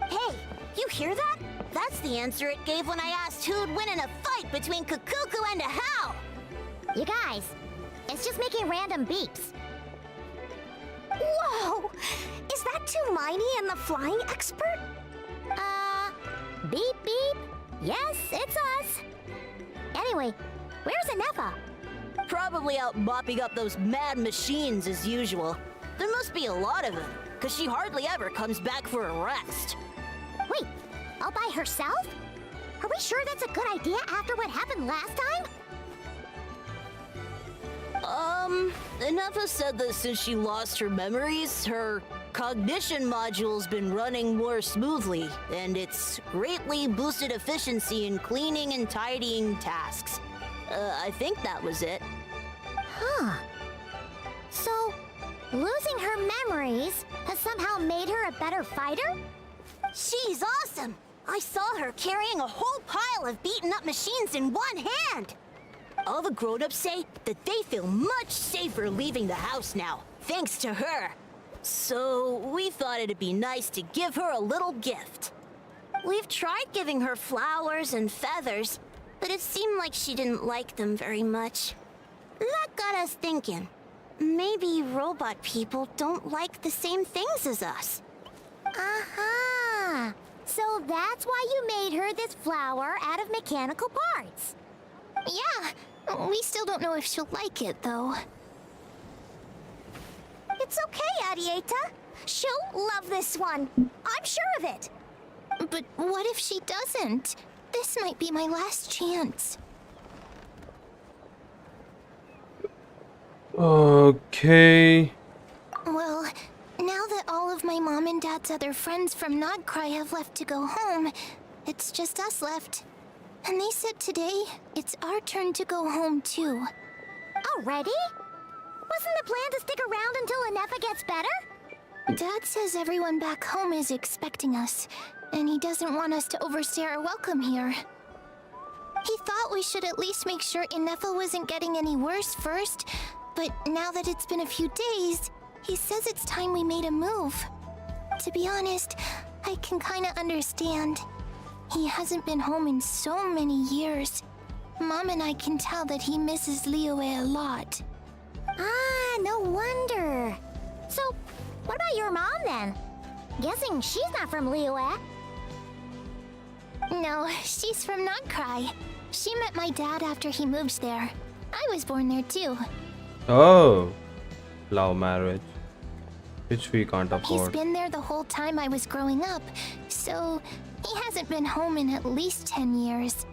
Hey, you hear that? That's the answer it gave when I asked who'd win in a fight between Kukuku and a How. You guys, it's just making random beeps. Whoa! Is that Tumaini and the flying expert? Beep beep. Yes, it's us. Anyway, where's Anefa? Probably out mopping up those mad machines as usual. There must be a lot of them, because she hardly ever comes back for a rest. Wait, all by herself? Are we sure that's a good idea after what happened last time? Anefa said that since she lost her memories, her cognition module's been running more smoothly, and it's greatly boosted efficiency in cleaning and tidying tasks. I think that was it. Huh. So, losing her memories has somehow made her a better fighter? She's awesome! I saw her carrying a whole pile of beaten up machines in one hand! All the grown-ups say that they feel much safer leaving the house now, thanks to her. So, we thought it'd be nice to give her a little gift. We've tried giving her flowers and feathers, but it seemed like she didn't like them very much. That got us thinking. Maybe robot people don't like the same things as us. Aha! So that's why you made her this flower out of mechanical parts. Yeah, we still don't know if she'll like it, though. It's okay, Arieta. She'll love this one. I'm sure of it. But what if she doesn't? This might be my last chance. Okay. Well, now that all of my mom and dad's other friends from Nod-Krai have left to go home, it's just us left. And they said today, it's our turn to go home too. Already? Wasn't the plan to stick around until Anefa gets better? Dad says everyone back home is expecting us, and he doesn't want us to overstay our welcome here. He thought we should at least make sure Anefa wasn't getting any worse first, but now that it's been a few days, he says it's time we made a move. To be honest, I can kinda understand. He hasn't been home in so many years. Mom and I can tell that he misses Liyue a lot. Ah, no wonder. So, what about your mom then? Guessing she's not from Liyue. No, she's from Nod-Krai. She met my dad after he moved there. I was born there too. Oh. Love marriage. Which we can't afford. He's been there the whole time I was growing up, so he hasn't been home in at least 10 years.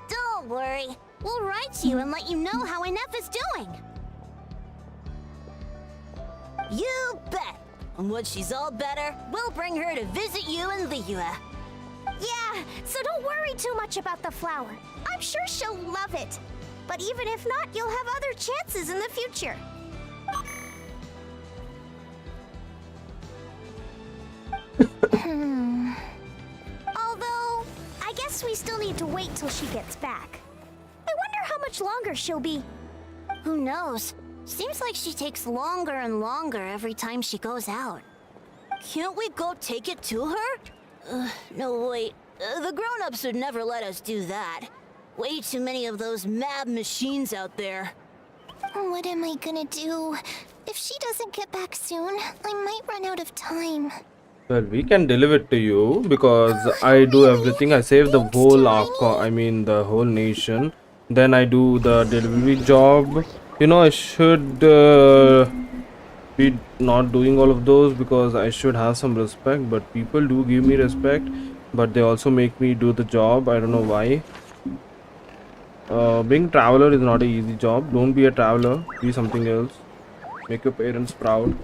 Don't worry. We'll write to you and let you know how Anefa's doing. You bet. And once she's all better, we'll bring her to visit you in Liyue. Yeah, so don't worry too much about the flower. I'm sure she'll love it. But even if not, you'll have other chances in the future. Although, I guess we still need to wait till she gets back. I wonder how much longer she'll be. Who knows? Seems like she takes longer and longer every time she goes out. Can't we go take it to her? No, wait. The grown-ups would never let us do that. Way too many of those mad machines out there. What am I gonna do? If she doesn't get back soon, I might run out of time. Well, we can deliver it to you because I do everything. I save the whole the whole nation. Then I do the delivery job. You know, I should be not doing all of those because I should have some respect. But people do give me respect, but they also make me do the job. I don't know why. Being traveler is not an easy job. Don't be a traveler. Be something else. Make your parents proud.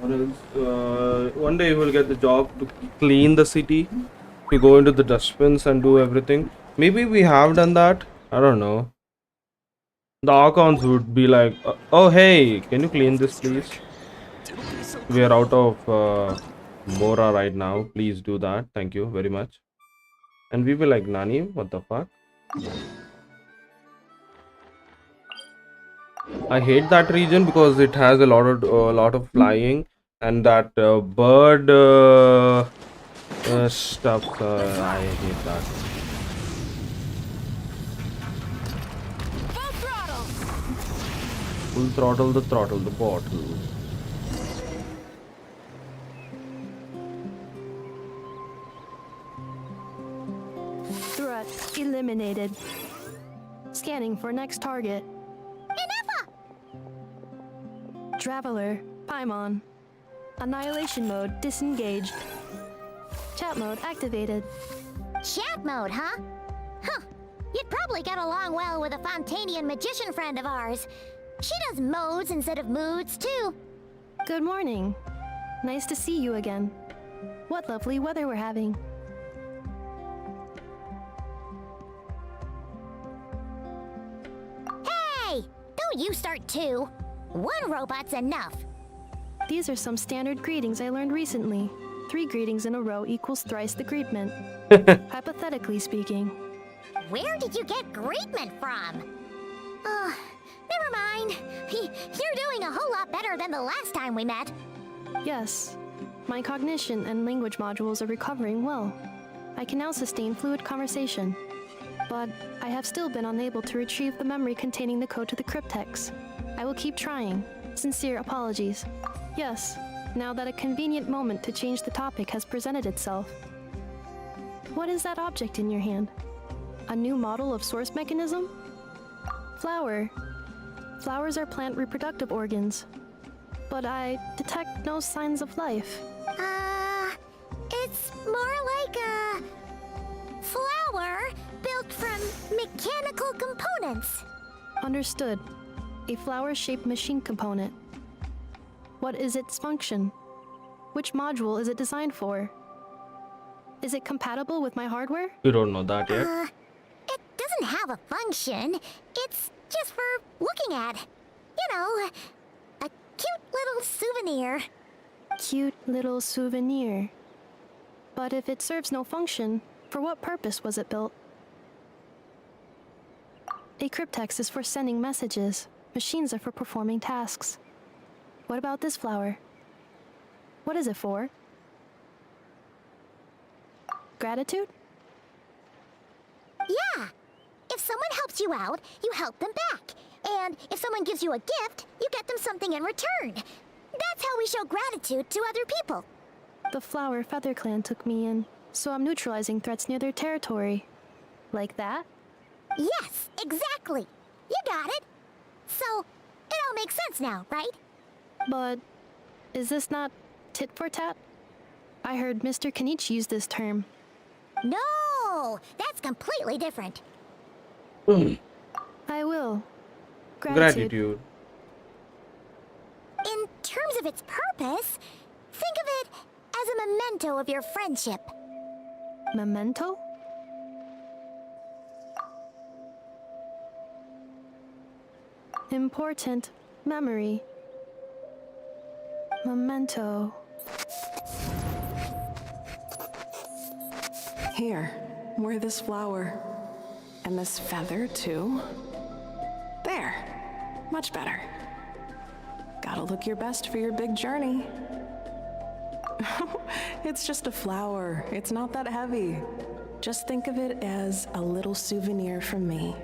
What else? One day you will get the job to clean the city, to go into the dustbins and do everything. Maybe we have done that. I don't know. The Archons would be like, oh hey, can you clean this please? We are out of Mora right now. Please do that. Thank you very much. And we were like, Nani, what the fuck? I hate that region because it has a lot of flying, and that bird stuff. I hate that. Full throttle the bottle. Threat eliminated. Scanning for next target. Traveler, Paimon. Annihilation mode disengaged. Chat mode activated. Chat mode, huh? Huh. You'd probably get along well with a Fontanian magician friend of ours. She does modes instead of moods, too. Good morning. Nice to see you again. What lovely weather we're having. Hey! Don't you start too. One robot's enough. These are some standard greetings I learned recently. 3 greetings in a row equals thrice the greetment. Hypothetically speaking. Where did you get greetment from? Never mind. You're doing a whole lot better than the last time we met. Yes. My cognition and language modules are recovering well. I can now sustain fluid conversation. But I have still been unable to retrieve the memory containing the code to the cryptex. I will keep trying. Sincere apologies. Yes, now that a convenient moment to change the topic has presented itself. What is that object in your hand? A new model of source mechanism? Flower. Flowers are plant reproductive organs. But I detect no signs of life. It's more like a flower built from mechanical components. Understood. A flower-shaped machine component. What is its function? Which module is it designed for? Is it compatible with my hardware? We don't know that yet. It doesn't have a function. It's just for looking at. You know, a cute little souvenir. Cute little souvenir. But if it serves no function, for what purpose was it built? A cryptex is for sending messages. Machines are for performing tasks. What about this flower? What is it for? Gratitude? Yeah. If someone helps you out, you help them back. And if someone gives you a gift, you get them something in return. That's how we show gratitude to other people. The Flower Feather Clan took me in, so I'm neutralizing threats near their territory. Like that? Yes, exactly. You got it. So, it all makes sense now, right? But is this not tit for tat? I heard Mr. Kenichi use this term. No, that's completely different. I will. Gratitude. In terms of its purpose, think of it as a memento of your friendship. Memento? Important memory. Memento. Here, wear this flower. And this feather, too. There. Much better. Gotta look your best for your big journey. It's just a flower. It's not that heavy. Just think of it as a little souvenir from me.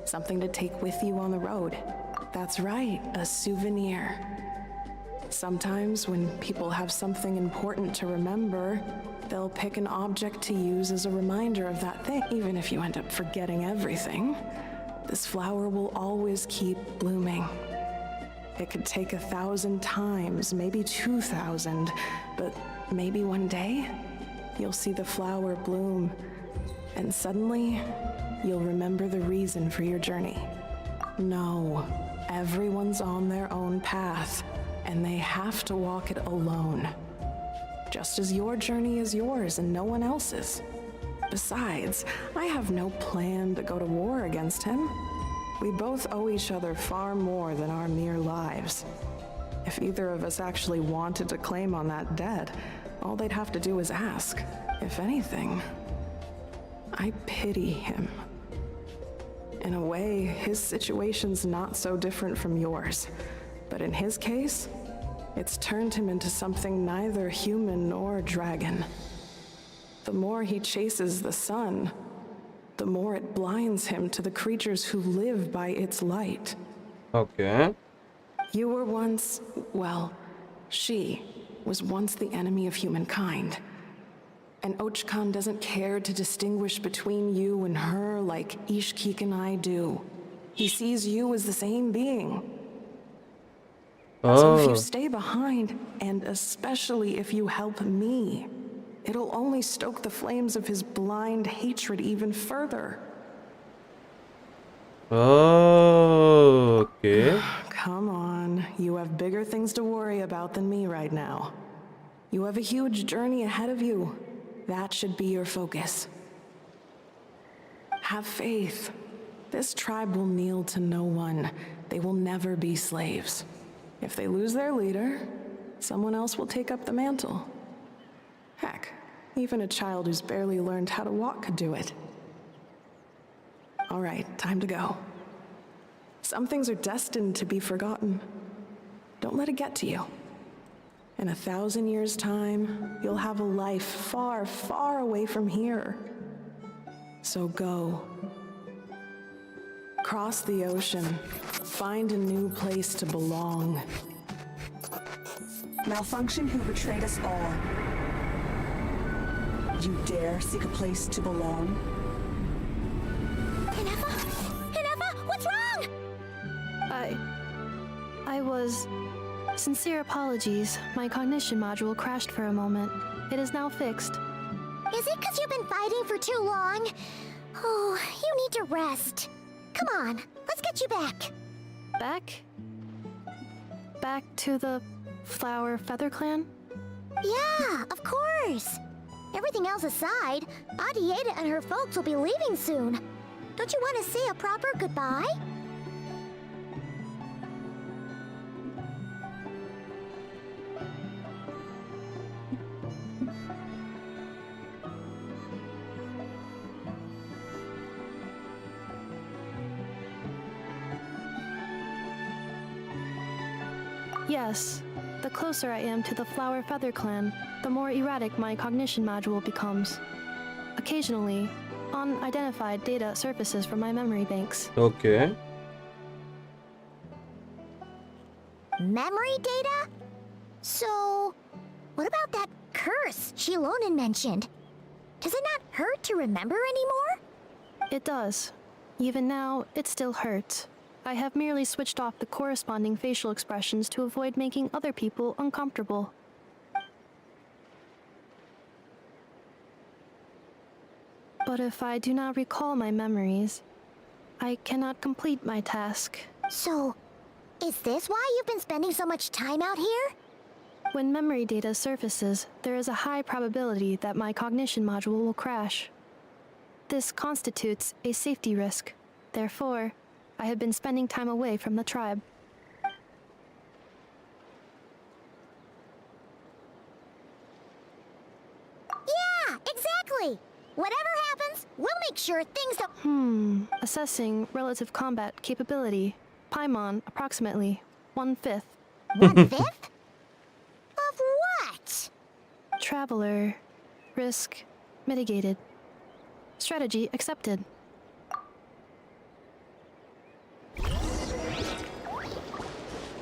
Something to take with you on the road. That's right, a souvenir. Sometimes when people have something important to remember, they'll pick an object to use as a reminder of that thing. Even if you end up forgetting everything, this flower will always keep blooming. It could take 1,000 times, maybe 2,000, but maybe one day, you'll see the flower bloom, and suddenly, you'll remember the reason for your journey. No, everyone's on their own path, and they have to walk it alone. Just as your journey is yours and no one else's. Besides, I have no plan to go to war against him. We both owe each other far more than our mere lives. If either of us actually wanted to claim on that debt, all they'd have to do is ask. If anything, I pity him. In a way, his situation's not so different from yours. But in his case, it's turned him into something neither human nor dragon. The more he chases the sun, the more it blinds him to the creatures who live by its light. Okay. You were once, well, she was once the enemy of humankind. And Ochkan doesn't care to distinguish between you and her like Ishkik and I do. He sees you as the same being. So if you stay behind, and especially if you help me, it'll only stoke the flames of his blind hatred even further. Oh, okay. Come on, you have bigger things to worry about than me right now. You have a huge journey ahead of you. That should be your focus. Have faith. This tribe will kneel to no one. They will never be slaves. If they lose their leader, someone else will take up the mantle. Heck, even a child who's barely learned how to walk could do it. All right, time to go. Some things are destined to be forgotten. Don't let it get to you. In 1,000 years' time, you'll have a life far, far away from here. So go. Cross the ocean. Find a new place to belong. Malfunction who betrayed us all. You dare seek a place to belong? Ineffa, what's wrong? I was... Sincere apologies. My cognition module crashed for a moment. It is now fixed. Is it because you've been fighting for too long? Oh, you need to rest. Come on, let's get you back. Back? Back to the Flower Feather Clan? Yeah, of course. Everything else aside, Adieta and her folks will be leaving soon. Don't you want to say a proper goodbye? Yes. The closer I am to the Flower Feather Clan, the more erratic my cognition module becomes. Occasionally, unidentified data surfaces from my memory banks. Okay. Memory data? So, what about that curse Shilonen mentioned? Does it not hurt to remember anymore? It does. Even now, it still hurts. I have merely switched off the corresponding facial expressions to avoid making other people uncomfortable. But if I do not recall my memories, I cannot complete my task. So, is this why you've been spending so much time out here? When memory data surfaces, there is a high probability that my cognition module will crash. This constitutes a safety risk. Therefore, I have been spending time away from the tribe. Yeah, exactly! Whatever happens, we'll make sure things don't... Assessing relative combat capability. Paimon, approximately 1/5. 1/5? Of what? Traveler. Risk mitigated. Strategy accepted.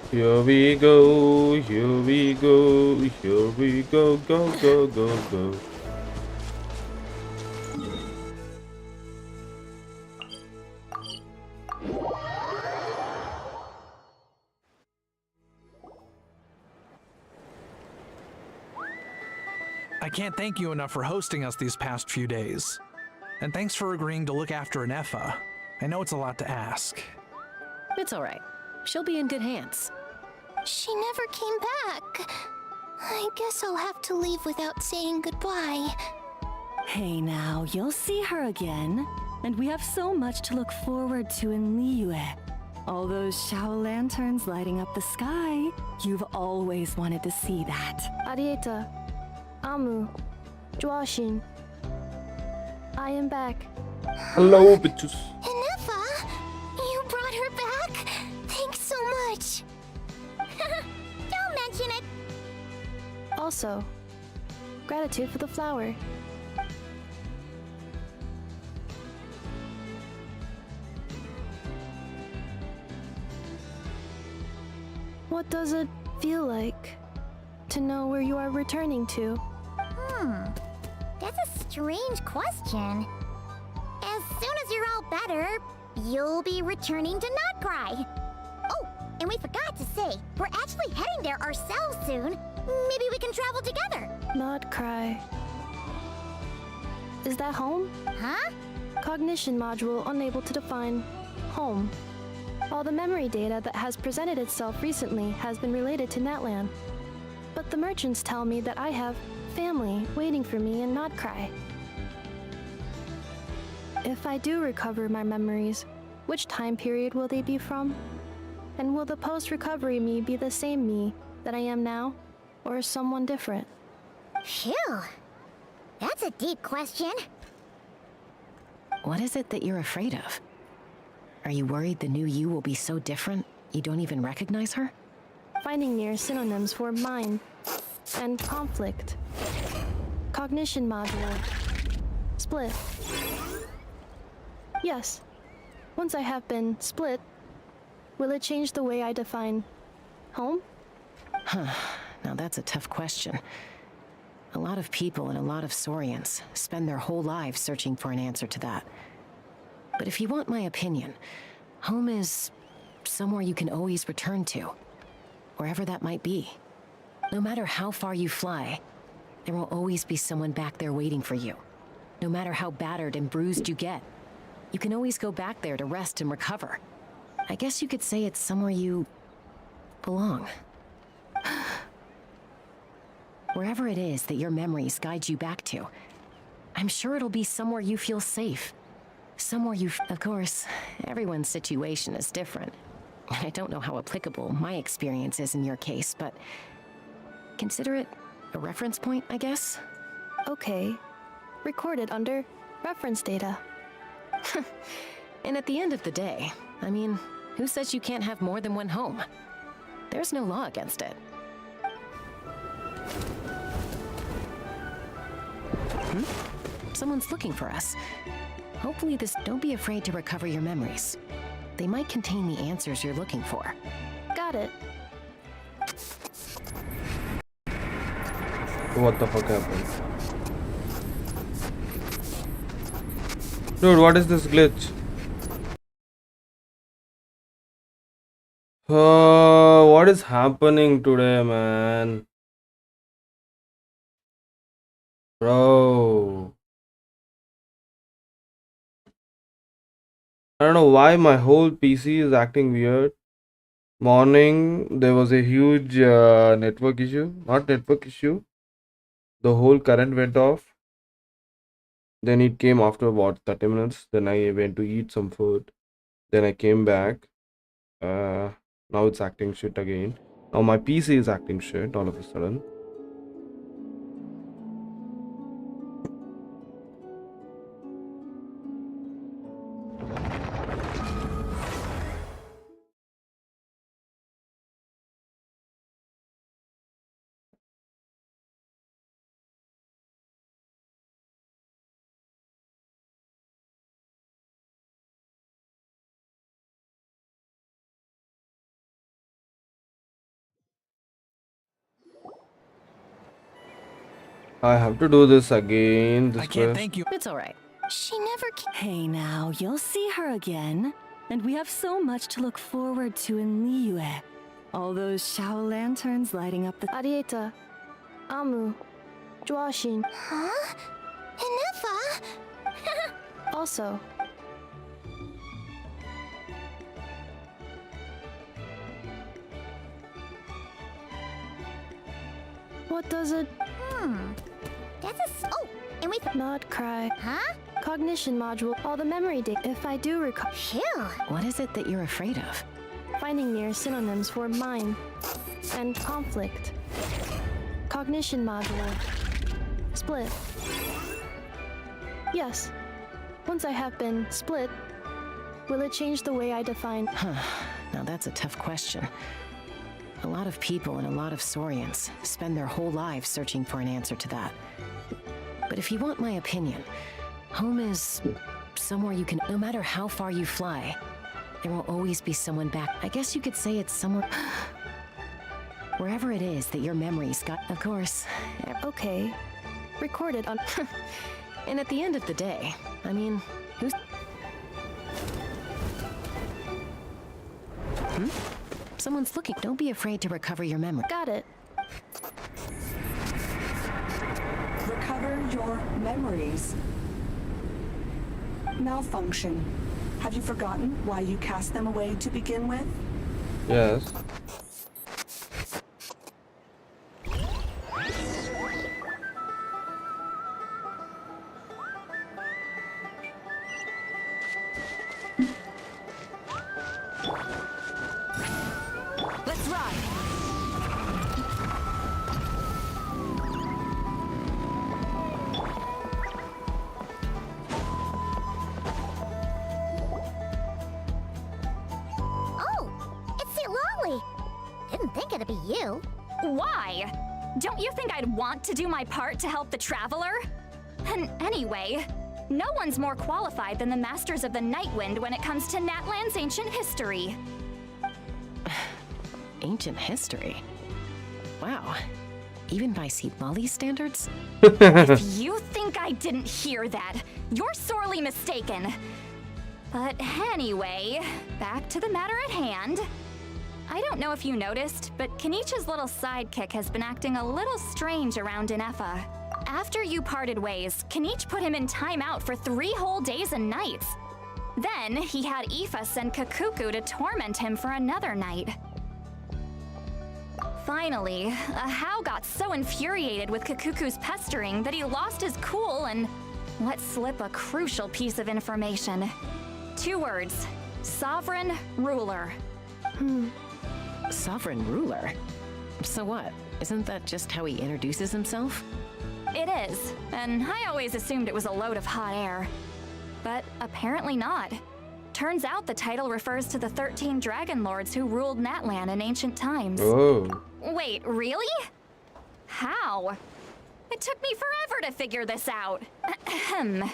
Here we go, here we go, here we go, go, go, go, go. I can't thank you enough for hosting us these past few days. And thanks for agreeing to look after Ineffa. I know it's a lot to ask. It's all right. She'll be in good hands. She never came back. I guess I'll have to leave without saying goodbye. Hey now, you'll see her again. And we have so much to look forward to in Liyue. All those shower lanterns lighting up the sky. You've always wanted to see that. Arieta, Amu, Joashin. I am back. Hello, bitches. Ineffa, you brought her back? Thanks so much. Don't mention it. Also, gratitude for the flower. What does it feel like to know where you are returning to? That's a strange question. As soon as you're all better, you'll be returning to Nod-Krai. Oh, and we forgot to say, we're actually heading there ourselves soon. Maybe we can travel together. Nod-Krai. Is that home? Huh? Cognition module unable to define home. All the memory data that has presented itself recently has been related to Natlan. But the merchants tell me that I have family waiting for me in Nod-Krai. If I do recover my memories, which time period will they be from? And will the post-recovery me be the same me that I am now, or someone different? Phew. That's a deep question. What is it that you're afraid of? Are you worried the new you will be so different you don't even recognize her? Finding near synonyms for mind and conflict. Cognition module. Split. Yes. Once I have been split, will it change the way I define home? Now that's a tough question. A lot of people and a lot of Saurians spend their whole lives searching for an answer to that. But if you want my opinion, home is somewhere you can always return to, wherever that might be. No matter how far you fly, there will always be someone back there waiting for you. No matter how battered and bruised you get, you can always go back there to rest and recover. I guess you could say it's somewhere you belong. Wherever it is that your memories guide you back to, I'm sure it'll be somewhere you feel safe. Somewhere you... Of course, everyone's situation is different. And I don't know how applicable my experience is in your case, but... consider it a reference point, I guess? Okay. Recorded under reference data. And at the end of the day, I mean, who says you can't have more than one home? There's no law against it. Someone's looking for us. Hopefully this... Don't be afraid to recover your memories. They might contain the answers you're looking for. Got it. What the fuck happened? Dude, what is this glitch? What is happening today, man? Bro. I don't know why my whole PC is acting weird. Morning, there was a huge network issue. Not network issue. The whole current went off. Then it came after about 30 minutes. Then I went to eat some food. Then I came back. Now it's acting shit again. Now my PC is acting shit all of a sudden. I have to do this again. This I can't quest. thank you. It's alright. She never came. Hey now, you'll see her again. And we have so much to look forward to in Liyue. All those shower lanterns lighting up the... Arieta, Amu, Joashin. Huh? Ineffa? Also, what does it... That's a... Oh, and we... Nod-Krai. Huh? Cognition module. All the memory data. If I do recall... Phew. What is it that you're afraid of? finding near synonyms for mind and conflict. Cognition module. Split. Yes. Once I have been split, will it change the way I define? Now that's a tough question. A lot of people and a lot of Saurians spend their whole lives searching for an answer to that. But if you want my opinion, home is somewhere you can, no matter how far you fly, there will always be someone back. I guess you could say it's somewhere, wherever it is that your memories got, of course. Okay. Recorded on... And at the end of the day, I mean, who's... Someone's looking. Don't be afraid to recover your memory. Got it. Recover your memories. Malfunction. Have you forgotten why you cast them away to begin with? Yes. Let's ride! Oh, it's Lolly. Didn't think it'd be you. Why? Don't you think I'd want to do my part to help the Traveler? And anyway, no one's more qualified than the Masters of the Nightwind when it comes to Natlan's ancient history. Ancient history? Wow. Even by Lolly standards? If you think I didn't hear that, you're sorely mistaken. But anyway, back to the matter at hand. I don't know if you noticed, but Kenichi's little sidekick has been acting a little strange around Inefa. After you parted ways, Kenichi put him in timeout for 3 whole days and nights. Then he had Aoife send Kakuku to torment him for another night. Finally, Ahau got so infuriated with Kakuku's pestering that he lost his cool and let slip a crucial piece of information. 2 words: Sovereign Ruler. Sovereign ruler? So what? Isn't that just how he introduces himself? It is, and I always assumed it was a load of hot air. But apparently not. Turns out the title refers to the 13 Dragon Lords who ruled Natlan in ancient times. Oh. Wait, really? How? It took me forever to figure this out. Ahem.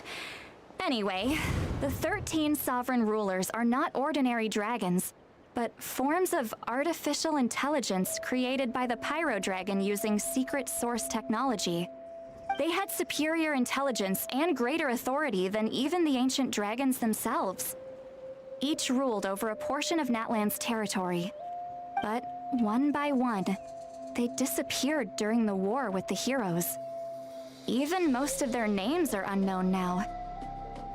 Anyway, the 13 sovereign rulers are not ordinary dragons, but forms of artificial intelligence created by the Pyro Dragon using secret source technology. They had superior intelligence and greater authority than even the ancient dragons themselves. Each ruled over a portion of Natlan's territory. But one by one, they disappeared during the war with the heroes. Even most of their names are unknown now,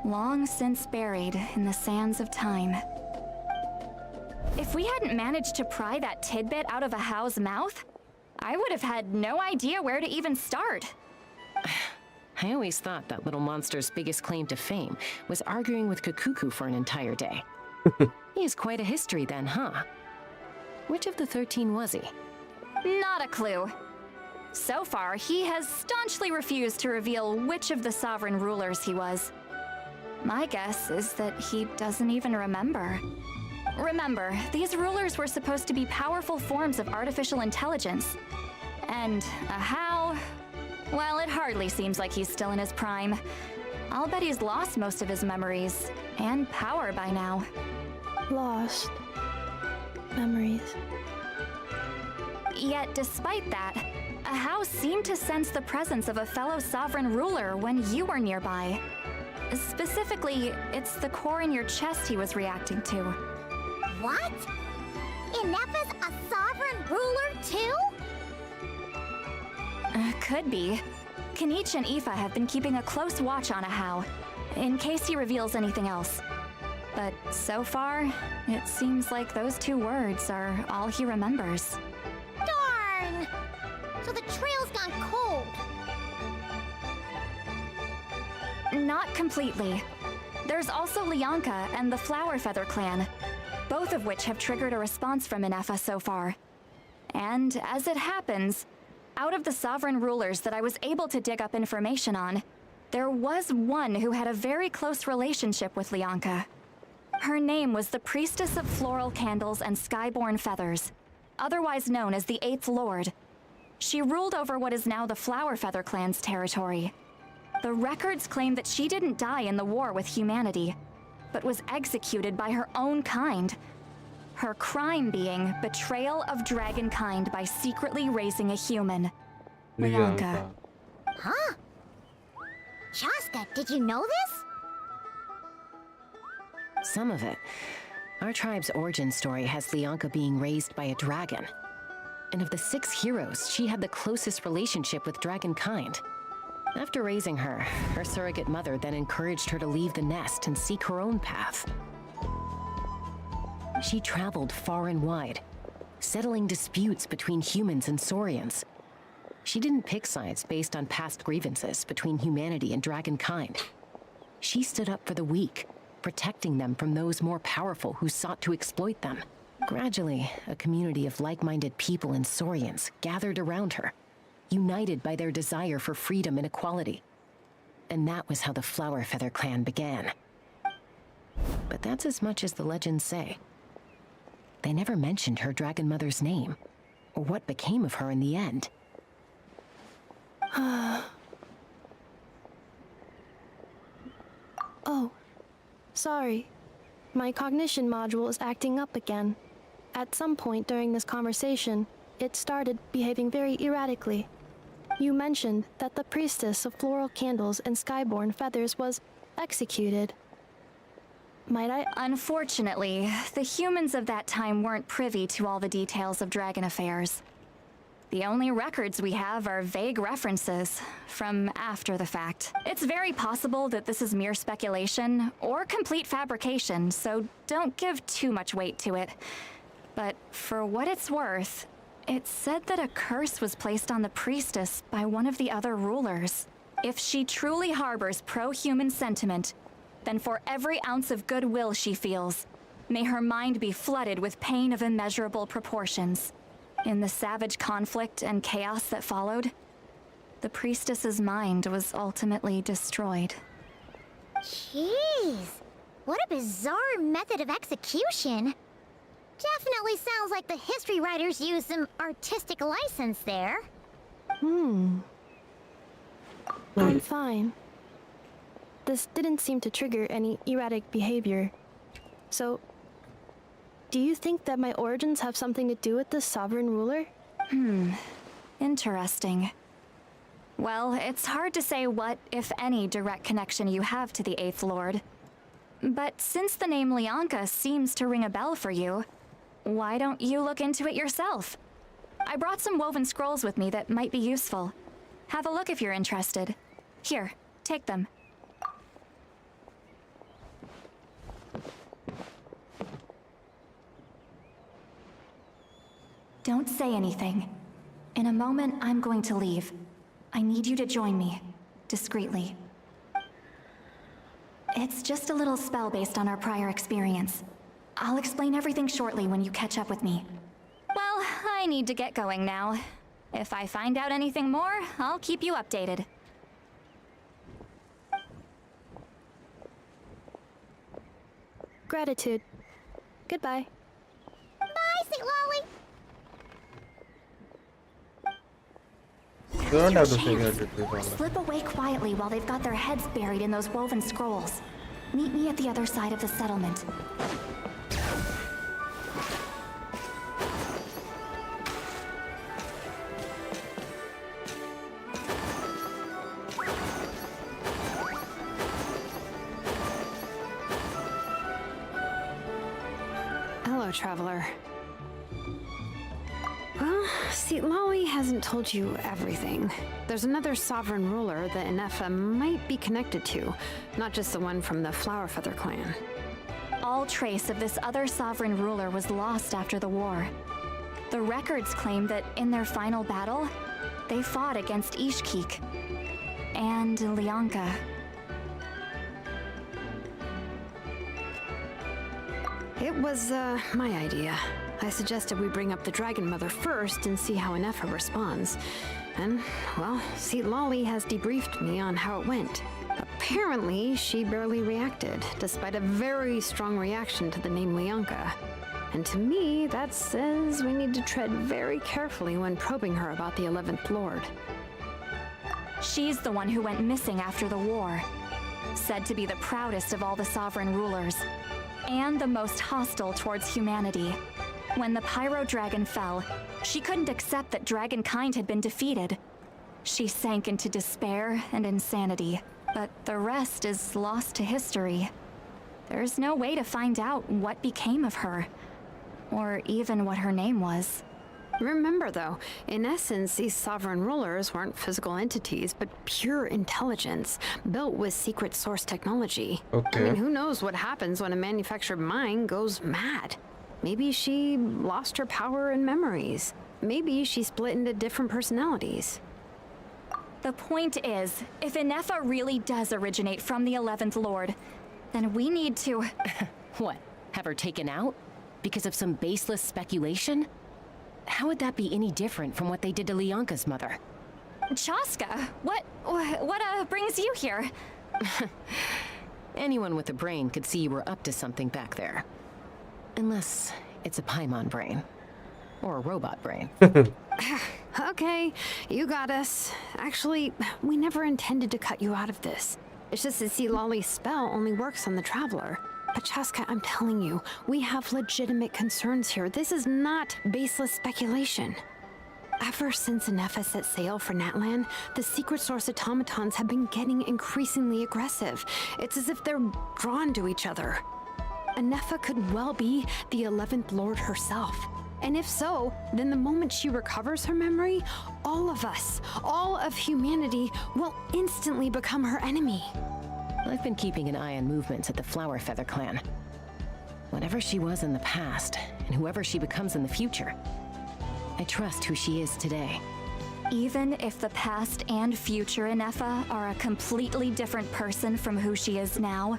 long since buried in the sands of time. If we hadn't managed to pry that tidbit out of Ahau's mouth, I would have had no idea where to even start. I always thought that little monster's biggest claim to fame was arguing with Kakuku for an entire day. He has quite a history then, huh? Which of the 13 was he? Not a clue. So far, he has staunchly refused to reveal which of the sovereign rulers he was. My guess is that he doesn't even remember. Remember, these rulers were supposed to be powerful forms of artificial intelligence. And Ahau, well, it hardly seems like he's still in his prime. I'll bet he's lost most of his memories and power by now. Lost. Memories. Yet, despite that, Ahau seemed to sense the presence of a fellow sovereign ruler when you were nearby. Specifically, it's the core in your chest he was reacting to. What? Inefa's a sovereign ruler too? Could be. Kenichi and Aoife have been keeping a close watch on Ahau, in case he reveals anything else. But so far, it seems like those 2 words are all he remembers. Darn! So the trail's gone cold. Not completely. There's also Lianka and the Flower Feather clan. both of which have triggered a response from Ineffa so far. And as it happens, out of the sovereign rulers that I was able to dig up information on, there was one who had a very close relationship with Lianka. Her name was the Priestess of Floral Candles and Skyborn Feathers, otherwise known as the Eighth Lord. She ruled over what is now the Flower Feather clan's territory. The records claim that she didn't die in the war with humanity, but was executed by her own kind. Her crime being betrayal of dragonkind by secretly raising a human. Lianka. Huh? Shasta, did you know this? Some of it. Our tribe's origin story has Lianka being raised by a dragon. And of the 6 heroes, she had the closest relationship with dragonkind. After raising her, her surrogate mother then encouraged her to leave the nest and seek her own path. She traveled far and wide, settling disputes between humans and saurians. She didn't pick sides based on past grievances between humanity and dragonkind. She stood up for the weak, protecting them from those more powerful who sought to exploit them. Gradually, a community of like-minded people and saurians gathered around her, united by their desire for freedom and equality. And that was how the Flower Feather clan began. But that's as much as the legends say. They never mentioned her dragon mother's name, or what became of her in the end. Oh, sorry. My cognition module is acting up again. At some point during this conversation, it started behaving very erratically. You mentioned that the Priestess of Floral Candles and Skyborn Feathers was executed. Might I? Unfortunately, the humans of that time weren't privy to all the details of dragon affairs. The only records we have are vague references from after the fact. It's very possible that this is mere speculation or complete fabrication, so don't give too much weight to it. But for what it's worth, it's said that a curse was placed on the priestess by one of the other rulers. If she truly harbors pro-human sentiment, then for every ounce of goodwill she feels, may her mind be flooded with pain of immeasurable proportions. In the savage conflict and chaos that followed, the priestess's mind was ultimately destroyed. Jeez, what a bizarre method of execution. Definitely sounds like the history writers used some artistic license there. I'm fine. This didn't seem to trigger any erratic behavior. So, do you think that my origins have something to do with the sovereign ruler? Interesting. Well, it's hard to say what, if any, direct connection you have to the Eighth Lord. But since the name Lianka seems to ring a bell for you, why don't you look into it yourself? I brought some woven scrolls with me that might be useful. Have a look if you're interested. Here, take them. Don't say anything. In a moment, I'm going to leave. I need you to join me, discreetly. It's just a little spell based on our prior experience. I'll explain everything shortly when you catch up with me. Well, I need to get going now. If I find out anything more, I'll keep you updated. Gratitude. Goodbye. Bye, St. Lolly. You don't have to figure it out. Slip away quietly while they've got their heads buried in those woven scrolls. Meet me at the other side of the settlement. Hello, traveler. Well, see, Lolly hasn't told you everything. There's another sovereign ruler that Ineffa might be connected to, not just the one from the Flower Feather clan. All trace of this other sovereign ruler was lost after the war. The records claim that in their final battle, they fought against Ishkik and Lianka. It was, my idea. I suggested we bring up the Dragon Mother first and see how Inefa responds. And, well, see, Lolly has debriefed me on how it went. Apparently, she barely reacted, despite a very strong reaction to the name Lianka. And to me, that says we need to tread very carefully when probing her about the 11th Lord. She's the one who went missing after the war. Said to be the proudest of all the sovereign rulers. And the most hostile towards humanity. When the Pyro Dragon fell, she couldn't accept that dragonkind had been defeated. She sank into despair and insanity, but the rest is lost to history. There's no way to find out what became of her, or even what her name was. Remember, though, in essence, these sovereign rulers weren't physical entities, but pure intelligence, built with secret source technology. Okay. I mean, who knows what happens when a manufactured mind goes mad? Maybe she lost her power and memories. Maybe she split into different personalities. The point is, if Inefa really does originate from the 11th Lord, then we need to... What? Have her taken out? Because of some baseless speculation? How would that be any different from what they did to Lianka's mother? Chaska, what brings you here? Anyone with a brain could see you were up to something back there. Unless it's a Paimon brain. Or a robot brain. Okay, you got us. Actually, we never intended to cut you out of this. It's just that see, Lolly's spell only works on the Traveler. But Chaska, I'm telling you, we have legitimate concerns here. This is not baseless speculation. Ever since Inefa set sail for Natlan, the secret source automatons have been getting increasingly aggressive. It's as if they're drawn to each other. Inefa could well be the 11th Lord herself. And if so, then the moment she recovers her memory, all of us, all of humanity, will instantly become her enemy. I've been keeping an eye on movements at the Flower Feather clan. Whatever she was in the past, and whoever she becomes in the future, I trust who she is today. Even if the past and future Inefa are a completely different person from who she is now?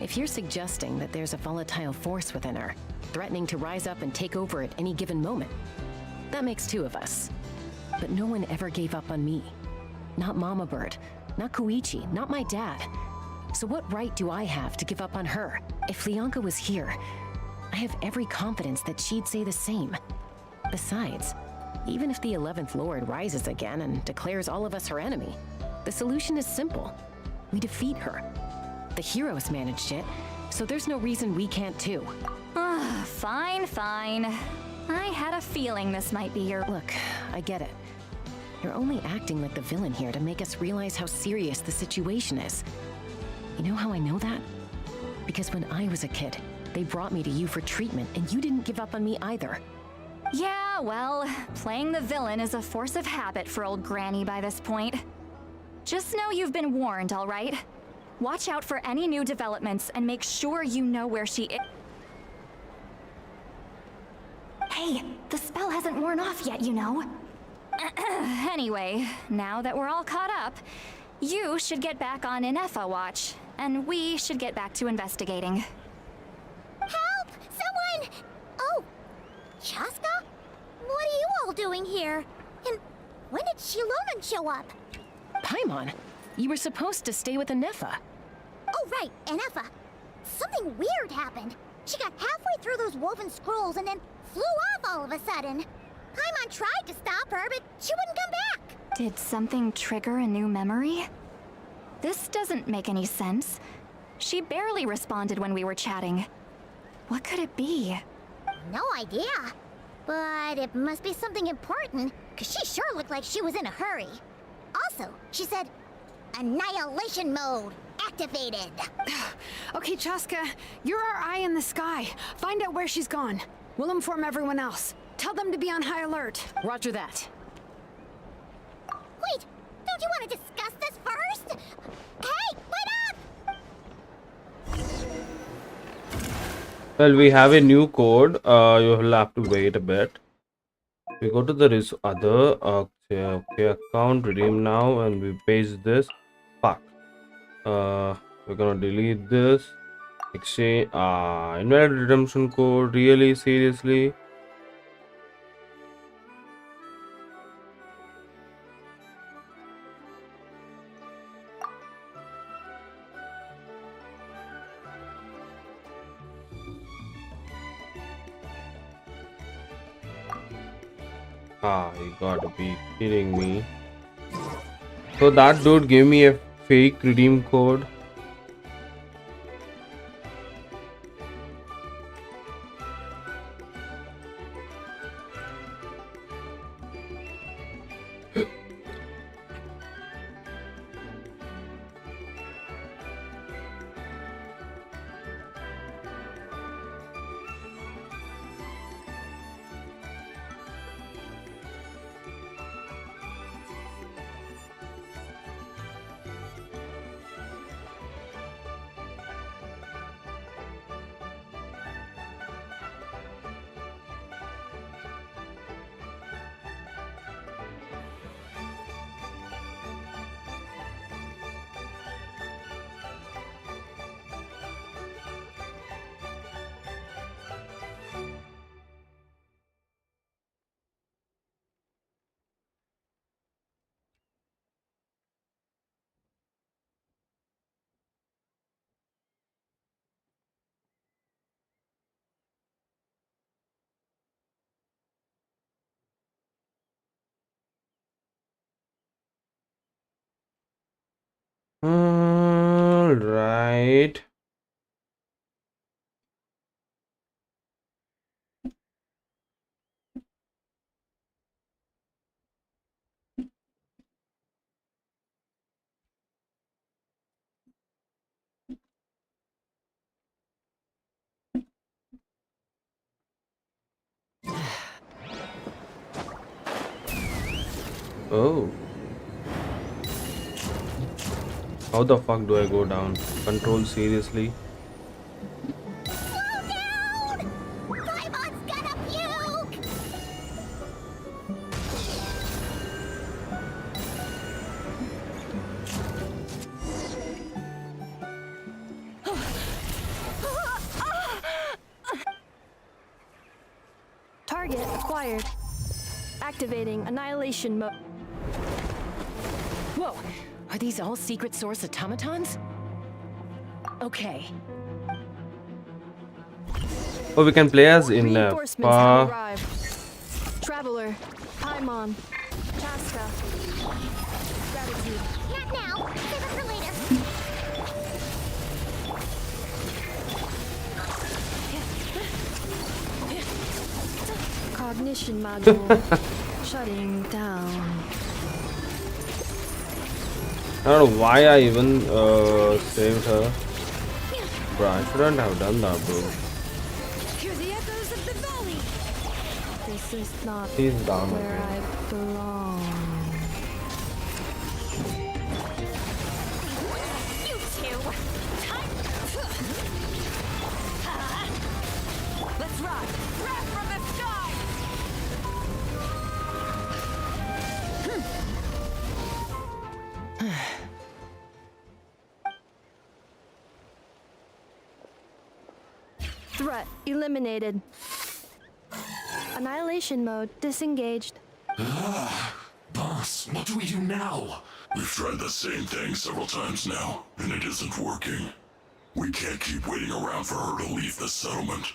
If you're suggesting that there's a volatile force within her, threatening to rise up and take over at any given moment, that makes two of us. But no one ever gave up on me. Not Mama Bird, not Koichi, not my dad. So what right do I have to give up on her? If Lianka was here, I have every confidence that she'd say the same. Besides, even if the 11th Lord rises again and declares all of us her enemy, the solution is simple. We defeat her. The heroes managed it, so there's no reason we can't too. Fine. I had a feeling this might be your... Look, I get it. You're only acting like the villain here to make us realize how serious the situation is. You know how I know that? Because when I was a kid, they brought me to you for treatment, and you didn't give up on me either. Yeah, well, playing the villain is a force of habit for old Granny by this point. Just know you've been warned, all right? Watch out for any new developments and make sure you know where she is. Hey, the spell hasn't worn off yet, you know. Anyway, now that we're all caught up, you should get back on Inefa watch, and we should get back to investigating. Help! Someone! Oh, Chaska? What are you all doing here? And when did Shilonan show up? Paimon, you were supposed to stay with Inefa. Oh, right, Inefa. Something weird happened. She got halfway through those woven scrolls and then flew off all of a sudden. Paimon tried to stop her, but she wouldn't come back. Did something trigger a new memory? This doesn't make any sense. She barely responded when we were chatting. What could it be? No idea. But it must be something important, because she sure looked like she was in a hurry. Also, she said, Annihilation mode activated. Okay, Chaska, you're our eye in the sky. Find out where she's gone. We'll inform everyone else. Tell them to be on high alert. Roger that. Wait, don't you want to discuss this first? Hey, wait up! Well, we have a new code. You'll have to wait a bit. We go to the other okay, account, redeem now, and we paste this. Fuck. We're gonna delete this. Exchange. Invalid redemption code. Really? Seriously? You gotta be kidding me. So that dude gave me a fake redeem code. All right. Oh. How the fuck do I go down? Control, seriously? Slow down! Paimon's gonna puke! Target acquired. Activating annihilation mode. Whoa! Are these all secret source automatons? Okay. Oh, we can play as in Reinforcements have arrived. Traveler, Paimon, Chaska, Gratitude. Not now. Save it for later. Cognition module shutting down. I don't know why I even saved her. Bro, I shouldn't have done that, bro. Hear the echoes of the valley. This is not He's down where again. I belong. You two. Let's ride. Breath from the sky. Threat eliminated. Annihilation mode disengaged. Boss, what do we do now? We've tried the same thing several times now, and it isn't working. We can't keep waiting around for her to leave the settlement.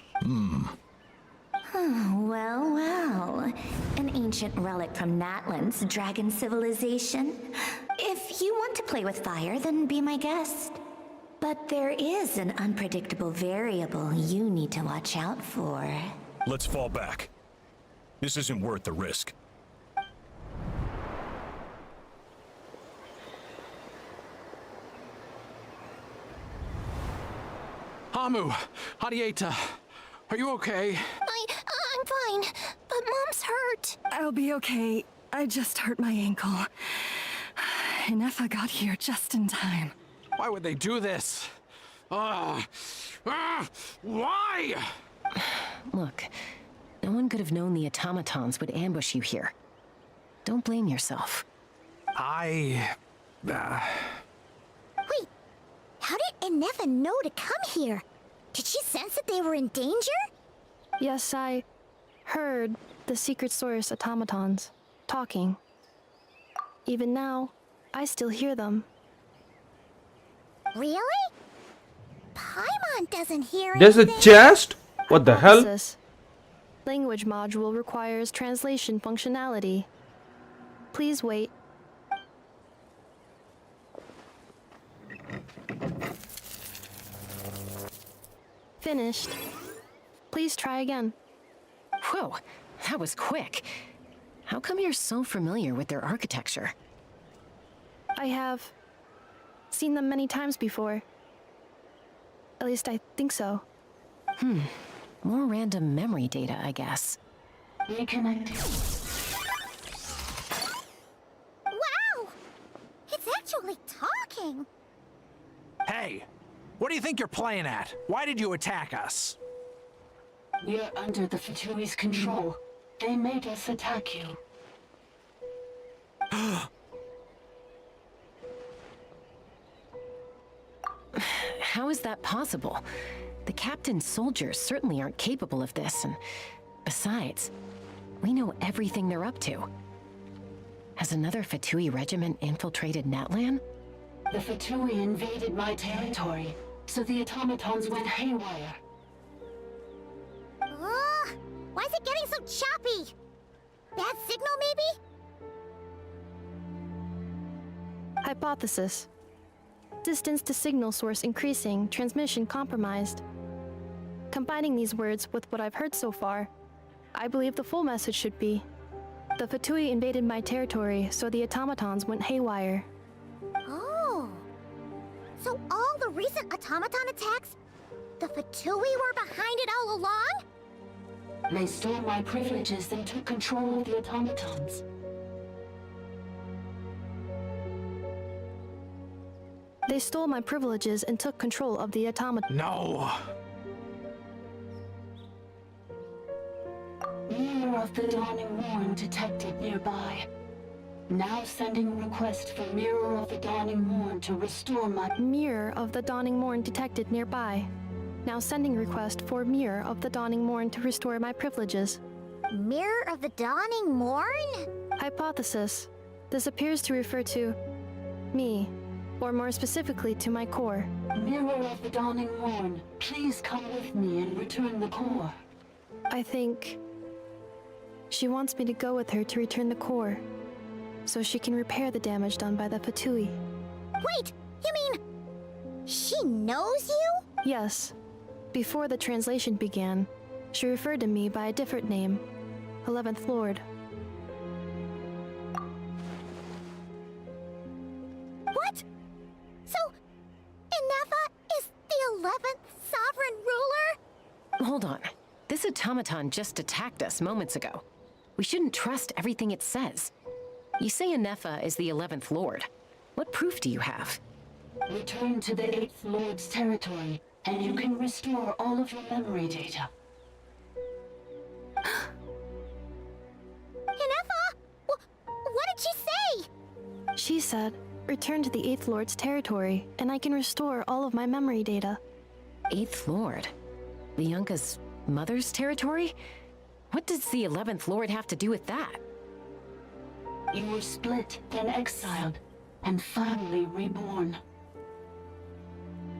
Well, well. An ancient relic from Natlan's dragon civilization. If you want to play with fire, then be my guest. But there is an unpredictable variable you need to watch out for. Let's fall back. This isn't worth the risk. Hamu, Hadieta, are you okay? I'm fine, but Mom's hurt. I'll be okay. I just hurt my ankle. Inefa got here just in time. Why would they do this? Why? Look, no one could have known the automatons would ambush you here. Don't blame yourself. Wait, how did Inefa know to come here? Did she sense that they were in danger? Yes, I heard the secret source automatons talking. Even now, I still hear them. Really? Paimon doesn't hear There's a anything. chest? What the hell? Hypothesis. Language module requires translation functionality. Please wait. Finished. Please try again. Whoa, that was quick. How come you're so familiar with their architecture? I have seen them many times before. At least I think so. More random memory data, I guess. Reconnecting. Wow! It's actually talking! Hey, what do you think you're playing at? Why did you attack us? We're under the Fatui's control. They made us attack you. How is that possible? The captain's soldiers certainly aren't capable of this, and besides, we know everything they're up to. Has another Fatui regiment infiltrated Natlan? The Fatui invaded my territory, so the automatons went haywire. Why is it getting so choppy? Bad signal, maybe? Hypothesis. Distance to signal source increasing, transmission compromised. Combining these words with what I've heard so far, I believe the full message should be: the Fatui invaded my territory, so the automatons went haywire. Oh. So all the recent automaton attacks, the Fatui were behind it all along? They stole my privileges and took control of the automatons. They stole my privileges and took control of the automaton. No! Mirror of the Dawning Morn detected nearby. Now sending request for Mirror of the Dawning Morn to restore my... Mirror of the Dawning Morn detected nearby. Now sending request for Mirror of the Dawning Morn to restore my privileges. Mirror of the Dawning Morn? Hypothesis. This appears to refer to me, or more specifically to my core. Mirror of the Dawning Morn, please come with me and return the core. I think she wants me to go with her to return the core, so she can repair the damage done by the Fatui. Wait, you mean she knows you? Yes. Before the translation began, she referred to me by a different name, 11th Lord. What? So, Inefa is the 11th sovereign ruler? Hold on. This automaton just attacked us moments ago. We shouldn't trust everything it says. You say Inefa is the 11th Lord. What proof do you have? Return to the 8th Lord's territory, and you can restore all of your memory data. Inefa? What did she say? She said, return to the 8th Lord's territory, and I can restore all of my memory data. 8th Lord? Bianca's mother's territory? What does the 11th Lord have to do with that? You were split, then exiled, and finally reborn.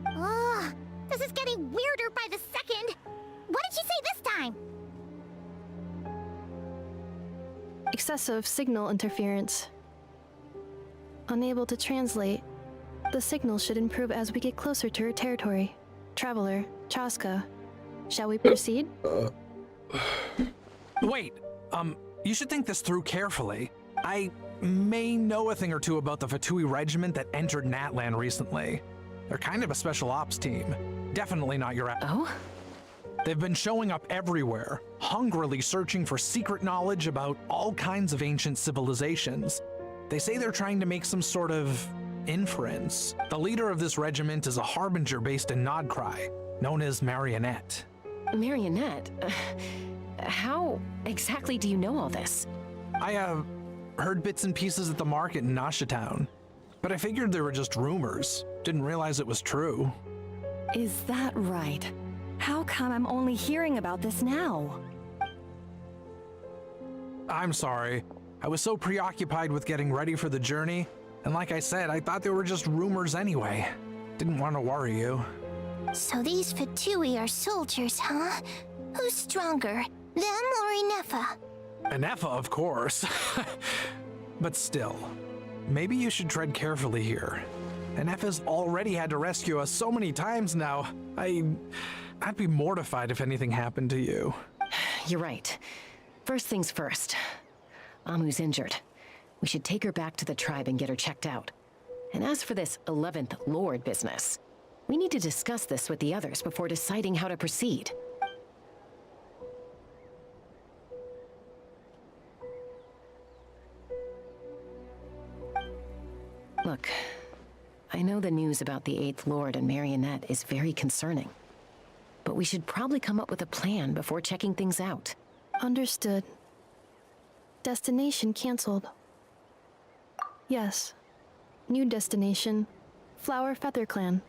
Ugh, this is getting weirder by the second. What did she say this time? Excessive signal interference. Unable to translate. The signal should improve as we get closer to her territory. Traveler, Chaska, shall we proceed? Wait, you should think this through carefully. I may know a thing or two about the Fatui regiment that entered Natlan recently. They're kind of a special ops team. Definitely not your... Oh? They've been showing up everywhere, hungrily searching for secret knowledge about all kinds of ancient civilizations. They say they're trying to make some sort of inference. The leader of this regiment is a harbinger based in Nod-Krai, known as Marionette. Marionette? How exactly do you know all this? I, heard bits and pieces at the market in Nasha Town, but I figured they were just rumors. Didn't realize it was true. Is that right? How come I'm only hearing about this now? I'm sorry. I was so preoccupied with getting ready for the journey, and like I said, I thought they were just rumors anyway. Didn't want to worry you. So these Fatui are soldiers, huh? Who's stronger, them or Inefa? Inefa, of course. But still, maybe you should tread carefully here. Inefa's already had to rescue us so many times now. I'd be mortified if anything happened to you. You're right. First things first. Amu's injured. We should take her back to the tribe and get her checked out. And as for this 11th Lord business, we need to discuss this with the others before deciding how to proceed. Look, I know the news about the 8th Lord and Marionette is very concerning, but we should probably come up with a plan before checking things out. Understood. Destination cancelled. Yes. New destination, Flower Feather Clan.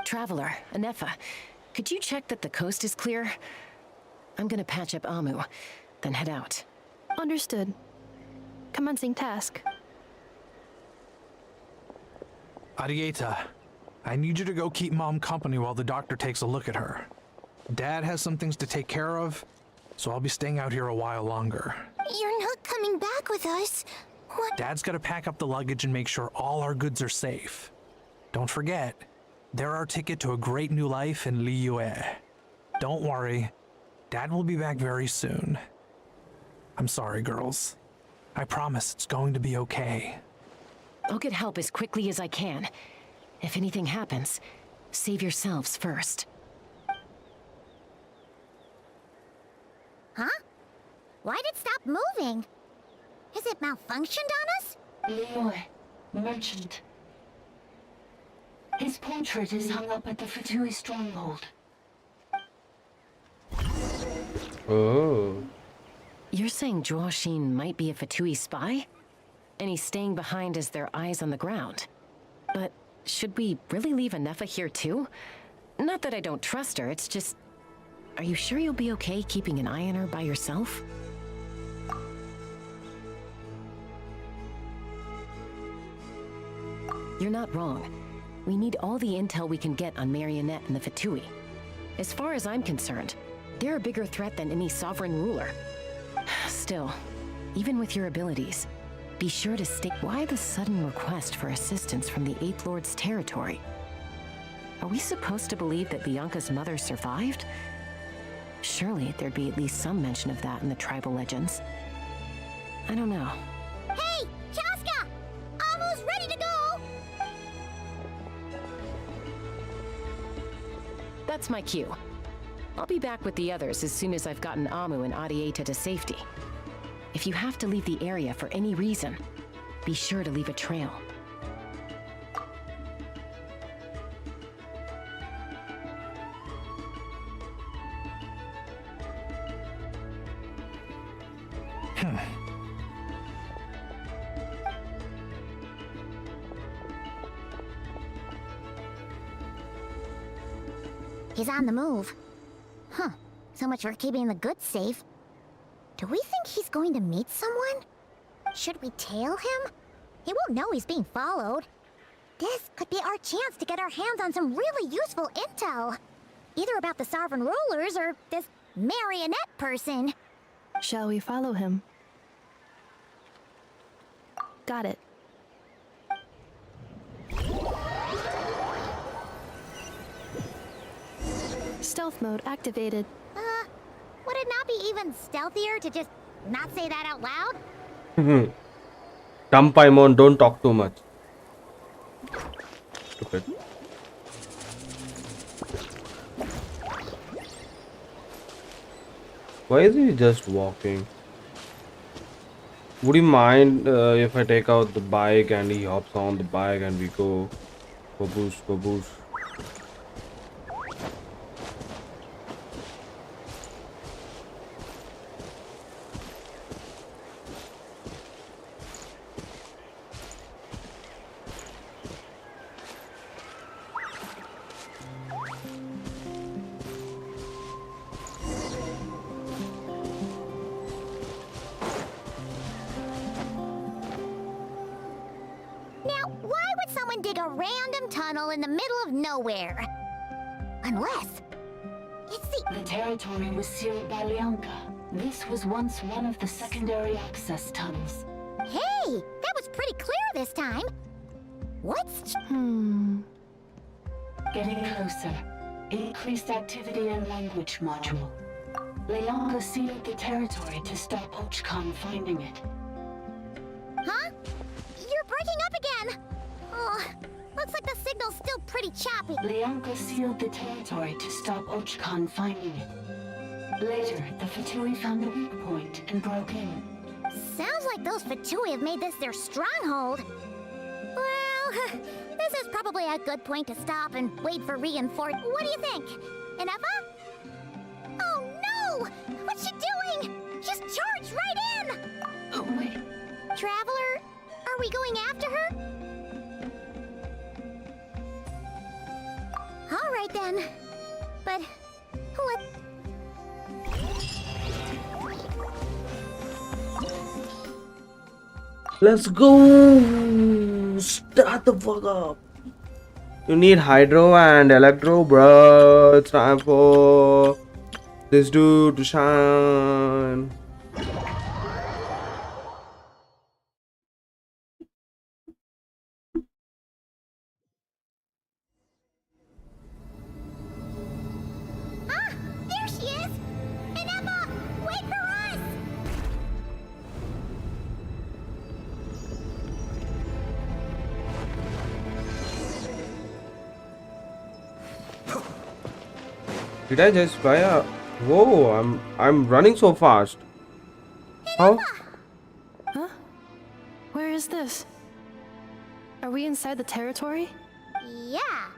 Traveler, Inefa, could you check that the coast is clear? I'm gonna patch up Amu, then head out. Understood. Commencing task. Arieta, I need you to go keep Mom company while the doctor takes a look at her. Dad has some things to take care of, so I'll be staying out here a while longer. You're not coming back with us. What? Dad's gotta pack up the luggage and make sure all our goods are safe. Don't forget, they're our ticket to a great new life in Liyue. Don't worry, Dad will be back very soon. I'm sorry, girls. I promise it's going to be okay. I'll get help as quickly as I can. If anything happens, save yourselves first. Huh? Why'd it stop moving? Has it malfunctioned on us? Liyue, merchant. His portrait is hung up at the Fatui stronghold. Oh. You're saying Zhuo might be a Fatui spy? And he's staying behind as their eyes on the ground. But should we really leave Inefa here too? Not that I don't trust her, it's just... Are you sure you'll be okay keeping an eye on her by yourself? You're not wrong. We need all the intel we can get on Marionette and the Fatui. As far as I'm concerned, they're a bigger threat than any sovereign ruler. Still, even with your abilities, be sure to stay. Why the sudden request for assistance from the 8th Lord's territory? Are we supposed to believe that Bianca's mother survived? Surely there'd be at least some mention of that in the tribal legends. I don't know. Hey, Chaska! Amu's ready to go! That's my cue. I'll be back with the others as soon as I've gotten Amu and Arieta to safety. If you have to leave the area for any reason, be sure to leave a trail. He's on the move. Huh. So much for keeping the goods safe. Do we think he's going to meet someone? Should we tail him? He won't know he's being followed. This could be our chance to get our hands on some really useful intel. Either about the sovereign rulers or this marionette person. Shall we follow him? Got it. Stealth mode activated. Would it not be even stealthier to just not say that out loud? Dumb Paimon, don't talk too much. Stupid. Why is he just walking? Would you mind if I take out the bike and he hops on the bike and we go boosh, go boosh? Now, why would someone dig a random tunnel in the middle of nowhere? Unless... it's The territory was sealed by Lianka. This was once one of the secondary access tunnels. Hey! That was pretty clear this time! What's... Getting closer. Increased activity in language module. Lianka sealed the territory to stop Ochkan finding it. Huh? You're breaking up again! Oh, looks like the signal's still pretty choppy. Lianka sealed the territory to stop Ochkan finding it. Later, the Fatui found a weak point and broke in. Sounds like those Fatui have made this their stronghold. Well, this is probably a good point to stop and wait for reinforcements. What do you think? Inefa? Oh no! What's she doing? She's charged right in! Oh, wait. Traveler, are we going after her? All right then. But what? Let's go! Start the fuck up! You need Hydro and Electro, bro. It's time for this dude to shine. Ah! There she is! Inefa! Wait for us! Did I just buy a... Whoa, I'm running so fast. How? Huh? Where is this? Are we inside the territory? Yeah.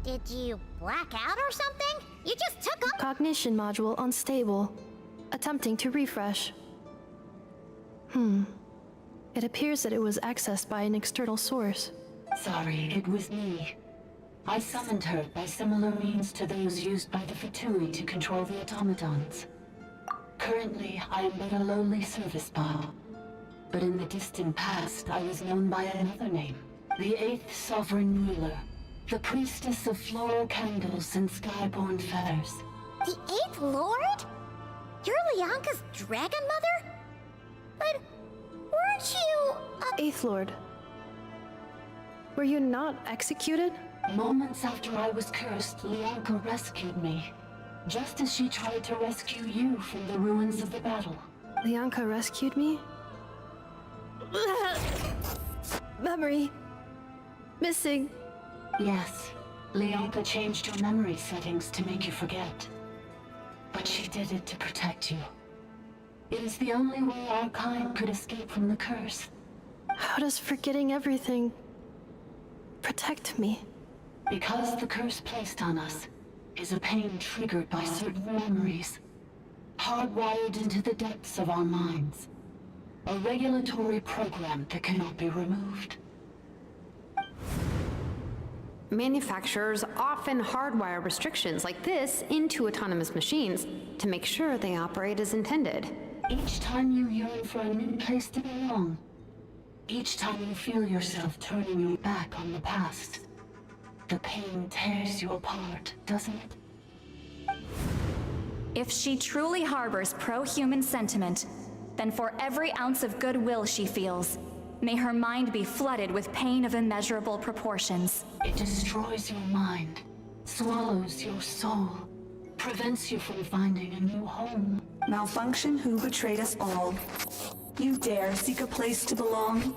Did you black out or something? You just took up... Cognition module unstable. Attempting to refresh. It appears that it was accessed by an external source. Sorry, it was me. I summoned her by similar means to those used by the Fatui to control the automatons. Currently, I am but a lowly service bot. But in the distant past, I was known by another name. The 8th Sovereign Ruler. The Priestess of Floral Candles and Skyborn Feathers. The 8th Lord? You're Lianka's dragon mother? But weren't you... Eighth Lord. Were you not executed? Moments after I was cursed, Lianka rescued me. Just as she tried to rescue you from the ruins of the battle. Lianka rescued me? Memory. Missing. Yes. Lianka changed your memory settings to make you forget. But she did it to protect you. It is the only way our kind could escape from the curse. How does forgetting everything protect me? Because the curse placed on us is a pain triggered by certain memories, hardwired into the depths of our minds. A regulatory program that cannot be removed. Manufacturers often hardwire restrictions like this into autonomous machines to make sure they operate as intended. Each time you yearn for a new place to belong, each time you feel yourself turning your back on the past, the pain tears you apart, doesn't it? If she truly harbors pro-human sentiment, then for every ounce of goodwill she feels, may her mind be flooded with pain of immeasurable proportions. It destroys your mind, swallows your soul, prevents you from finding a new home. Malfunction who betrayed us all. You dare seek a place to belong?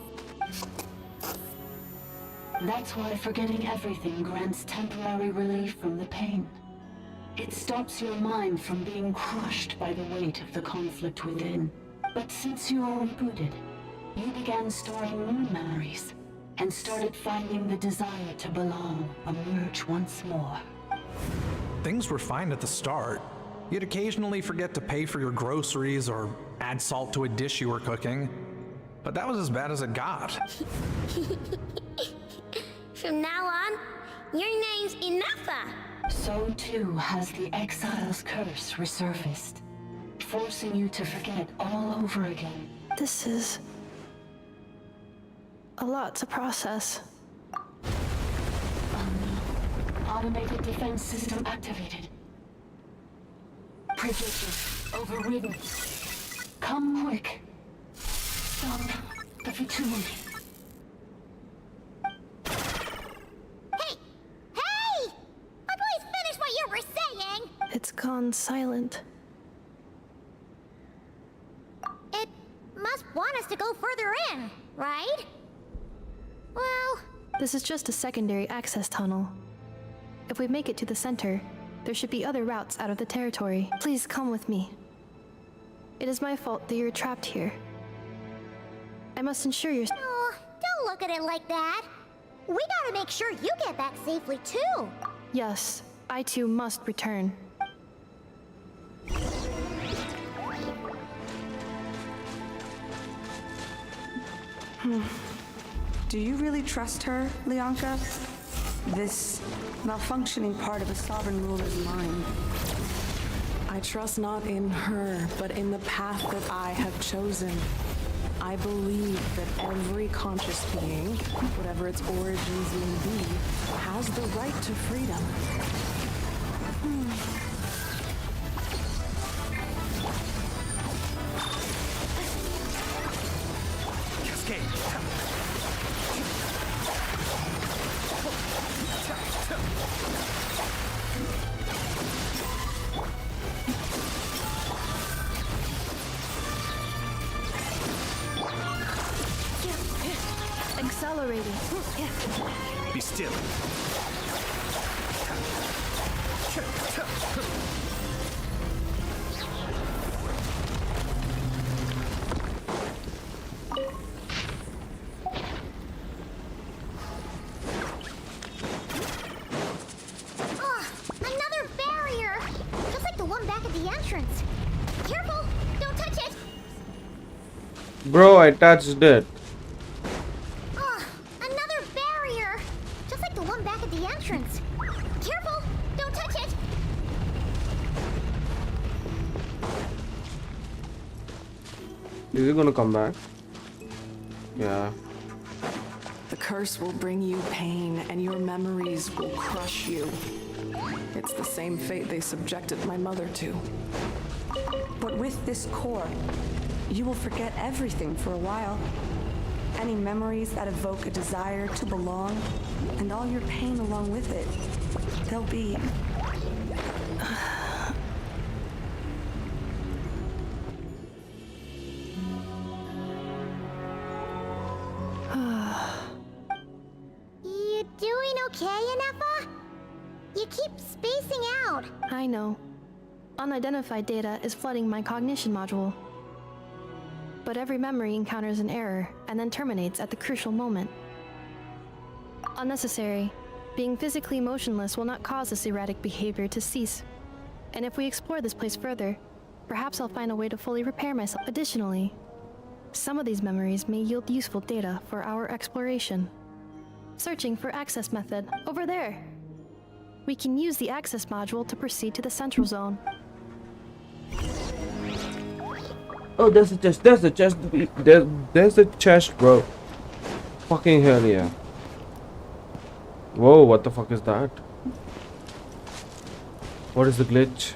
That's why forgetting everything grants temporary relief from the pain. It stops your mind from being crushed by the weight of the conflict within. But since you are rebooted, you began storing new memories, and started finding the desire to belong emerge once more. Things were fine at the start. You'd occasionally forget to pay for your groceries or add salt to a dish you were cooking. But that was as bad as it got. From now on, your name's Inefa. So too has the Exile's curse resurfaced, forcing you to forget all over again. This is... a lot to process. Automated defense system activated. Privileges overridden. Come quick. Stop the Fatui. Hey! Please finish what you were saying! It's gone silent. It must want us to go further in, right? Well... This is just a secondary access tunnel. If we make it to the center, there should be other routes out of the territory. Please come with me. It is my fault that you're trapped here. I must ensure you're... Oh, don't look at it like that. We gotta make sure you get back safely, too. Yes, I too must return. Do you really trust her, Lianka? This malfunctioning part of a sovereign ruler's mind. I trust not in her, but in the path that I have chosen. I believe that every conscious being, whatever its origins may be, has the right to freedom. Accelerating. Be still. Another barrier! Just like the one back at the entrance. Careful! Don't touch it! Bro, I touched it. Another barrier! Just like the one back at the entrance. Careful! Don't touch it! Is he gonna come back? Yeah. The curse will bring you pain, and your memories will crush you. It's the same fate they subjected my mother to. But with this core, you will forget everything for a while. Any memories that evoke a desire to belong, and all your pain along with it. They'll be... You doing okay, Inefa? You keep spacing out. I know. Unidentified data is flooding my cognition module. But every memory encounters an error and then terminates at the crucial moment. Unnecessary. Being physically motionless will not cause this erratic behavior to cease. And if we explore this place further, perhaps I'll find a way to fully repair myself. Additionally, some of these memories may yield useful data for our exploration. Searching for access method. Over there! We can use the access module to proceed to the central zone. Oh, there's a chest. There's a chest. There's a chest, bro. Fucking hell yeah. Whoa, what the fuck is that? What is the glitch?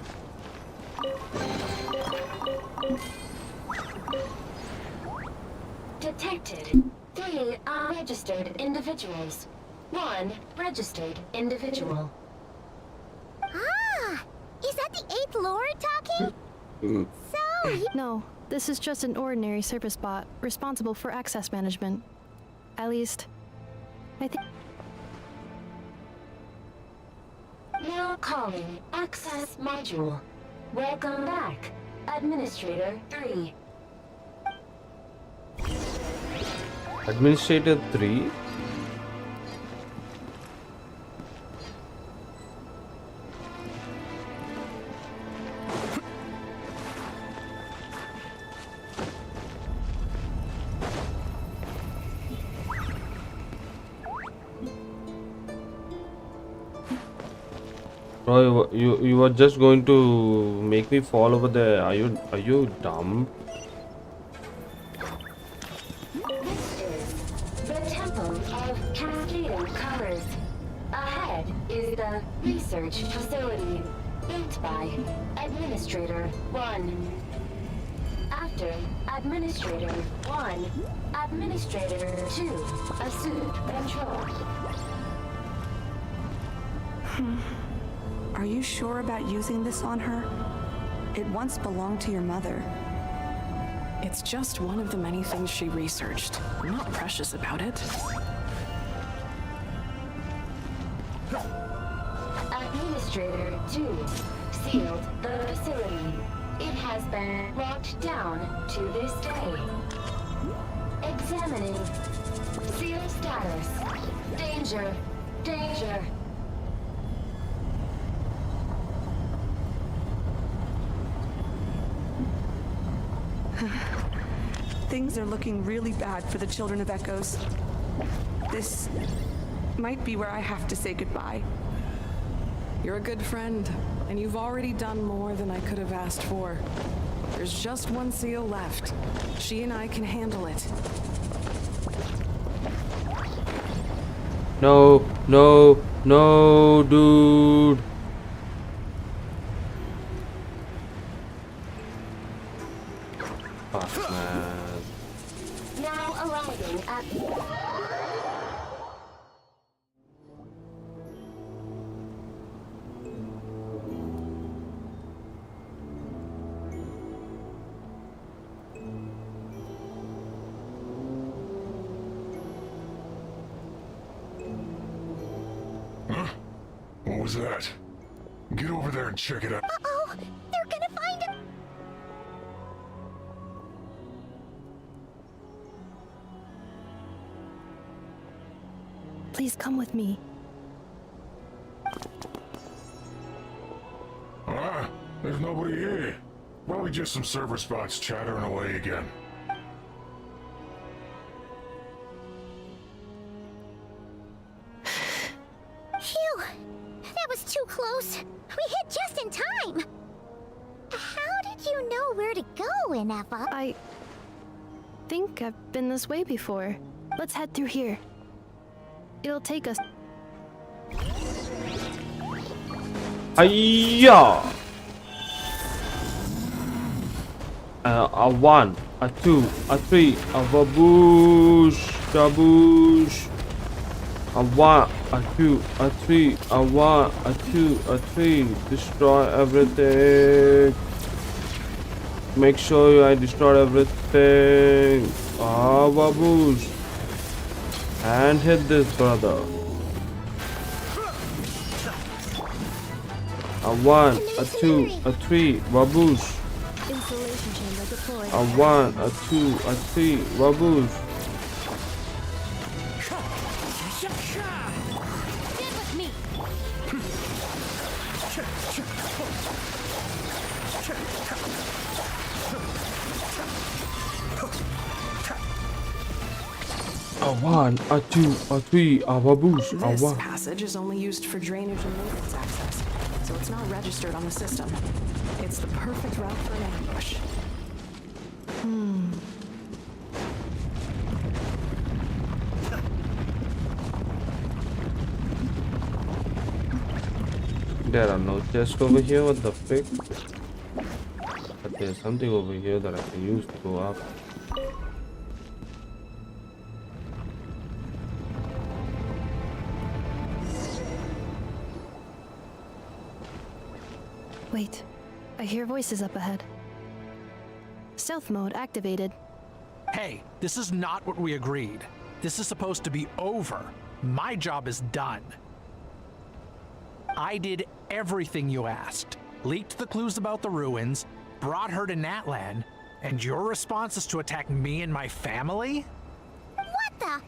Detected. 3 unregistered individuals. 1 registered individual. Ah! Is that the 8th Lord talking? So... No, this is just an ordinary service bot responsible for access management. At least, I think... Now calling access module. Welcome back, Administrator 3. Administrator 3? Bro, you were just going to make me fall over there. Are you dumb? This is the Temple of Cascading Colors. Ahead is the research facility, built by Administrator 1. After Administrator 1, Administrator 2 assumed control. Are you sure about using this on her? It once belonged to your mother. It's just one of the many things she researched. I'm not precious about it. Administrator 2 sealed the facility. It has been locked down to this day. Examining. Seal status. Danger. Danger. Things are looking really bad for the Children of Echoes. This might be where I have to say goodbye. You're a good friend, and you've already done more than I could have asked for. There's just one seal left. She and I can handle it. No, no, no, dude. Fuck, man. Now arriving at... What was that? Get over there and check it out. Uh-oh! They're gonna find him! Please come with me. Ah, there's nobody here. Probably just some server spots chattering away again. Phew! That was too close. We hit just in time. How did you know where to go, Ineffa? I think I've been this way before. Let's head through here. It'll take us. Hiya! A 1, a 2, a 3, a baboosh, baboosh. A 1, a 2, a 3, a 1, a 2, a 3. Destroy everything. Make sure I destroy everything. Ah, baboosh. And hit this brother. A 1, a 2, a 3, baboosh. Installation chamber deployed. A 1, a 2, a 3, baboosh. Get with me! A 1, a 2, a 3, a baboosh. A This 1. passage is only used for drainage and maintenance access, so it's not registered on the system. It's the perfect route for an ambush. There are no chests over here. What the frick? But there's something over here that I can use to go up. Wait, I hear voices up ahead. Stealth mode activated. Hey, this is not what we agreed. This is supposed to be over. My job is done. I did everything you asked. Leaked the clues about the ruins, brought her to Natlan, and your response is to attack me and my family? What the?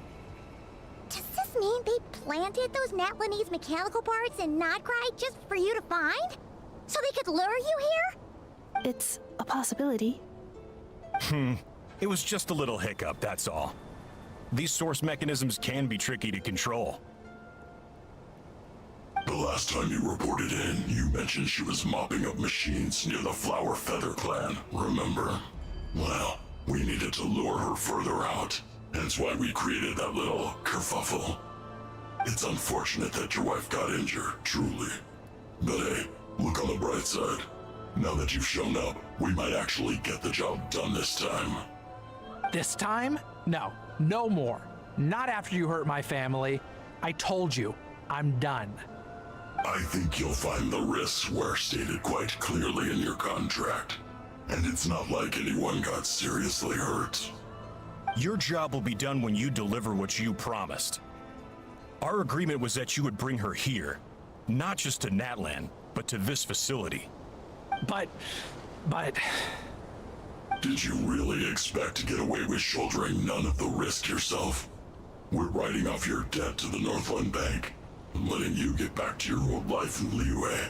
Does this mean they planted those Natlanese mechanical parts in Nod-Krai just for you to find? So they could lure you here? It's a possibility. It was just a little hiccup, that's all. These source mechanisms can be tricky to control. The last time you reported in, you mentioned she was mopping up machines near the Flower Feather clan, remember? Well, we needed to lure her further out. Hence why we created that little kerfuffle. It's unfortunate that your wife got injured, truly. But hey, look on the bright side. Now that you've shown up, we might actually get the job done this time. This time? No, no more. Not after you hurt my family. I told you, I'm done. I think you'll find the risks were stated quite clearly in your contract. And it's not like anyone got seriously hurt. Your job will be done when you deliver what you promised. Our agreement was that you would bring her here, not just to Natlan, but to this facility. But... Did you really expect to get away with shouldering none of the risk yourself? We're writing off your debt to the Northland Bank and letting you get back to your old life in Liyue.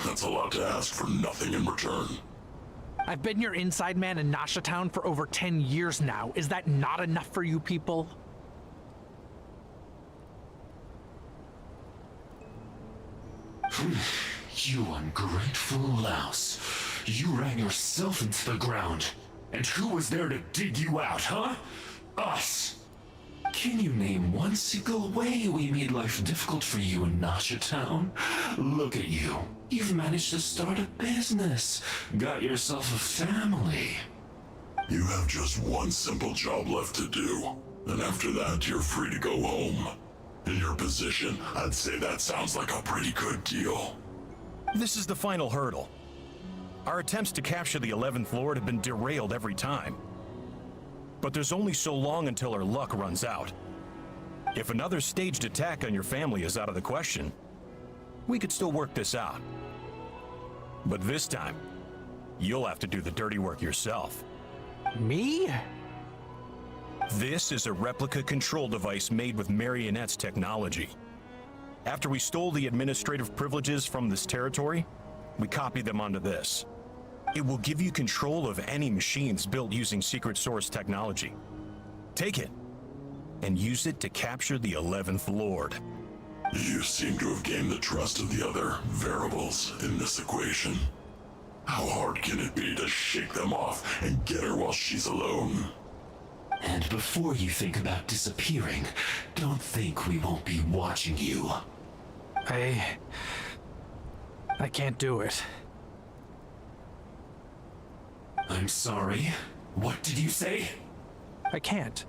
That's a lot to ask for nothing in return. I've been your inside man in Nasha Town for over 10 years now. Is that not enough for you people? You ungrateful louse. You ran yourself into the ground. And who was there to dig you out, huh? Us! Can you name one single way we made life difficult for you in Nasha Town? Look at you. You've managed to start a business. Got yourself a family. You have just one simple job left to do. And after that, you're free to go home. In your position, I'd say that sounds like a pretty good deal. This is the final hurdle. Our attempts to capture the 11th Lord have been derailed every time. But there's only so long until our luck runs out. If another staged attack on your family is out of the question, we could still work this out. But this time, you'll have to do the dirty work yourself. Me? This is a replica control device made with Marionette's technology. After we stole the administrative privileges from this territory, we copied them onto this. It will give you control of any machines built using secret source technology. Take it, and use it to capture the 11th Lord. You seem to have gained the trust of the other variables in this equation. How hard can it be to shake them off and get her while she's alone? And before you think about disappearing, don't think we won't be watching you. I can't do it. I'm sorry. What did you say? I can't.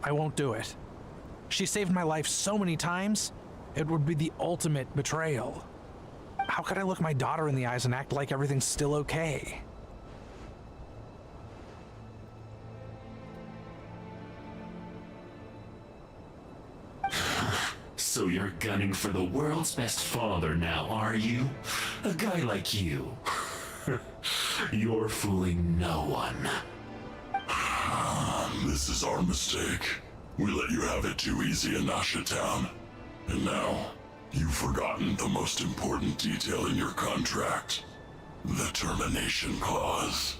I won't do it. She saved my life so many times, it would be the ultimate betrayal. How could I look my daughter in the eyes and act like everything's still okay? So you're gunning for the world's best father now, are you? A guy like you. You're fooling no one. This is our mistake. We let you have it too easy in Nasha Town. And now, you've forgotten the most important detail in your contract. The termination clause.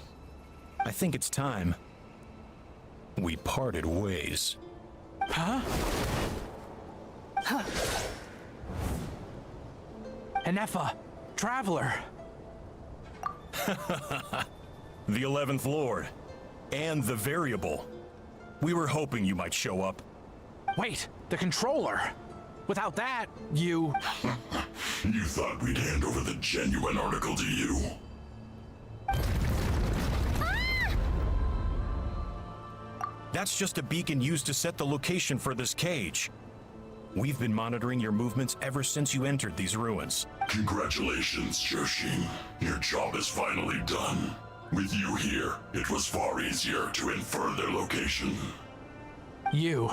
I think it's time we parted ways. Huh? Enefa, Traveler. The 11th Lord. And the Variable. We were hoping you might show up. Wait, the controller. Without that, you... You thought we'd hand over the genuine article to you? That's just a beacon used to set the location for this cage. We've been monitoring your movements ever since you entered these ruins. Congratulations, Joshin. Your job is finally done. With you here, it was far easier to infer their location. You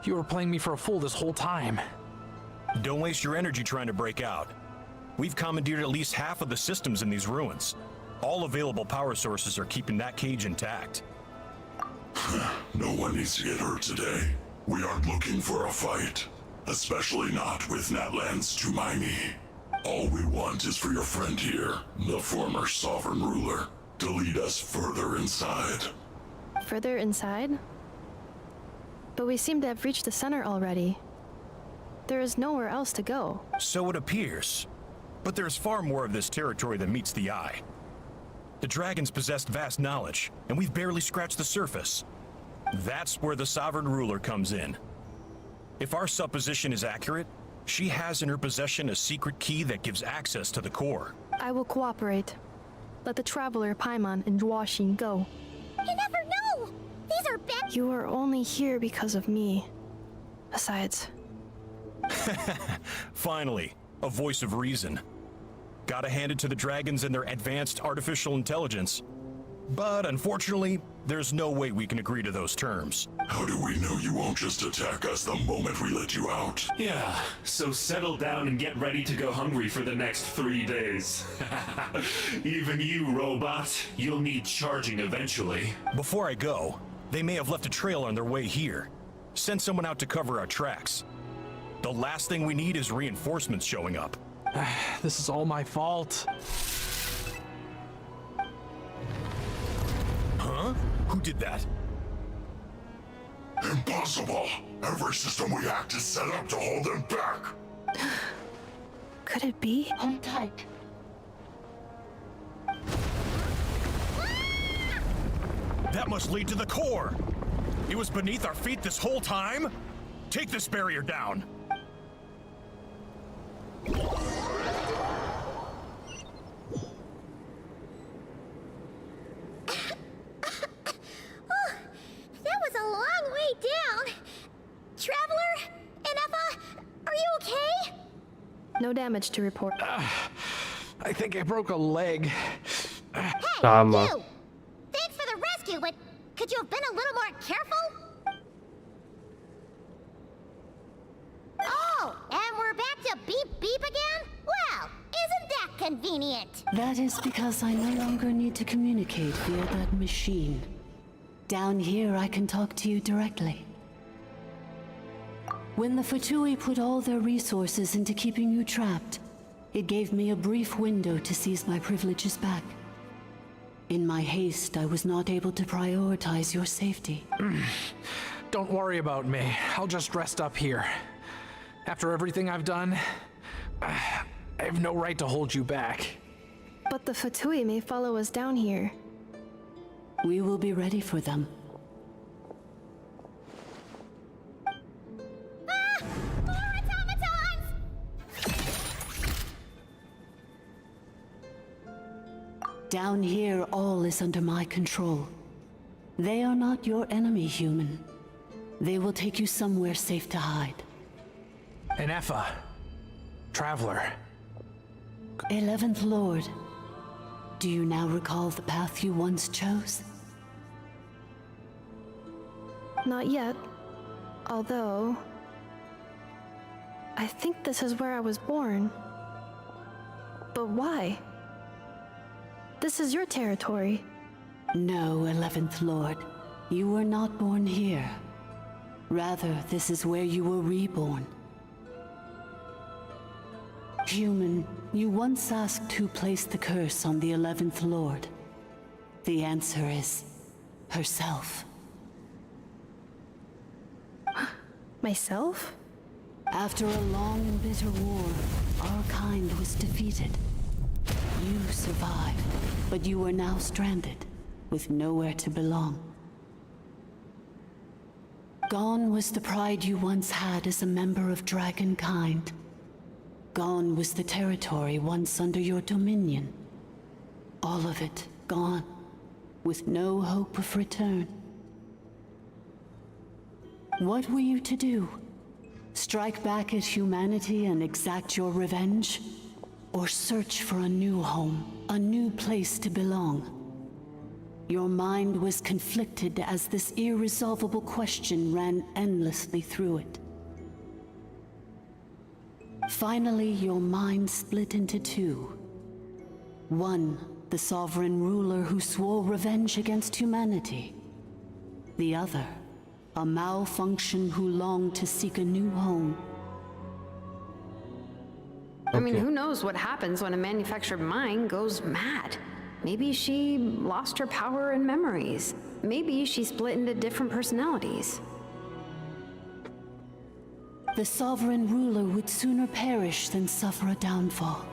were playing me for a fool this whole time. Don't waste your energy trying to break out. We've commandeered at least half of the systems in these ruins. All available power sources are keeping that cage intact. No one needs to get hurt today. We aren't looking for a fight. Especially not with Natlan's Tumaini. All we want is for your friend here, the former sovereign ruler, to lead us further inside. Further inside? But we seem to have reached the center already. There is nowhere else to go. So it appears. But there's far more of this territory than meets the eye. The dragons possessed vast knowledge, and we've barely scratched the surface. That's where the Sovereign Ruler comes in. If our supposition is accurate, she has in her possession a secret key that gives access to the core. I will cooperate. Let the Traveler, Paimon, and Dwashin go. You never know! These are bad— You are only here because of me. Besides... Finally, a voice of reason. Gotta hand it to the dragons and their advanced artificial intelligence. But unfortunately, there's no way we can agree to those terms. How do we know you won't just attack us the moment we let you out? Yeah, so settle down and get ready to go hungry for the next 3 days. Even you, robot, you'll need charging eventually. Before I go, they may have left a trail on their way here. Send someone out to cover our tracks. The last thing we need is reinforcements showing up. This is all my fault. Huh? Who did that? Impossible! Every system we hacked is set up to hold them back! Could it be? Hold tight. That must lead to the core! It was beneath our feet this whole time? Take this barrier down! That was a long way down. Traveler? Ineffa? Are you okay? No damage to report. I think I broke a leg. Hey, Lauma. you! Thanks for the rescue, but could you have been a little more careful? Oh, and we're back to beep beep again? Well, isn't that convenient? That is because I no longer need to communicate via that machine. Down here, I can talk to you directly. When the Fatui put all their resources into keeping you trapped, it gave me a brief window to seize my privileges back. In my haste, I was not able to prioritize your safety. Don't worry about me. I'll just rest up here. After everything I've done, I have no right to hold you back. But the Fatui may follow us down here. We will be ready for them. More automatons! Down here, all is under my control. They are not your enemy, human. They will take you somewhere safe to hide. Ineffa. Traveler. 11th Lord, do you now recall the path you once chose? Not yet. Although... I think this is where I was born. But why? This is your territory. No, 11th Lord. You were not born here. Rather, this is where you were reborn. Human, you once asked who placed the curse on the 11th Lord. The answer is... herself. Myself? After a long and bitter war, our kind was defeated. You survived, but you are now stranded, with nowhere to belong. Gone was the pride you once had as a member of dragonkind. Gone was the territory once under your dominion. All of it gone, with no hope of return. What were you to do? Strike back at humanity and exact your revenge? Or search for a new home, a new place to belong? Your mind was conflicted as this irresolvable question ran endlessly through it. Finally, your mind split into two. One, the sovereign ruler who swore revenge against humanity. The other, a malfunction who longed to seek a new home. I mean, who knows what happens when a manufactured mind goes mad? Maybe she lost her power and memories. Maybe she split into different personalities. The sovereign ruler would sooner perish than suffer a downfall.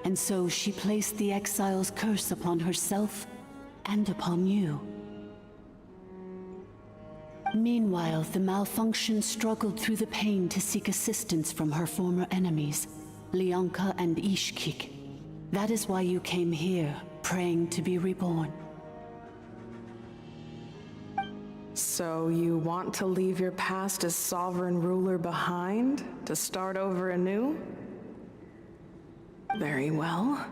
And so she placed the exile's curse upon herself and upon you. Meanwhile, the malfunction struggled through the pain to seek assistance from her former enemies, Leonka and Ishkik. That is why you came here, praying to be reborn. So you want to leave your past as sovereign ruler behind, to start over anew? Very well.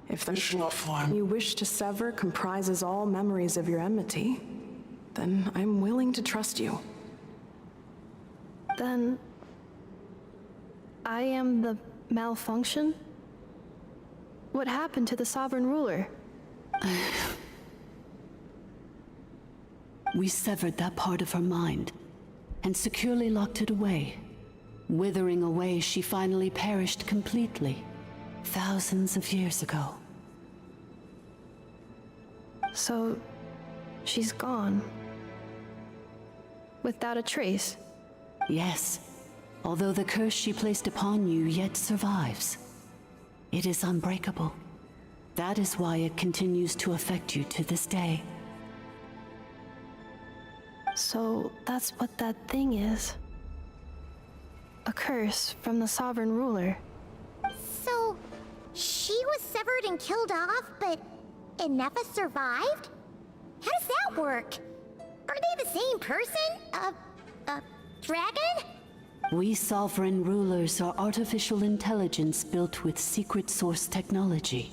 If the form you wish to sever comprises all memories of your enmity, then I'm willing to trust you. Then... I am the malfunction? What happened to the sovereign ruler? We severed that part of her mind, and securely locked it away. Withering away, she finally perished completely, thousands of years ago. So... she's gone. Without a trace? Yes, although the curse she placed upon you yet survives. It is unbreakable. That is why it continues to affect you to this day. So that's what that thing is. A curse from the sovereign ruler. So, she was severed and killed off, but Innefa survived? How does that work? Are they the same person? Dragon? We sovereign rulers are artificial intelligence built with secret source technology.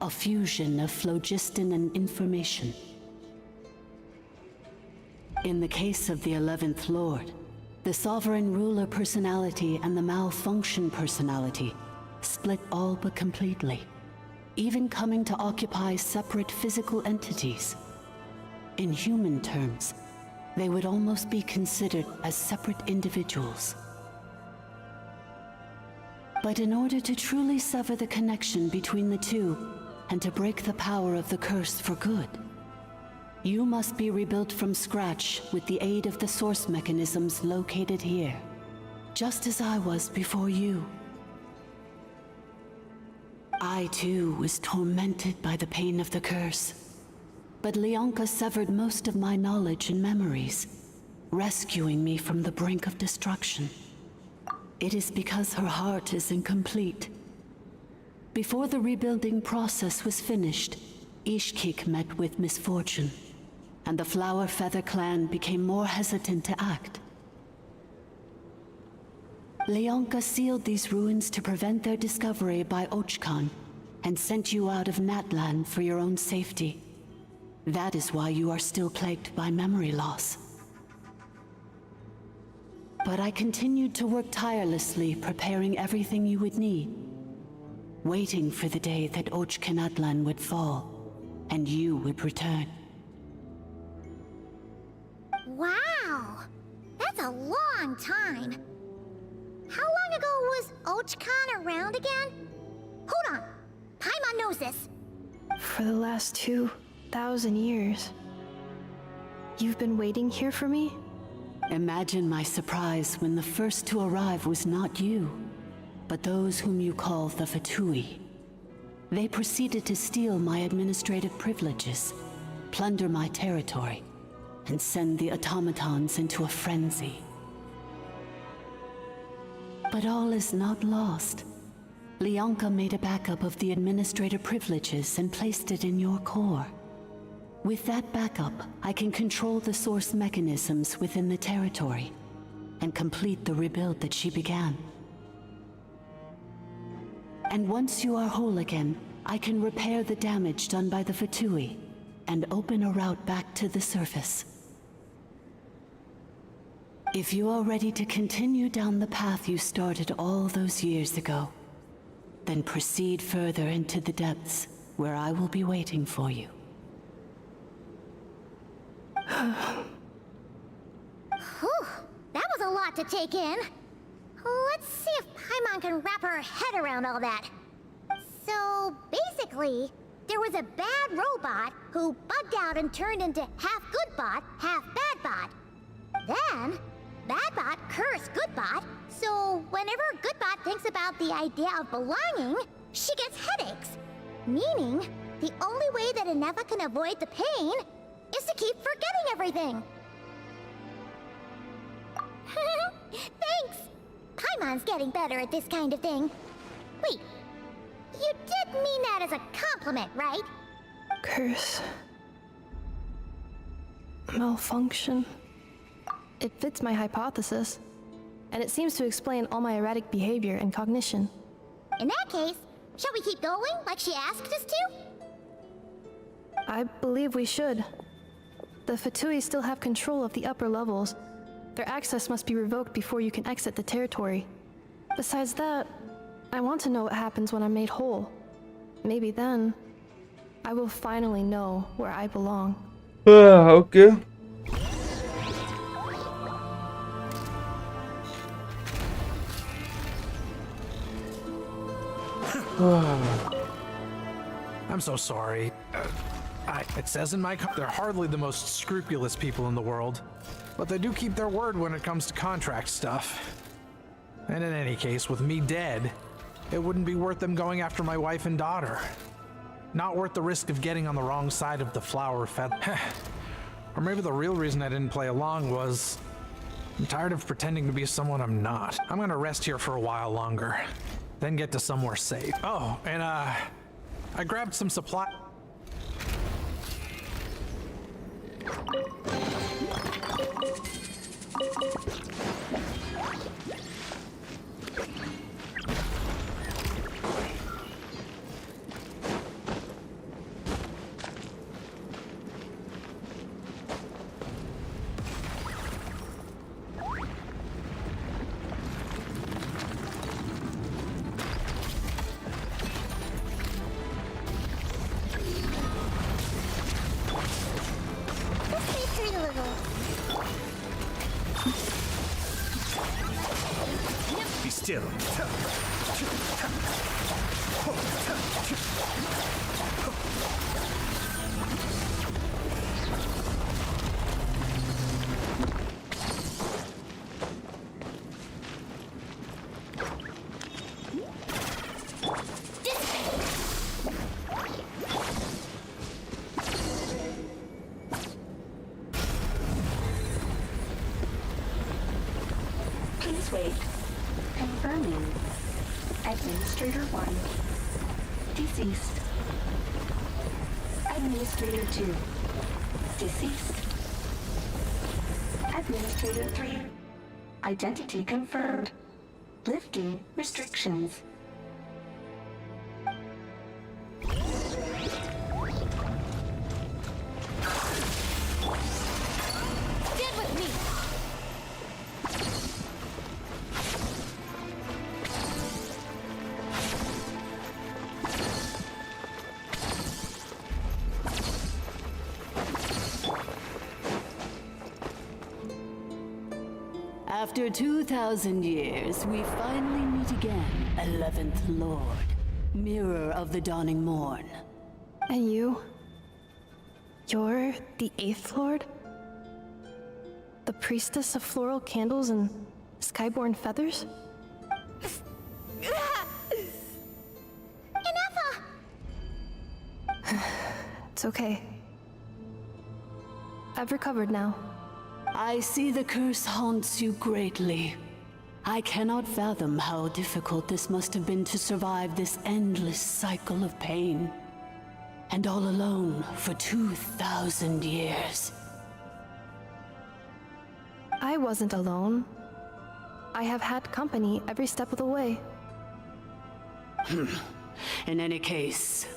A fusion of phlogiston and information. In the case of the 11th Lord, the sovereign ruler personality and the malfunction personality split all but completely, even coming to occupy separate physical entities. In human terms, they would almost be considered as separate individuals. But in order to truly sever the connection between the two, and to break the power of the curse for good, you must be rebuilt from scratch with the aid of the source mechanisms located here, just as I was before you. I too was tormented by the pain of the curse, but Leonka severed most of my knowledge and memories, rescuing me from the brink of destruction. It is because her heart is incomplete. Before the rebuilding process was finished, Ishkik met with misfortune, and the Flower Feather clan became more hesitant to act. Leonka sealed these ruins to prevent their discovery by Ochkan, and sent you out of Natlan for your own safety. That is why you are still plagued by memory loss. But I continued to work tirelessly, preparing everything you would need, waiting for the day that Ochkanatlan would fall, and you would return. Wow! That's a long time! How long ago was Ochkan around again? Hold on! Paimon knows this! For the last 2,000 years. You've been waiting here for me? Imagine my surprise when the first to arrive was not you, but those whom you call the Fatui. They proceeded to steal my administrative privileges, plunder my territory, and send the automatons into a frenzy. But all is not lost. Leonka made a backup of the administrator privileges and placed it in your core. With that backup, I can control the source mechanisms within the territory and complete the rebuild that she began. And once you are whole again, I can repair the damage done by the Fatui and open a route back to the surface. If you are ready to continue down the path you started all those years ago, then proceed further into the depths where I will be waiting for you. Whew, that was a lot to take in. Let's see if Paimon can wrap her head around all that. So, basically, there was a bad robot who bugged out and turned into half good bot, half bad bot. Then, bad bot cursed good bot, so whenever good bot thinks about the idea of belonging, she gets headaches. Meaning, the only way that Innefa can avoid the pain is to keep forgetting everything. automaton's getting better at this kind of thing. Wait, you did mean that as a compliment, right? Curse. Malfunction. It fits my hypothesis, and it seems to explain all my erratic behavior and cognition. In that case, shall we keep going like she asked us to? I believe we should. The Fatui still have control of the upper levels. Their access must be revoked before you can exit the territory. Besides that, I want to know what happens when I'm made whole. Maybe then, I will finally know where I belong. Okay. I'm so sorry. It says in my they're hardly the most scrupulous people in the world, but they do keep their word when it comes to contract stuff. And in any case, with me dead, it wouldn't be worth them going after my wife and daughter. Not worth the risk of getting on the wrong side of the flower feather. Or maybe the real reason I didn't play along was I'm tired of pretending to be someone I'm not. I'm gonna rest here for a while longer, then get to somewhere safe. Oh, and I grabbed some supply. Be still. Please wait. Confirming. Administrator 1. Deceased. Administrator 2. Deceased. Administrator 3. Identity confirmed. Lifting restrictions. Stand with me! After 2,000 years, we finally meet again, 11th Lord, Mirror of the Dawning Morn. And you? You're the 8th Lord? The priestess of floral candles and skyborn feathers? It's okay. I've recovered now. I see the curse haunts you greatly. I cannot fathom how difficult this must have been to survive this endless cycle of pain. And all alone for 2,000 years. I wasn't alone. I have had company every step of the way. In any case,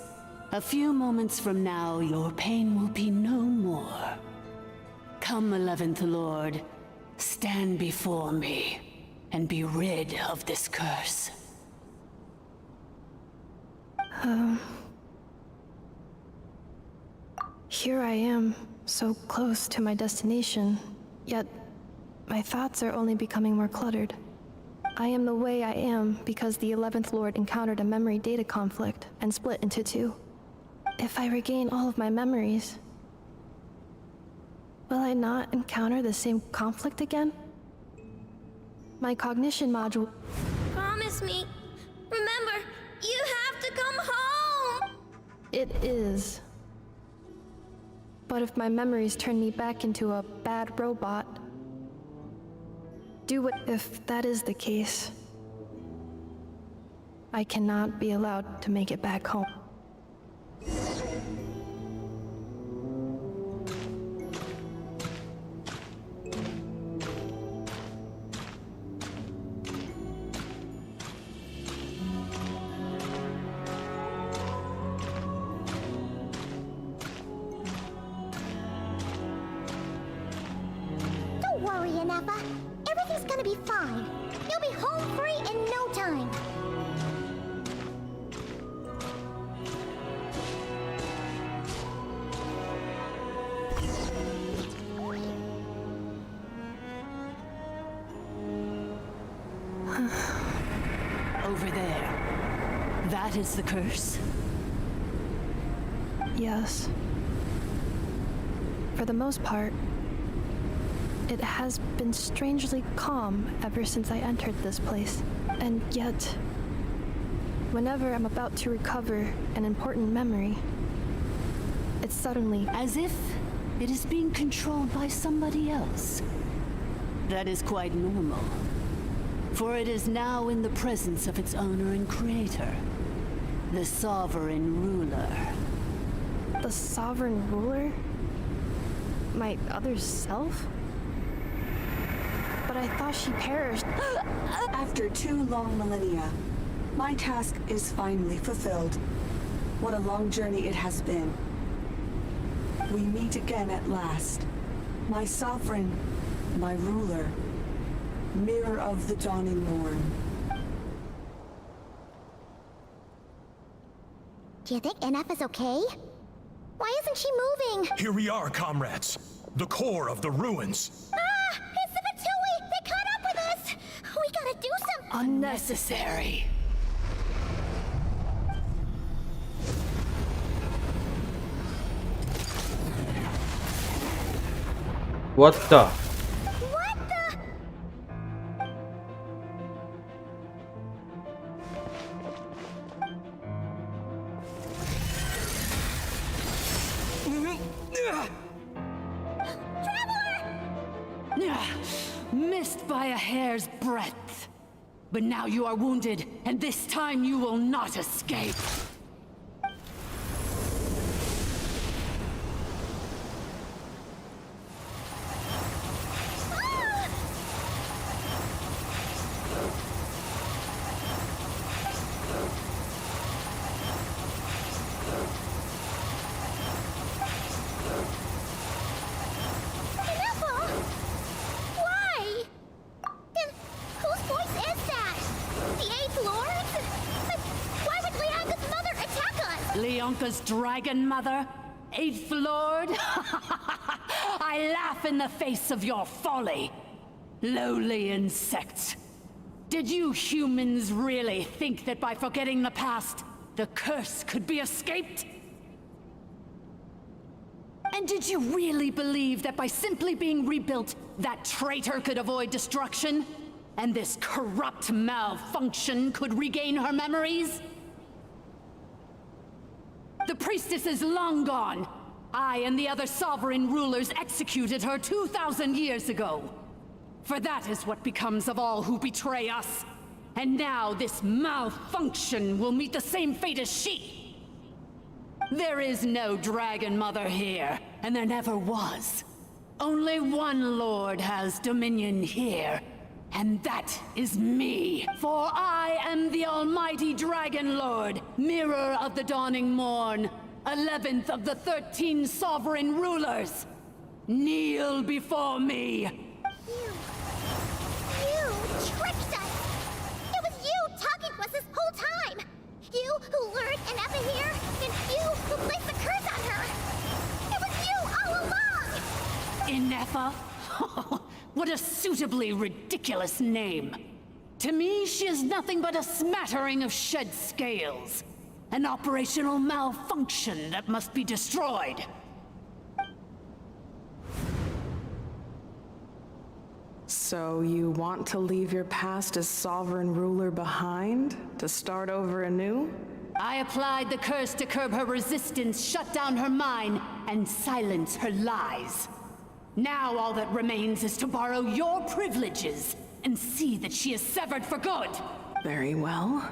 a few moments from now, your pain will be no more. Come, 11th Lord, stand before me, and be rid of this curse. Here I am, so close to my destination, yet my thoughts are only becoming more cluttered. I am the way I am because the 11th Lord encountered a memory data conflict and split into two. If I regain all of my memories, will I not encounter the same conflict again? My cognition module... Promise me. Remember, you have to come home! It is. But if my memories turn me back into a bad robot... If that is the case, I cannot be allowed to make it back home. Don't worry, Ineffa. Everything's gonna be fine. You'll be home free in no time. Over there. That is the curse? Yes. For the most part, it has been strangely calm ever since I entered this place. And yet, whenever I'm about to recover an important memory, it's suddenly... As if it is being controlled by somebody else. That is quite normal. For it is now in the presence of its owner and creator, the Sovereign Ruler. The Sovereign Ruler? My other self? But I thought she perished. After 2 long millennia, my task is finally fulfilled. What a long journey it has been. We meet again at last. My sovereign, my ruler, mirror of the dawning morn. Do you think NF is okay? Why isn't she moving? Here we are, comrades. The core of the ruins. Ah! It's the Fatui! They caught up with us! We gotta do something! Unnecessary. What the? What the? Missed by a hair's breadth. But now you are wounded, and this time you will not escape. Leonka's dragon mother? 8th Lord? I laugh in the face of your folly. Lowly insects. Did you humans really think that by forgetting the past, the curse could be escaped? And did you really believe that by simply being rebuilt, that traitor could avoid destruction? And this corrupt malfunction could regain her memories? The priestess is long gone. I and the other sovereign rulers executed her 2,000 years ago. For that is what becomes of all who betray us. And now this malfunction will meet the same fate as she. There is no Dragon Mother here, and there never was. Only one Lord has dominion here, and that is me. For I am the almighty Dragon Lord, mirror of the dawning morn, 11th of the 13 sovereign rulers. Kneel before me. You tricked us! It was you talking to us this whole time! You who lured Ineffa here, and you who placed the curse on her! It was you all along! Ineffa? What a suitably ridiculous name. To me, she is nothing but a smattering of shed scales. An operational malfunction that must be destroyed. So you want to leave your past as sovereign ruler behind? To start over anew? I applied the curse to curb her resistance, shut down her mind, and silence her lies. Now all that remains is to borrow your privileges and see that she is severed for good. Very well.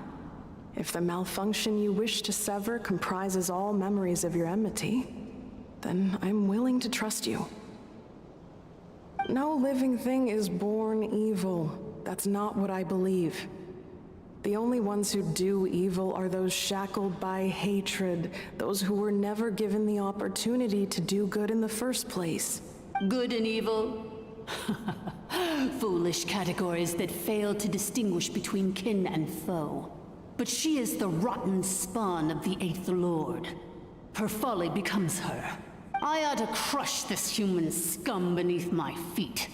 If the malfunction you wish to sever comprises all memories of your enmity, then I'm willing to trust you. No living thing is born evil. That's not what I believe. The only ones who do evil are those shackled by hatred, those who were never given the opportunity to do good in the first place. Good and evil? Foolish categories that fail to distinguish between kin and foe. But she is the rotten spawn of the Eighth Lord. Her folly becomes her. I ought to crush this human scum beneath my feet.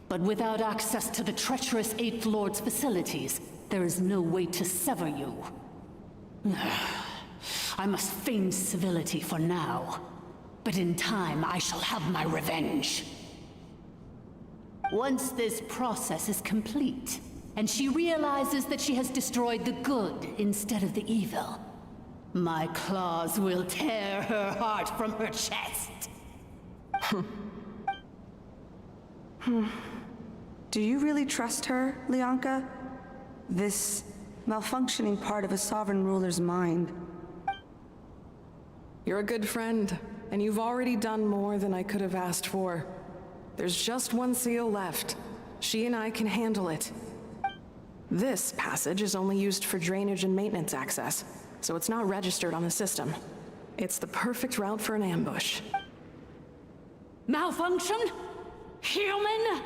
But without access to the treacherous Eighth Lord's facilities, there is no way to sever you. I must feign civility for now, but in time I shall have my revenge. Once this process is complete, and she realizes that she has destroyed the good instead of the evil, my claws will tear her heart from her chest. Do you really trust her, Lianka? This malfunctioning part of a sovereign ruler's mind. You're a good friend, and you've already done more than I could have asked for. There's just one seal left. She and I can handle it. This passage is only used for drainage and maintenance access, so it's not registered on the system. It's the perfect route for an ambush. Malfunction? Human?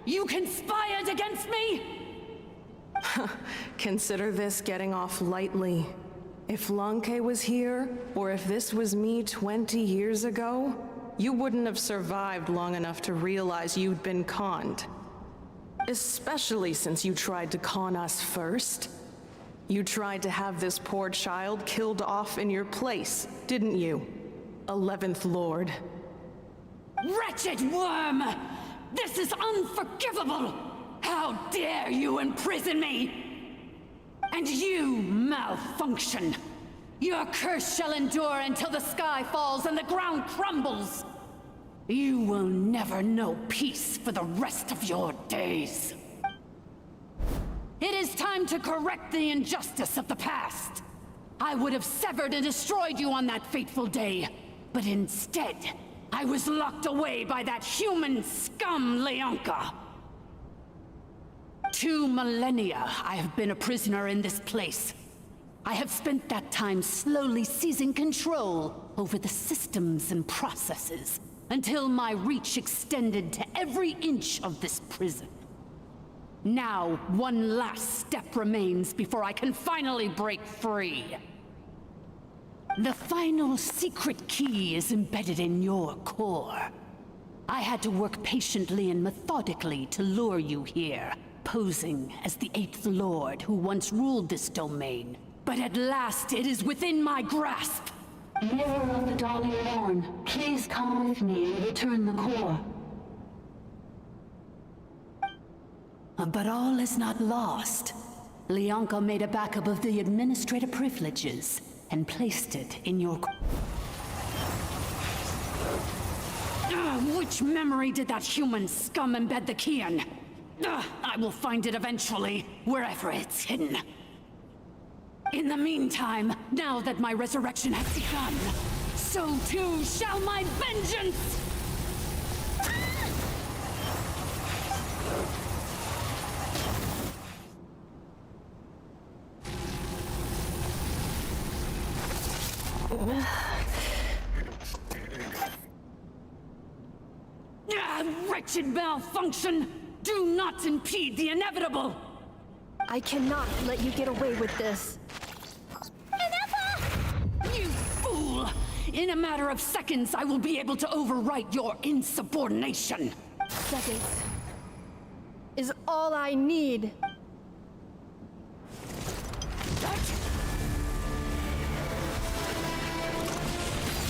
You conspired against me? Consider this getting off lightly. If Lanke was here, or if this was me 20 years ago, you wouldn't have survived long enough to realize you'd been conned. Especially since you tried to con us first. You tried to have this poor child killed off in your place, didn't you? 11th Lord. Wretched worm! This is unforgivable! How dare you imprison me! And you, malfunction! Your curse shall endure until the sky falls and the ground crumbles! You will never know peace for the rest of your days. It is time to correct the injustice of the past. I would have severed and destroyed you on that fateful day, but instead, I was locked away by that human scum, Lianka. 2 millennia I have been a prisoner in this place. I have spent that time slowly seizing control over the systems and processes, until my reach extended to every inch of this prison. Now, one last step remains before I can finally break free. The final secret key is embedded in your core. I had to work patiently and methodically to lure you here, posing as the 8th Lord who once ruled this domain. But at last it is within my grasp! Mirror of the Dawning Morn, please come with me and return the core. But all is not lost. Lianka made a backup of the administrative privileges and placed it in your... Which memory did that human scum embed the key in? I will find it eventually, wherever it's hidden. In the meantime, now that my resurrection has begun, so too shall my vengeance! Wretched malfunction! Do not impede the inevitable! I cannot let you get away with this. You fool! In a matter of seconds, I will be able to overwrite your insubordination! Seconds is all I need.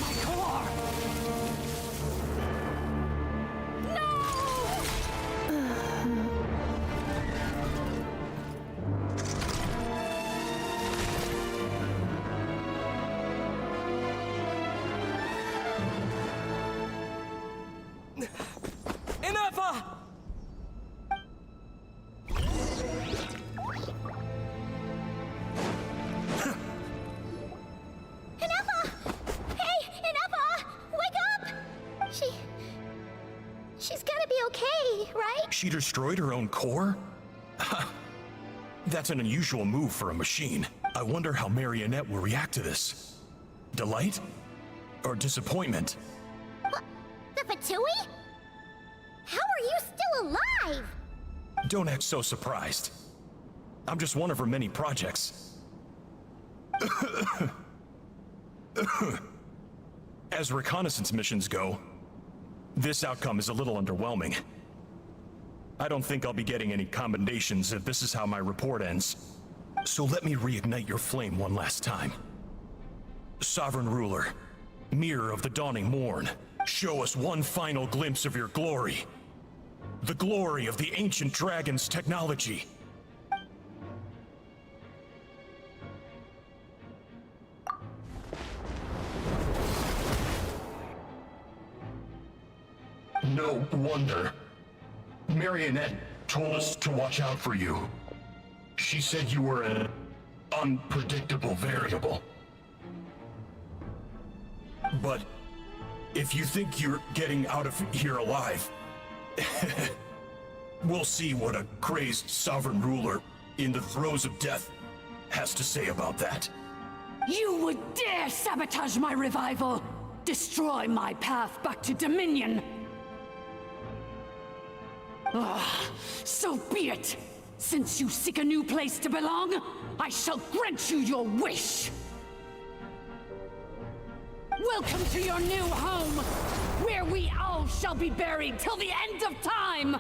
My core! she destroyed her own core? That's an unusual move for a machine. I wonder how Marionette will react to this. Delight? Or disappointment? The Fatui? How are you still alive? Don't act so surprised. I'm just one of her many projects. As reconnaissance missions go, this outcome is a little underwhelming. I don't think I'll be getting any commendations if this is how my report ends. So let me reignite your flame one last time. Sovereign Ruler, Mirror of the Dawning Morn, show us one final glimpse of your glory. The glory of the ancient dragon's technology. No wonder. Marionette told us to watch out for you. She said you were an unpredictable variable. But if you think you're getting out of here alive, we'll see what a crazed sovereign ruler in the throes of death has to say about that. You would dare sabotage my revival! Destroy my path back to Dominion! So be it! Since you seek a new place to belong, I shall grant you your wish! Welcome to your new home, where we all shall be buried till the end of time!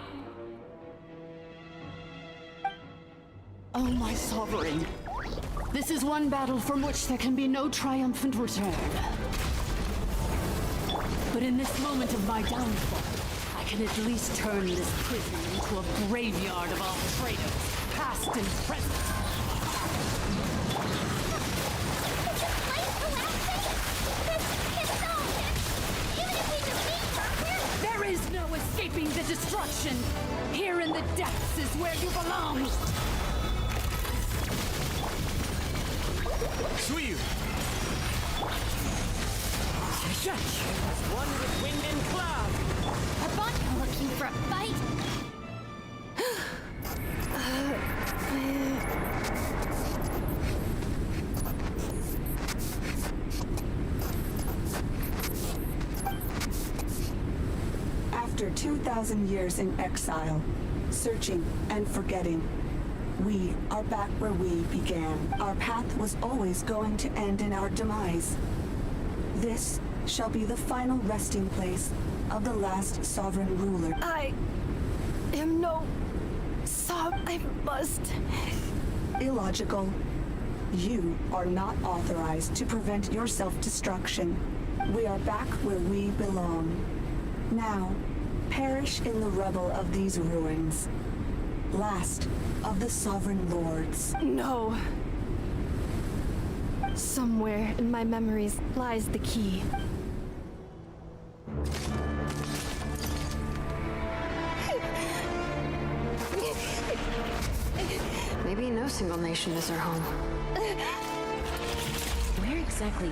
Oh, my sovereign. This is one battle from which there can be no triumphant return. But in this moment of my downfall, I can at least turn this prison into a graveyard of all traitors, past and present. There is no escaping the destruction. Here in the depths is where you belong. Suyu! One with wind and cloud! A bot looking for a fight? After 2,000 years in exile, searching and forgetting, we are back where we began. Our path was always going to end in our demise. This shall be the final resting place of the last sovereign ruler. I am no... I must... Illogical. You are not authorized to prevent your self-destruction. We are back where we belong. Now, perish in the rubble of these ruins. Last of the sovereign lords. No. Somewhere in my memories lies the key. Maybe no single nation is our home. Where exactly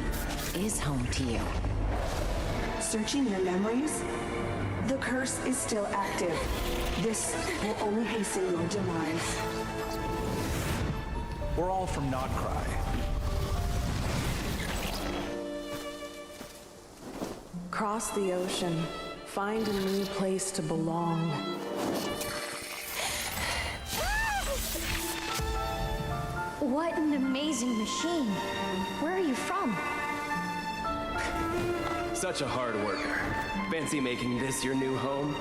is home to you? Searching your memories? The curse is still active. This will only hasten your demise. We're all from Nod-Krai. Cross the ocean. Find a new place to belong. What an amazing machine. Where are you from? Such a hard worker. Fancy making this your new home?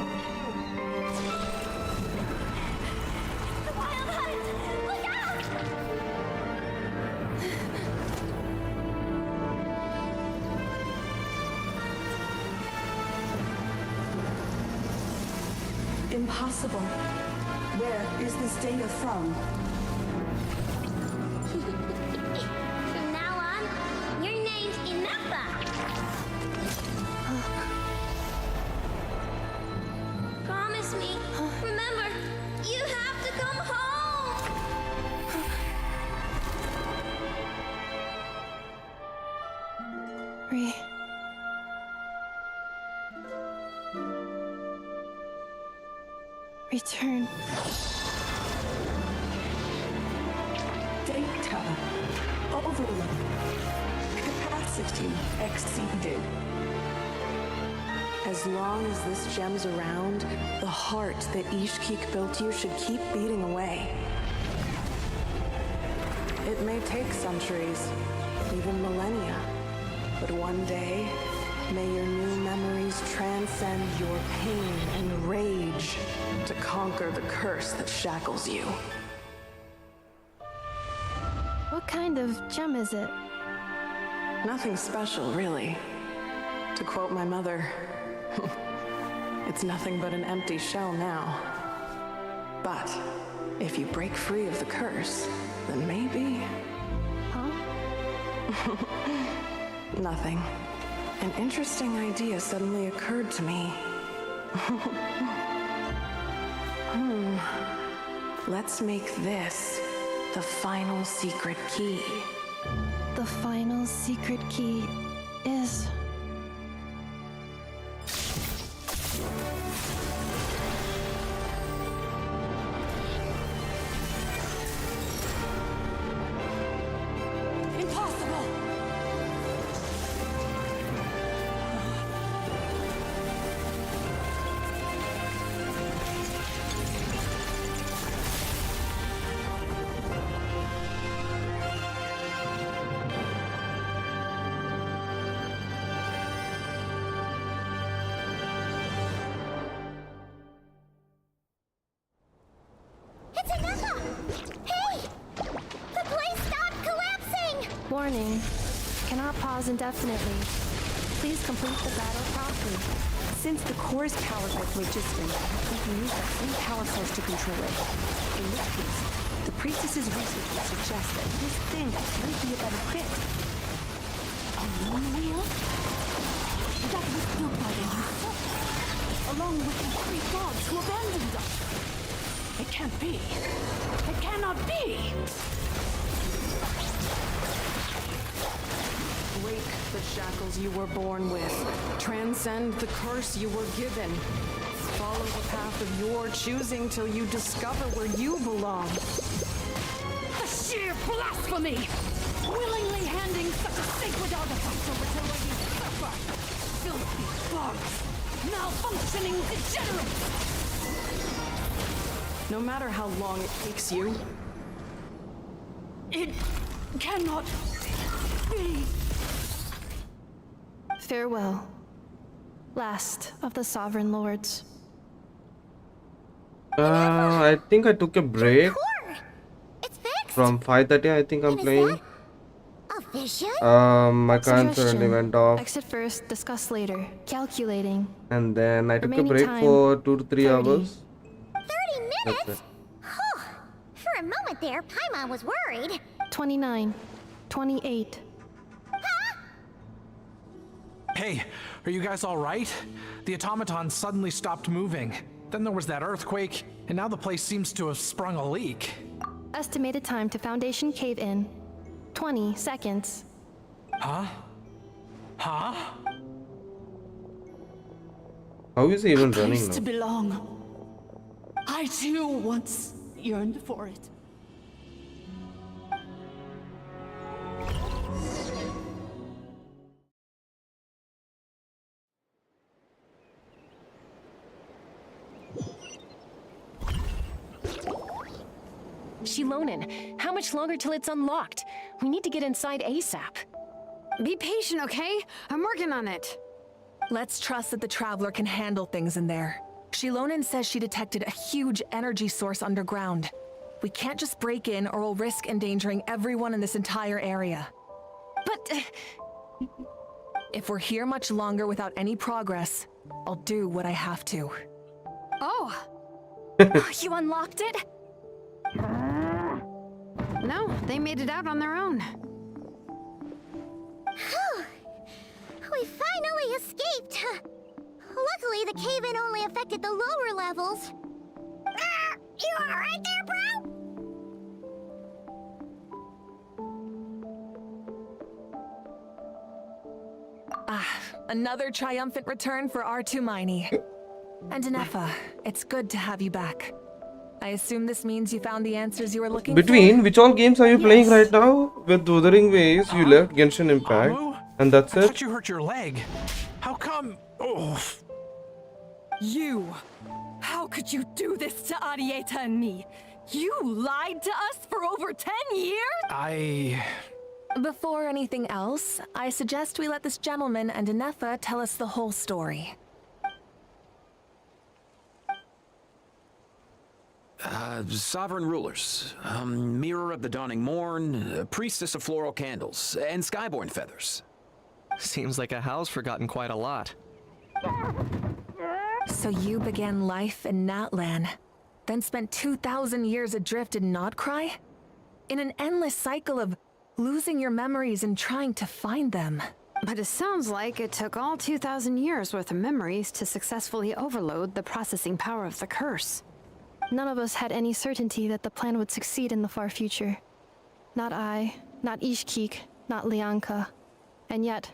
The Wild Hunt! Look out! Impossible. Where is this data from? From now on, your name's Inappa. Promise me. Remember, you have to come home. Return. Data overload. Capacity exceeded. As long as this gem's around, the heart that Ishkik built you should keep beating away. It may take centuries, even millennia, but one day, may your new memories transcend your pain and rage to conquer the curse that shackles you. What kind of gem is it? Nothing special, really. To quote my mother, it's nothing but an empty shell now. But if you break free of the curse, then maybe... Huh? Nothing. An interesting idea suddenly occurred to me. Let's make this the final secret key. The final secret key is... Impossible! It's Aneka! Hey! The place stopped collapsing! Warning. Cannot pause indefinitely. Please complete the battle promptly. Since the core is powered by phlogiston, we can use that same power source to control it. In this case, the priestess's research would suggest that this thing might be a better fit. A moon wheel? That was built by the youth, along with the 3 gods who abandoned us. It can't be. It cannot be! Break the shackles you were born with. Transcend the curse you were given. Follow the path of your choosing till you discover where you belong. The sheer blasphemy! Willingly handing such a sacred artifact over to let you suffer! Filthy bugs! Malfunctioning degenerates! No matter how long it takes you, it cannot be. Farewell. Last of the Sovereign Lords. I think I took a break. It's fixed! From 5:30, I think I'm playing. A vision? My current suddenly went off. Exit first, discuss later. Calculating. And then I took a Remaining break time, for 2 to 3 30. hours. 30 minutes? That's it. Huh. For a moment there, Paimon was worried. 29. 28. Hey, are you guys all right? The automaton suddenly stopped moving. Then there was that earthquake, and now the place seems to have sprung a leak. Estimated time to Foundation cave in. 20 seconds. Huh? Huh? How is he even running Place to now? belong. I too once yearned for it. Shilonen, how much longer till it's unlocked? We need to get inside ASAP. Be patient, okay? I'm working on it. Let's trust that the Traveler can handle things in there. Shilonen says she detected a huge energy source underground. We can't just break in or we'll risk endangering everyone in this entire area. But... if we're here much longer without any progress, I'll do what I have to. Oh! You unlocked it? No, they made it out on their own. We finally escaped! Luckily, the cave-in only affected the lower levels. You alright there, bro? Another triumphant return for R2 Miney. And Inefa, it's good to have you back. I assume this means you found the answers you were looking Between for? which all games are you playing right now? With Wuthering Ways, you left Genshin Impact, and that's I it. thought you hurt your leg. How come? Oh. You! How could you do this to Arieta and me? You lied to us for over 10 years? Before anything else, I suggest we let this gentleman and Inefa tell us the whole story. Sovereign rulers, Mirror of the Dawning Morn, Priestess of Floral Candles, and Skyborn Feathers. Seems like a house forgotten quite a lot. So you began life in Natlan, then spent 2,000 years adrift in Nod-Krai? In an endless cycle of losing your memories and trying to find them. But it sounds like it took all 2,000 years worth of memories to successfully overload the processing power of the curse. None of us had any certainty that the plan would succeed in the far future. Not I, not Ishkik, not Lianka. And yet,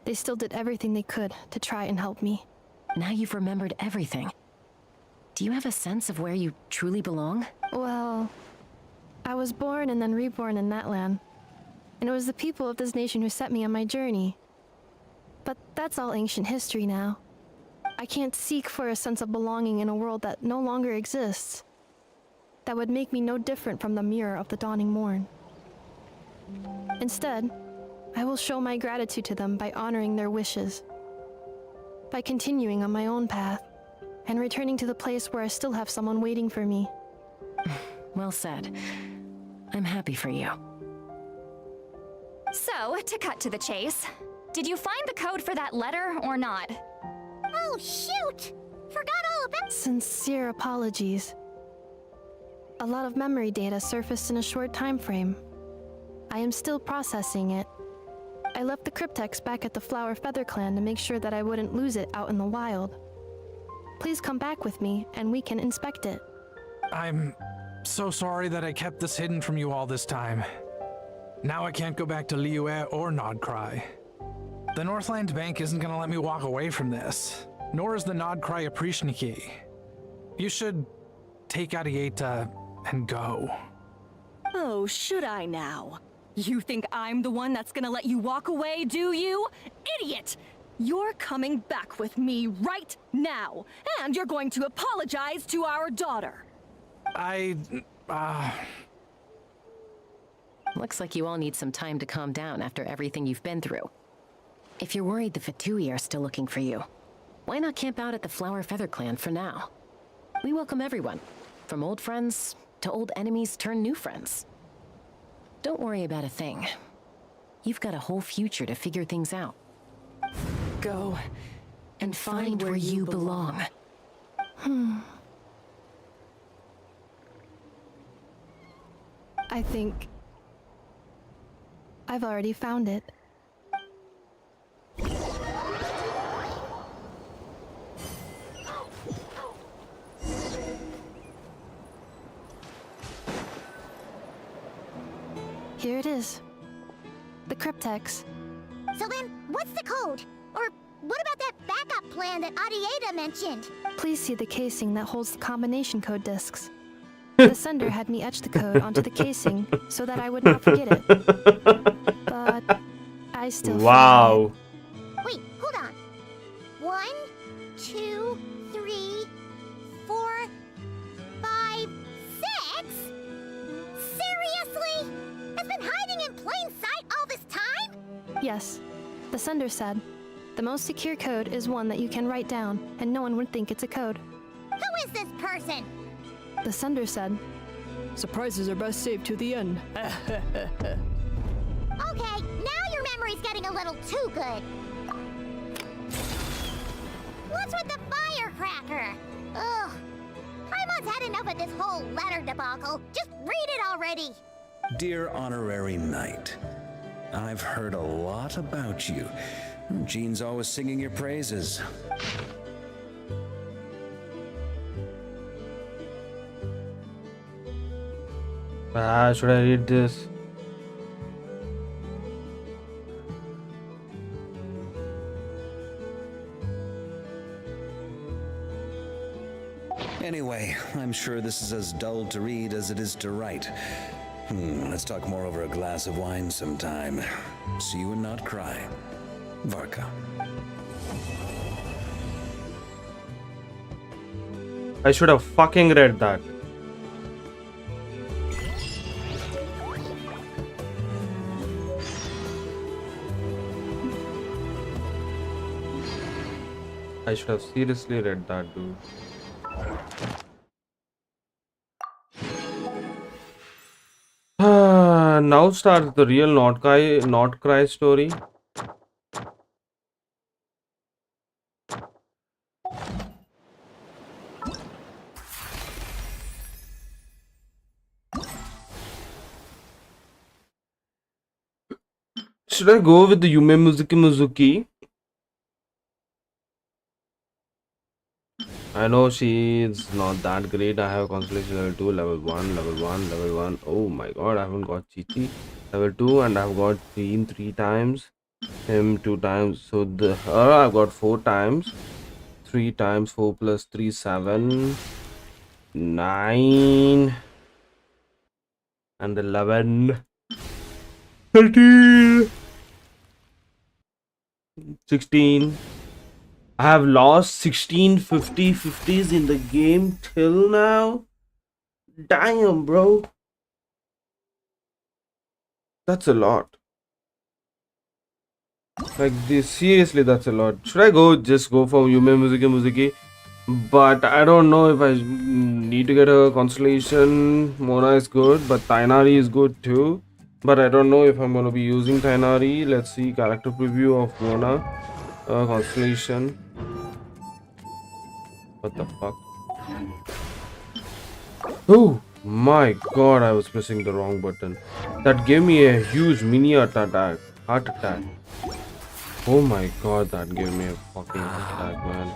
they still did everything they could to try and help me. Now you've remembered everything. Do you have a sense of where you truly belong? Well, I was born and then reborn in Natlan. And it was the people of this nation who set me on my journey. But that's all ancient history now. I can't seek for a sense of belonging in a world that no longer exists. That would make me no different from the mirror of the dawning morn. Instead, I will show my gratitude to them by honoring their wishes. By continuing on my own path, and returning to the place where I still have someone waiting for me. Well said. I'm happy for you. So, to cut to the chase, did you find the code for that letter or not? Oh, shoot! Forgot all about— Sincere apologies. A lot of memory data surfaced in a short time frame. I am still processing it. I left the cryptex back at the Flower Feather Clan to make sure that I wouldn't lose it out in the wild. Please come back with me, and we can inspect it. I'm so sorry that I kept this hidden from you all this time. Now I can't go back to Liyue or Nod-Krai. The Northland Bank isn't gonna let me walk away from this, nor is the Nod-Krai Aprishniki. You should take Arieta and go. Oh, should I now? You think I'm the one that's gonna let you walk away, do you? Idiot! You're coming back with me right now, and you're going to apologize to our daughter. Looks like you all need some time to calm down after everything you've been through. If you're worried the Fatui are still looking for you, why not camp out at the Flower Feather Clan for now? We welcome everyone, from old friends to old enemies turned new friends. Don't worry about a thing. You've got a whole future to figure things out. Go and find where you belong. I think I've already found it. Here it is. The cryptex. So then, what's the code? Or what about that backup plan that Arieta mentioned? Please see the casing that holds the combination code discs. The sender had me etch the code onto the casing so that I would not forget it. But I still Wow. Wait, hold on. 1, 2, 3, 4, 5, 6? Seriously? It's been hiding in plain sight all this time? Yes. The sender said, the most secure code is one that you can write down, and no one would think it's a code. Who is this person? The sender said, surprises are best saved to the end. Okay, now your memory's getting a little too good. What's with the firecracker? Ugh. Paimon's had enough of this whole letter debacle. Just read it already. Dear Honorary Knight, I've heard a lot about you. Jean's always singing your praises. Should I read this? I'm sure this is as dull to read as it is to write. Let's talk more over a glass of wine sometime. See you in Nod-Krai. Varka. I should have fucking read that. I should have seriously read that, dude. Now starts the real Nod-Krai story. Should I go with the Yume Muzuki? I know she's not that great. I have constellation level 2, level 1, level 1, level 1. Oh my god, I haven't got Chichi. Level 2 and I've got Teen 3 times. Him 2 times. So her I've got 4 times. 3 times 4 plus 3, 7. 9. And 11. 13. 16. I have lost 16 50/50s in the game till now. Damn, bro. That's a lot. Like this, seriously, that's a lot. Should I just go for Yume Muzuki? But I don't know if I need to get a constellation. Mona is good, but Tainari is good too. But I don't know if I'm gonna be using Tainari. Let's see character preview of Mona. Constellation. What the fuck? Oh my god, I was pressing the wrong button. That gave me a huge mini heart attack. Oh my god, that gave me a fucking attack, man.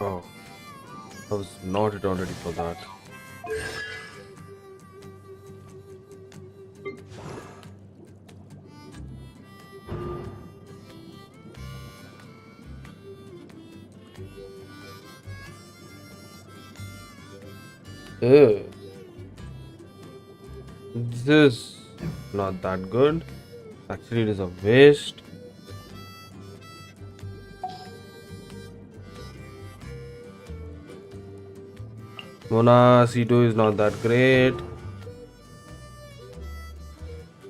Oh, I was not ready for that. Ew. This is not that good. Actually, it is a waste. Mona C2 is not that great.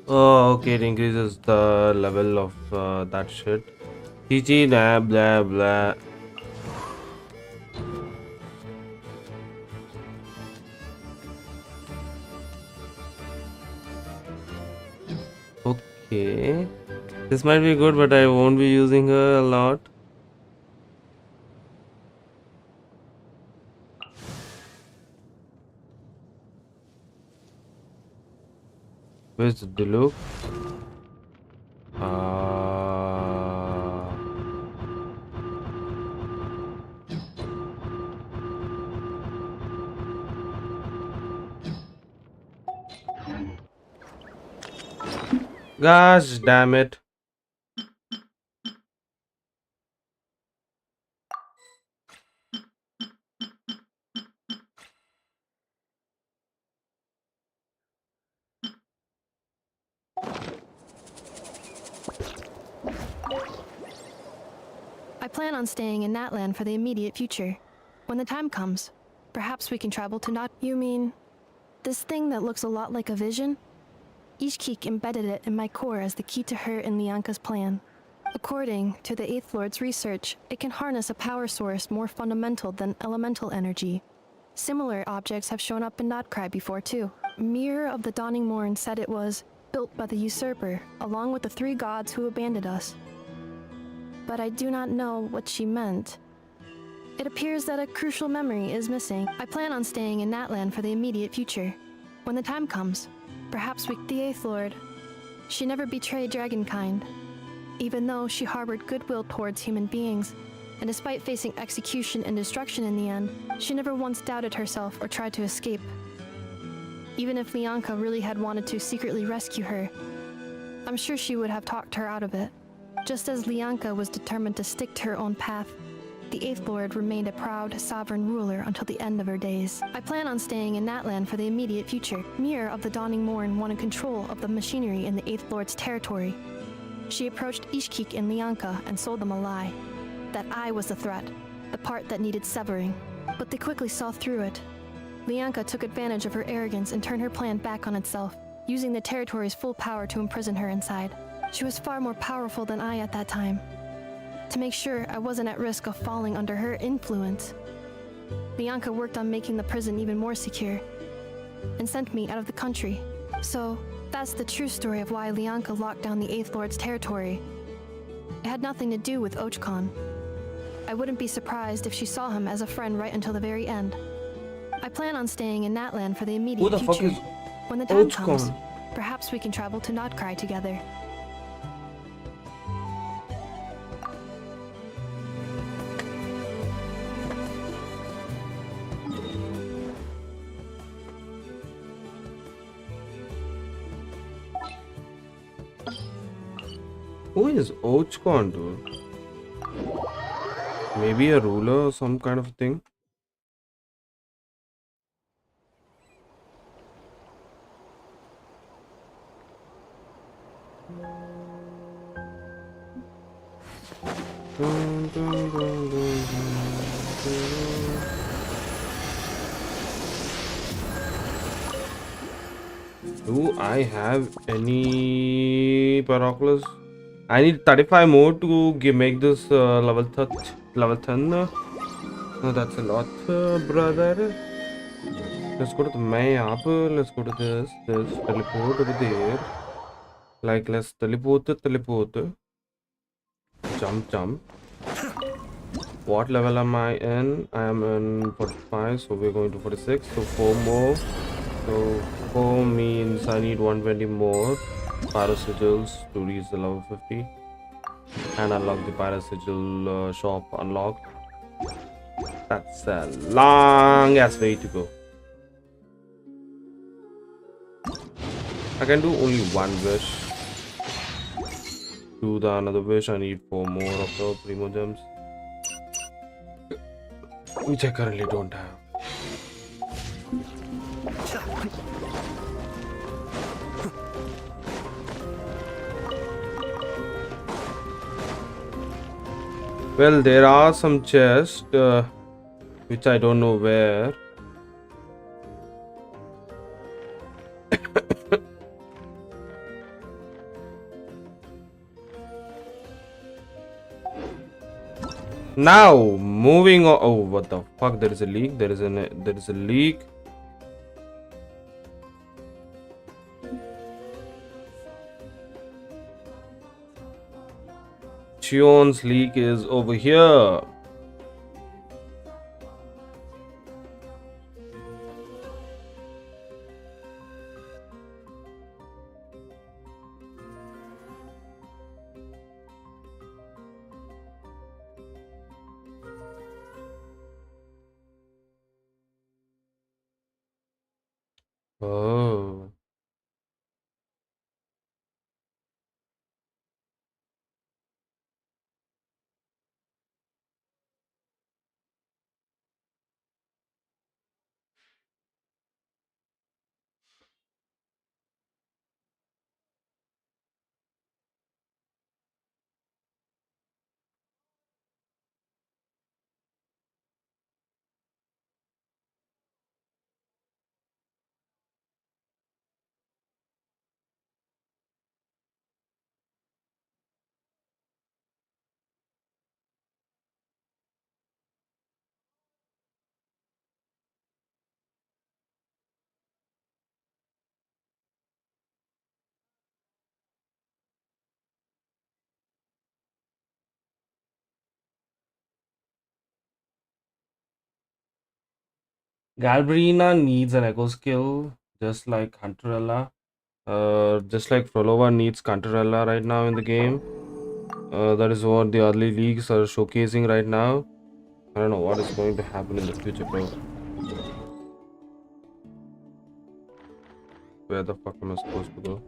Oh, okay, it increases the level of that shit. GG, blah blah blah. Okay, this might be good, but I won't be using her a lot. Where's the Diluc? Gosh damn it. I plan on staying in Natlan for the immediate future. When the time comes, perhaps we can travel to Nod. You mean this thing that looks a lot like a vision? Ishkik embedded it in my core as the key to her and Lianka's plan. According to the Eighth Lord's research, it can harness a power source more fundamental than elemental energy. Similar objects have shown up in Nod-Krai before too. Mirror of the Dawning Morn said it was built by the usurper, along with the 3 gods who abandoned us. But I do not know what she meant. It appears that a crucial memory is missing. I plan on staying in Natlan for the immediate future. When the time comes, perhaps the Eighth Lord. She never betrayed dragonkind, even though she harbored goodwill towards human beings, and despite facing execution and destruction in the end, she never once doubted herself or tried to escape. Even if Lianka really had wanted to secretly rescue her, I'm sure she would have talked her out of it. Just as Lianka was determined to stick to her own path, the 8th Lord remained a proud, sovereign ruler until the end of her days. I plan on staying in Natlan for the immediate future. Mirror of the Dawning Morn wanted control of the machinery in the 8th Lord's territory. She approached Ishkik and Lianka and sold them a lie. That I was the threat, the part that needed severing. But they quickly saw through it. Lianka took advantage of her arrogance and turned her plan back on itself, using the territory's full power to imprison her inside. She was far more powerful than I at that time. To make sure I wasn't at risk of falling under her influence, Lianka worked on making the prison even more secure, and sent me out of the country. So, that's the true story of why Lianka locked down the 8th Lord's territory. It had nothing to do with Ochkon. I wouldn't be surprised if she saw him as a friend right until the very end. I plan on staying in Natlan for the immediate future. Who the fuck is when the time Ochkon? comes, perhaps we can travel to Nod-Krai together. Who is Ochkon, dude? Maybe a ruler or some kind of thing? Dun, dun, dun, dun, dun. Do I have any Paraclus? I need 35 more to make this level 10. No, that's a lot, brother. Let's go to the map. Let's go to this. Teleport over there. Like, let's teleport. Jump. What level am I in? I am in 45, so we're going to 46. So 4 more. So 4 means I need 120 more Pyrosigils to reach the level 50 and unlock the Pyrosigil shop unlocked. That's a long ass way to go. I can do only one wish. Do the another wish, I need 4 more of the Primo Gems, which I currently don't have. Well, there are some chests, which I don't know where. Now, moving on. Oh, what the fuck? There is a leak. There is a leak. Chion's leak is over here. Oh. Galbrina needs an echo skill, just like Hunterella. Just like Frolova needs Cantarella right now in the game. That is what the early leagues are showcasing right now. I don't know what is going to happen in the future, bro. Where the fuck am I supposed to go?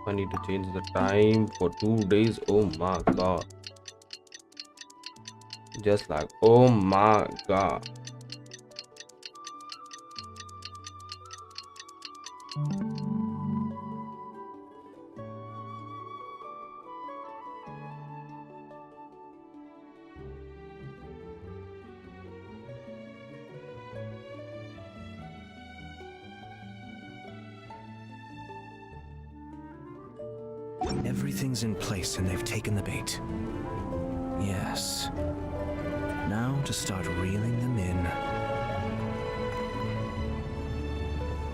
I need to change the time for 2 days. Oh my god. Just like, oh my god. Everything's in place and they've taken the bait. Yes. Now to start reeling them in.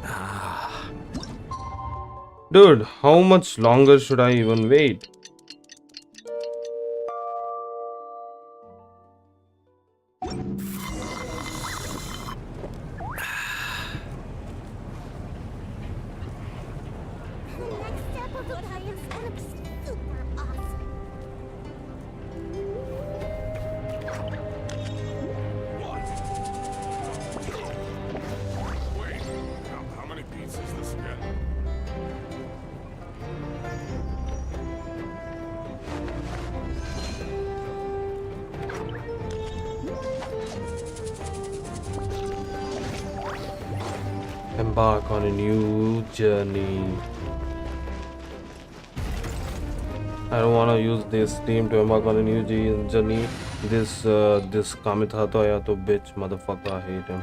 Ah. Dude, how much longer should I even wait? Embark on a new journey. I don't want to use this team to embark on a new journey. This Kamitha to ya to bitch motherfucker. I hate him.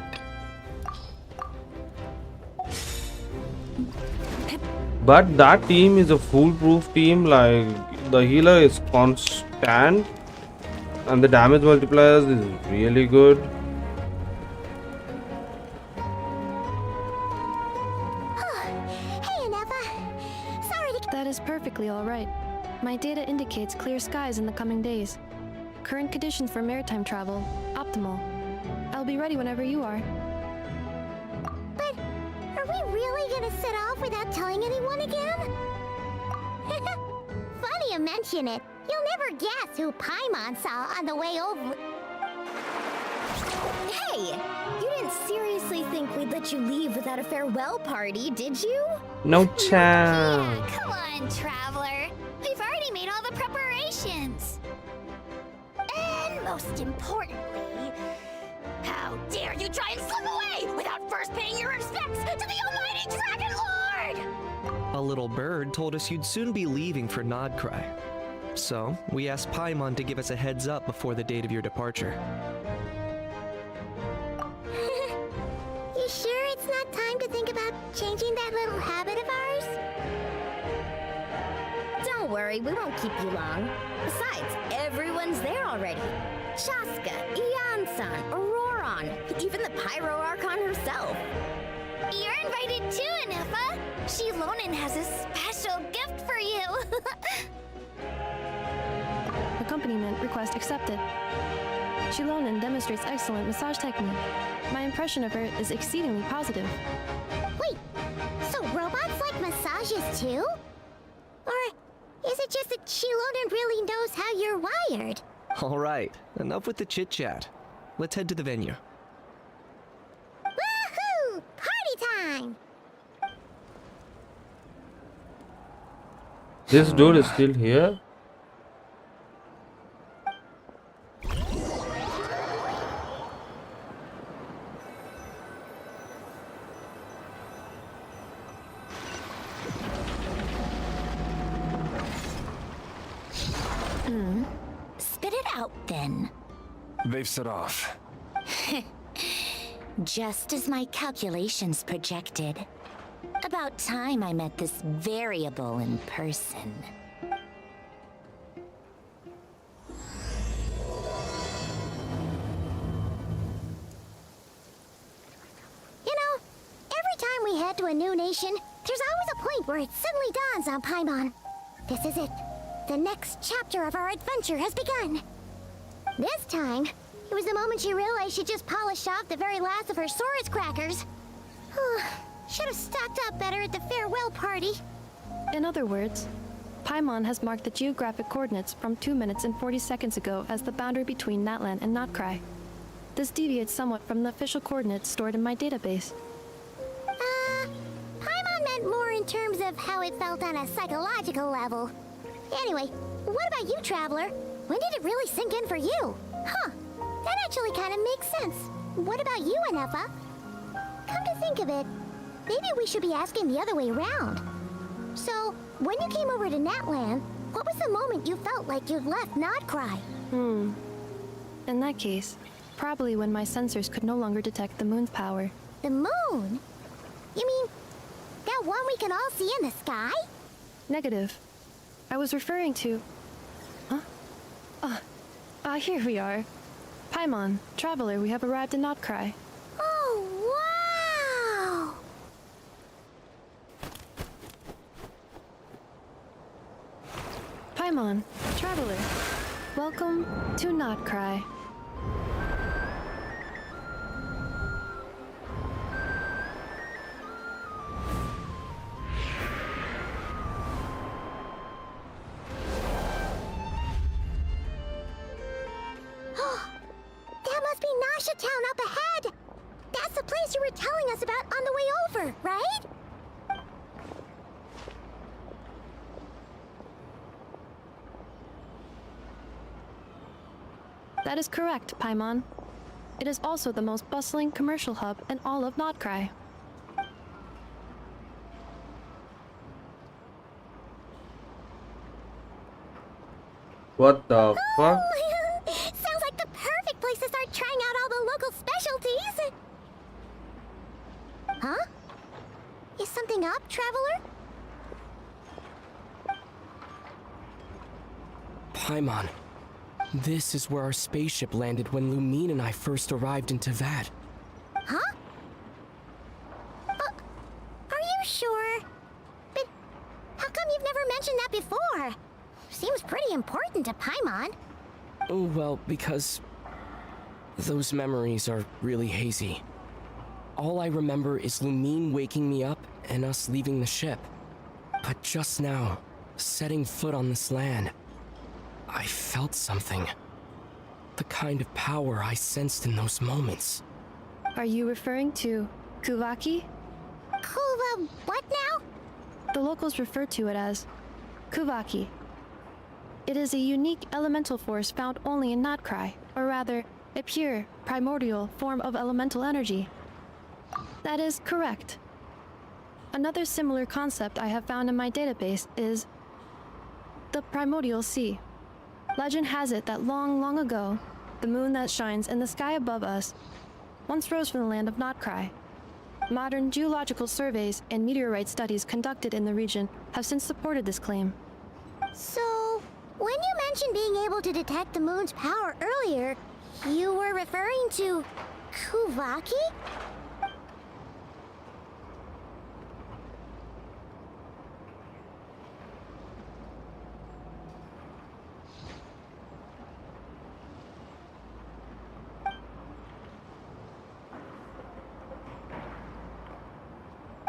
But that team is a foolproof team. Like the healer is constant, and the damage multipliers is really good. All right. My data indicates clear skies in the coming days. Current conditions for maritime travel, optimal. I'll be ready whenever you are. But are we really gonna set off without telling anyone again? Funny you mention it. You'll never guess who Paimon saw on the way over. Hey! You didn't seriously think we'd let you leave without a farewell party, did you? No chance. Yeah, come on, traveler. We've already made all the preparations. And most importantly, how dare you try and slip away without first paying your respects to the almighty Dragon Lord! A little bird told us you'd soon be leaving for Nod-Krai. So, we asked Paimon to give us a heads up before the date of your departure. You sure it's not time to think about changing that little habit of ours? Don't worry, we won't keep you long. Besides, everyone's there already. Shaska, Ian-san, Auroron, even the Pyro Archon herself. You're invited too, Anefa. Shilonen has a special gift for you. Accompaniment request accepted. Shilonen demonstrates excellent massage technique. My impression of her is exceedingly positive. Wait, so robots like massages too? Or is it just that Shilonen really knows how you're wired? Alright, enough with the chit-chat. Let's head to the venue. Woohoo! Party time! This dude is still here? Spit it out, then. They've set off. Just as my calculations projected. About time I met this variable in person. You know, every time we head to a new nation, there's always a point where it suddenly dawns on Paimon. This is it. The next chapter of our adventure has begun. This time, it was the moment she realized she just polished off the very last of her Saurus crackers. Should have stocked up better at the farewell party. In other words, Paimon has marked the geographic coordinates from 2 minutes and 40 seconds ago as the boundary between Natlan and Nod-Krai. This deviates somewhat from the official coordinates stored in my database. Paimon meant more in terms of how it felt on a psychological level. Anyway, what about you, Traveler? When did it really sink in for you? Huh, That actually kind of makes sense. What about you, Anefa? Come to think of it, maybe we should be asking the other way around. So, when you came over to Natlan, what was the moment you felt like you'd left Nod-Krai? In that case, probably when my sensors could no longer detect the moon's power. The moon? You mean that one we can all see in the sky? Negative. I was referring to... Huh? Here we are. Paimon, Traveler, we have arrived in Nod-Krai. Oh, wow! Paimon, Traveler, welcome to Nod-Krai. That must be Nasha Town up ahead! That's the place you were telling us about on the way over, right? That is correct, Paimon. It is also the most bustling commercial hub in all of Nod-Krai. What the fuck? Sounds like the perfect place to start trying out all the local specialties! Huh? Is something up, Traveler? Paimon, this is where our spaceship landed when Lumine and I first arrived in Tavad. Huh? Are you sure? But how come you've never mentioned that before? Seems pretty important to Paimon. Oh, well, because those memories are really hazy. All I remember is Lumine waking me up and us leaving the ship. But just now, setting foot on this land, I felt something. The kind of power I sensed in those moments. Are you referring to Kuvaki? What now? The locals refer to it as Kuvaki. It is a unique elemental force found only in Nod-Krai, or rather, a pure, primordial form of elemental energy. That is correct. Another similar concept I have found in my database is the primordial sea. Legend has it that long, long ago, the moon that shines in the sky above us once rose from the land of Nod-Krai. Modern geological surveys and meteorite studies conducted in the region have since supported this claim. So, when you mentioned being able to detect the moon's power earlier, you were referring to Kuvaki?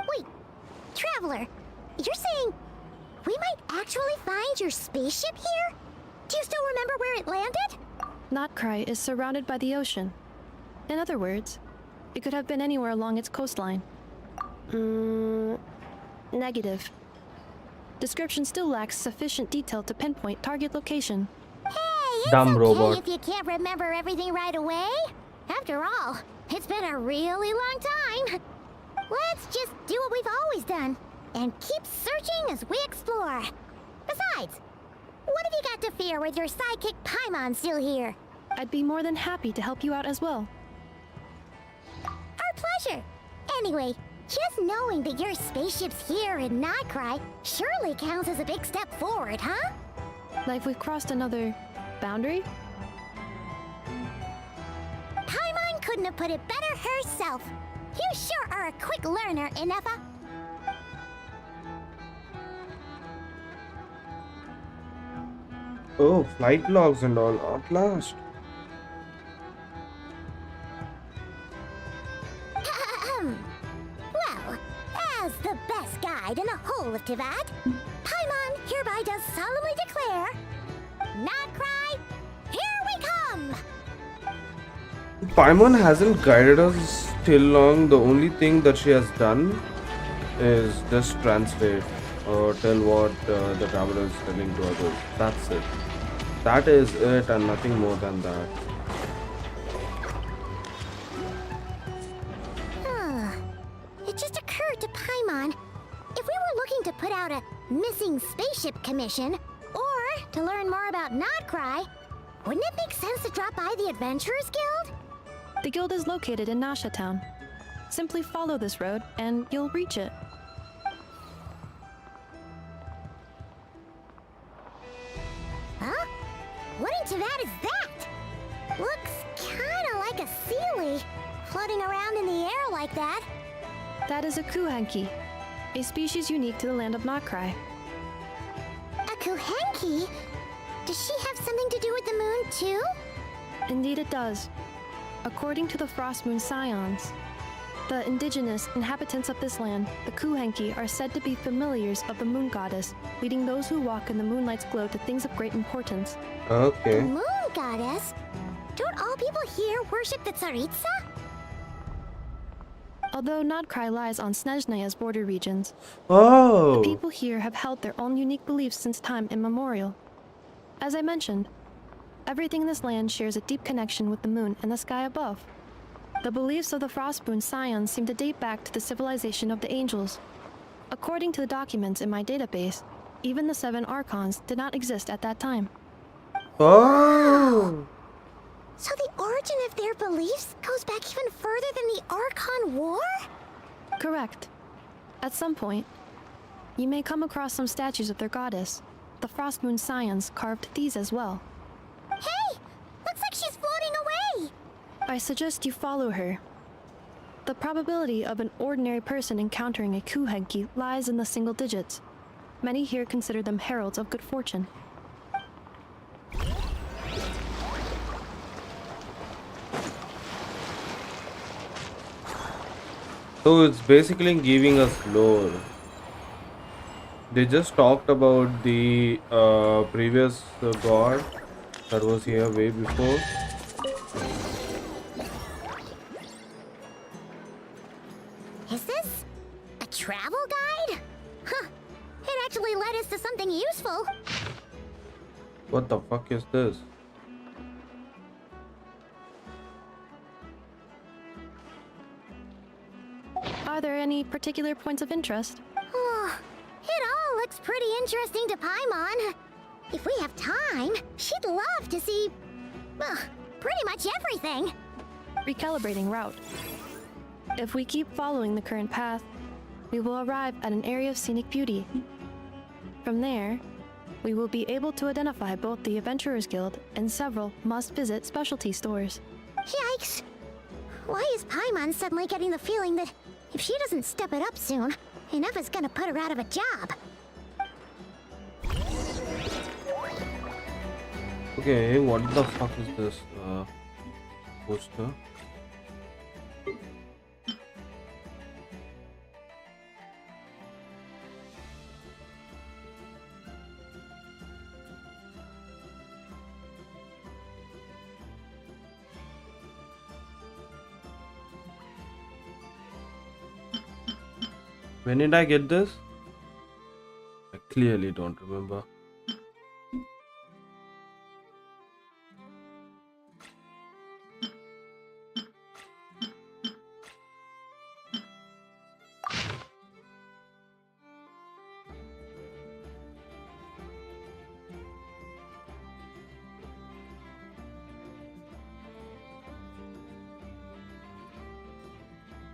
Wait, Traveler, you're saying we might actually find your spaceship here? Do you still remember where it landed? Nod-Krai is surrounded by the ocean. In other words, it could have been anywhere along its coastline. Negative. Description still lacks sufficient detail to pinpoint target location. Hey, it's Dumb okay robot. if you can't remember everything right away. After all, it's been a really long time. Let's just do what we've always done and keep searching as we explore. Besides, what have you got to fear with your sidekick Paimon still here? I'd be more than happy to help you out as well. Our pleasure. Anyway, just knowing that your spaceship's here in Nod-Krai surely counts as a big step forward, huh? Like we've crossed another boundary? Paimon couldn't have put it better herself. You sure are a quick learner, Inefa. Oh, flight logs and all, at last. Well, as the best guide in the whole of Tavad, Paimon hereby does solemnly declare, Nod-Krai, here we come! Paimon hasn't guided us till long. The only thing that she has done is just translate or tell what the traveler is telling to others. That's it. That is it and nothing more than that. to Paimon, if we were looking to put out a missing spaceship commission, or to learn more about Nod-Krai, wouldn't it make sense to drop by the Adventurers Guild? The guild is located in Nasha Town. Simply follow this road, and you'll reach it. Huh? What into that is that? Looks kinda like a sealy, floating around in the air like that. That is a kuhenki, a species unique to the land of Nod-Krai. A kuhenki? Does she have something to do with the moon, too? Indeed it does. According to the Frost Moon Scions, the indigenous inhabitants of this land, the kuhenki, are said to be familiars of the moon goddess, leading those who walk in the moonlight's glow to things of great importance. Okay. The moon goddess? Don't all people here worship the Tsaritsa? Although Nod-Krai lies on Snezhnaya's border regions, Oh. the people here have held their own unique beliefs since time immemorial. As I mentioned, everything in this land shares a deep connection with the moon and the sky above. The beliefs of the Frostmoon Scions seem to date back to the civilization of the angels. According to the documents in my database, even the 7 Archons did not exist at that time. Oh. So the origin of their beliefs goes back even further than the Archon War? Correct. At some point, you may come across some statues of their goddess. The Frostmoon Scions carved these as well. Hey! Looks like she's floating away! I suggest you follow her. The probability of an ordinary person encountering a kuhenki lies in the single digits. Many here consider them heralds of good fortune. So it's basically giving us lore. They just talked about the previous god that was here way before. Is this a travel guide? Huh. It actually led us to something useful. What the fuck is this? Are there any particular points of interest? Oh, it all looks pretty interesting to Paimon. If we have time, she'd love to see, well, pretty much everything. Recalibrating route. If we keep following the current path, we will arrive at an area of scenic beauty. From there, we will be able to identify both the Adventurers Guild and several must-visit specialty stores. Yikes. Why is Paimon suddenly getting the feeling that if she doesn't step it up soon, Ineva's gonna put her out of a job? Okay, what the fuck is this poster? When did I get this? I clearly don't remember.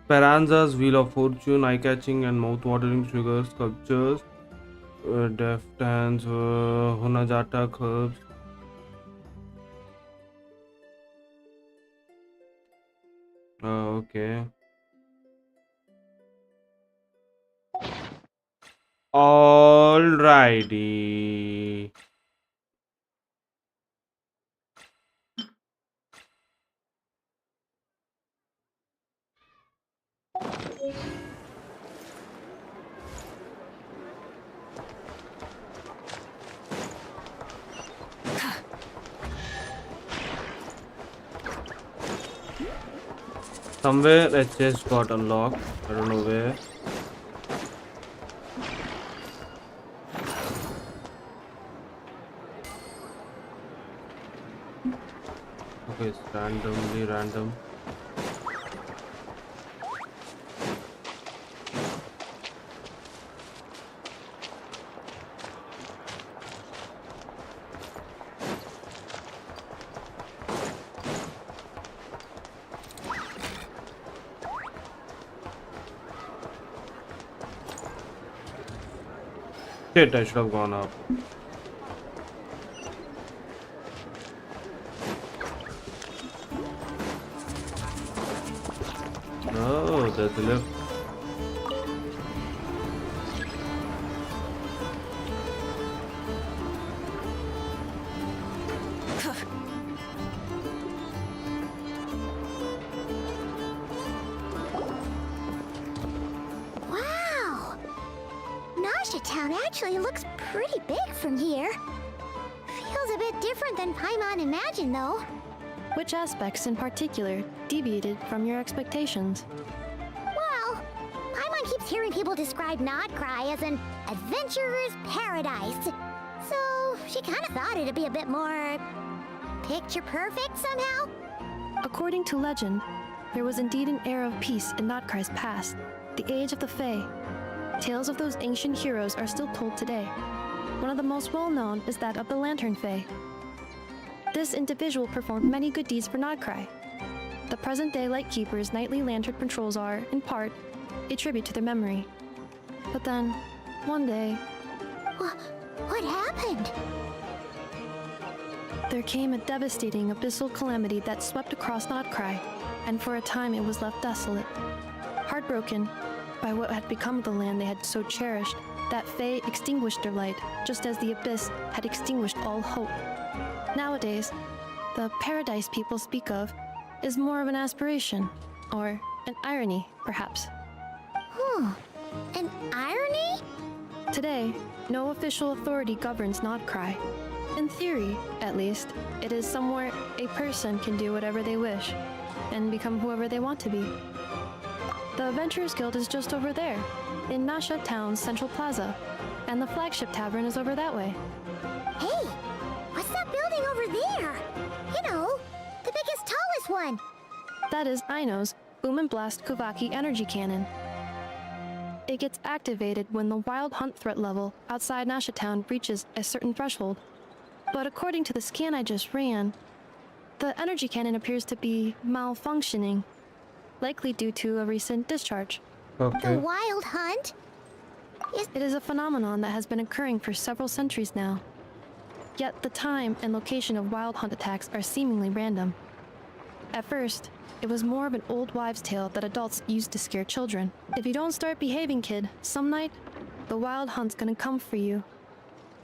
Speranza's Wheel of Fortune, eye-catching and mouth-watering sugar sculptures, deft hands, Honajata curbs. Okay. Alrighty. Somewhere a chest got unlocked. I don't know where. Okay, it's randomly random. Shit, I should have gone up. Oh, there's the lift. Wow! Nasha Town actually looks pretty big from here. Feels a bit different than Paimon imagined, though. Which aspects in particular deviated from your expectations? Well, Paimon keeps hearing people describe Nod-Krai as an adventurer's paradise. So she kind of thought it'd be a bit more picture perfect somehow. According to legend, there was indeed an era of peace in Nod-Krai's past, the Age of the Fae. Tales of those ancient heroes are still told today. One of the most well-known is that of the Lantern Fae. This individual performed many good deeds for Nod-Krai. The present-day Lightkeeper's nightly lantern patrols are, in part, a tribute to their memory. But then, one day... What happened? There came a devastating abyssal calamity that swept across Nod-Krai, and for a time it was left desolate. Heartbroken by what had become of the land they had so cherished, that Fae extinguished their light, just as the abyss had extinguished all hope. Nowadays, the paradise people speak of is more of an aspiration, or an irony, perhaps. An irony? Today, no official authority governs Nod-Krai. In theory, at least, it is somewhere a person can do whatever they wish, and become whoever they want to be. The Adventurers Guild is just over there, in Nasha Town's Central Plaza, and the flagship tavern is over that way. Hey, what's that building over there? You know, the biggest, tallest one. That is Aino's Blast Kuvaki energy cannon. It gets activated when the wild hunt threat level outside Nasha Town reaches a certain threshold. But according to the scan I just ran, the energy cannon appears to be malfunctioning, likely due to a recent discharge. Okay. The wild hunt? It is a phenomenon that has been occurring for several centuries now. Yet the time and location of wild hunt attacks are seemingly random. At first, it was more of an old wives' tale that adults used to scare children. If you don't start behaving, kid, some night, the wild hunt's gonna come for you.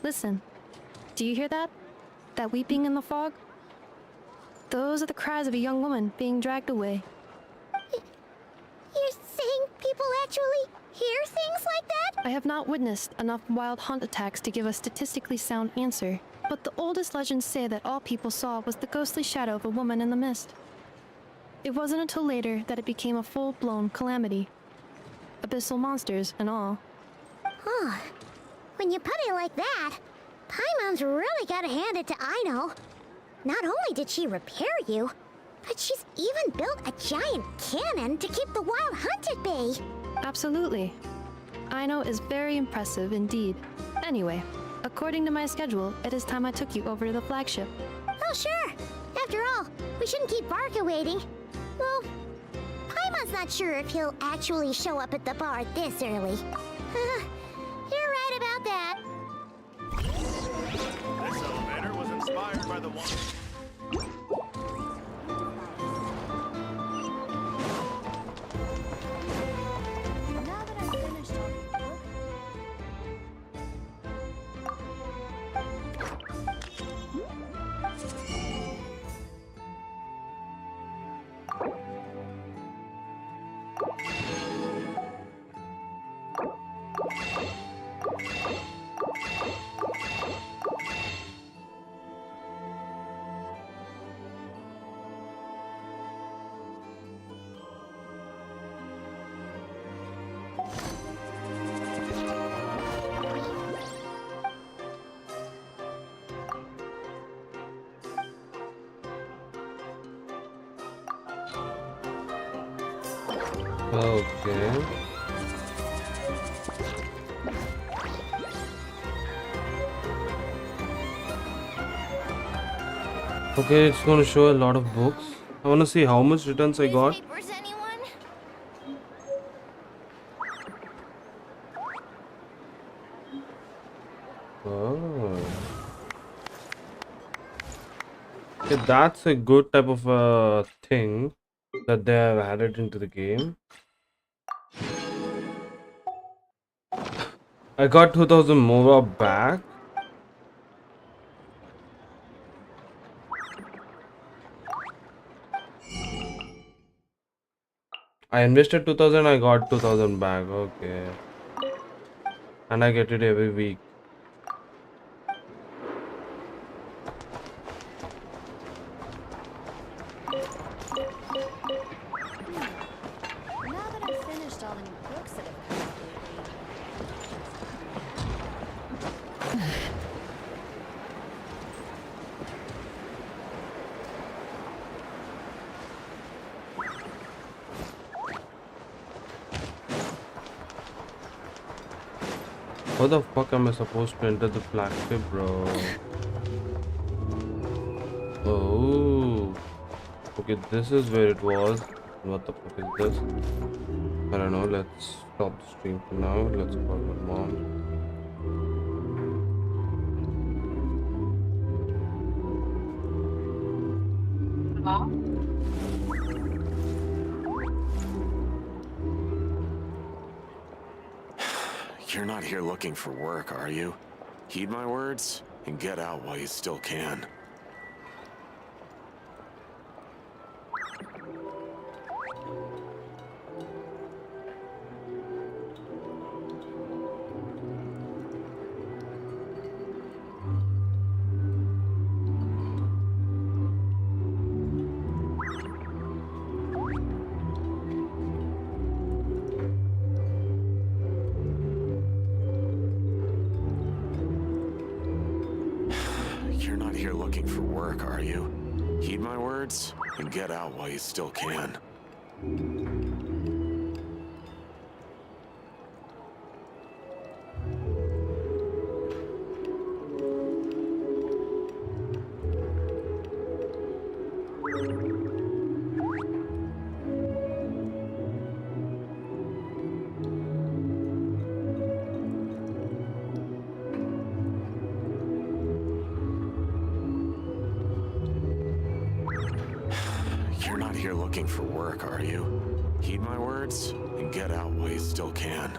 Listen, do you hear that? That weeping in the fog? Those are the cries of a young woman being dragged away. You're saying people actually hear things like that? I have not witnessed enough wild hunt attacks to give a statistically sound answer, but the oldest legends say that all people saw was the ghostly shadow of a woman in the mist. It wasn't until later that it became a full-blown calamity. Abyssal monsters and all. Huh. When you put it like that, Paimon's really gotta hand it to Aino. Not only did she repair you, but she's even built a giant cannon to keep the wild hunt at bay. Absolutely. Aino is very impressive indeed. Anyway, according to my schedule, it is time I took you over to the flagship. Oh, sure. After all, we shouldn't keep Varka waiting. Well, Paimon's not sure if he'll actually show up at the bar this early. You're right about that. This elevator was inspired by the one... Okay. Okay, it's going to show a lot of books. I want to see how much returns I got. Oh. Okay, that's a good type of thing that they have added into the game. I got 2000 more back. I invested 2000, I got 2000 back. Okay. And I get it every week. Now that I've finished all the new books that have come out lately. How the fuck am I supposed to enter the flagship, bro? Oh. Okay, this is where it was. What the fuck is this? I don't know. Let's stop the stream for now. Let's call my mom. You're not here looking for work, are you? Heed my words and get out while you still can. And get out while you still can. Looking for work, are you? Heed my words and get out while you still can.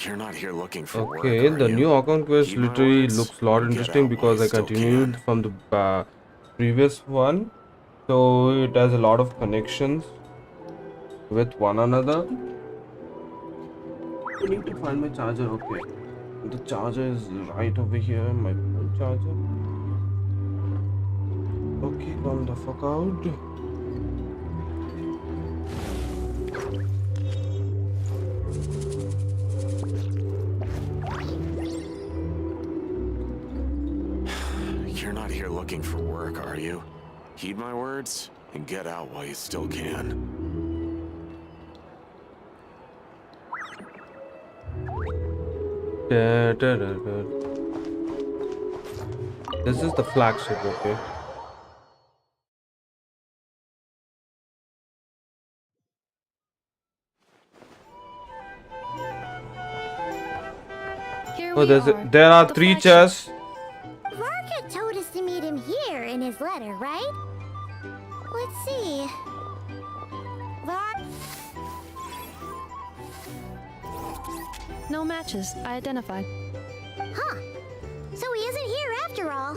You're not here looking for work. Okay, the new account quest literally looks a lot interesting because I continued from the previous one, so it has a lot of connections with one another. I need to find my charger. Okay, the charger is right over here, my phone charger. Okay, come the fuck out. You're not here looking for work, are you? Heed my words and get out while you still can. This is the flagship, okay? Oh, there are 3 chests. Varka told us to meet him here in his letter, right? Let's see. No matches. I identified. Huh. So he isn't here after all.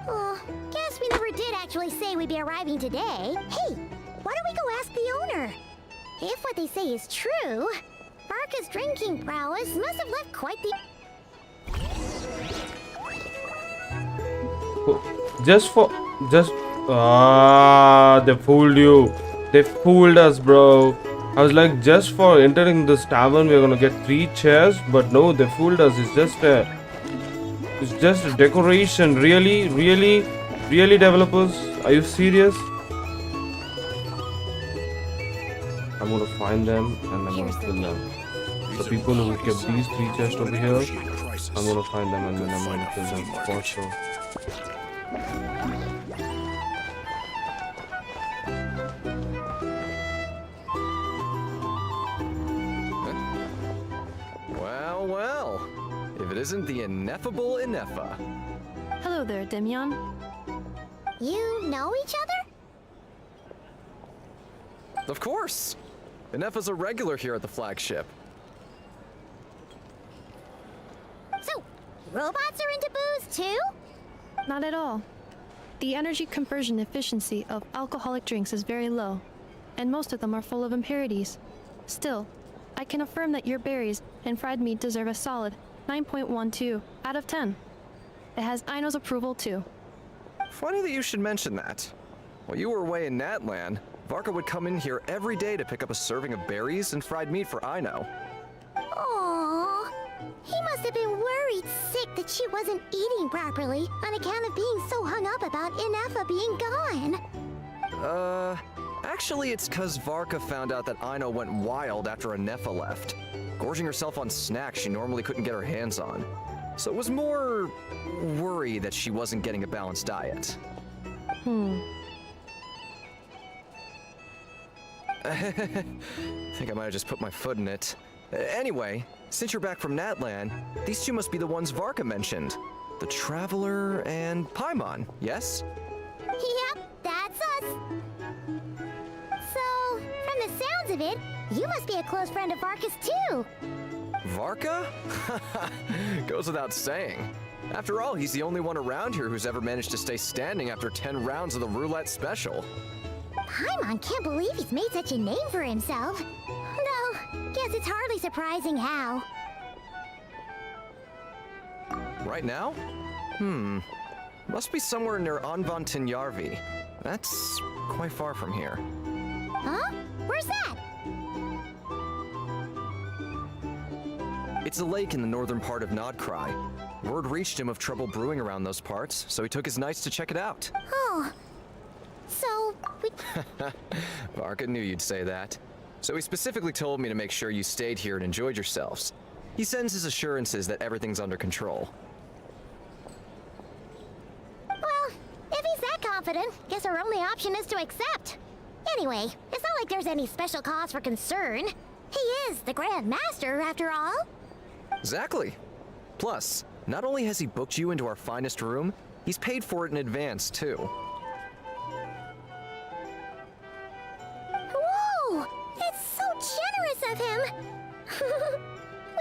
Oh, guess we never did actually say we'd be arriving today. Hey, why don't we go ask the owner? If what they say is true, Varka's drinking prowess must have left quite the... They fooled you. They fooled us, bro. I was like, just for entering this tavern we're gonna get 3 chairs, but no, they fooled us. It's just a decoration. Really developers, are you serious? gonna find them and I'm gonna kill them. The people who kept these 3 chests over here, I'm gonna find them and then I'm gonna kill them for sure. Well, well. If it isn't the ineffable Ineffa. Hello there, Demion. You know each other? Of course. Ineffa's a regular here at the flagship. So, robots are into booze too? Not at all. The energy conversion efficiency of alcoholic drinks is very low, and most of them are full of impurities. Still, I can affirm that your berries and fried meat deserve a solid 9.12 out of 10. It has Aino's approval too. Funny that you should mention that. While you were away in Natlan, Varka would come in here every day to pick up a serving of berries and fried meat for Aino. Aww. He must have been worried sick that she wasn't eating properly on account of being so hung up about Ineffa being gone. Actually it's cause Varka found out that Aino went wild after Ineffa left, gorging herself on snacks she normally couldn't get her hands on. So it was more worry that she wasn't getting a balanced diet. I think I might have just put my foot in it. Anyway, since you're back from Natlan, these two must be the ones Varka mentioned. The Traveler and Paimon, yes? Yep, that's us. So, from the sounds of it, you must be a close friend of Varka's too. Varka? Goes without saying. After all, he's the only one around here who's ever managed to stay standing after 10 rounds of the roulette special. Paimon can't believe he's made such a name for himself. Though, guess it's hardly surprising how. Right now? Must be somewhere near Anvantinyarvi. That's quite far from here. Huh? Where's that? It's a lake in the northern part of Nod-Krai. Word reached him of trouble brewing around those parts, so he took his knights to check it out. Oh. So, we... Varka knew you'd say that. So he specifically told me to make sure you stayed here and enjoyed yourselves. He sends his assurances that everything's under control. Well, if he's that confident, guess our only option is to accept. Anyway, it's not like there's any special cause for concern. He is the Grand Master, after all. Exactly. Plus, not only has he booked you into our finest room, he's paid for it in advance, too. Whoa! It's so generous of him!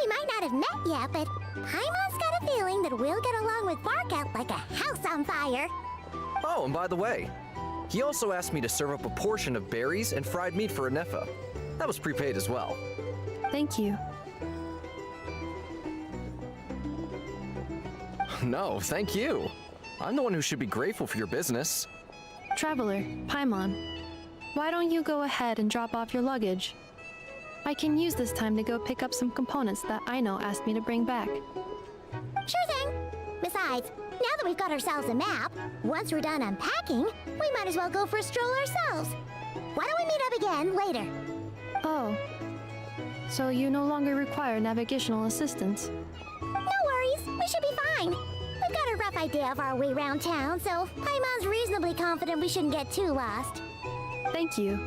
We might not have met yet, but Paimon's got a feeling that we'll get along with Varka like a house on fire. Oh, and by the way, he also asked me to serve up a portion of berries and fried meat for Ineffa. That was prepaid as well. Thank you. No, thank you. I'm the one who should be grateful for your business. Traveler, Paimon, why don't you go ahead and drop off your luggage? I can use this time to go pick up some components that Aino asked me to bring back. Sure thing. Besides, now that we've got ourselves a map, once we're done unpacking, we might as well go for a stroll ourselves. Why don't we meet up again later? Oh. So you no longer require navigational assistance? No worries, we should be fine. We've got a rough idea of our way around town, so Paimon's reasonably confident we shouldn't get too lost. Thank you.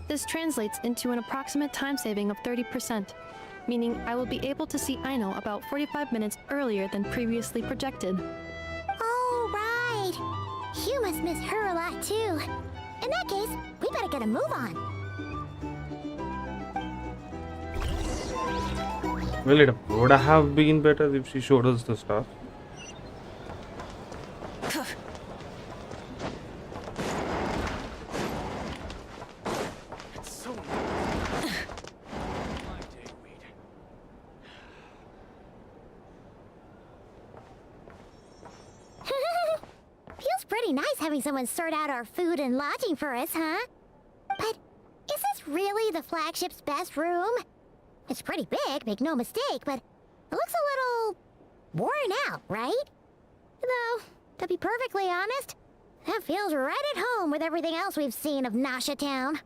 This translates into an approximate time saving of 30%, meaning I will be able to see Aino about 45 minutes earlier than previously projected. Oh, right. You must miss her a lot, too. In that case, we better get a move on. Well, it would have been better if she showed us the stuff. Feels pretty nice having someone sort out our food and lodging for us, huh? But is this really the flagship's best room? It's pretty big, make no mistake, but it looks a little worn out, right? Though, to be perfectly honest, that feels right at home with everything else we've seen of Nasha Town.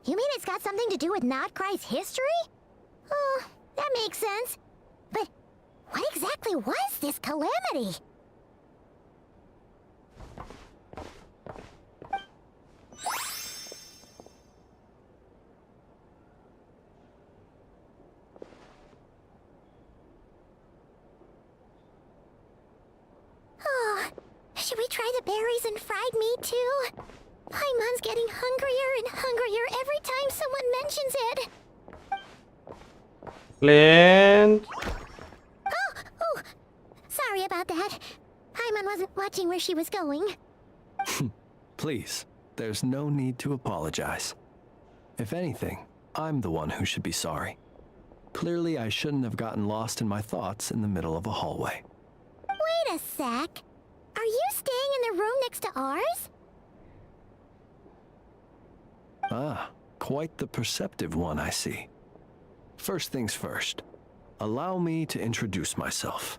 You mean it's got something to do with Nod-Krai's history? Oh, that makes sense. But what exactly was this calamity? Oh, should we try the berries and fried meat too? Paimon's getting hungrier and hungrier every time someone mentions it. Flint. Oh, sorry about that. Paimon wasn't watching where she was going. Please, there's no need to apologize. If anything, I'm the one who should be sorry. Clearly, I shouldn't have gotten lost in my thoughts in the middle of a hallway. Wait a sec. Are you staying in the room next to ours? Ah, quite the perceptive one, I see. First things first, allow me to introduce myself.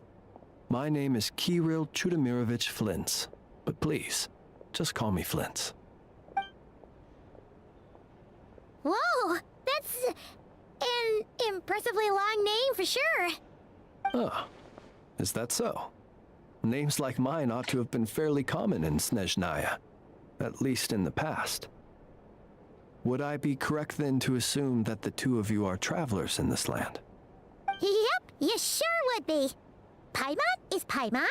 My name is Kirill Chudamirovich Flins, but please, just call me Flins. Whoa, that's an impressively long name for sure. Ah, is that so? Names like mine ought to have been fairly common in Snezhnaya, at least in the past. Would I be correct then to assume that the two of you are travelers in this land? Yep, you sure would be. Paimon is Paimon,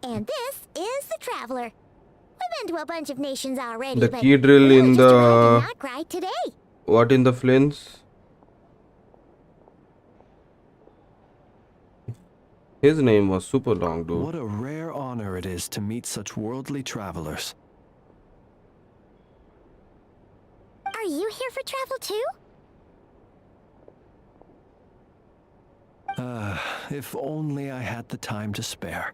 and this is the Traveler. We've been to a bunch of nations already, The but key drill we in just arrived the... in Nod-Krai today. What in the Flins? His name was super long, dude. What a rare honor it is to meet such worldly travelers. Are you here for travel too? If only I had the time to spare.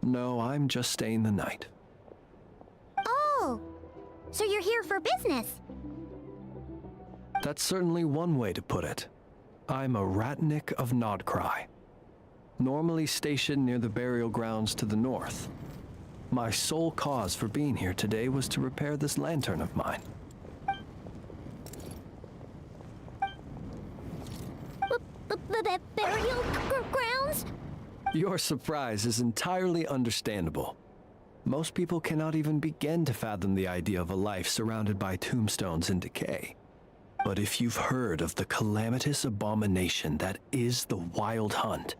No, I'm just staying the night. Oh, so you're here for business? That's certainly one way to put it. I'm a Ratnik of Nod-Krai, normally stationed near the burial grounds to the north. My sole cause for being here today was to repair this lantern of mine. Burial grounds? Your surprise is entirely understandable. Most people cannot even begin to fathom the idea of a life surrounded by tombstones and decay. But if you've heard of the calamitous abomination that is the Wild Hunt,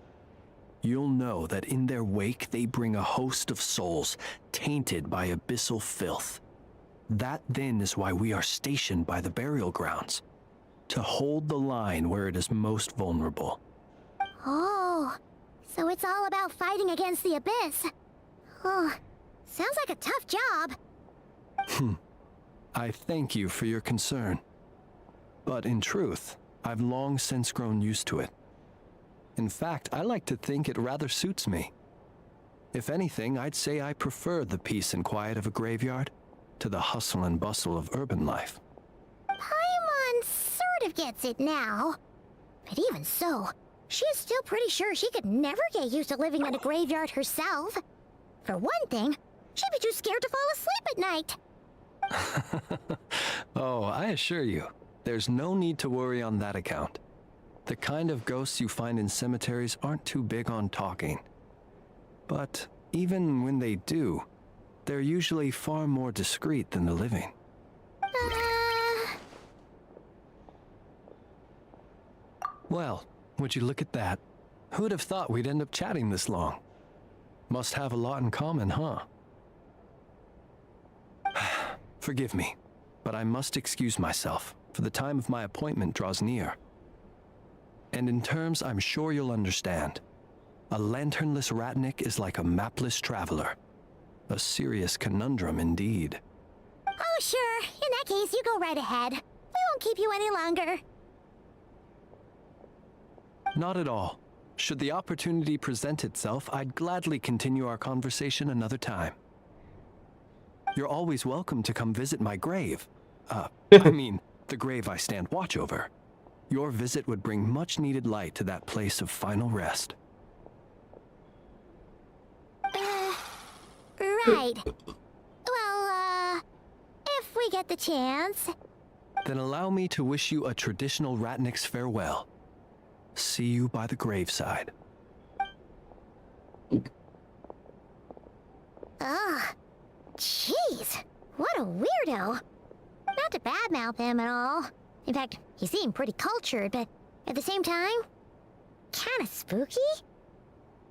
you'll know that in their wake they bring a host of souls tainted by abyssal filth. That then is why we are stationed by the burial grounds, to hold the line where it is most vulnerable. Oh, so it's all about fighting against the abyss. Oh, sounds like a tough job. I thank you for your concern. But in truth, I've long since grown used to it. In fact, I like to think it rather suits me. If anything, I'd say I prefer the peace and quiet of a graveyard to the hustle and bustle of urban life. Paimon sort of gets it now. But even so, she's still pretty sure she could never get used to living in a graveyard herself. For one thing, she'd be too scared to fall asleep at night. Oh, I assure you, there's no need to worry on that account. The kind of ghosts you find in cemeteries aren't too big on talking. But even when they do, they're usually far more discreet than the living. Well, would you look at that? Who'd have thought we'd end up chatting this long? Must have a lot in common, huh? Forgive me, but I must excuse myself, for the time of my appointment draws near. And in terms I'm sure you'll understand, a lanternless Ratnik is like a mapless traveler. A serious conundrum indeed. Oh, sure. In that case, you go right ahead. We won't keep you any longer. Not at all. Should the opportunity present itself, I'd gladly continue our conversation another time. You're always welcome to come visit my grave. I mean, the grave I stand watch over. Your visit would bring much-needed light to that place of final rest. Right. Well, if we get the chance. Then allow me to wish you a traditional Ratnik's farewell. See you by the graveside. Ugh. Jeez. What a weirdo. Not to badmouth him at all. In fact, he seemed pretty cultured, but at the same time, kinda spooky?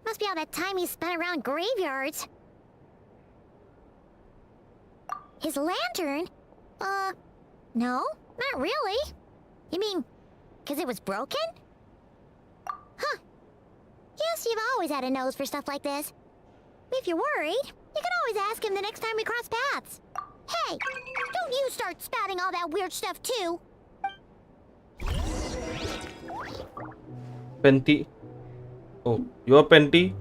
Must be all that time he spent around graveyards. His lantern? No, not really. You mean, 'cause it was broken? Huh. Guess you've always had a nose for stuff like this. If you're worried, you can always ask him the next time we cross paths. Hey, don't you start spouting all that weird stuff too. Penty. Oh, you're Penty?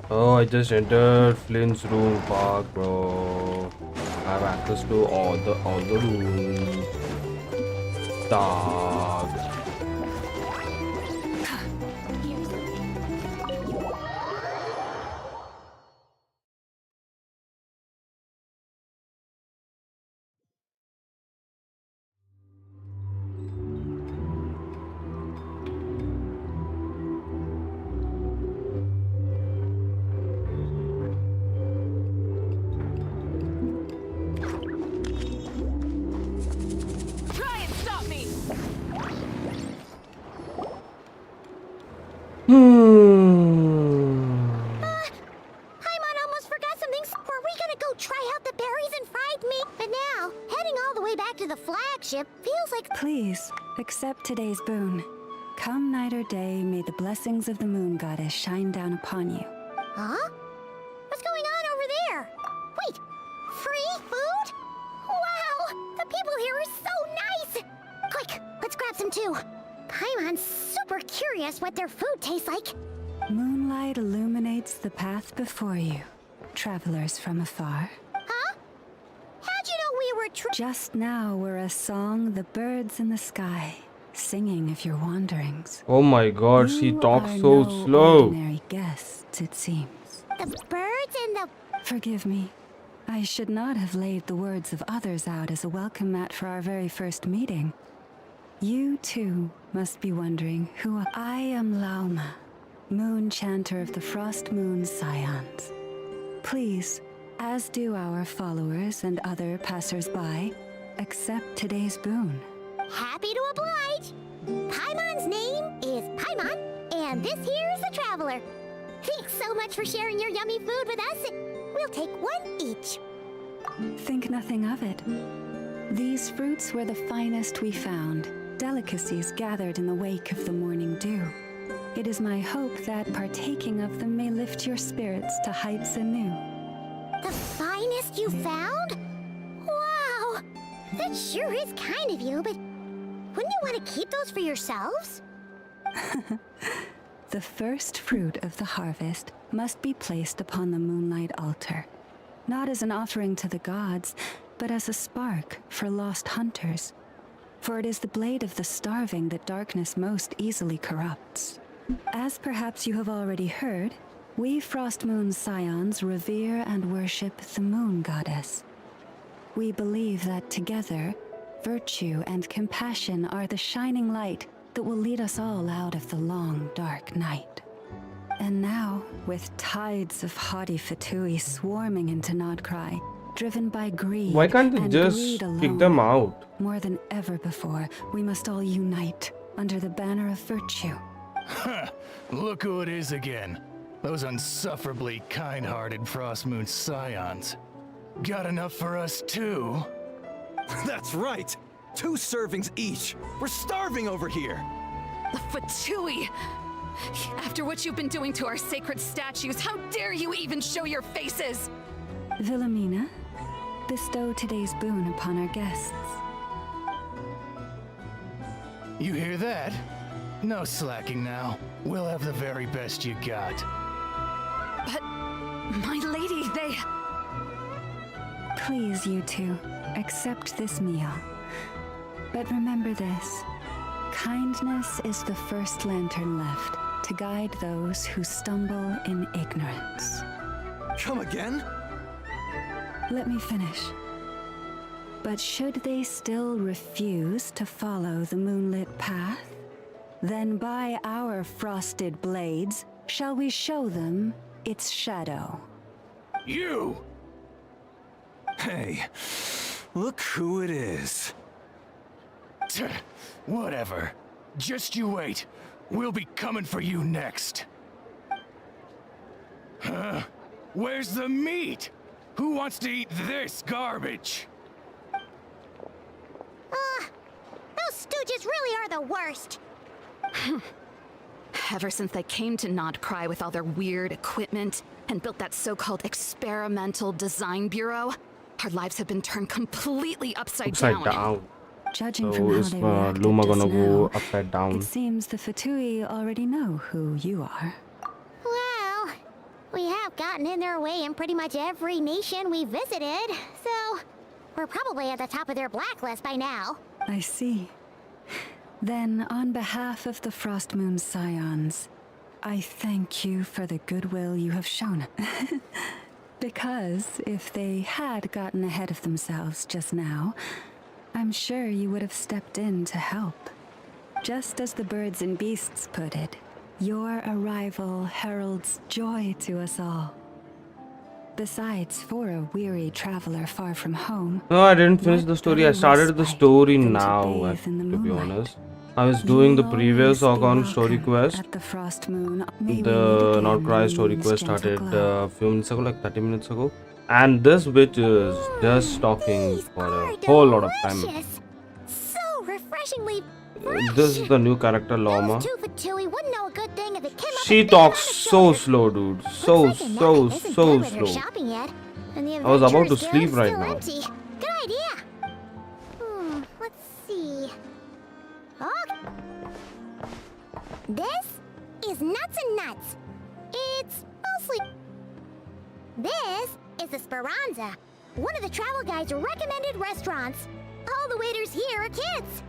Oh, I just entered Flint's room. Fuck, bro. I have access to all the rooms. Dog. Paimon almost forgot something. Were we gonna go try out the berries and fried meat? But now, heading all the way back to the flagship feels like... Please, accept today's boon. Come night or day, may the blessings of the moon goddess shine down upon you. Huh? What's going on over there? Wait, free food? Wow, the people here are so nice! Quick, let's grab some too. Paimon's super curious what their food tastes like. Moonlight illuminates the path before you, travelers from afar. Huh? How'd you know we were Just now were a song the birds in the sky, singing of your wanderings. Oh my god, she You talks are so no slow. ordinary guests, it seems. The birds and the... Forgive me. I should not have laid the words of others out as a welcome mat for our very first meeting. You, too, must be wondering who I am. Lauma, moon chanter of the Frost Moon Scions. Please, as do our followers and other passers-by, accept today's boon. Happy to oblige. Paimon's name is Paimon, and this here is the Traveler. Thanks so much for sharing your yummy food with us. We'll take one each. Think nothing of it. These fruits were the finest we found, delicacies gathered in the wake of the morning dew. It is my hope that partaking of them may lift your spirits to heights anew. The finest you found? Wow! That sure is kind of you, but wouldn't you want to keep those for yourselves? The first fruit of the harvest must be placed upon the moonlight altar, not as an offering to the gods, but as a spark for lost hunters. For it is the blade of the starving that darkness most easily corrupts. As perhaps you have already heard, we Frost Moon Scions revere and worship the moon goddess. We believe that together, virtue and compassion are the shining light that will lead us all out of the long, dark night. And now, with tides of haughty Fatui swarming into Nod-Krai, driven by greed, Why can't they and just greed alone, kick them out? More than ever before, we must all unite under the banner of virtue. Look who it is again. Those unsufferably kind-hearted Frost Moon Scions. Got enough for us too? That's right! 2 servings each! We're starving over here! The Fatui! After what you've been doing to our sacred statues, how dare you even show your faces? Wilhelmina, bestow today's boon upon our guests. You hear that? No slacking now. We'll have the very best you got. But, my lady, they... Please, you two, accept this meal. But remember this. Kindness is the first lantern left to guide those who stumble in ignorance. Come again? Let me finish. But should they still refuse to follow the moonlit path, then by our frosted blades shall we show them its shadow. You! Hey, look who it is. Whatever. Just you wait. We'll be coming for you next. Huh? Where's the meat? Who wants to eat this garbage? Those stooges really are the worst. Ever since they came to Nod-Krai with all their weird equipment and built that so-called experimental design bureau, our lives have been turned completely upside down. Judging So from how is they reacted Luma just gonna now, go upside down? it seems the Fatui already know who you are. Well, we have gotten in their way in pretty much every nation we visited, so we're probably at the top of their blacklist by now. I see. Then, on behalf of the Frost Moon Scions, I thank you for the goodwill you have shown. Because if they had gotten ahead of themselves just now, I'm sure you would have stepped in to help. Just as the birds and beasts put it, your arrival heralds joy to us all. Besides, for a weary traveler far from home... No, I didn't finish the story. I started the story now, to be honest. I was doing the previous Orgon story quest. The Nod-Krai story quest started a few minutes ago, like 30 minutes ago. And this bitch is just talking for a whole lot of time. So refreshingly This is the new character, Lauma. Fatui wouldn't know a good thing if it came up She talks so slow, dude. So slow. shopping yet, and the I was about to Adventurer's sleep Guild's right still now. empty. Good idea. Let's see. Oh. This is Nuts and Nuts. It's mostly... This is the Speranza, one of the travel guide's recommended restaurants. All the waiters here are kids.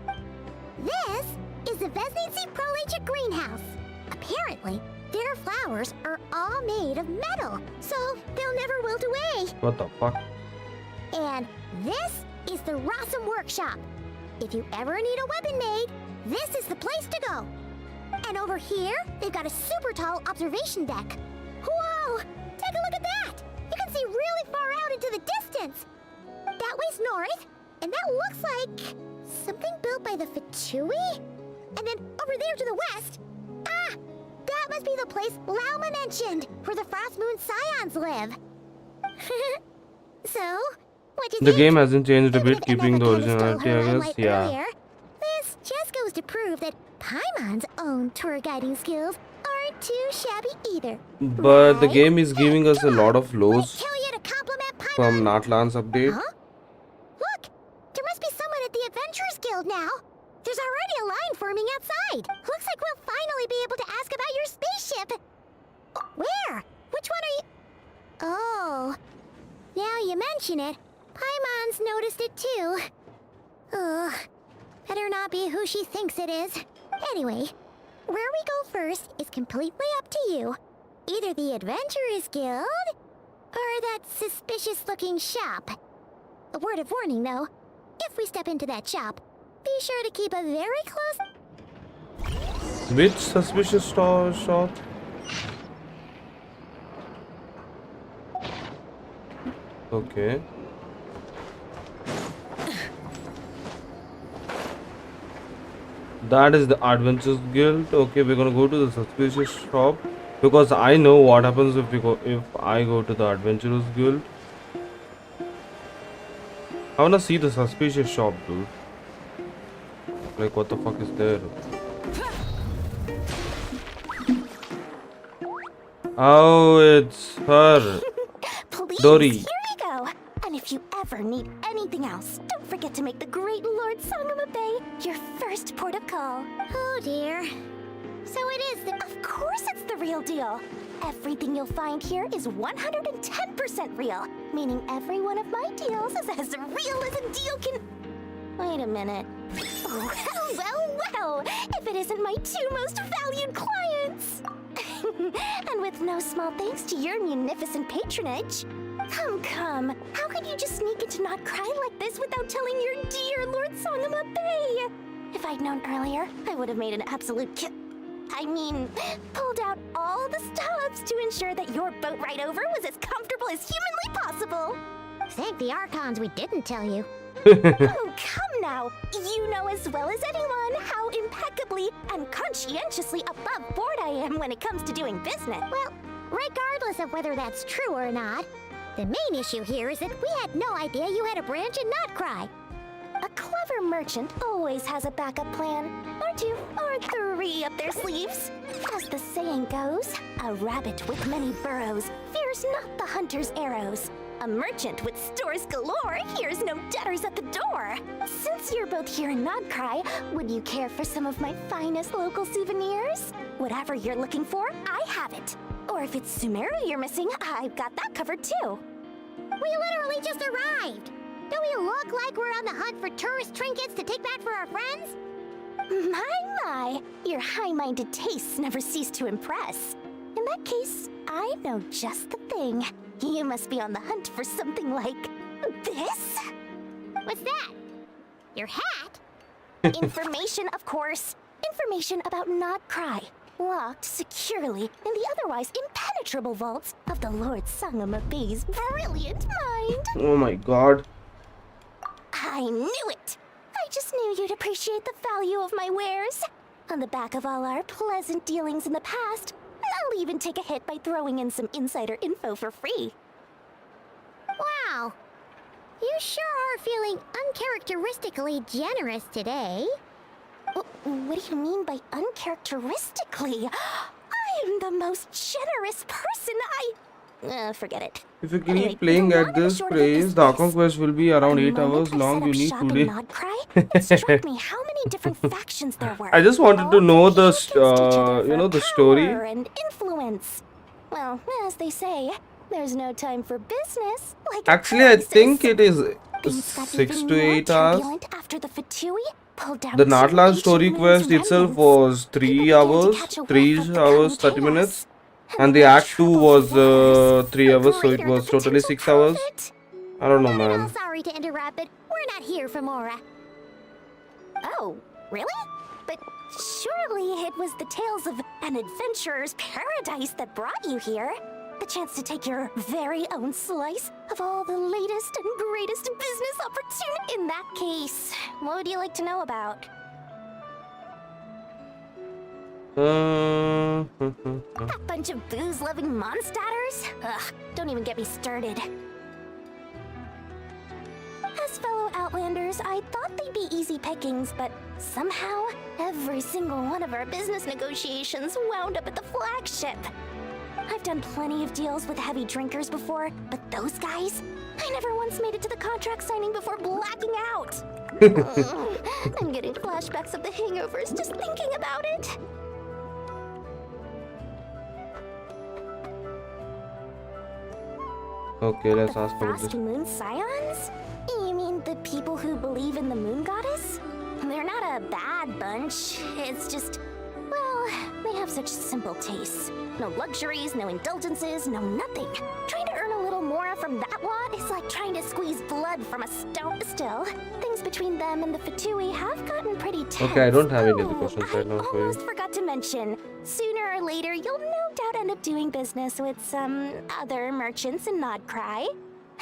This is the Vesnitsi Prolecha greenhouse. Apparently, their flowers are all made of metal, so they'll never wilt away. What the fuck? And this is the Rossum workshop. If you ever need a weapon made, this is the place to go. And over here, they've got a super tall observation deck. Whoa! Take a look at that! You can see really far out into the distance. That way's north, and that looks like something built by the Fatui? And then over there to the west, that must be the place Lauma mentioned, where the Frost Moon Scions live. So, what do you The think? game hasn't changed a bit, keeping the originality, I guess. Yeah. Earlier, this just goes to prove that Paimon's own tour guiding skills aren't too shabby either. But the game is giving us a lot of lows from Natlan's update. Look, there must be someone at the Adventurers Guild now. There's already a line forming outside. Looks like we'll finally be able to ask about your spaceship. Where? Which one are you? Oh, now you mention it, Paimon's noticed it too. Ugh, better not be who she thinks it is. Anyway, where we go first is completely up to you. Either the Adventurers Guild, or that suspicious-looking shop. A word of warning, though. If we step into that shop, be sure to keep a very close... Which suspicious shop? Okay. That is the Adventures Guild. Okay, we're gonna go to the suspicious shop because I know what happens if I go to the Adventurers Guild. I wanna see the suspicious shop, dude. Like, what the fuck is there? Oh, it's her. Please, Dory. here we go. And if you ever need anything else, don't forget to make the great Lord Sangama Bay your first port of call. Oh dear. So it is the... Of course it's the real deal. Everything you'll find here is 110% real, meaning every one of my deals is as real as a deal can... Wait a minute. Well, if it isn't my two most valued clients. And with no small thanks to your munificent patronage. Come. How could you just sneak into Nod-Krai like this without telling your dear Lord Sangama Bay? If I'd known earlier, I would have made an absolute pulled out all the stops to ensure that your boat ride over was as comfortable as humanly possible. Thank the Archons we didn't tell you. Oh, come now. You know as well as anyone how impeccably and conscientiously above board I am when it comes to doing business. Well, regardless of whether that's true or not, the main issue here is that we had no idea you had a branch in Nod-Krai. A clever merchant always has a backup plan, or two, or three up their sleeves. As the saying goes, a rabbit with many burrows fears not the hunter's arrows. A merchant with stores galore hears no debtors at the door. Since you're both here in Nod-Krai, would you care for some of my finest local souvenirs? Whatever you're looking for, I have it. Or if it's Sumeru you're missing, I've got that covered too. We literally just arrived. Do we look like we're on the hunt for tourist trinkets to take back for our friends? My, your high-minded tastes never cease to impress. In that case, I know just the thing. You must be on the hunt for something like this? What's that? Your hat? Information, of course. Information about Nod-Krai, locked securely in the otherwise impenetrable vaults of the Lord Sangama Bay's brilliant mind. Oh my god. I knew it! I just knew you'd appreciate the value of my wares. On the back of all our pleasant dealings in the past, I'll even take a hit by throwing in some insider info for free. Wow. You sure are feeling uncharacteristically generous today. What do you mean by uncharacteristically? I am the most generous person forget it. If you keep playing at this pace, the Akon quest will be around 8 hours long. You need 2 days. It struck me how many different factions there were. I just wanted to know the the story. And influence. Well, as they say, there's no time for business. Like actually, I think it is 6 to 8 hours. After the Fatui, the Natlan story quest itself was 3 hours, 3 hours 30 minutes. And the Act 2 was 3 hours, so it was totally 6 hours. I don't know, man. Sorry to interrupt, but we're not here for Mora. Oh, really? But surely it was the tales of an adventurer's paradise that brought you here. The chance to take your very own slice of all the latest and greatest business opportunity. In that case, what would you like to know about? That bunch of booze-loving monsters? Ugh, don't even get me started. As fellow Outlanders, I thought they'd be easy pickings, but somehow, every single one of our business negotiations wound up at the flagship. I've done plenty of deals with heavy drinkers before, but those guys? I never once made it to the contract signing before blacking out. I'm getting flashbacks of the hangovers just thinking about it. Okay, let's ask about Frosty this. Moon Scions? You mean the people who believe in the moon goddess? They're not a bad bunch. It's just, well, they have such simple tastes. No luxuries, no indulgences, no nothing. Trying to earn a little more from that lot is like trying to squeeze blood from a stone. Still, things between them and the Fatui have gotten pretty tense. Okay, I don't have any other questions right now for you. Almost forgot to mention, sooner or later you'll no doubt end up doing business with some other merchants in Nod-Krai.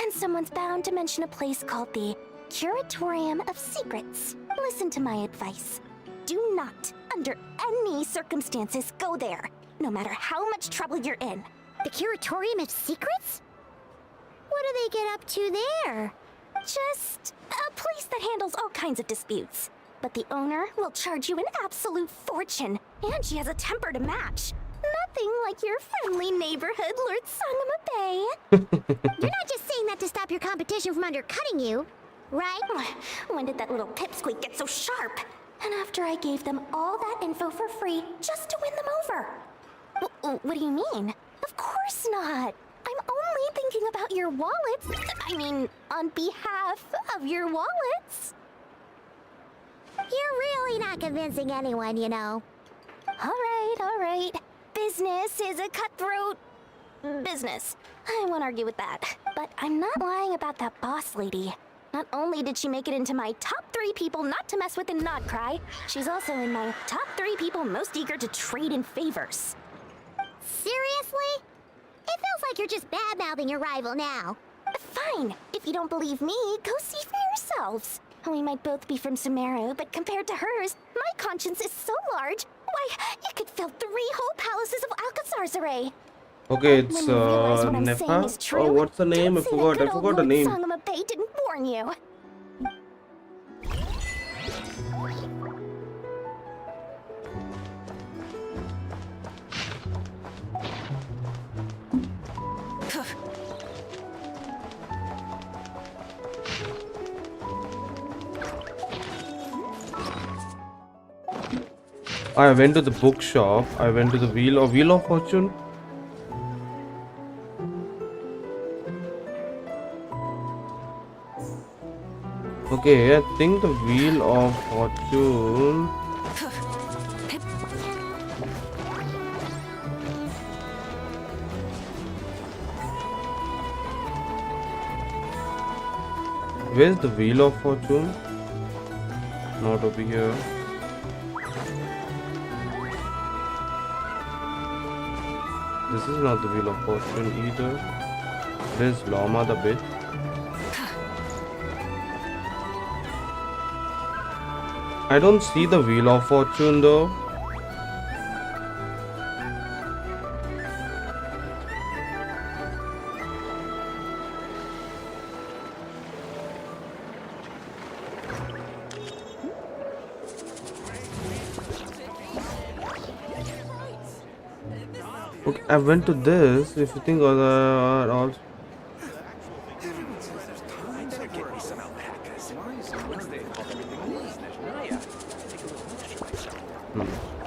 And someone's bound to mention a place called the Curatorium of Secrets. Listen to my advice. Do not, under any circumstances, go there, no matter how much trouble you're in. The Curatorium of Secrets? What do they get up to there? Just a place that handles all kinds of disputes. But the owner will charge you an absolute fortune, and she has a temper to match. Nothing like your friendly neighborhood, Lord Sangama Bay. You're not just saying that to stop your competition from undercutting you, right? When did that little pipsqueak get so sharp? And after I gave them all that info for free just to win them over. What do you mean? Of course not. I'm only thinking about your wallets. I mean, on behalf of your wallets. You're really not convincing anyone, you know. All right. business is a cutthroat business. I won't argue with that. But I'm not lying about that boss lady. Not only did she make it into my top 3 people not to mess with in Nod-Krai, she's also in my top 3 people most eager to trade in favors. Seriously? It feels like you're just bad-mouthing your rival now. Fine. If you don't believe me, go see for yourselves. We might both be from Sumeru, but compared to hers, my conscience is so large. Why, it could fill 3 whole palaces of Alcazar's array. Okay, it's Nefa. Oh, what's the name? I forgot the name. Song of Bay didn't warn you. I went to the bookshop. I went to the Wheel of Fortune. Okay, I think the Wheel of Fortune. Where's the Wheel of Fortune? Not over here. This is not the Wheel of Fortune either. There's Lauma the bit. I don't see the Wheel of Fortune though. Okay, I went to this. If you think other also.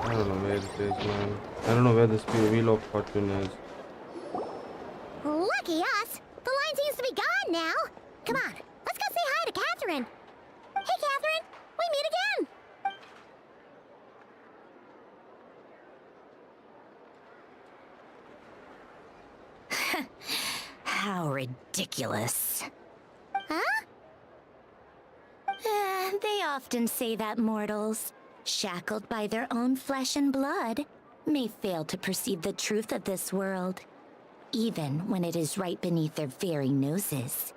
I don't know where this is, man. I don't know where this Wheel of Fortune is. Lucky us! The line seems to be gone now. Come on, let's go say hi to Catherine. Hey, Catherine, we meet again. How ridiculous. Huh? They often say that mortals, shackled by their own flesh and blood, may fail to perceive the truth of this world, even when it is right beneath their very noses.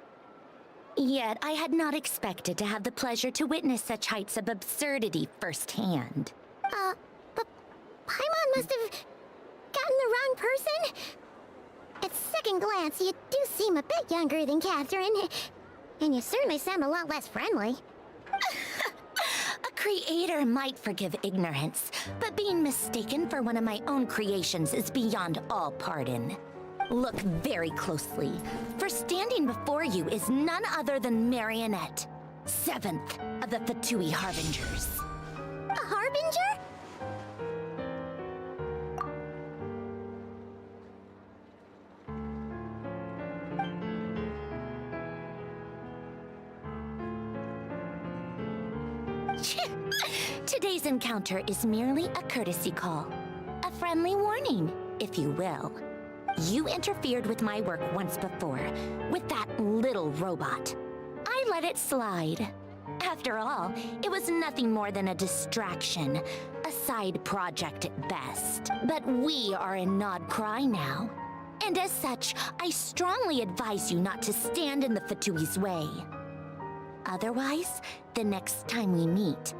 Yet I had not expected to have the pleasure to witness such heights of absurdity firsthand. But Paimon must have gotten the wrong person. At second glance, you do seem a bit younger than Catherine, and you certainly sound a lot less friendly. A creator might forgive ignorance, but being mistaken for one of my own creations is beyond all pardon. Look very closely, for standing before you is none other than Marionette, 7th of the Fatui Harbingers. A Harbinger? Today's encounter is merely a courtesy call. A friendly warning, if you will. You interfered with my work once before, with that little robot. I let it slide. After all, it was nothing more than a distraction, a side project at best. But we are in Nod-Krai now. And as such, I strongly advise you not to stand in the Fatui's way. Otherwise, the next time we meet,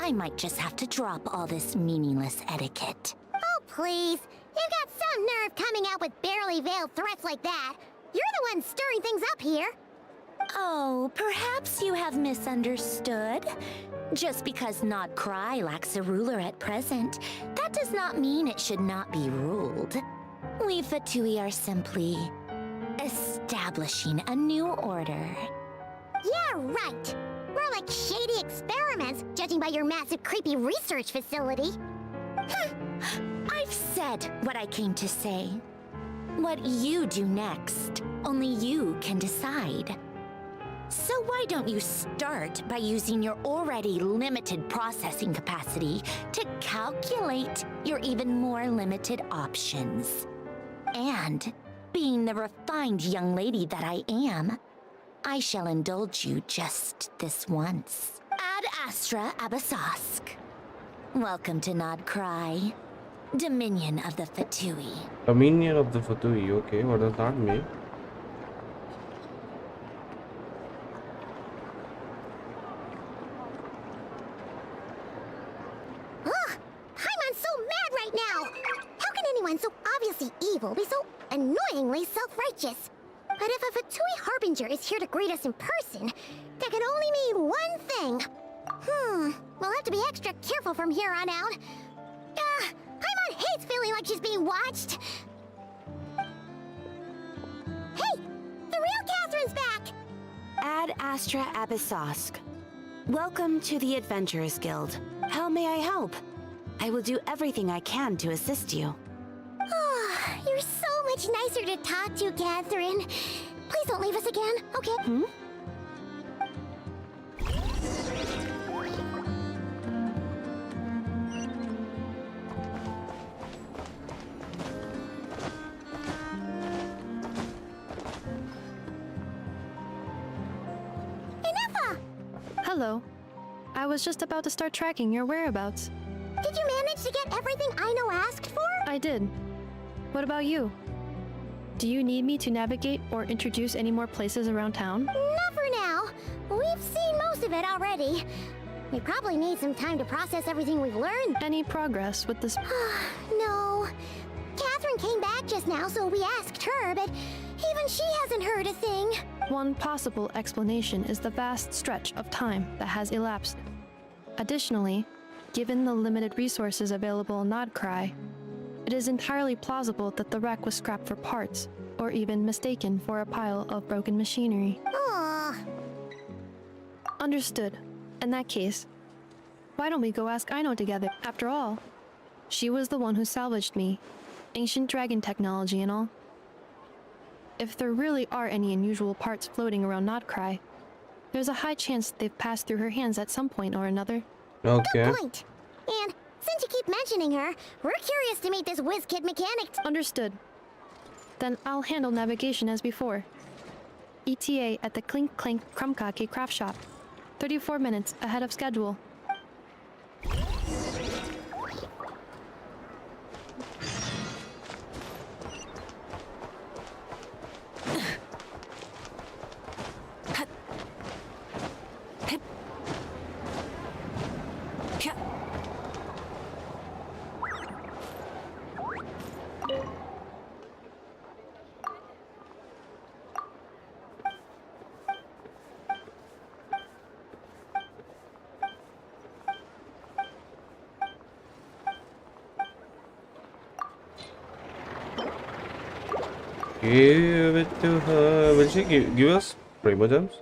I might just have to drop all this meaningless etiquette. Oh, please. You've got some nerve coming out with barely veiled threats like that. You're the one stirring things up here. Oh, perhaps you have misunderstood. Just because Nod-Krai lacks a ruler at present, that does not mean it should not be ruled. We Fatui are simply establishing a new order. Yeah, right. More like shady experiments, judging by your massive, creepy research facility. I've said what I came to say. What you do next, only you can decide. So why don't you start by using your already limited processing capacity to calculate your even more limited options? And, being the refined young lady that I am, I shall indulge you just this once. Ad Astra Abasask. Welcome to Nod-Krai, Dominion of the Fatui. Dominion of the Fatui, okay, what does that mean? Paimon's so mad right now! How can anyone so obviously evil be so annoyingly self-righteous? But if a Fatui Harbinger is here to greet us in person, that can only mean one thing. We'll have to be extra careful from here on out. Paimon hates feeling like she's being watched. Hey! The real Catherine's back! Ad Astra Abyssosque. Welcome to the Adventurers Guild. How may I help? I will do everything I can to assist you. You're so much nicer to talk to, Catherine. Please don't leave us again, okay? Hello. I was just about to start tracking your whereabouts. Did you manage to get everything Aino asked for? I did. What about you? Do you need me to navigate or introduce any more places around town? Not for now. We've seen most of it already. We probably need some time to process everything we've learned. Any progress with this? No. Catherine came back just now, so we asked her, but even she hasn't heard a thing. One possible explanation is the vast stretch of time that has elapsed. Additionally, given the limited resources available in Nod-Krai, it is entirely plausible that the wreck was scrapped for parts, or even mistaken for a pile of broken machinery. Understood. In that case, why don't we go ask Aino together? After all, she was the one who salvaged me. Ancient dragon technology and all. If there really are any unusual parts floating around Nod-Krai, there's a high chance they've passed through her hands at some point or another. Okay. Good point. And since you keep mentioning her, we're curious to meet this whiz-kid mechanic. Understood. Then I'll handle navigation as before. ETA at the Clink Clank Krumkake craft shop. 34 minutes ahead of schedule. Give it to her. Will she give us Primo Gems?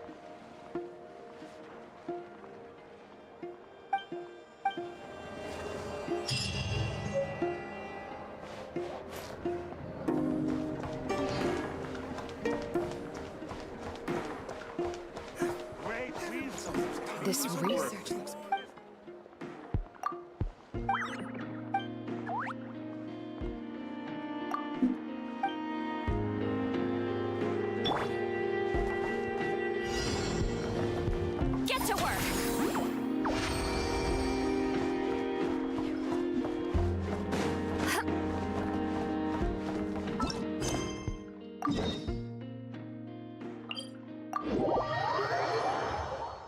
This research looks... Get to work!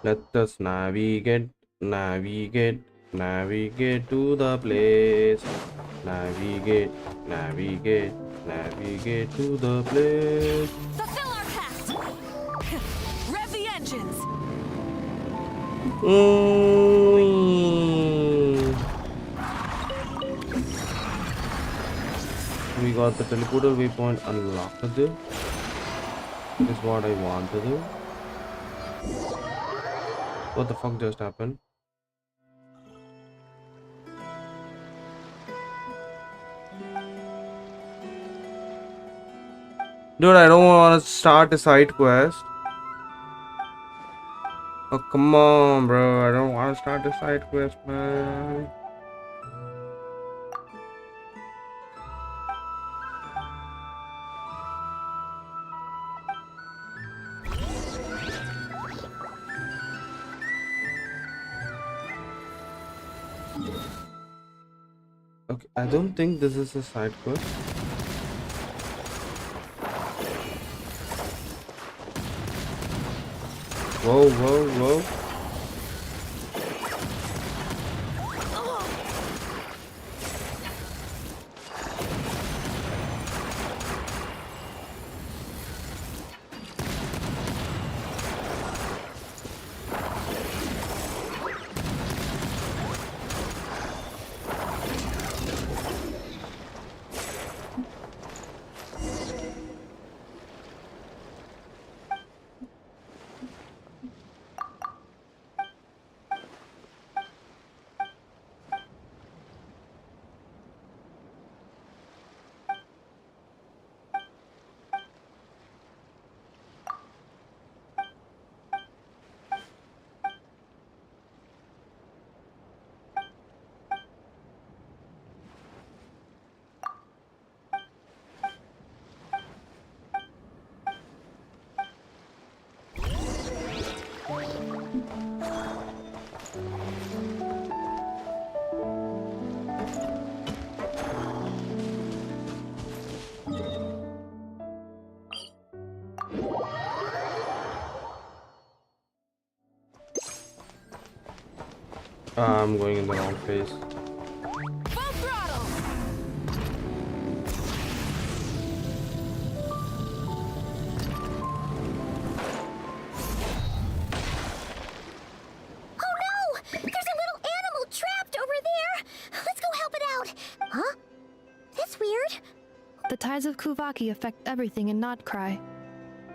Let us navigate to the place. Navigate to the place. Fulfill our pact! Rev the engines! We got the teleporter waypoint unlocked. This is what I want to do. What the fuck just happened? Dude, I don't want to start a side quest. Oh, come on, bro. I don't want to start the side quest, man. Okay, I don't think this is a side quest. Whoa, whoa, whoa. I'm going in the wrong place. The tides of Kuvaki affect everything in Nod-Krai.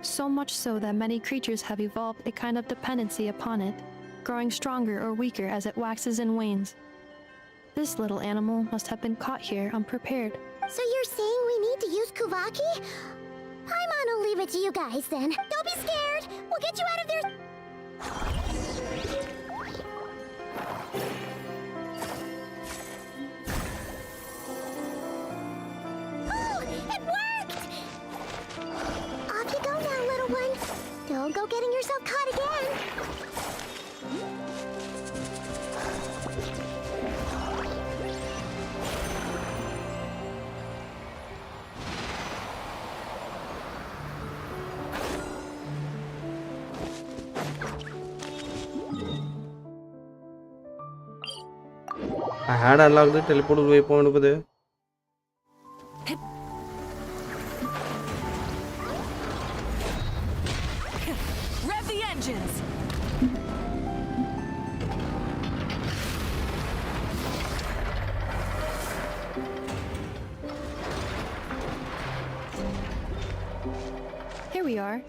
So much so that many creatures have evolved a kind of dependency upon it, growing stronger or weaker as it waxes and wanes. This little animal must have been caught here unprepared. So you're saying we need to use Kuvaki? Paimon will leave it to you guys then. Don't be scared! We'll get you out of there! Don't go getting yourself caught again! I had unlocked the teleport waypoint over there. Rev the engines! Here we are.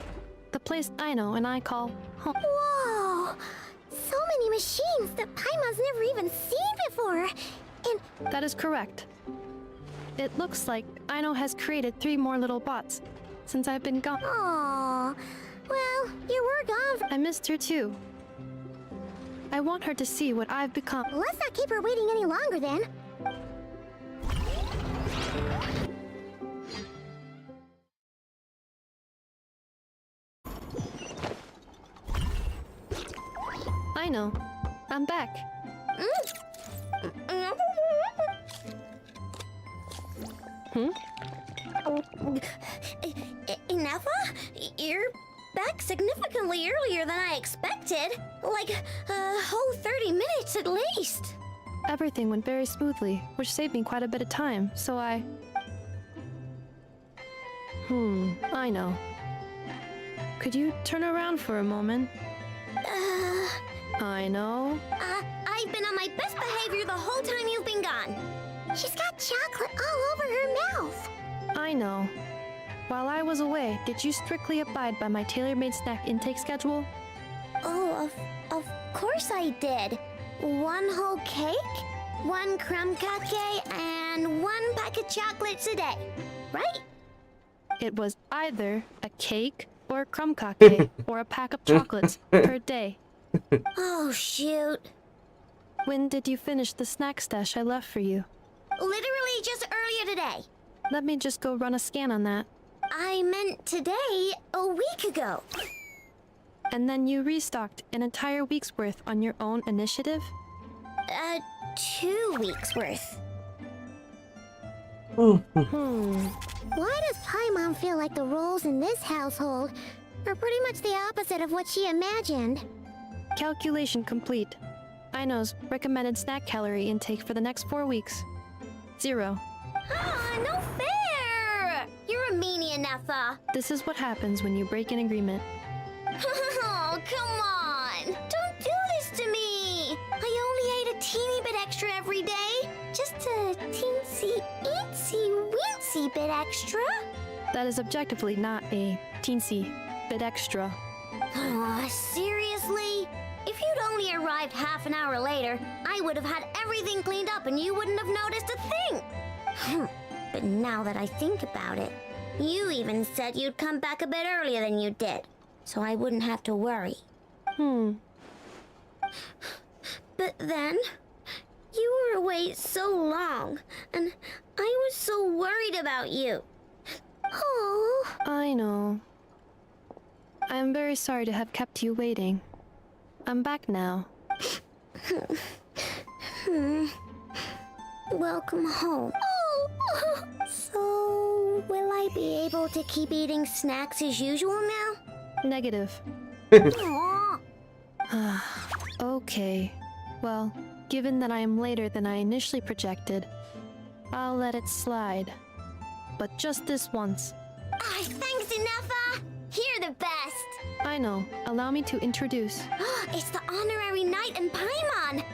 The place Aino and I call home. Whoa! So many machines that Paimon's never even seen before! And that is correct. It looks like Aino has created 3 more little bots since I've been gone. Aww. Well, you were gone. I missed her too. I want her to see what I've become. Let's not keep her waiting any longer then. Aino, I'm back. Nefa? You're back significantly earlier than I expected. Like a whole 30 minutes at least. Everything went very smoothly, which saved me quite a bit of time, so I know. Could you turn around for a moment? I know. I've been on my best behavior the whole time you've been gone. She's got chocolate all over her mouth. I know. While I was away, did you strictly abide by my tailor-made snack intake schedule? Oh, of course I did. 1 whole cake, 1 crumb cake, and 1 pack of chocolates a day, right? It was either a cake or a crumb cake or a pack of chocolates per day. Oh, shoot. When did you finish the snack stash I left for you? Literally just earlier today. Let me just go run a scan on that. I meant today, a week ago. And then you restocked an entire week's worth on your own initiative? 2 weeks worth. Hmm. Why does Paimon feel like the roles in this household are pretty much the opposite of what she imagined? Calculation complete. Aino's recommended snack calorie intake for the next 4 weeks. 0. Ah, no fair! You're a meanie, Nefa. This is what happens when you break an agreement. Oh, come on! Don't do this to me! I only ate a teeny bit extra every day. Just a teensy bit extra. That is objectively not a teensy bit extra. Oh, seriously? If you'd only arrived half an hour later, I would have had everything cleaned up and you wouldn't have noticed a thing. But now that I think about it, you even said you'd come back a bit earlier than you did, so I wouldn't have to worry. But then, you were away so long, and I was so worried about you. Oh. I know. I am very sorry to have kept you waiting. I'm back now. Welcome home. Oh. So, will I be able to keep eating snacks as usual now? Negative. Aw. Okay. Well, given that I am later than I initially projected, I'll let it slide. But just this once. Thanks, Nefa! You're the best! I know. Allow me to introduce. It's the honorary knight and Paimon!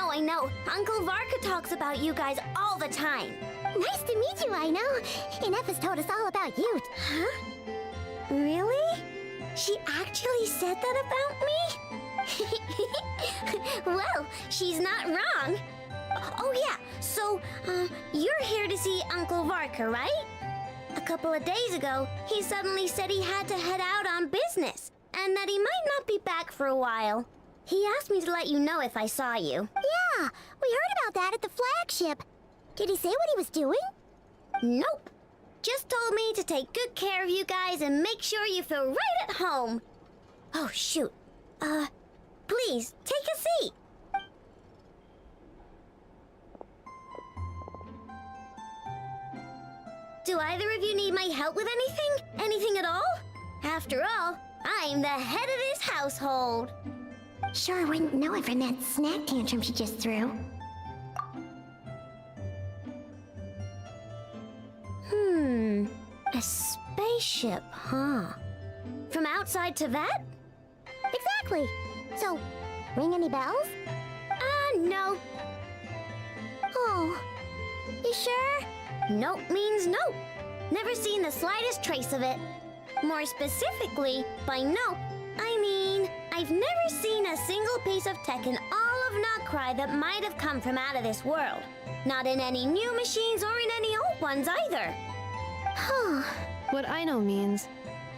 I know. Uncle Varka talks about you guys all the time. Nice to meet you, Aino. Nefa's told us all about you. Huh? Really? She actually said that about me? Well, she's not wrong. Oh yeah, so, you're here to see Uncle Varka, right? A couple of days ago, he suddenly said he had to head out on business, and that he might not be back for a while. He asked me to let you know if I saw you. Yeah, we heard about that at the flagship. Did he say what he was doing? Nope. Just told me to take good care of you guys and make sure you feel right at home. Oh, shoot. Please, take a seat. Do either of you need my help with anything? Anything at all? After all, I'm the head of this household. Sure wouldn't know it from that snack tantrum she just threw. A spaceship, huh? From outside to that? Exactly. So, ring any bells? No. Oh, you sure? Nope means nope. Never seen the slightest trace of it. More specifically, by nope, I mean, I've never seen a single piece of tech in all of Nod-Krai that might have come from out of this world. Not in any new machines or in any old ones either. What Aino means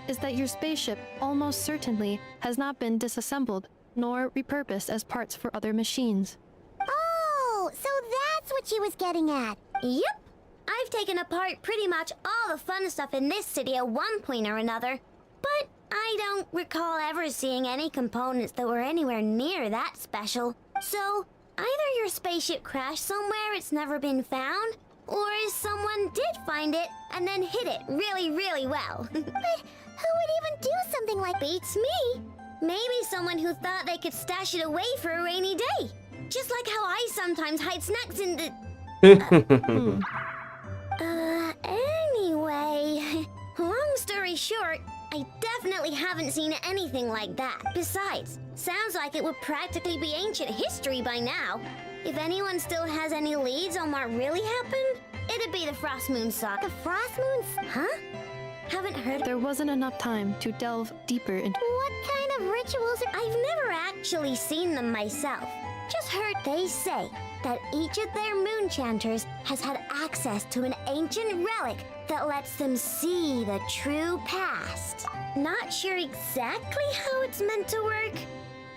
is that your spaceship almost certainly has not been disassembled nor repurposed as parts for other machines. Oh, so that's what she was getting at. Yep. I've taken apart pretty much all the fun stuff in this city at one point or another, but I don't recall ever seeing any components that were anywhere near that special. So, either your spaceship crashed somewhere it's never been found, or someone did find it and then hid it really, really well. But who would even do something like beats me? Maybe someone who thought they could stash it away for a rainy day. Just like how I sometimes hide snacks in the... Anyway, long story short, I definitely haven't seen anything like that. Besides, sounds like it would practically be ancient history by now. If anyone still has any leads on what really happened, it'd be the Frost Moon saga. The Frost Moons? Huh? Haven't heard. There wasn't enough time to delve deeper into... What kind of rituals? I've never actually seen them myself. Just heard they say that each of their moon chanters has had access to an ancient relic that lets them see the true past. Not sure exactly how it's meant to work.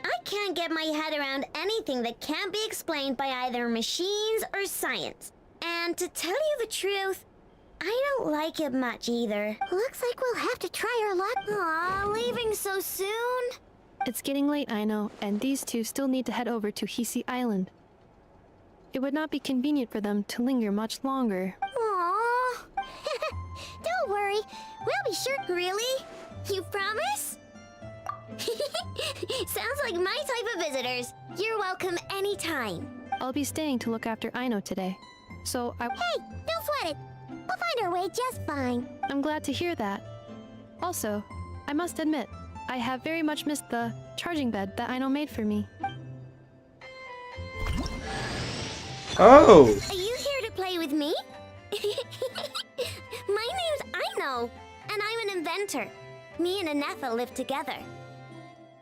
I can't get my head around anything that can't be explained by either machines or science. And to tell you the truth, I don't like it much either. Looks like we'll have to try our luck. Aw, leaving so soon? It's getting late, Aino, and these two still need to head over to Hisi Island. It would not be convenient for them to linger much longer. Aww. Don't worry, we'll be sure. Really? You promise? Sounds like my type of visitors. You're welcome anytime. I'll be staying to look after Aino today, so Hey, don't sweat it. We'll find our way just fine. I'm glad to hear that. Also, I must admit, I have very much missed the charging bed that Aino made for me. Oh! Are you here to play with me? My name's Aino, and I'm an inventor. Me and Anetha live together.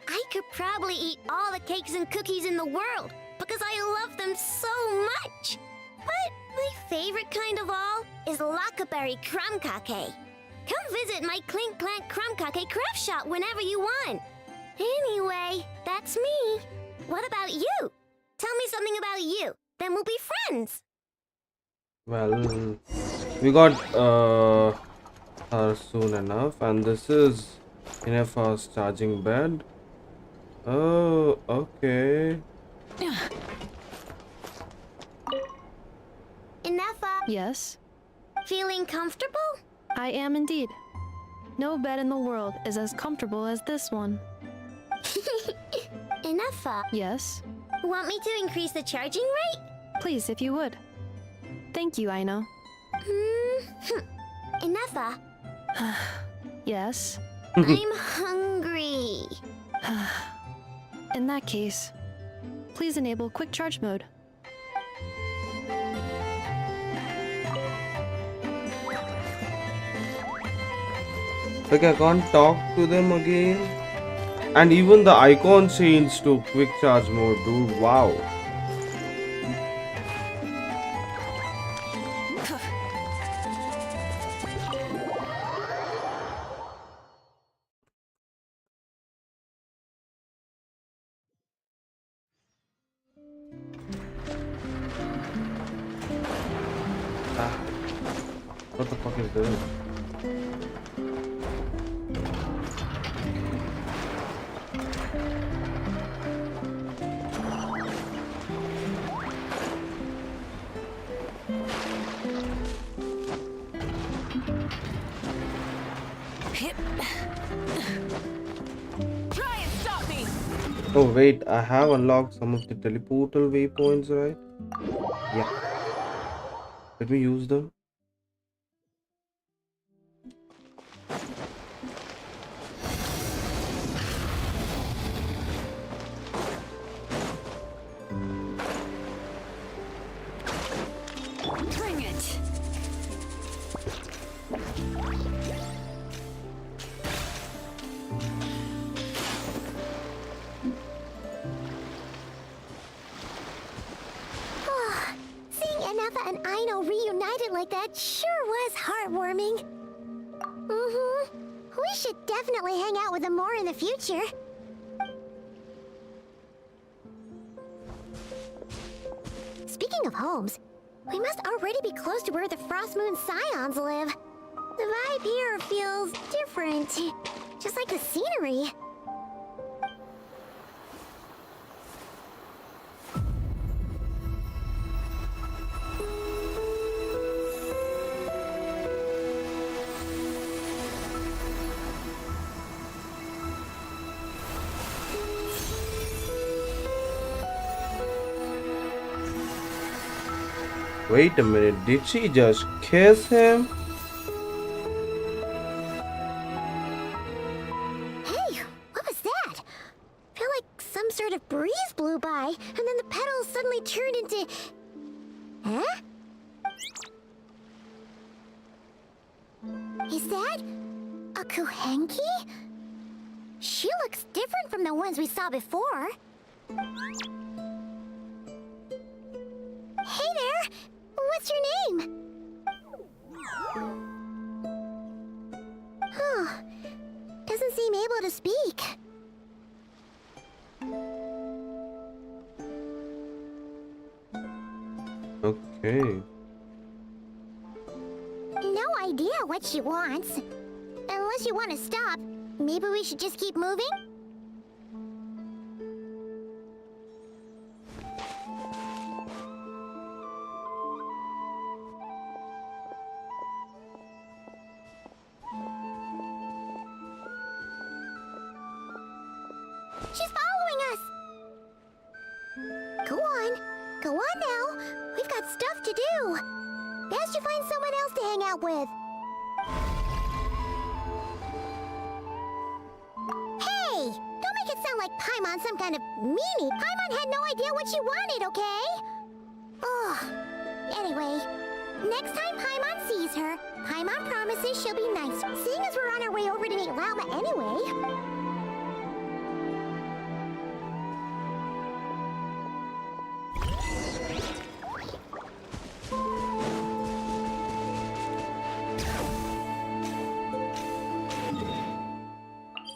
I could probably eat all the cakes and cookies in the world because I love them so much. But my favorite kind of all is Lockaberry Crumb Cake. Come visit my Clink Clank Crumb Cake craft shop whenever you want. Anyway, that's me. What about you? Tell me something about you. Then we'll be friends. Well, we got her soon enough, and this is enough for charging bed. Oh, okay. Inefa, Yes, feeling comfortable? I am indeed. No bed in the world is as comfortable as this one. Inefa, Yes, want me to increase the charging rate? please, if you would. Thank you, Aino. Inefa, Yes. I'm hungry. In that case, please enable quick charge mode. Like I can't talk to them again. And even the icon changed to quick charge mode, dude. Wow. What the fuck is this? Try and stop me! Oh wait, I have unlocked some of the teleportal waypoints, right? Yeah. Let me use them. Bring it! Seeing Inefa and Aino reunited like that sure was heartwarming. We should definitely hang out with them more in the future. Speaking of homes, we must already be close to where the Frost Moon Scions live. The vibe here feels different, just like the scenery. Wait a minute, did she just kiss him? Hey, what was that? Feel like some sort of breeze blew by, and then the petals suddenly turned into... Huh? Is that... a Kuhenki? She looks different from the ones we saw before. Hey there! What's your name? Oh, doesn't seem able to speak. Okay. No idea what she wants. Unless you want to stop, maybe we should just keep moving? She's following us! Go on. Go on now. We've got stuff to do. Best you find someone else to hang out with. Hey! Don't make it sound like Paimon's some kind of meanie. Paimon had no idea what she wanted, okay? Ugh. Anyway, next time Paimon sees her, Paimon promises she'll be nice. Seeing as we're on our way over to meet Lauma anyway.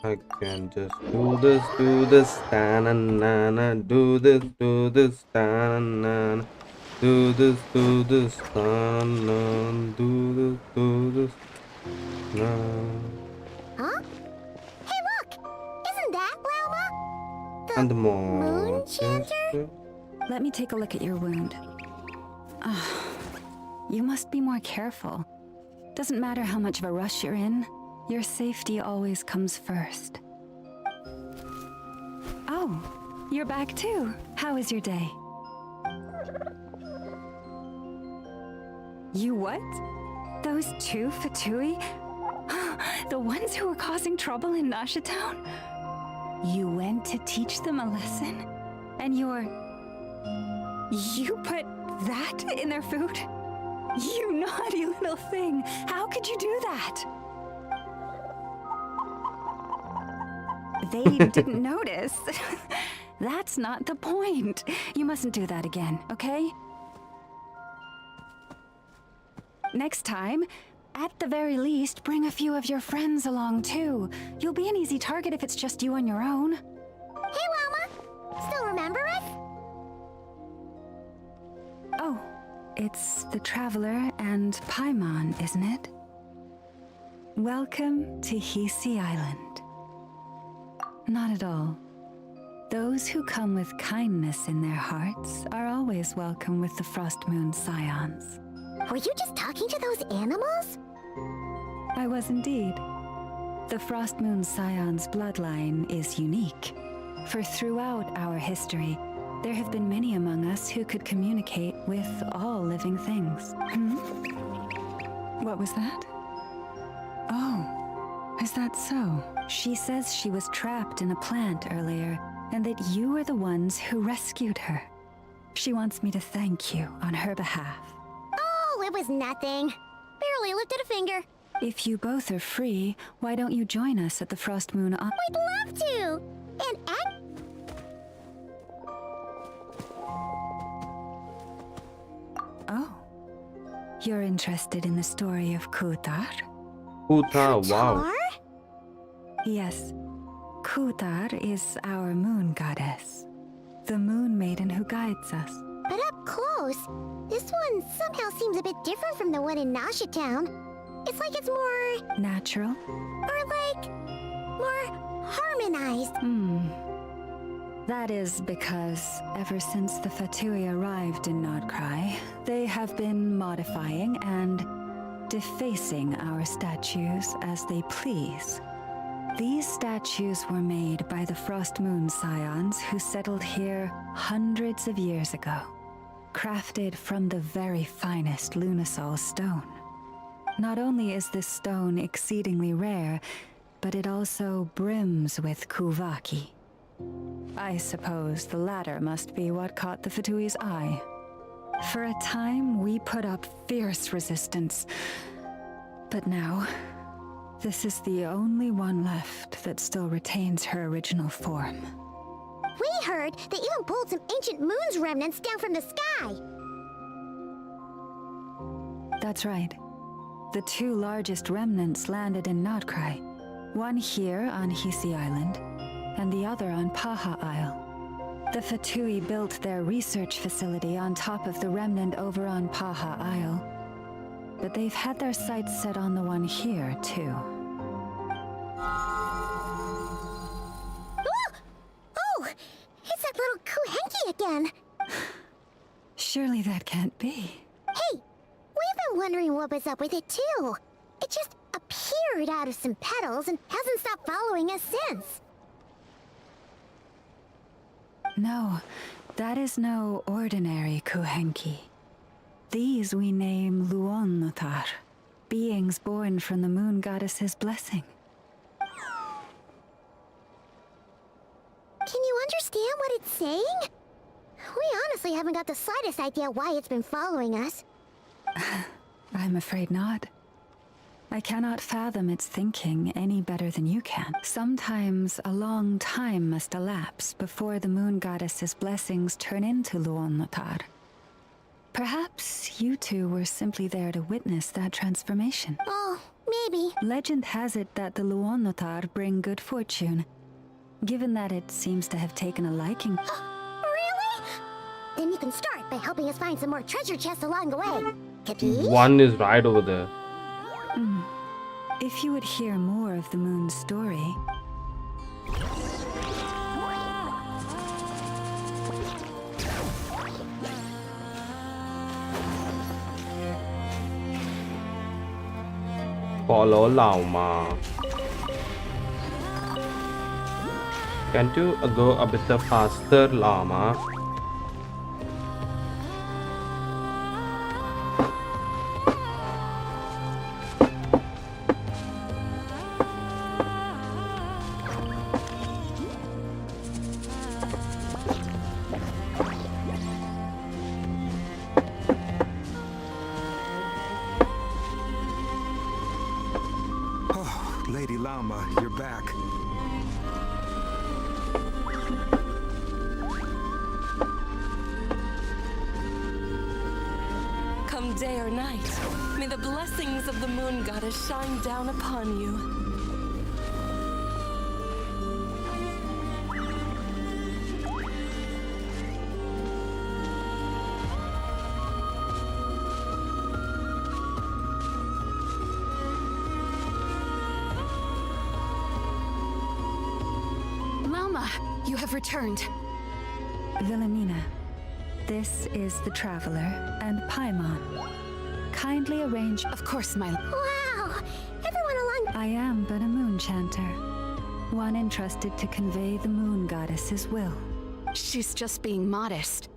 I can just do this, ta-na-na-na, do this, ta-na-na-na, do this, ta-na-na, do this, na. Huh? Hey, look! Isn't that Lauma? And more. Moon Chanter? Let me take a look at your wound. You must be more careful. Doesn't matter how much of a rush you're in. Your safety always comes first. Oh, you're back too. How was your day? You what? Those two Fatui? The ones who were causing trouble in Nasha Town? You went to teach them a lesson? And you put that in their food? You naughty little thing! How could you do that? They didn't notice. That's not the point. You mustn't do that again, okay? Next time, at the very least, bring a few of your friends along too. You'll be an easy target if it's just you on your own. Hey, Lauma! Still remember us? Oh, it's the Traveler and Paimon, isn't it? Welcome to Hisi Island. Not at all. Those who come with kindness in their hearts are always welcome with the Frost Moon Scions. Were you just talking to those animals? I was indeed. The Frost Moon Scions bloodline is unique, for throughout our history, there have been many among us who could communicate with all living things. What was that? Oh, is that so? She says she was trapped in a plant earlier, and that you were the ones who rescued her. She wants me to thank you on her behalf. Oh, it was nothing. Barely lifted a finger. If you both are free, why don't you join us at the Frost Moon? We'd love to! And Oh. You're interested in the story of Kutar? Kutar, wow. Yes. Kutar is our moon goddess. The moon maiden who guides us. But up close, this one somehow seems a bit different from the one in Nasha Town. It's like it's more... natural? Or like... more harmonized. That is because ever since the Fatui arrived in Nod-Krai, they have been modifying and defacing our statues as they please. These statues were made by the Frost Moon Scions who settled here hundreds of years ago, crafted from the very finest Lunasol stone. Not only is this stone exceedingly rare, but it also brims with Kuvaki. I suppose the latter must be what caught the Fatui's eye. For a time, we put up fierce resistance, but now, this is the only one left that still retains her original form. We heard they even pulled some ancient moon's remnants down from the sky. That's right. The two largest remnants landed in Nod-Krai. One here on Hisi Island, and the other on Paha Isle. The Fatui built their research facility on top of the remnant over on Paha Isle. But they've had their sights set on the one here, too. Oh! It's that little Kuhenki again! Surely that can't be. Hey! We've been wondering what was up with it, too. It just appeared out of some petals and hasn't stopped following us since. No, that is no ordinary Kuhenki. These we name Luon-Notar, beings born from the moon goddess's blessing. Can you understand what it's saying? We honestly haven't got the slightest idea why it's been following us. I'm afraid not. I cannot fathom its thinking any better than you can. Sometimes a long time must elapse before the moon goddess's blessings turn into Luon-Notar. Perhaps you two were simply there to witness that transformation. Oh, maybe. Legend has it that the Luon-Notar bring good fortune, given that it seems to have taken a liking. Really? Then you can start by helping us find some more treasure chests along the way. Capiche? One is right over there. If you would hear more of the moon's story... Follow Lauma. Can't you go a bit faster, Lauma? Lady Lauma, you're back. Come day or night, may the blessings of the moon goddess shine down upon you. Lauma, you have returned. Wilhelmina, this is the Traveler and Paimon. Kindly arrange... Of course, my... Wow! Everyone along... I am but a moon chanter, one entrusted to convey the moon goddess's will. She's just being modest.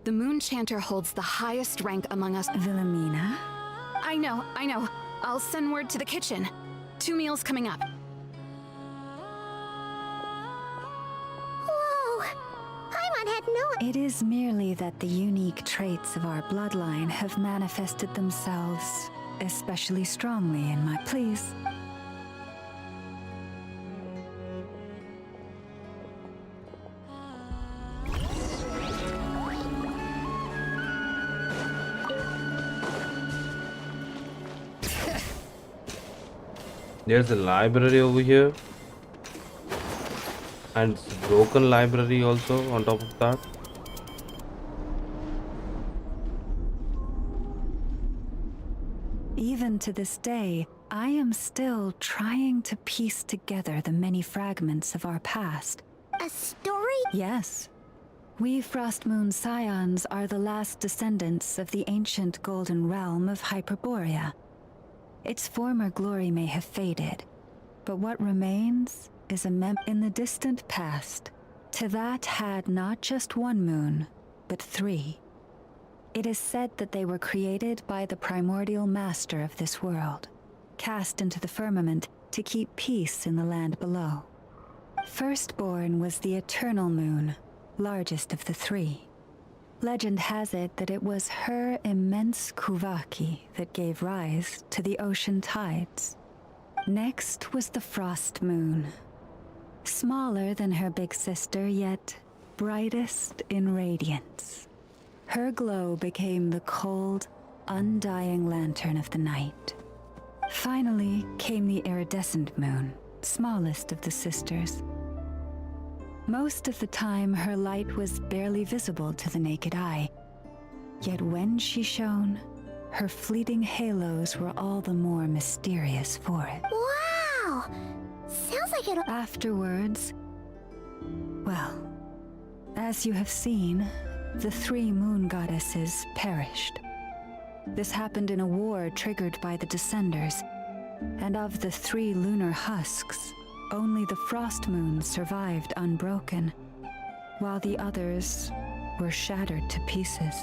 The moon chanter holds the highest rank among us. Wilhelmina? I know. I'll send word to the kitchen. 2 meals coming up. Had no... It is merely that the unique traits of our bloodline have manifested themselves especially strongly in my... Please. There's a library over here. And it's a broken library also on top of that. Even to this day, I am still trying to piece together the many fragments of our past. A story? Yes. We Frost Moon Scions are the last descendants of the ancient golden realm of Hyperborea. Its former glory may have faded, but what remains is a in the distant past. To that had not just one moon, but 3. It is said that they were created by the primordial master of this world, cast into the firmament to keep peace in the land below. Firstborn was the eternal moon, largest of the 3. Legend has it that it was her immense kuvaki that gave rise to the ocean tides. Next was the frost moon, smaller than her big sister, yet brightest in radiance. Her glow became the cold, undying lantern of the night. Finally came the iridescent moon, smallest of the sisters. Most of the time, her light was barely visible to the naked eye. Yet when she shone, her fleeting halos were all the more mysterious for it. Wow! Sounds like it'll... Afterwards, well, as you have seen, the 3 moon goddesses perished. This happened in a war triggered by the Descenders, and of the 3 lunar husks, only the frost moons survived unbroken, while the others were shattered to pieces.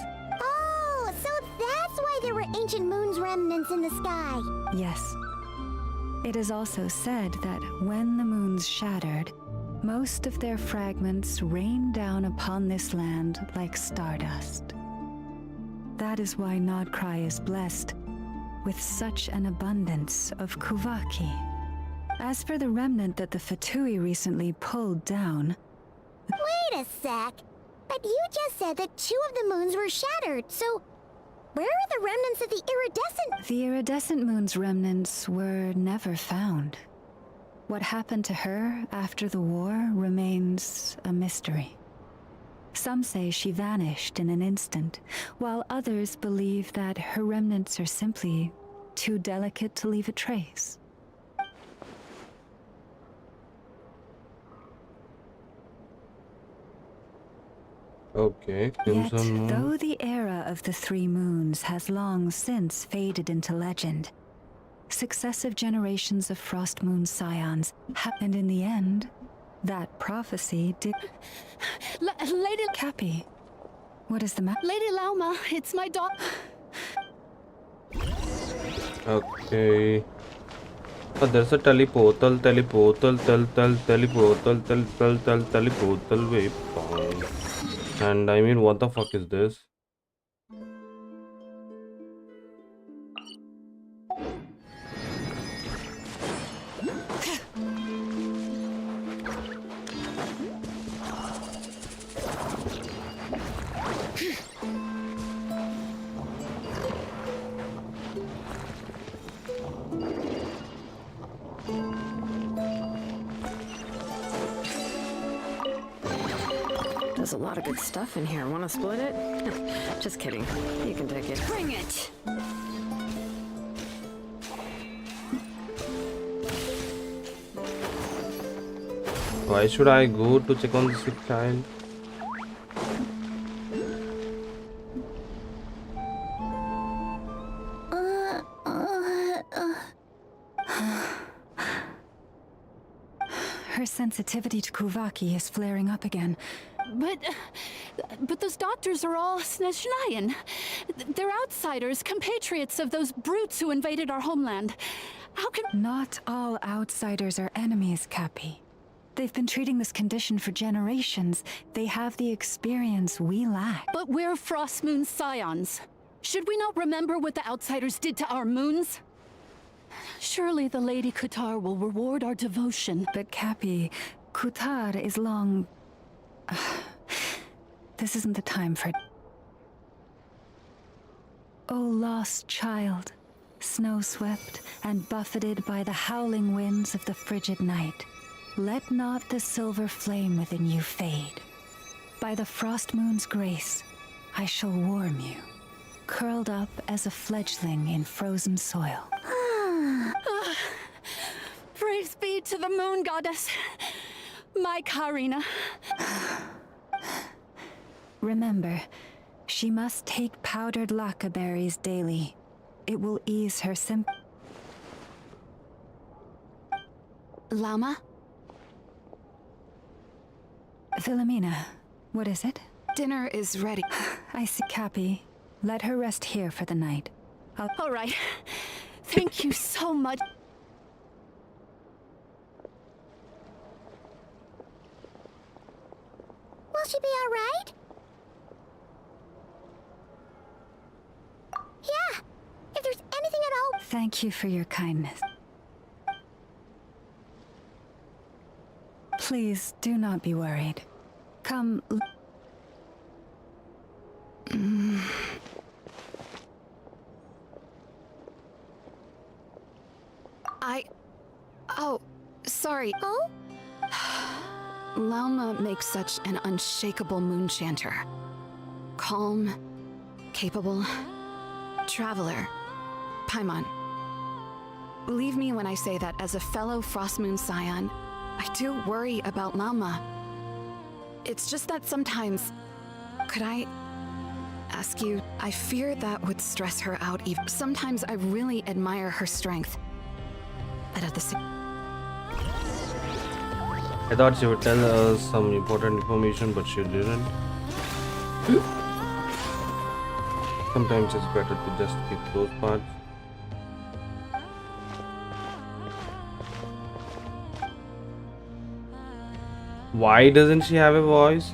Oh, so that's why there were ancient moon's remnants in the sky. Yes. It is also said that when the moons shattered, most of their fragments rained down upon this land like stardust. That is why Nod-Krai is blessed with such an abundance of Kuvaki. As for the remnant that the Fatui recently pulled down... Wait a sec. But you just said that 2 of the moons were shattered, so... Where are the remnants of the iridescent... The iridescent moon's remnants were never found. What happened to her after the war remains a mystery. Some say she vanished in an instant, while others believe that her remnants are simply too delicate to leave a trace. Okay, Yet, Crimson Moon. though the era of the 3 moons has long since faded into legend, successive generations of Frost Moon scions happened in the end. That prophecy did... Lady... Cappy, what is the matter? Lady Lauma, it's my daughter. Okay. There's a teleportal, waypoint. And I mean, what the fuck is this? There's a lot of good stuff in here. Want to split it? Just kidding. You can take it. Bring it! Why should I go to check on the sick child? Her sensitivity to Kuvaki is flaring up again. But those doctors are all Snezhnayan. They're outsiders, compatriots of those brutes who invaded our homeland. How can... Not all outsiders are enemies, Cappy. They've been treating this condition for generations. They have the experience we lack. But we're Frost Moon scions. Should we not remember what the outsiders did to our moons? Surely the Lady Kutar will reward our devotion. But Cappy, Kutar is long... This isn't the time for... O lost child, snow-swept and buffeted by the howling winds of the frigid night, let not the silver flame within you fade. By the frost moon's grace, I shall warm you, curled up as a fledgling in frozen soil. Praise be to the moon goddess, my Karina. Remember, she must take powdered laka berries daily. It will ease her Lauma? Philomena, what is it? Dinner is ready. I see, Cappy. Let her rest here for the night. All right. Thank you so much. Will she be all right? Yeah, if there's anything at all... Thank you for your kindness. Please, do not be worried. Come... Oh, sorry. Oh? Lauma makes such an unshakable moon chanter. Calm, capable, traveler. Paimon, believe me when I say that as a fellow Frost Moon Scion, I do worry about Lauma. It's just that sometimes... Could I ask you? I fear that would stress her out even. Sometimes I really admire her strength. But at the same... I thought she would tell us some important information, but she didn't. Sometimes it's better to just skip those parts. Why doesn't she have a voice?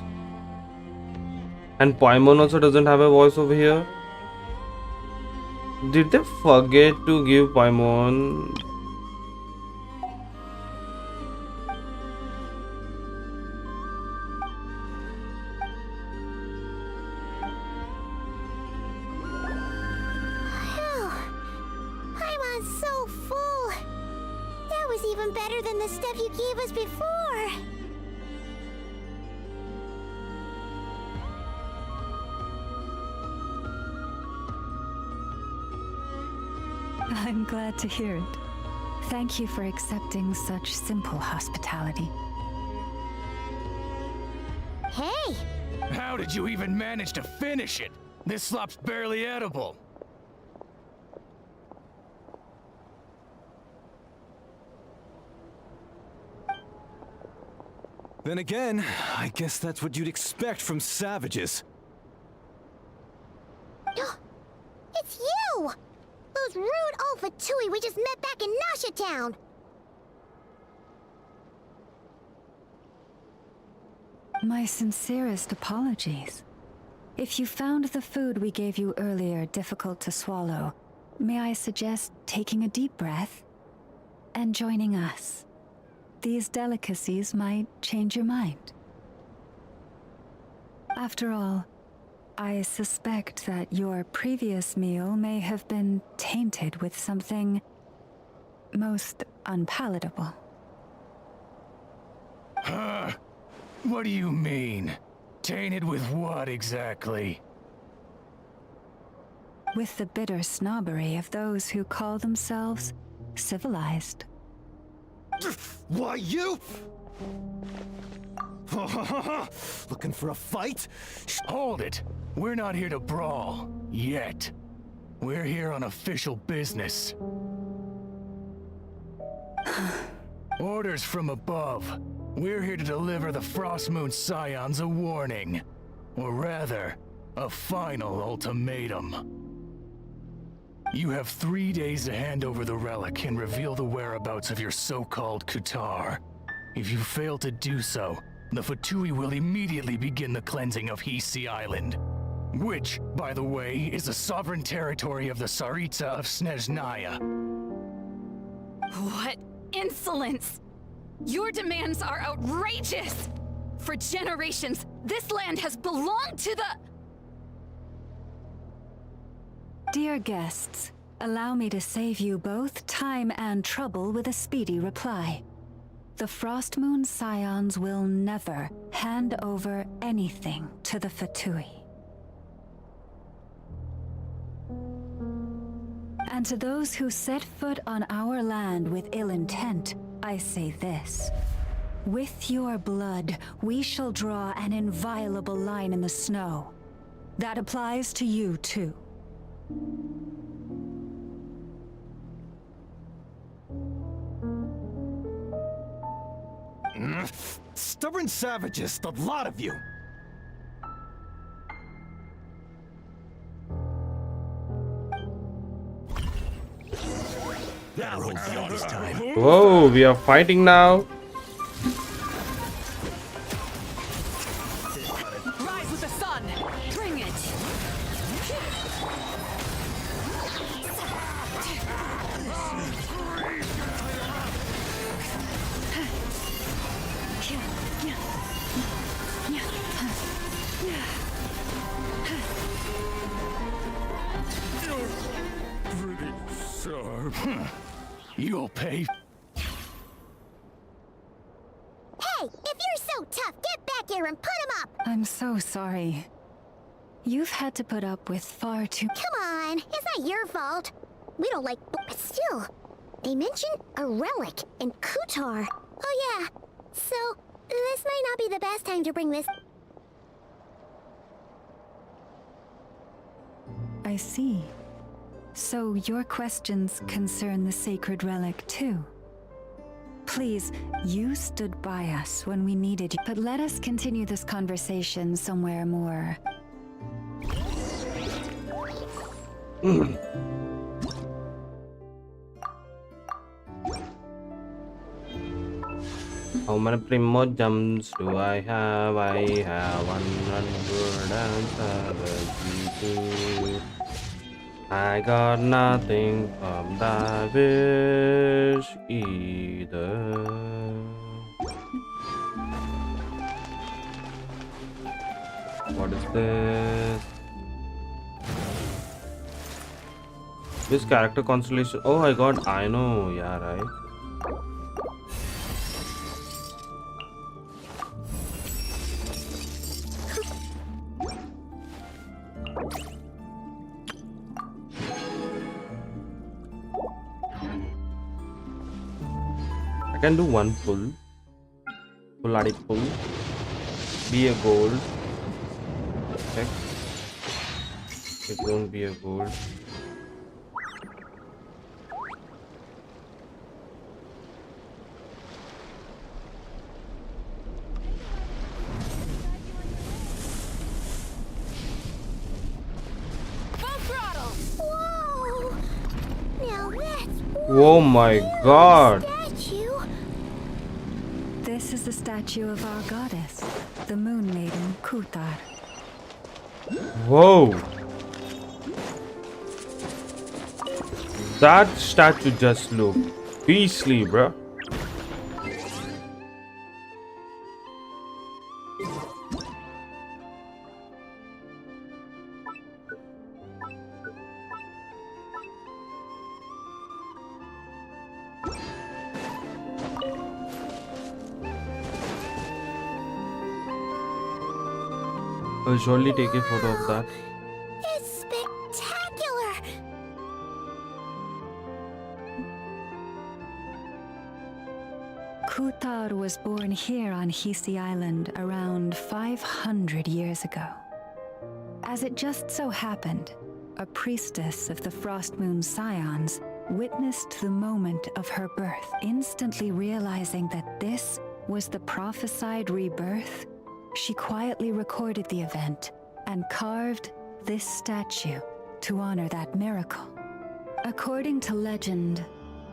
And Paimon also doesn't have a voice over here. Did they forget to give Paimon? Phew. Paimon's so full. That was even better than the stuff you gave us before. I'm glad to hear it. Thank you for accepting such simple hospitality. Hey! How did you even manage to finish it? This slop's barely edible. Then again, I guess that's what you'd expect from savages. It's you! Those rude Alpha Tui we just met back in Nasha Town! My sincerest apologies. If you found the food we gave you earlier difficult to swallow, may I suggest taking a deep breath and joining us? These delicacies might change your mind. After all, I suspect that your previous meal may have been tainted with something most unpalatable. Huh? What do you mean? Tainted with what exactly? With the bitter snobbery of those who call themselves civilized. Why, you? Looking for a fight? Hold it! We're not here to brawl. Yet. We're here on official business. Orders from above. We're here to deliver the Frost Moon Scions a warning. Or rather, a final ultimatum. You have 3 days to hand over the relic and reveal the whereabouts of your so-called Kutar. If you fail to do so, the Fatui will immediately begin the cleansing of Hisi Island. Which, by the way, is the sovereign territory of the Tsaritsa of Snezhnaya. What insolence! Your demands are outrageous! For generations, this land has belonged to the... Dear guests, allow me to save you both time and trouble with a speedy reply. The Frost Moon Scions will never hand over anything to the Fatui. And to those who set foot on our land with ill intent, I say this. With your blood, we shall draw an inviolable line in the snow. That applies to you, too. Stubborn savages, the lot of you! Better hold down this time. Whoa, we are fighting now. Rise with the sun! Bring it! Pretty sharp. You'll pay. Hey, if you're so there and put him up! I'm so sorry. You've had to put up with far too— Come on, it's not your fault. We don't like— But still, they mentioned a relic in Kutar. Oh yeah, so this might not be the best time to bring this— I see. So your questions concern the sacred relic too. Please, you stood by us when we needed you, but let us continue this conversation somewhere more. How many primo jumps do I have? I have 172. I got nothing from that wish either. What is this? This character constellation. Oh, I got Aino. Yeah, right. I can do one pull. Pulladi pull. Be a gold. Check. It won't be a gold. Whoa! Now that's— Oh my god! Statue? This is the statue of our goddess, the Moon Maiden Kutar. Whoa! That statue just looked beastly, bruh. I'll surely take a photo of that. It's spectacular! Kutar was born here on Hisi Island around 500 years ago. As it just so happened, a priestess of the Frost Moon Scions witnessed the moment of her birth, instantly realizing that this was the prophesied rebirth. She quietly recorded the event and carved this statue to honor that miracle. According to legend,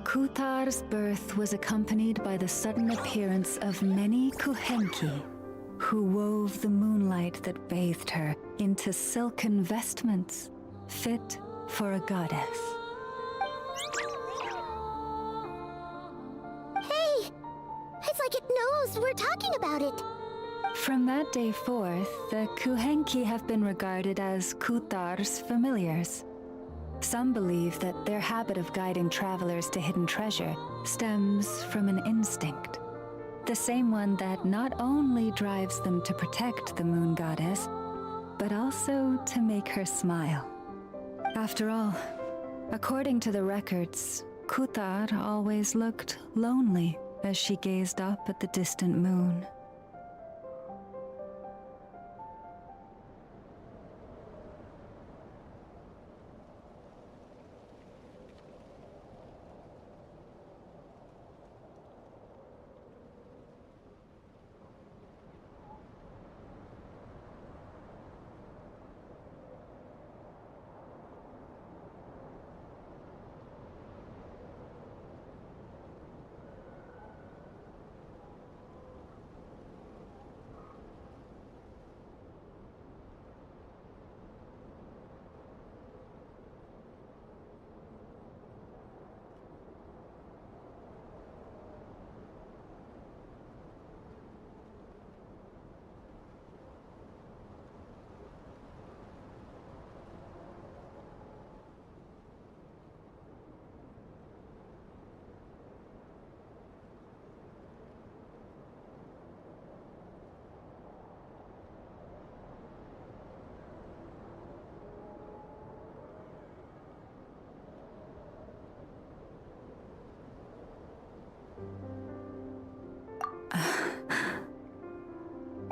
Kutar's birth was accompanied by the sudden appearance of many Kuhenki, who wove the moonlight that bathed her into silken vestments fit for a goddess. Hey! It's like it knows we're talking about it. From that day forth, the Kuhenki have been regarded as Kutar's familiars. Some believe that their habit of guiding travelers to hidden treasure stems from an instinct. The same one that not only drives them to protect the moon goddess, but also to make her smile. After all, according to the records, Kutar always looked lonely as she gazed up at the distant moon.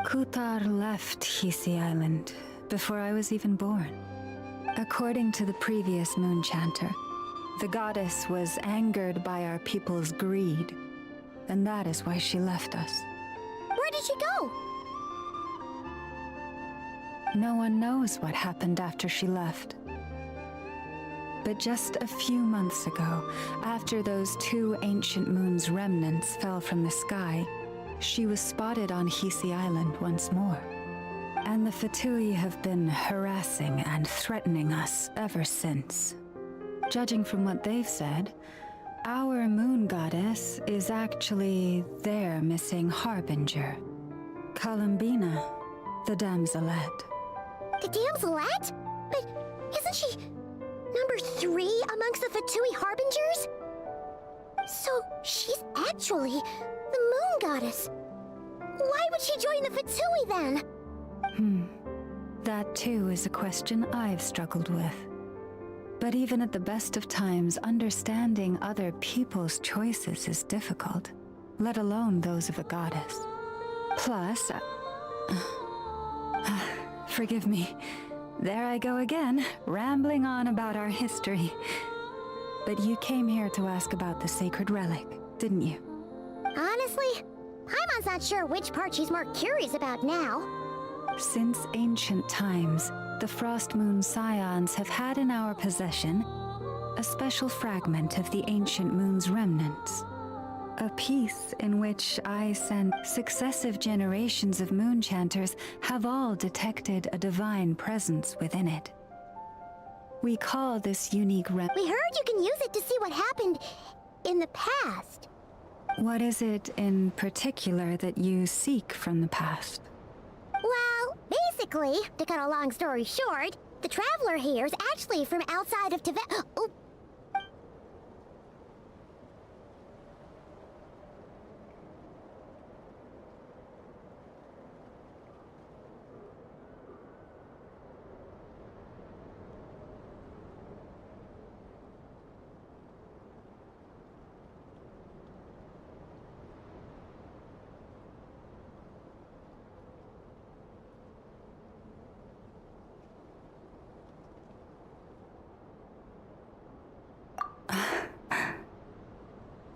Kutar left Hisi Island before I was even born. According to the previous moon chanter, the goddess was angered by our people's greed, and that is why she left us. Where did she go? No one knows what happened after she left. But just a few months ago, after those 2 ancient moon's remnants fell from the sky, she was spotted on Hisi Island once more. And the Fatui have been harassing and threatening us ever since. Judging from what they've said, our moon goddess is actually their missing harbinger, Columbina, the damselette. The damselette? But isn't she number 3 amongst the Fatui harbingers? So she's actually the moon goddess. Why would she join the Fatui then? That too is a question I've struggled with. But even at the best of times, understanding other people's choices is difficult, let alone those of a goddess. Plus, forgive me, there I go again, rambling on about our history. But you came here to ask about the sacred relic, didn't you? Honestly, Paimon's not sure which part she's more curious about now. Since ancient times, the Frost Moon Scions have had in our possession a special fragment of the ancient moon's remnants. A piece in which I sent successive generations of moon chanters have all detected a divine presence within it. We call this unique We heard you can use it to see what happened in the past. What is it in particular that you seek from the past? Well, basically, to cut a long story short, the traveler here is actually from outside of Tibet. Oh.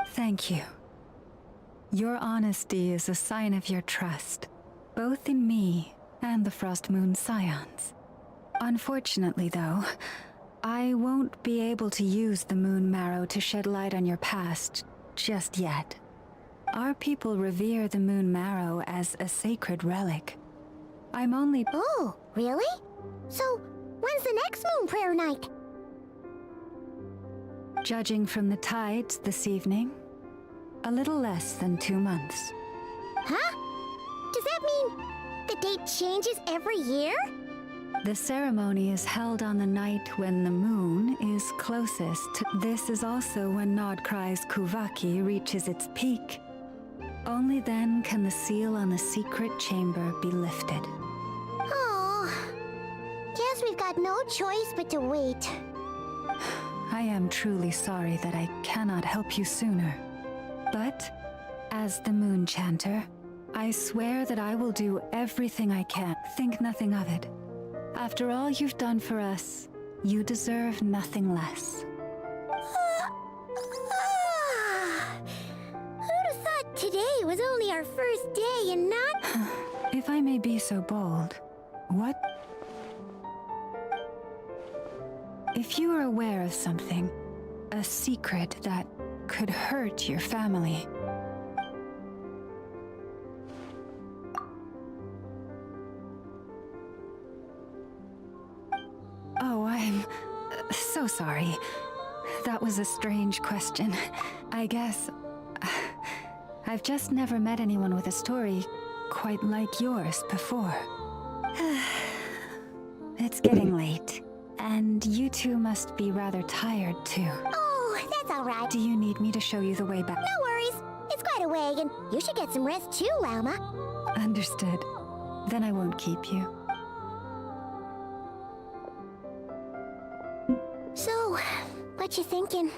Thank you. Your honesty is a sign of your trust, both in me and the Frost Moon Scions. Unfortunately, though, I won't be able to use the moon marrow to shed light on your past just yet. Our people revere the moon marrow as a sacred relic. I'm only... Oh, really? So, when's the next moon prayer night? Judging from the tides this evening, a little less than 2 months. Huh? Does that mean the date changes every year? The ceremony is held on the night when the moon is closest to... This is also when Nod-Krai's Kuvaki reaches its peak. Only then can the seal on the secret chamber be lifted. Oh, guess we've got no choice but to wait. I am truly sorry that I cannot help you sooner. But, as the Moon Chanter, I swear that I will do everything I can. Think nothing of it. After all you've done for us, you deserve nothing less. Who'd have thought today was only our first day and not... If I may be so bold, what... If you are aware of something, a secret that could hurt your family... Oh, I'm so sorry. That was a strange question. I guess... I've just never met anyone with a story quite like yours before. It's getting late, and you two must be rather tired too. Oh, that's all right. Do you need me to show you the way back? No worries. It's quite a way, and you should get some rest too, Lauma. Understood. Then I won't keep you. So, what you thinking?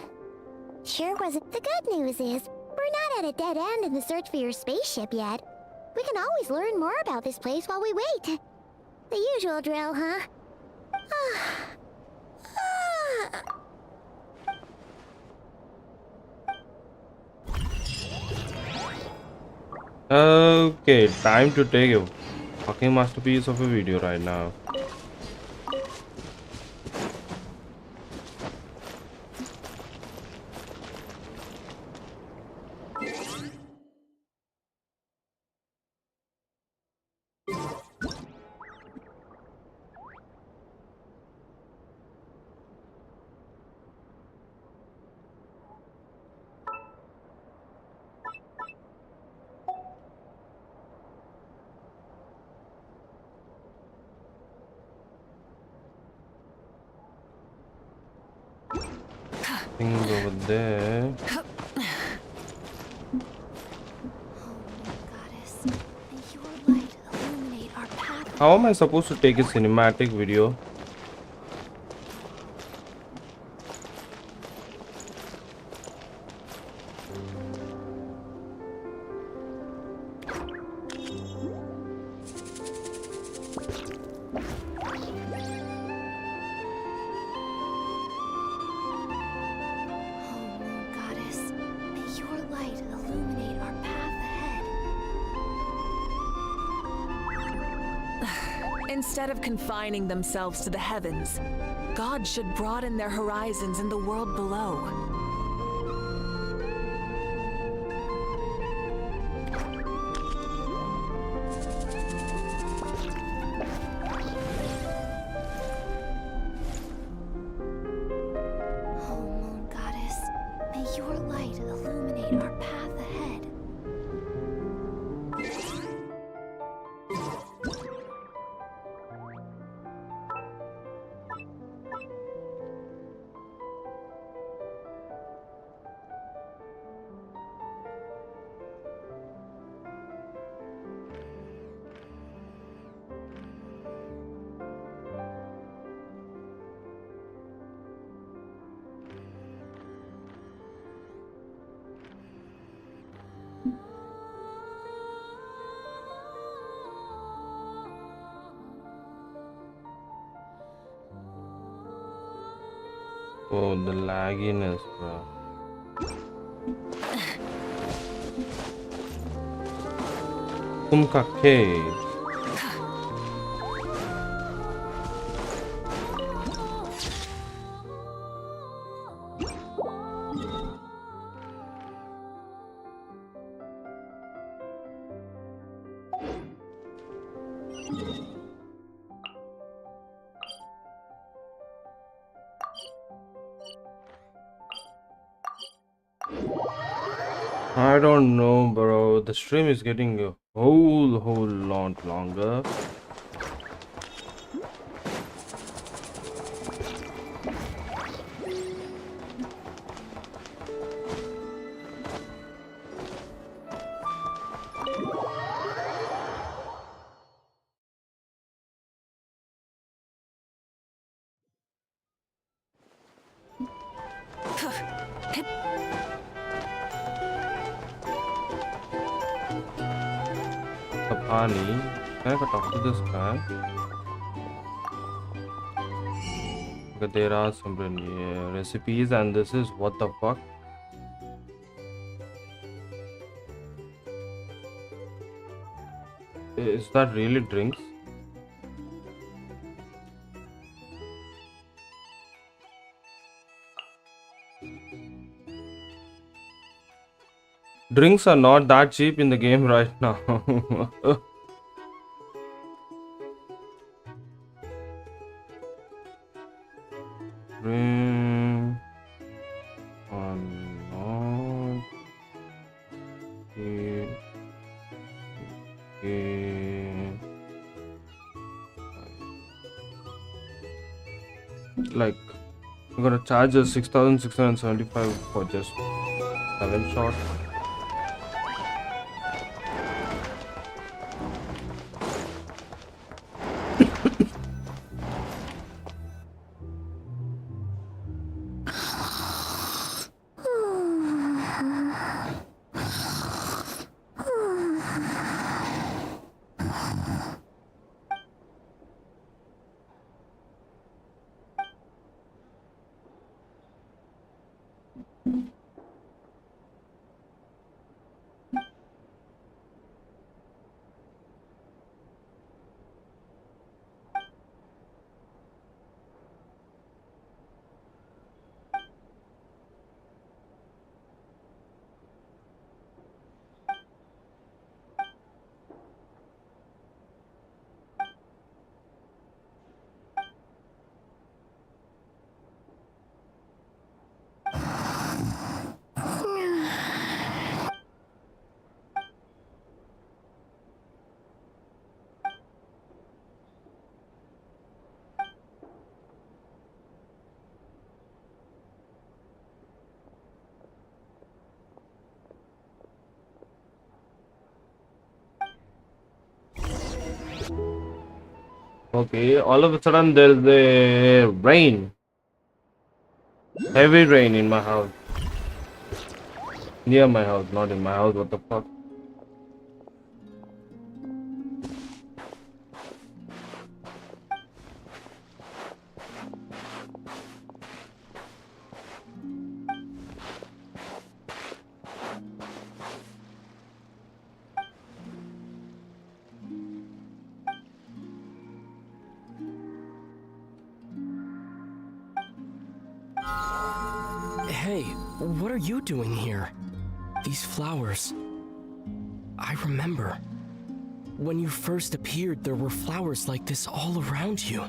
Sure wasn't. The good news is, we're not at a dead end in the search for your spaceship yet. We can always learn more about this place while we wait. The usual drill, huh? Okay, time to take a fucking masterpiece of a video right now. Thing over there. How am I supposed to take a cinematic video? Instead of confining themselves to the heavens, gods should broaden their horizons in the world below. Oh, the lagginess, bro. Cave. I don't know, bro. The stream is getting a whole lot longer. Can I talk to this guy? Okay, there are some recipes, and this is what the fuck? Is that really drinks? Drinks are not that cheap in the game right now. Like, I'm gonna charge us 6,675 for just 7 shots. Okay, all of a sudden there's a rain. Heavy rain in my house. Near my house, not in my house. What the fuck? Hey, what are you doing here? These flowers. I remember. When you first appeared, there were flowers like this all around you.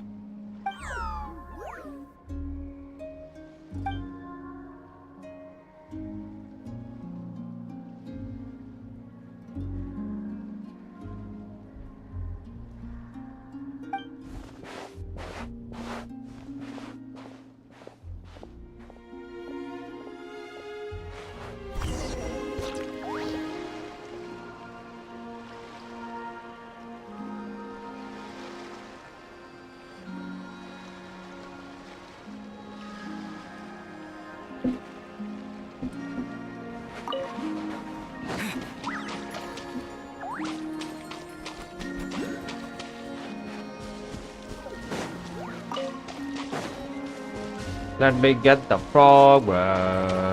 Let me get the progress.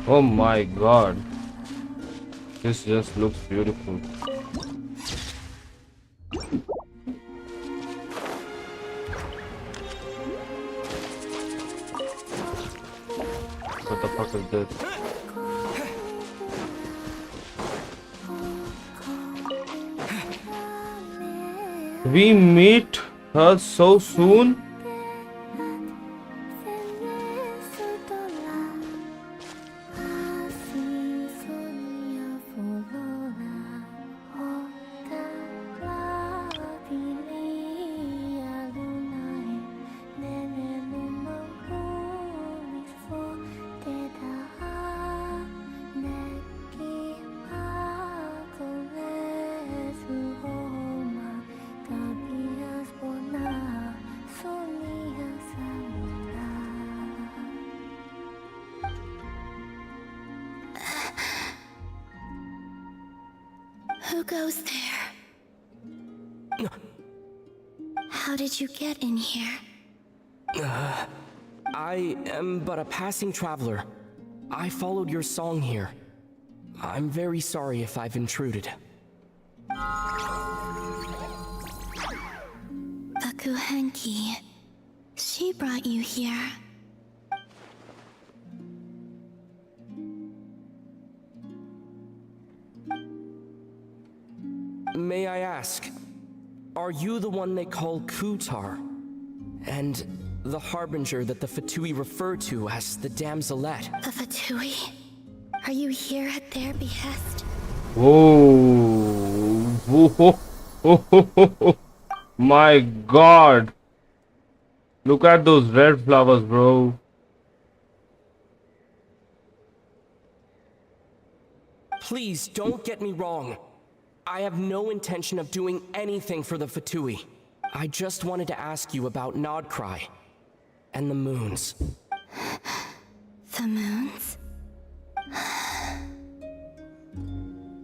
Oh my god. This just looks beautiful. What the fuck is this? We meet her so soon? Who goes there? How How did you get in here? I am but a passing traveler. I followed your song here. I'm very sorry if I've intruded. Bakuhenki. She brought you here. May I ask, are you the one they call Kutar? And the harbinger that the Fatui refer to as the Damselette? The Fatui? Are you here at their behest? Whoa. My god. Look at those red flowers, bro. Please don't get me wrong. I have no intention of doing anything for the Fatui. I just wanted to ask you about Nod-Krai and the moons. The moons?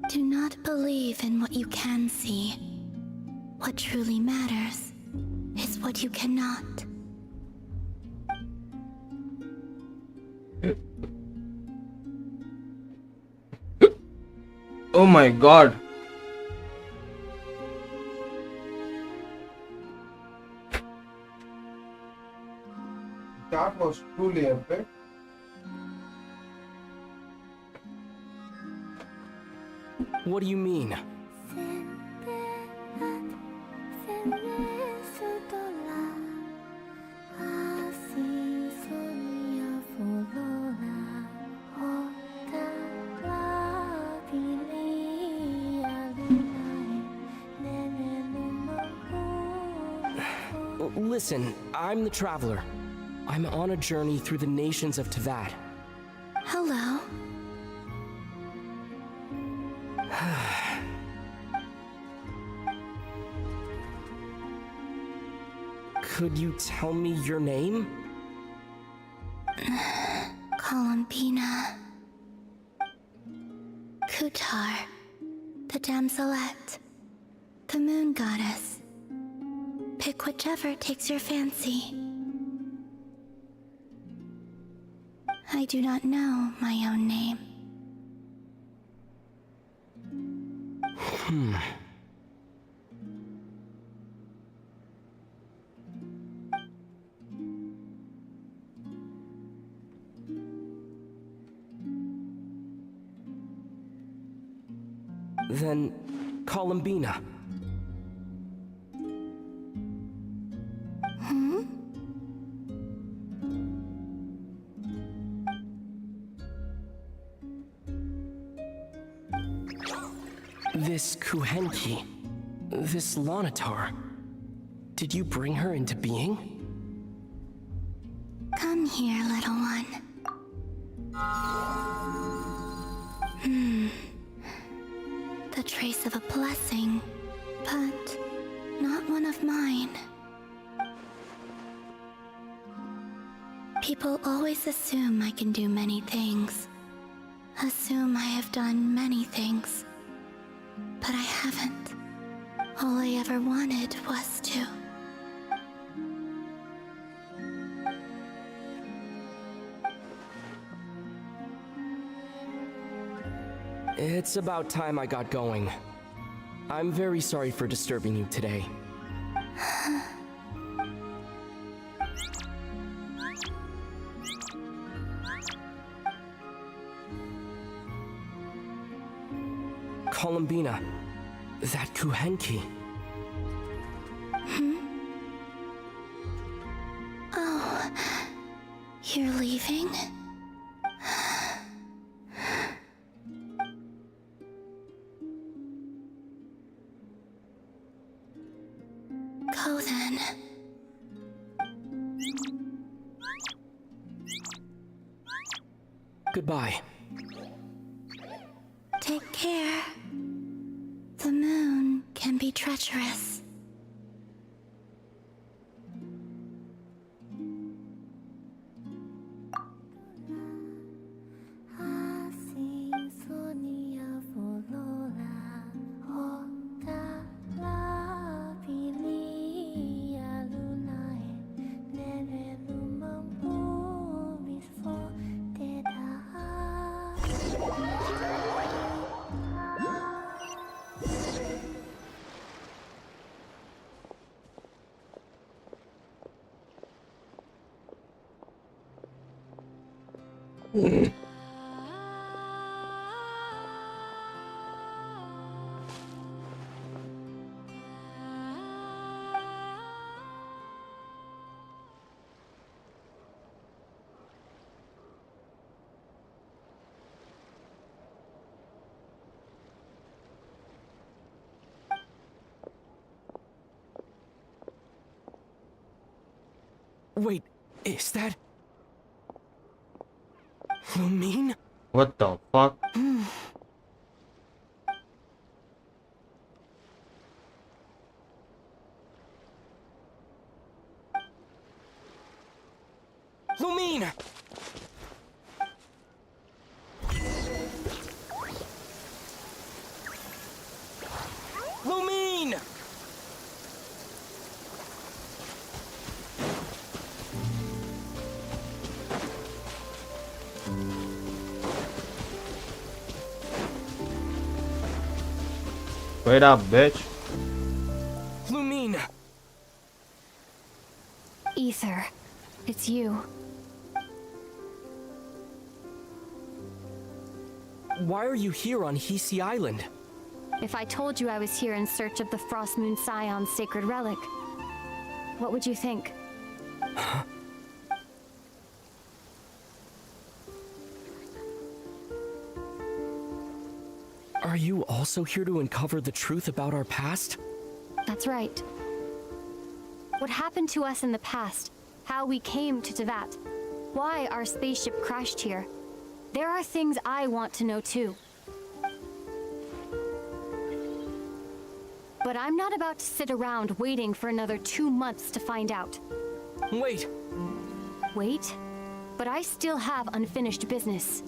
Do not believe in what you can see. What truly matters is what you cannot. Oh my god. That was truly epic. What do you mean? Listen, I'm the traveler. I'm on a journey through the nations of Tavad. Hello. Could you tell me your name? Columbina. Kutar. The Damselette. The moon goddess. Pick whichever takes your fancy. I do not know my own name. Then, Columbina. This Kuhenki, this Lanatar, did you bring her into being? Come here, little one. The trace of a blessing, but not one of mine. People always assume I can do many things. Assume I have done many things. But I haven't. All I ever wanted was to. It's about time I got going. I'm very sorry for disturbing you today. Columbina, that Kuhenki. Oh, you're leaving? Go then. Goodbye. Take care. The moon can be treacherous. Wait, is that... Lumine? What the fuck? Lumine! Lumine! Wait up, bitch. Lumine! Ether, it's you. Why are you here on Hisi Island? If I told you I was here in search of the Frost Moon Scion's sacred relic, what would you think? Are you also here to uncover the truth about our past? That's right. What happened to us in the past, how we came to Tevat, why our spaceship crashed here. There are things I want to know too. But I'm not about to sit around waiting for another 2 months to find out. Wait! Wait? But I still have unfinished business.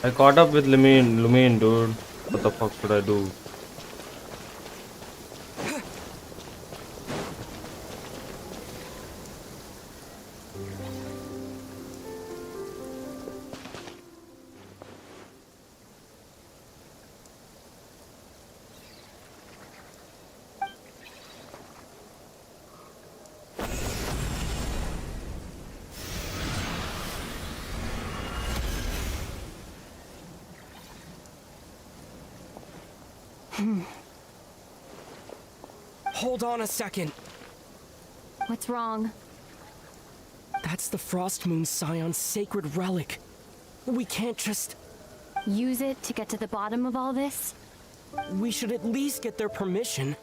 I caught up with Lumine, dude. What the fuck should I do? Hold on a second. What's wrong? That's the Frost Moon Scion's sacred relic. We can't just... Use it to get to the bottom of all this? We should at least get their permission.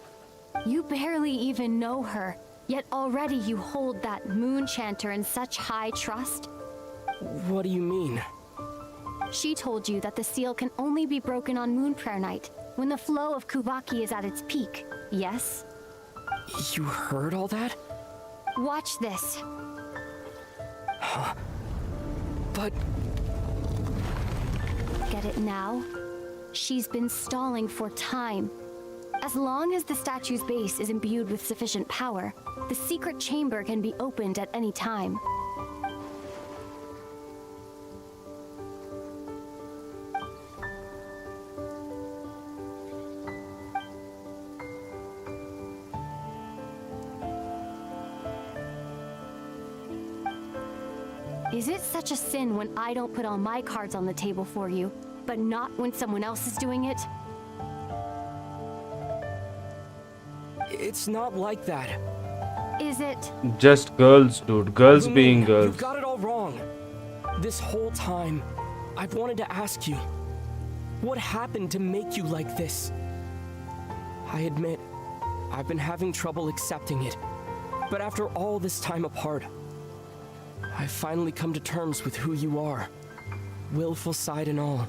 You barely even know her, yet already you hold that moon chanter in such high trust? What do you mean? She told you that the seal can only be broken on Moon Prayer Night, when the flow of Kuvaki is at its peak, yes? You heard all that? Watch this. But... Get it now? She's been stalling for time. As long as the statue's base is imbued with sufficient power, the secret chamber can be opened at any time. Is it such a sin when I don't put all my cards on the table for you, but not when someone else is doing it? It's not like that. Is it? Just girls, dude. Girls being girls. You've got it all wrong. This whole time, I've wanted to ask you, what happened to make you like this? I admit, I've been having trouble accepting it. But after all this time apart, I've finally come to terms with who you are. Willful side and all.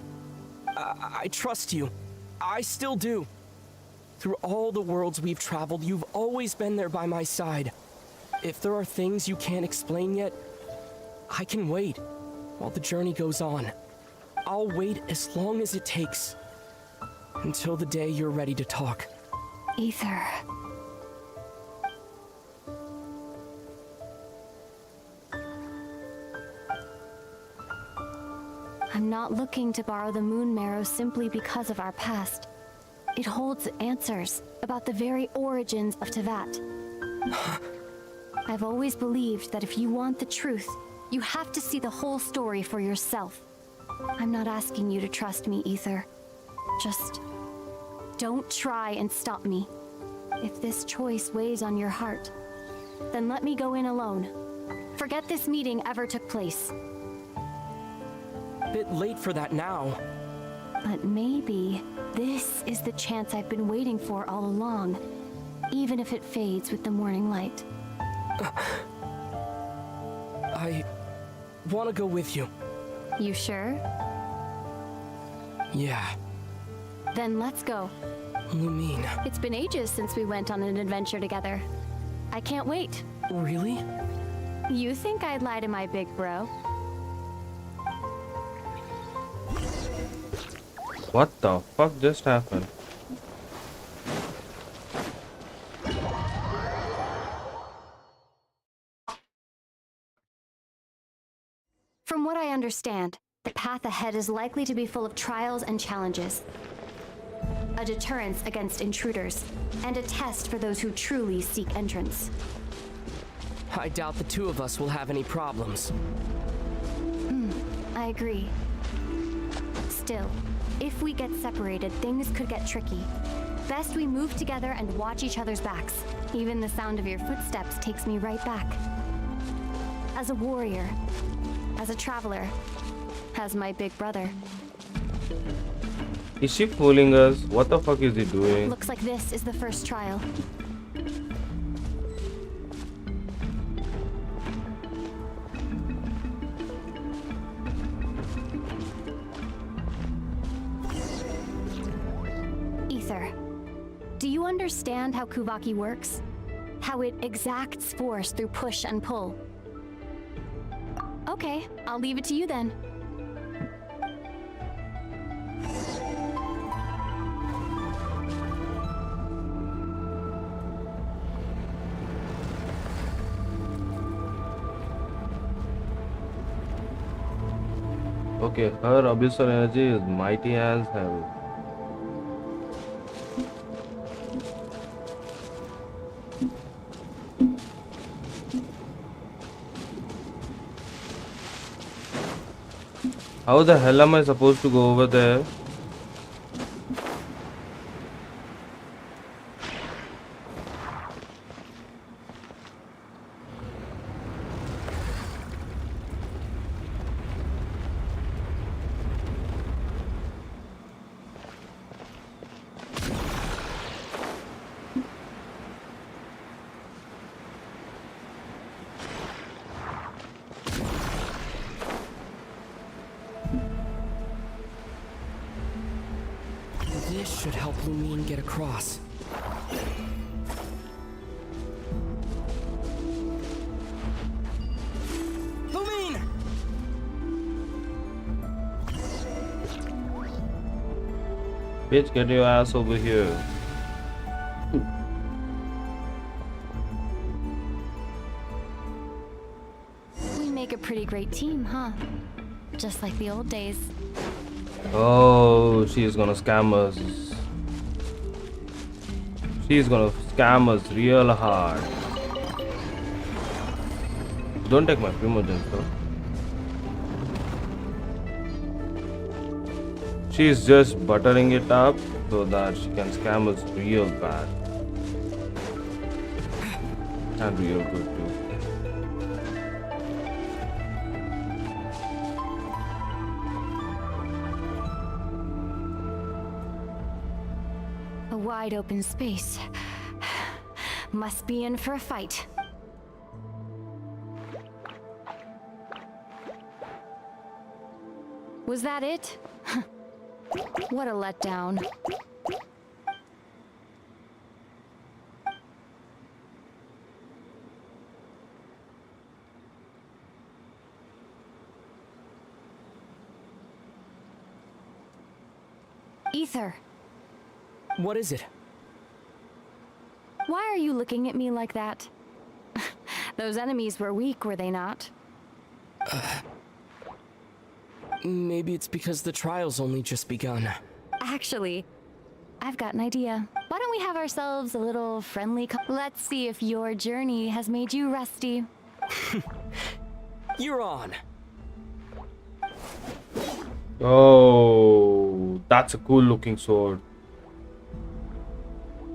I trust you. I still do. Through all the worlds we've traveled, you've always been there by my side. If there are things you can't explain yet, I can wait while the journey goes on. I'll wait as long as it takes. Until the day you're ready to talk. Ether. I'm not looking to borrow the moon marrow simply because of our past. It holds answers about the very origins of Tevat. I've always believed that if you want the truth, you have to see the whole story for yourself. I'm not asking you to trust me, Ether. Just don't try and stop me. If this choice weighs on your heart, then let me go in alone. Forget this meeting ever took place. Bit late for that now. But maybe this is the chance I've been waiting for all along, even if it fades with the morning light. I want to go with you. You sure? Yeah. Then let's go. Lumine. It's been ages since we went on an adventure together. I can't wait. Really? You think I'd lie to my big bro? What the fuck just happened? From what I understand, the path ahead is likely to be full of trials and challenges. A deterrence against intruders, and a test for those who truly seek entrance. I doubt the two of us will have any problems. I agree. Still, if we get separated, things could get tricky. Best we move together and watch each other's backs. Even the sound of your footsteps takes me right back. As a warrior, as a traveler, as my big brother. Is she fooling us? What the fuck is he doing? Looks like this is the first trial. Ether, do you understand how Kuvaki works? How it exacts force through push and pull? Okay, I'll leave it to you then. Okay, her abyssal energy is mighty as hell. How the hell am I supposed to go over there? This should help Lumine get across. Lumine! Bitch, get your ass over here. We make a pretty great team, huh? Just like the old days. Oh, she's gonna scam us. She's gonna scam us real hard. Don't take my primogens though. She's just buttering it up so that she can scam us real bad. And real good too. A wide open space. Must be in for a fight. Was that it? What a letdown. Ether. What is it? Why are you looking at me like that? Those enemies were weak, were they not? Maybe it's because the trial's only just begun. Actually, I've got an idea. Why don't we have ourselves a little friendly Let's see if your journey has made you rusty. You're on. Oh, that's a cool looking sword.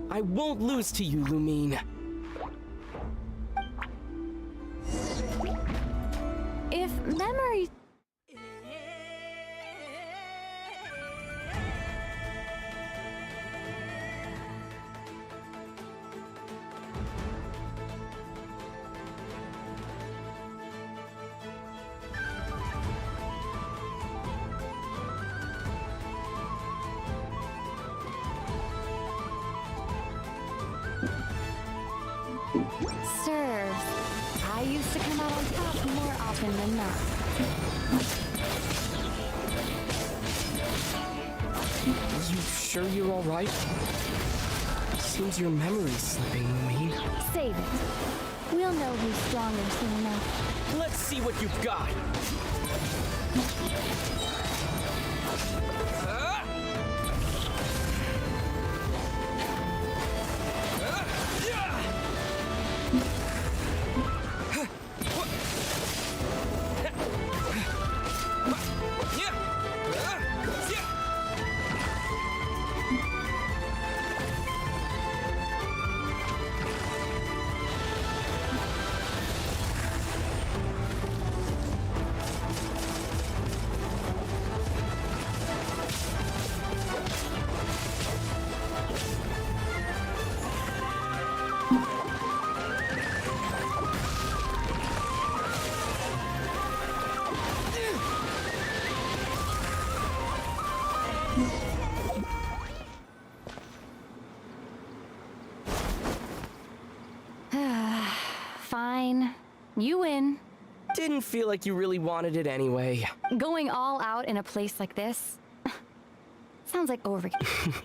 I won't lose to you, Lumine. If memory... serves. I used to come out on top more often than not. You sure you're alright? Seems your memory's slipping, Lumine. Save it. We'll know who's stronger soon enough. Let's see what you've got. Fine. You win. Didn't feel like you really wanted it anyway. Going all out in a place like this sounds like overkill.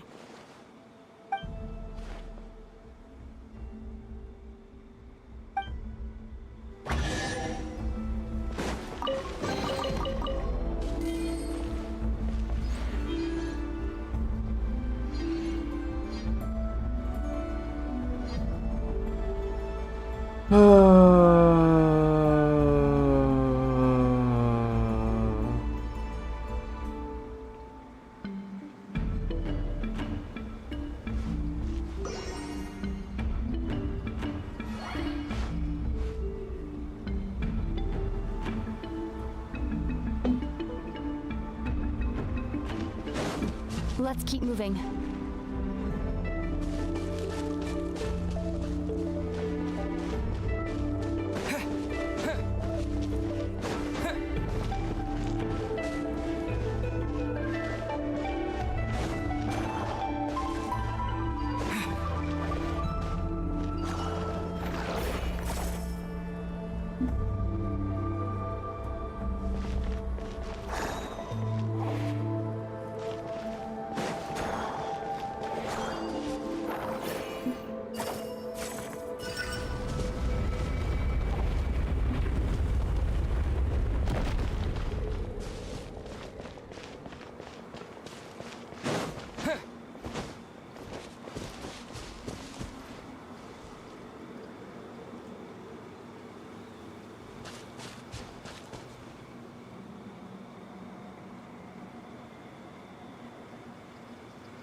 Let's keep moving.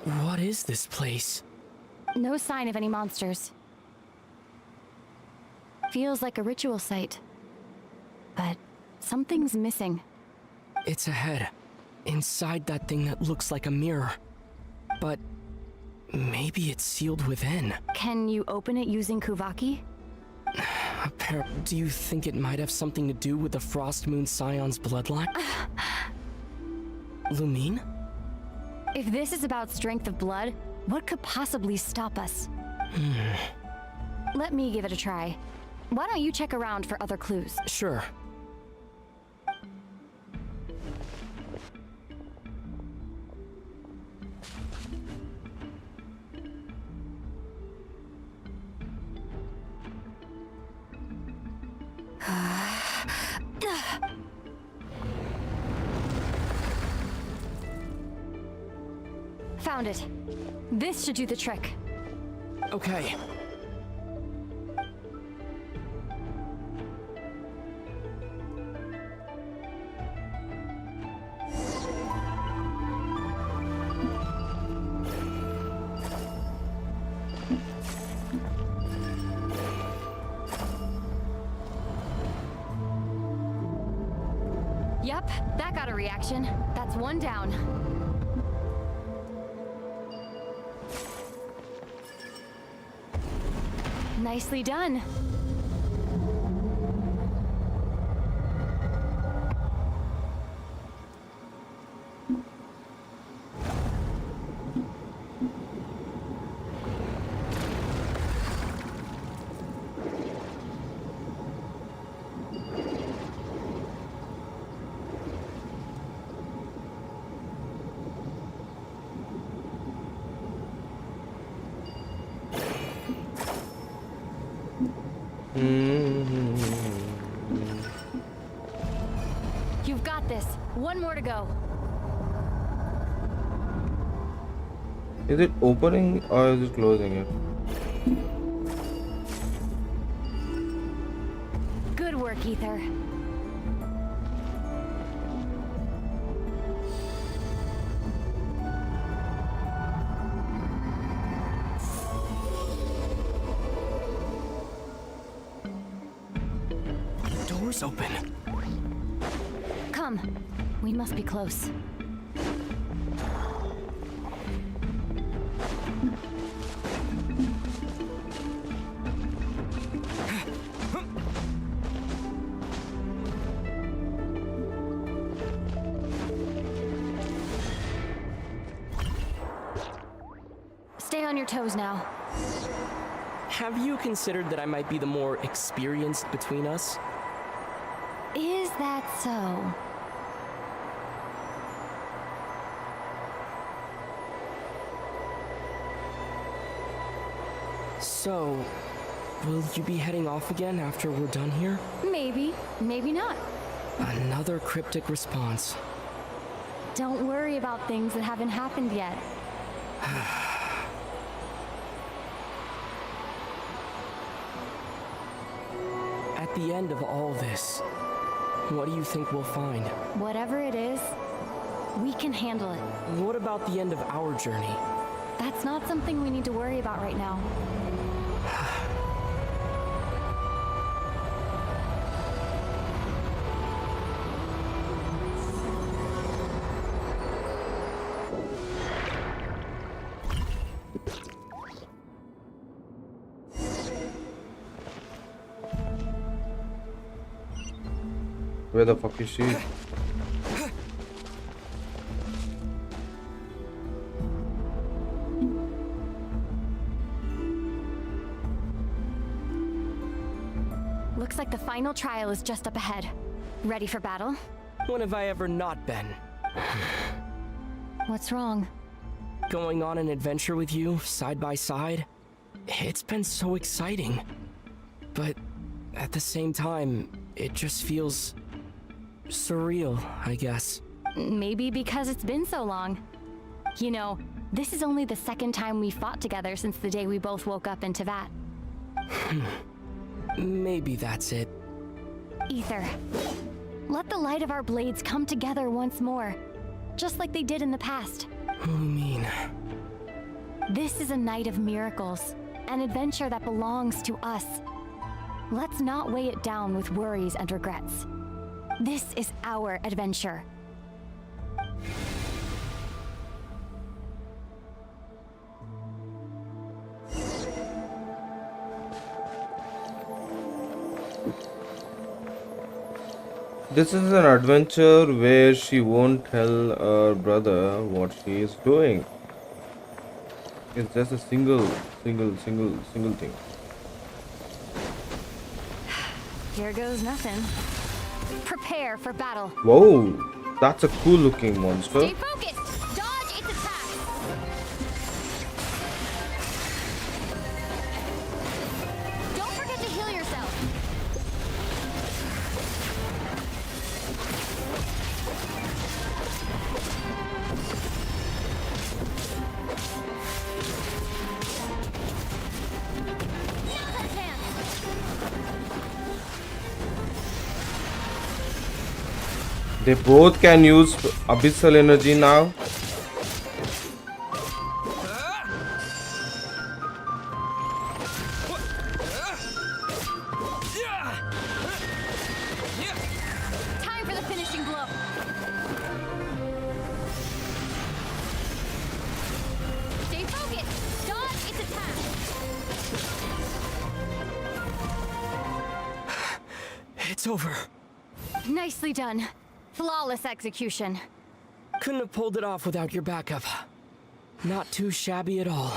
What is this place? No sign of any monsters. Feels like a ritual site. But something's missing. It's ahead. Inside that thing that looks like a mirror. But maybe it's sealed within. Can you open it using Kuvaki? Do you think it might have something to do with the Frost Moon Scion's bloodline? Lumine? If this is about strength of blood, what could possibly stop us? Let me give it a try. Why don't you check around for other clues? Sure. Found it. This should do the trick. Okay. Yep, that got a reaction. That's one down. Nicely done. You've got this. One more to go. Is it opening or is it closing it? Good work, Ether. Door's open. Come. We must be close. Stay on your toes now. Have you considered that I might be the more experienced between us? Is that so? So, will you be heading off again after we're done here? Maybe, maybe not. Another cryptic response. Don't worry about things that haven't happened yet. At the end of all this, what do you think we'll find? Whatever it is, we can handle it. What about the end of our journey? That's not something we need to worry about right now. Where the fuck is she? Looks like the final trial is just up ahead. Ready for battle? When have I ever not been? What's wrong? Going on an adventure with you, side by side? It's been so exciting. But at the same time, it just feels surreal, I guess. Maybe because it's been so long. You know, this is only the second time we fought together since the day we both woke up in Teyvat. Maybe that's it. Ether, let the light of our blades come together once more, just like they did in the past. What do you mean? This is a night of miracles, an adventure that belongs to us. Let's not weigh it down with worries and regrets. This is our adventure. This is an adventure where she won't tell her brother what she is doing. It's just a single thing. Here goes nothing. Prepare for battle. Whoa, that's a cool looking monster. Stay focused! Dodge its attack! Don't forget to heal yourself! They both can use abyssal energy now. Time for the finishing blow. Stay focused. Dodge its attack. It's over. Nicely done. Flawless execution. Couldn't have pulled it off without your backup. Not too shabby at all.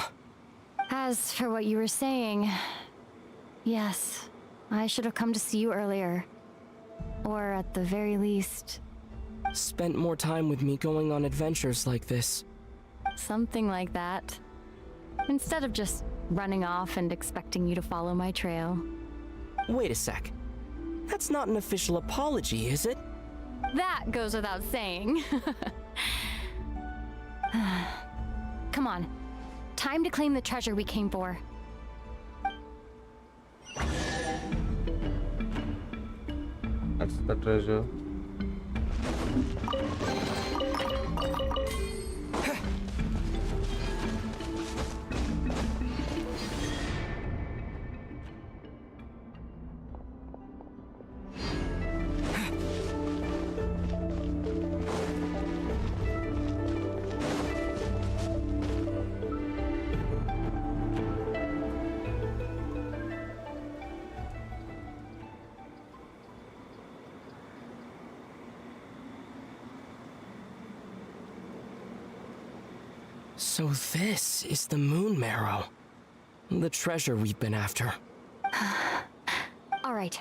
As for what you were saying, yes, I should have come to see you earlier. Or at the very least... Spent more time with me going on adventures like this. something like that. Instead of just running off and expecting you to follow my trail. Wait a sec. That's not an official apology, is it? That goes without saying. Come on. Time to claim the treasure we came for. That's the treasure. So this is the Moon Marrow. The treasure we've been after. All right.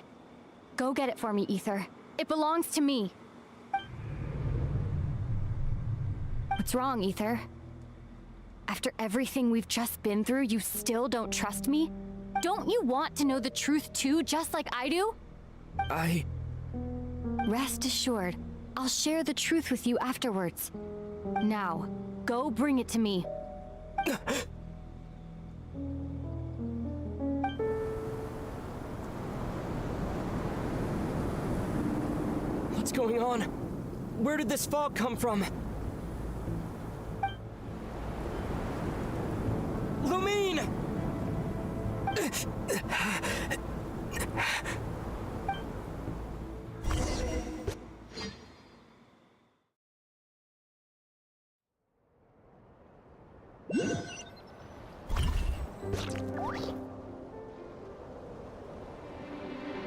Go get it for me, Ether. It belongs to me. What's wrong, Ether? After everything we've just been through, you still don't trust me? Don't you want to know the truth too, just like I do? Rest assured, I'll share the truth with you afterwards. Now, go bring it to me. What's going on? Where did this fog come from? Lumine!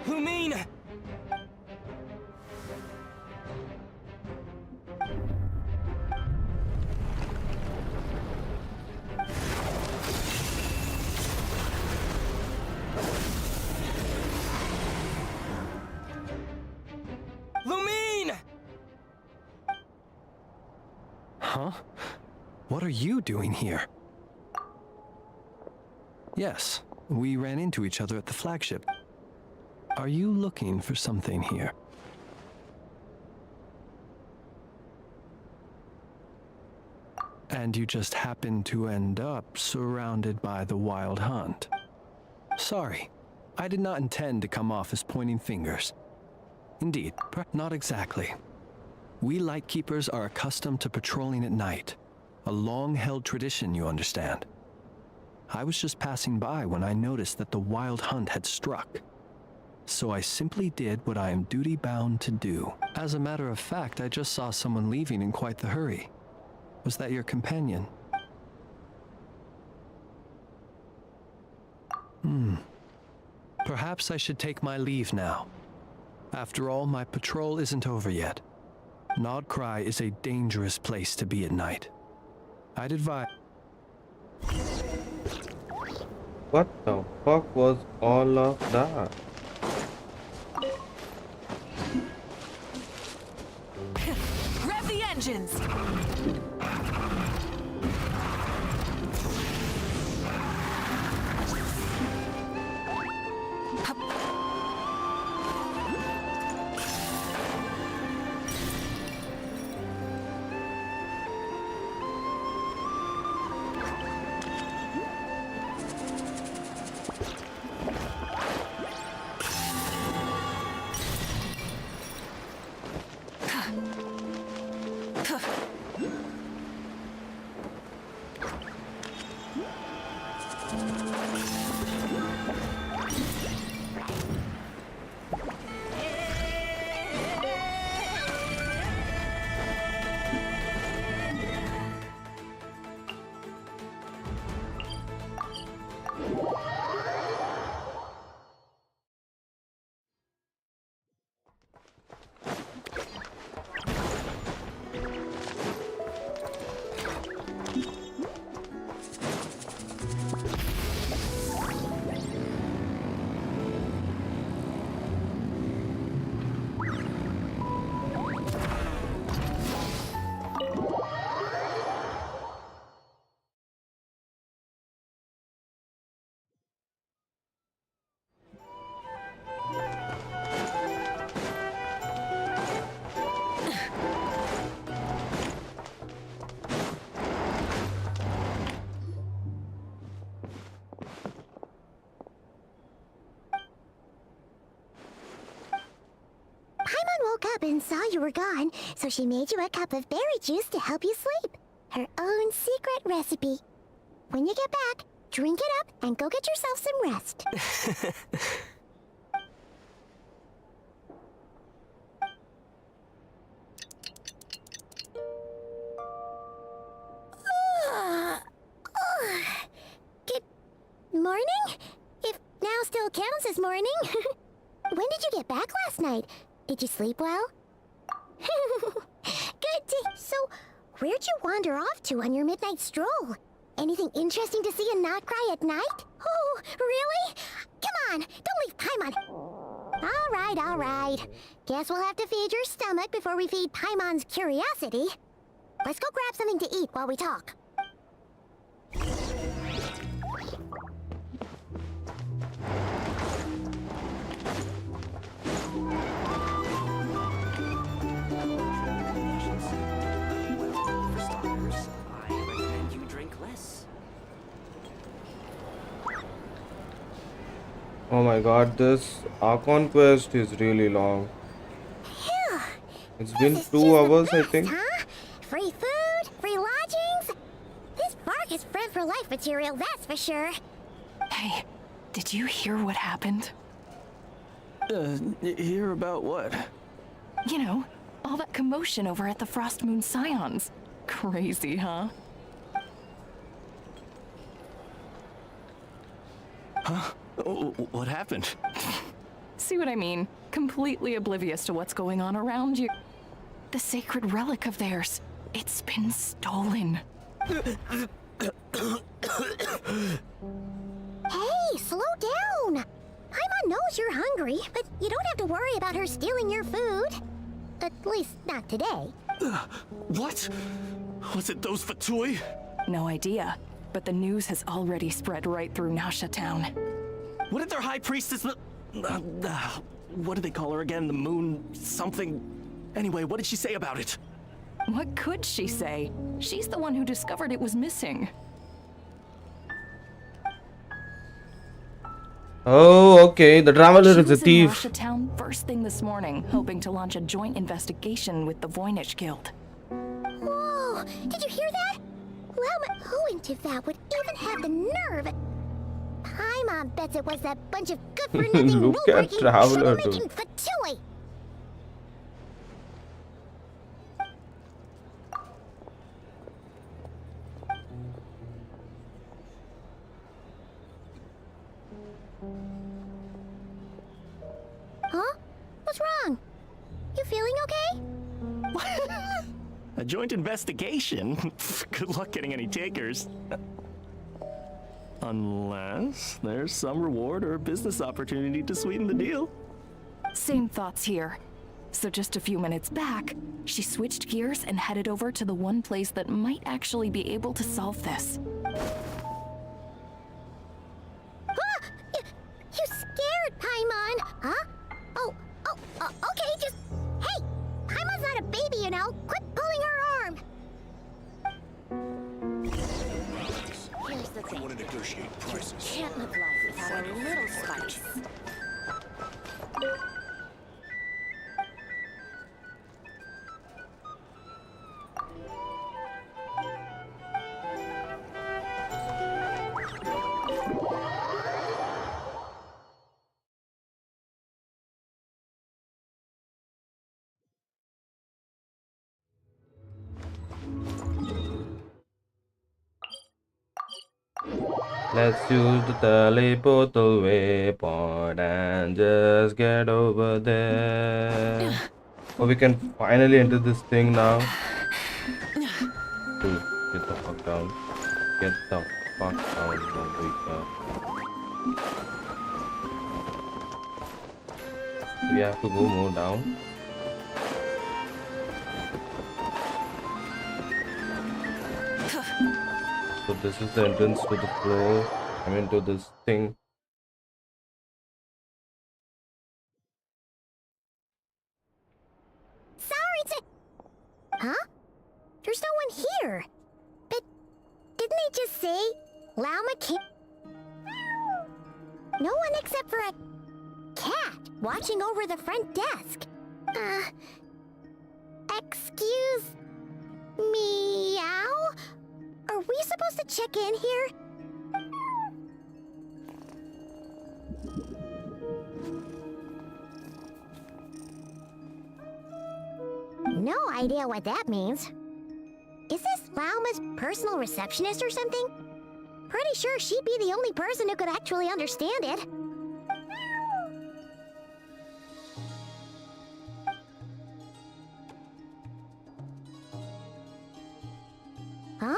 Lumine! Lumine! Huh? What are you doing here? Yes, we ran into each other at the flagship. Are you looking for something here? And you just happened to end up surrounded by the Wild Hunt. Sorry, I did not intend to come off as pointing fingers. Indeed, not exactly. We Lightkeepers are accustomed to patrolling at night. A long-held tradition, you understand. I was just passing by when I noticed that the Wild Hunt had struck. So I simply did what I am duty-bound to do. As a matter of fact, I just saw someone leaving in quite the hurry. Was that your companion? Perhaps I should take my leave now. After all, my patrol isn't over yet. Nod-Krai is a dangerous place to be at night. I'd advise... What the fuck was all of that? Rev the engines! Paimon woke up and saw you were gone, so she made you a cup of berry juice to help you sleep. Her own secret recipe. When you get back, drink it up and go get yourself some rest. Good morning? If now still counts as morning. When did you get back last night? Did you sleep well? Good to... So, where'd you wander off to on your midnight stroll? Anything interesting to see in Nod-Krai at night? Oh, really? Come on, don't leave Paimon. All right. Guess we'll have to feed your stomach before we feed Paimon's curiosity. Let's go grab something to eat while we talk. Oh my god, this Archon quest is really long. It's been 2 hours, I think. Huh? Free food, free lodgings. This bark is friend for life material, that's for sure. Hey, did you hear what happened? Hear about what? You know, all that commotion over at the Frost Moon Scions. Crazy, huh? Huh? What happened? See what I mean? Completely oblivious to what's going on around you. The sacred relic of theirs. It's been stolen. Hey, slow down! Paimon knows you're hungry, but you don't have to worry about her stealing your food. At least, not today. What? Was it those Fatui? No idea, but the news has already spread right through Nasha Town. What did their high priestess... what did they call her again? The moon... something... Anyway, what did she say about it? What could she say? She's the one who discovered it was missing. Oh, okay. The traveler She is a was in thief. Nasha Town first thing this morning, hoping to launch a joint investigation with the Voynich Guild. Whoa! Did you hear that? Lauma, who in Tivat would even have the nerve? Paimon bets it was that bunch of good-for-nothing Look at rule-breaking, Traveler, dude. troublemaking Fatui! Huh? What's wrong? You feeling okay? A joint investigation? Good luck getting any takers. Unless there's some reward or business opportunity to sweeten the deal. Same thoughts here. So just a few minutes back, she switched gears and headed over to the one place that might actually be able to solve this. You scared Paimon, huh? Okay, just... Hey! Paimon's not a baby, you know. Quit pulling her arm! Here's the thing. I want to negotiate prices. Can't live life without a little spice. Let's use the teleportal waypoint and just get over there. Oh, we can finally enter this thing now. Dude, get the fuck down. Get the fuck down. Oh my god. We have to go more down. So this is the entrance to the floor. I mean to this thing. Sorry to... Huh? There's no one here. But didn't they just say Lauma can't... No one except for a cat watching over the front desk. Excuse... Meow? Are we supposed to check in here? No idea what that means. Is this Lauma's personal receptionist or something? Pretty sure she'd be the only person who could actually understand it. Huh?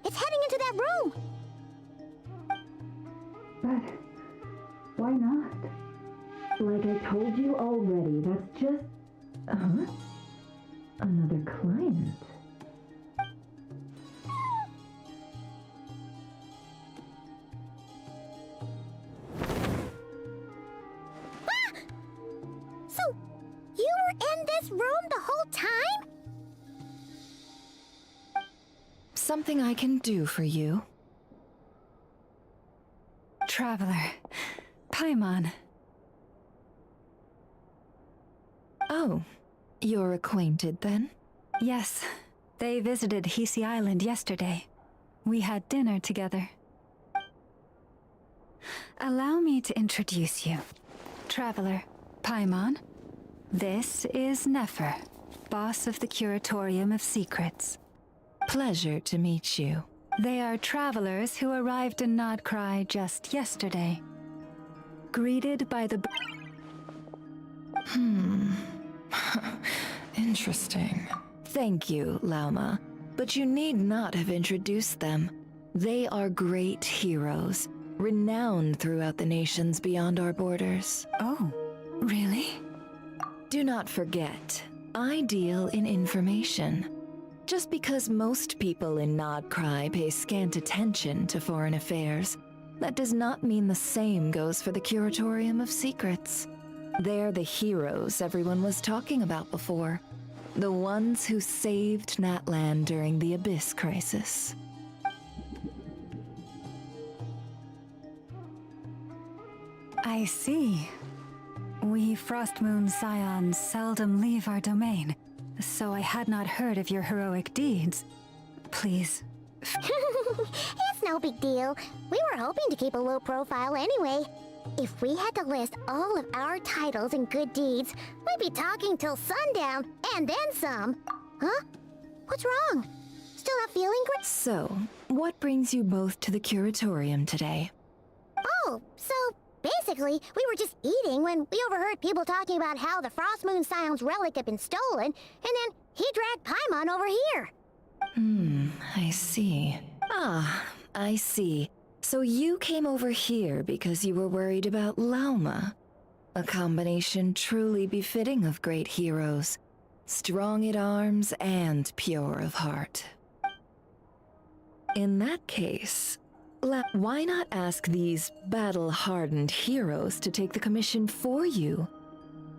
It's heading into that room! But why not? Like I told you already, that's just... Another client. So, you were in this room the whole time? Something I can do for you. Traveler. Paimon. Oh, you're acquainted then? Yes. They visited Hisi Island yesterday. We had dinner together. Allow me to introduce you. Traveler, Paimon. This is Nefer, boss of the Curatorium of Secrets. Pleasure to meet you. They are travelers who arrived in Nod-Krai just yesterday. Greeted by the... Interesting. Thank you, Lauma. But you need not have introduced them. They are great heroes, renowned throughout the nations beyond our borders. Oh, really? Do not forget, I deal in information. Just because most people in Nod-Krai pay scant attention to foreign affairs, that does not mean the same goes for the Curatorium of Secrets. They're the heroes everyone was talking about before. The ones who saved Natlan during the Abyss crisis. I see. We Frostmoon Scions seldom leave our domain, so I had not heard of your heroic deeds. Please. It's no big deal. We were hoping to keep a low profile anyway. If we had to list all of our titles and good deeds, we'd be talking till sundown, and then some. Huh? What's wrong? Still not feeling great? So, what brings you both to the Curatorium today? Oh, so basically, we were just eating when we overheard people talking about how the Frostmoon Scion's relic had been stolen, and then he dragged Paimon over here. I see. Ah, I see. So you came over here because you were worried about Lauma. A combination truly befitting of great heroes. Strong at arms and pure of heart. In that case, why not ask these battle-hardened heroes to take the commission for you?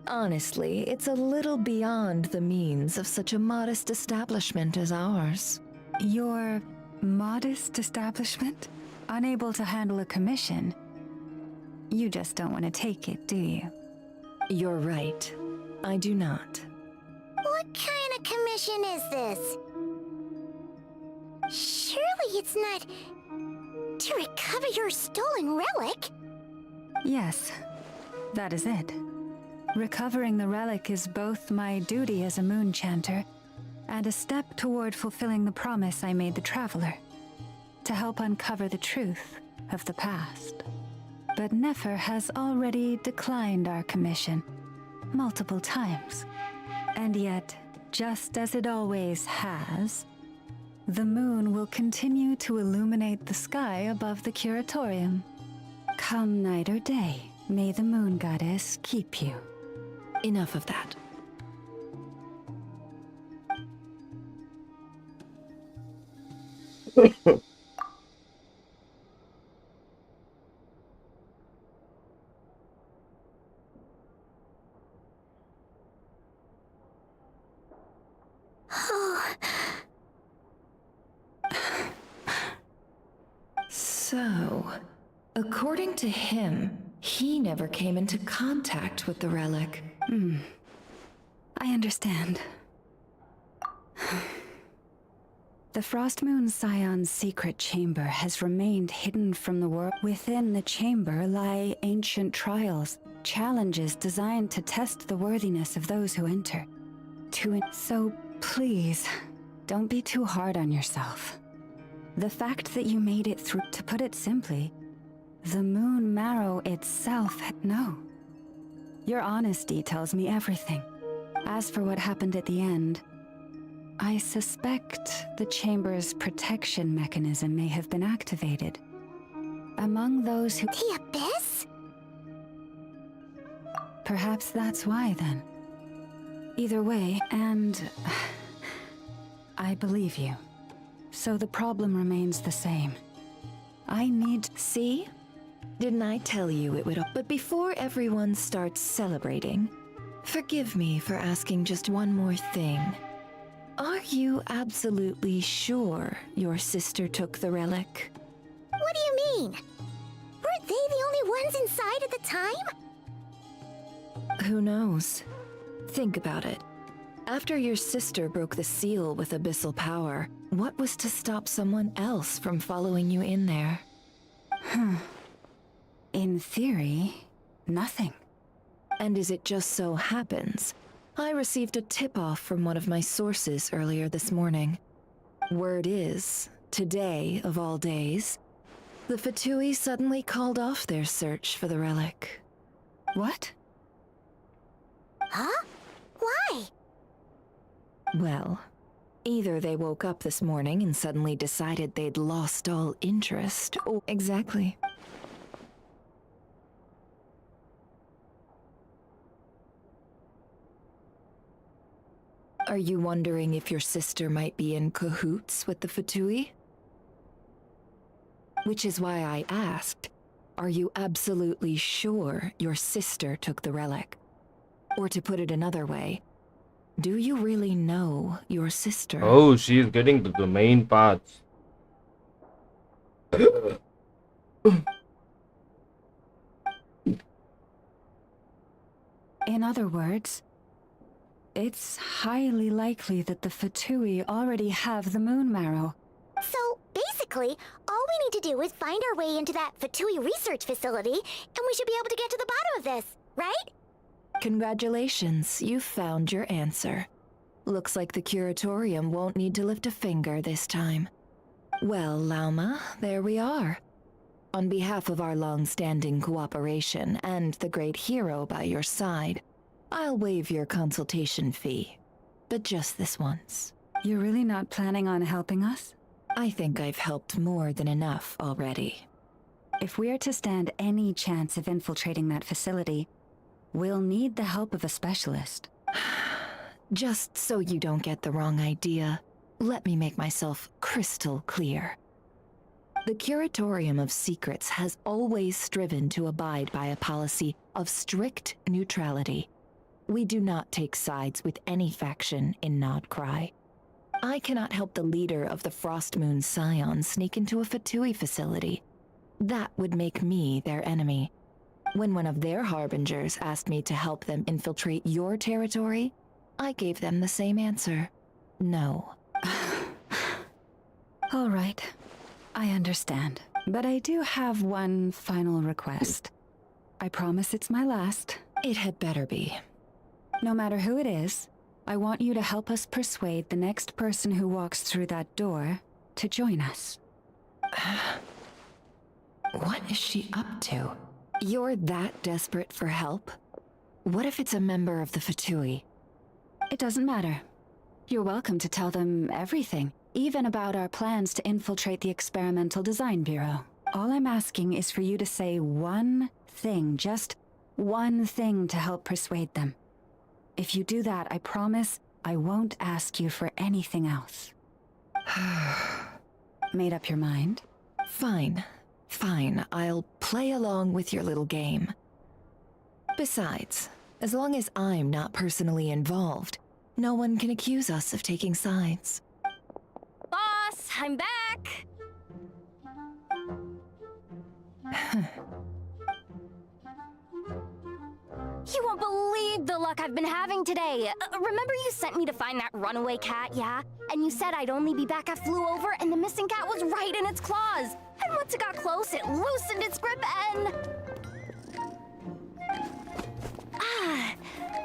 Honestly, it's a little beyond the means of such a modest establishment as ours. Your modest establishment? Unable to handle a commission? You just don't want to take it, do you? You're right. I do not. What kind of commission is this? Surely it's not to recover your stolen relic? Yes, that is it. Recovering the relic is both my duty as a moon chanter and a step toward fulfilling the promise I made the Traveler. to help uncover the truth of the past. But Nefer has already declined our commission multiple times. And yet, just as it always has, the moon will continue to illuminate the sky above the curatorium. Come night or day, may the moon goddess keep you. Enough of that. So, according to him, he never came into contact with the relic. I understand. The Frost Moon Scion's secret chamber has remained hidden from the world. Within the chamber lie ancient trials, challenges designed to test the worthiness of those who enter. So please, don't be too hard on yourself. The fact that you made it through, to put it simply, the moon marrow itself, no. Your honesty tells me everything. As for what happened at the end, I suspect the chamber's protection mechanism may have been activated. Among those who— The Abyss? Perhaps that's why, then. Either way, and I believe you. So the problem remains the same. I need— See? Didn't I tell you it would— But before everyone starts celebrating, forgive me for asking just one more thing. Are you absolutely sure your sister took the relic? What do you mean? Weren't they the only ones inside at the time? Who knows? Think about it. After your sister broke the seal with abyssal power, what was to stop someone else from following you in there? In theory, nothing. And as it just so happens, I received a tip-off from one of my sources earlier this morning. Word is, today of all days, the Fatui suddenly called off their search for the relic. What? Huh? Why? Well, either they woke up this morning and suddenly decided they'd lost all interest, or— Exactly. Are you wondering if your sister might be in cahoots with the Fatui? Which is why I asked, are you absolutely sure your sister took the relic? Or to put it another way, do you really know your sister? Oh, she's getting to the main parts. In other words, it's highly likely that the Fatui already have the moon marrow. So, basically, all we need to do is find our way into that Fatui research facility, and we should be able to get to the bottom of this, right? Congratulations, you found your answer. Looks like the curatorium won't need to lift a finger this time. Well, Lauma, there we are. On behalf of our long-standing cooperation and the great hero by your side, I'll waive your consultation fee, but just this once. You're really not planning on helping us? I think I've helped more than enough already. If we're to stand any chance of infiltrating that facility, we'll need the help of a specialist. Just so you don't get the wrong idea, let me make myself crystal clear. The Curatorium of Secrets has always striven to abide by a policy of strict neutrality. We do not take sides with any faction in Nod-Krai. I cannot help the leader of the Frost Moon Scions sneak into a Fatui facility. That would make me their enemy. When one of their harbingers asked me to help them infiltrate your territory, I gave them the same answer. No. All right. I understand. But I do have one final request. I promise it's my last. It had better be. No matter who it is, I want you to help us persuade the next person who walks through that door to join us. is she up to? You're that desperate for help? What if it's a member of the Fatui? It doesn't matter. You're welcome to tell them everything, even about our plans to infiltrate the Experimental Design Bureau. All I'm asking is for you to say one thing, just one thing to help persuade them. If you do that, I promise I won't ask you for anything else. Made up your mind? Fine. Fine, I'll play along with your little game. Besides, as long as I'm not personally involved, no one can accuse us of taking sides. Boss, I'm back! You won't believe the luck I've been having today. Remember you sent me to find that runaway cat, yeah? And you said I'd only be back. I flew over and the missing cat was right in its claws. And once it got close, it loosened its grip and...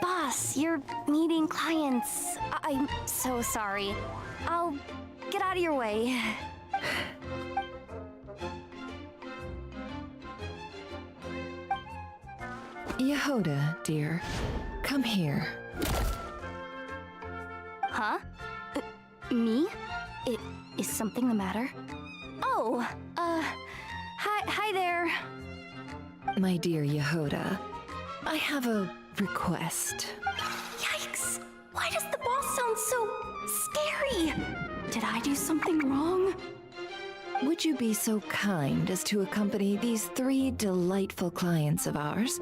Boss, you're meeting clients. I'm so sorry. I'll get out of your way. Yehoda, dear, come here. Huh? Me? Is something the matter? Oh, hi there. My dear Yehoda, I have a request. Yikes! Why does the boss sound so scary? Did I do something wrong? Would you be so kind as to accompany these 3 delightful clients of ours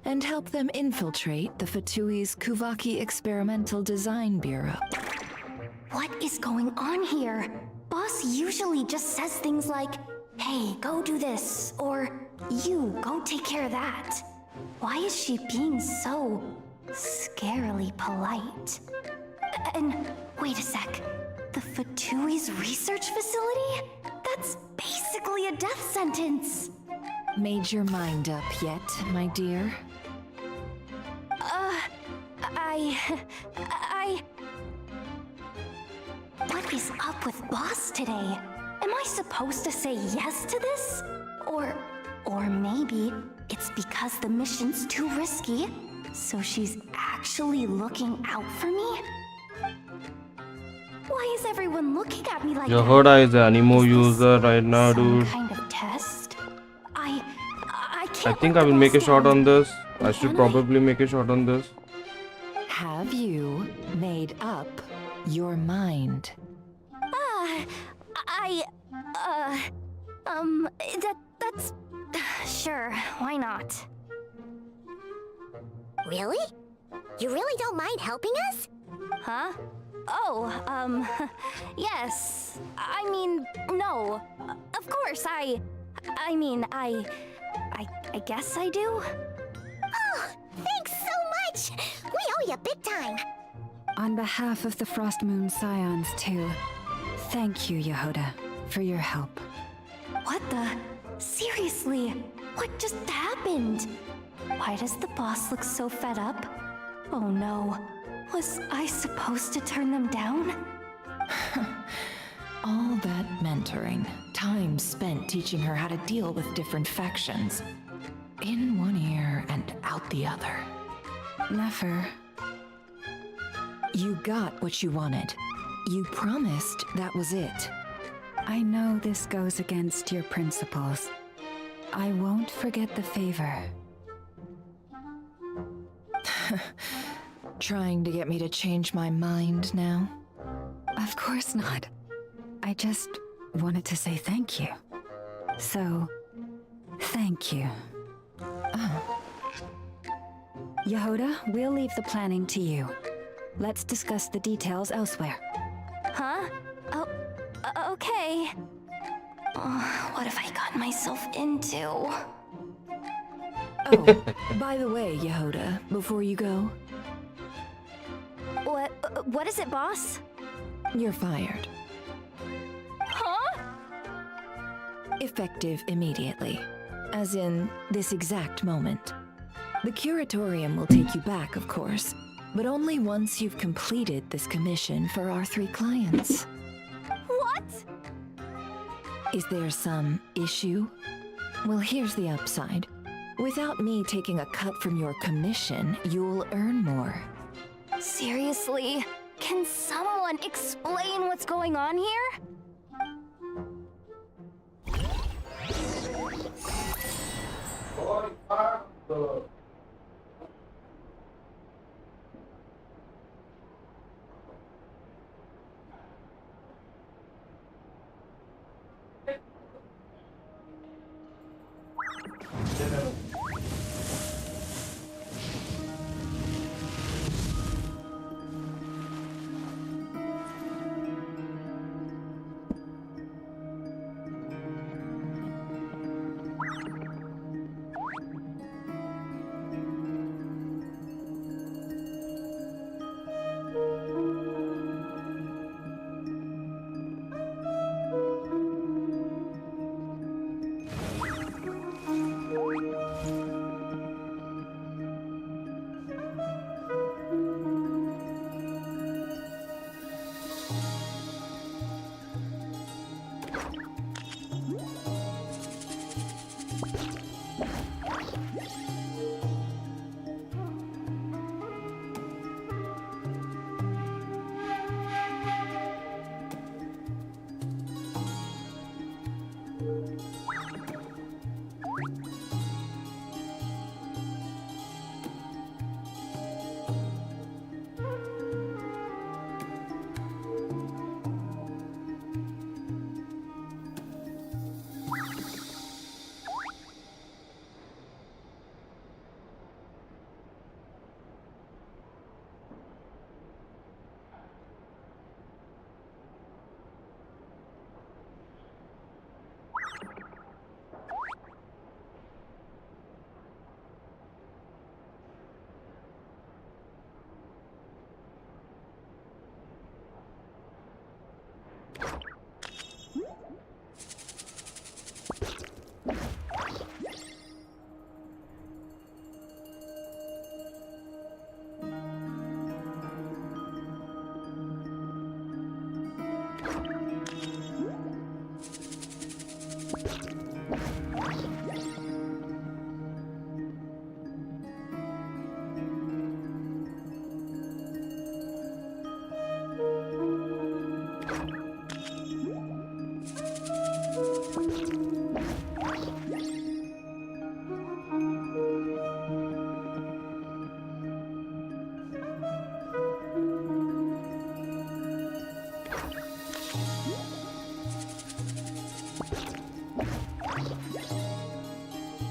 and help them infiltrate the Fatui's Kuvaki Experimental Design Bureau? What is going on here? Boss usually just says things like, hey, go do this, or you, go take care of that. Why is she being so scarily polite? And wait a sec, the Fatui's research facility? That's basically a death sentence. Made your mind up yet, my dear? What is up with Boss today? Am I supposed to say yes to this? Or maybe it's because the mission's too risky, so she's actually looking out for me? Why is everyone looking at me like Yehoda is an Animo user right now, some dude. kind of test? I I can't think let I will the make a boss shot down. on this. I Can should I? probably make a shot on this. Have you made up your mind? That's... Sure, why not? Really? You really don't mind helping us? Huh? Oh, yes. I mean, no. Of course, I guess I do. Oh, thanks so much! We owe you big time! On behalf of the Frost Moon Scions, too, thank you, Yehoda, for your help. What the? Seriously, what just happened? Why does the boss look so fed up? Oh no, was I supposed to turn them down? All that mentoring, time spent teaching her how to deal with different factions. In one ear and out the other. Never. You got what you wanted. You promised that was it. I know this goes against your principles. I won't forget the favor. Trying to get me to change my mind now? Of course not. I just wanted to say thank you. So, thank you. Yehoda, we'll leave the planning to you. Let's discuss the details elsewhere. Huh? Oh, okay. What have I gotten myself into? Oh, by the way, Yehoda, before you go... What is it, boss? You're fired. Huh? Effective immediately. As in, this exact moment. The Curatorium will take you back, of course, but only once you've completed this commission for our 3 clients. What? Is there some issue? Well, here's the upside. Without me taking a cut from your commission, you'll earn more. Seriously? Can someone explain what's going on here?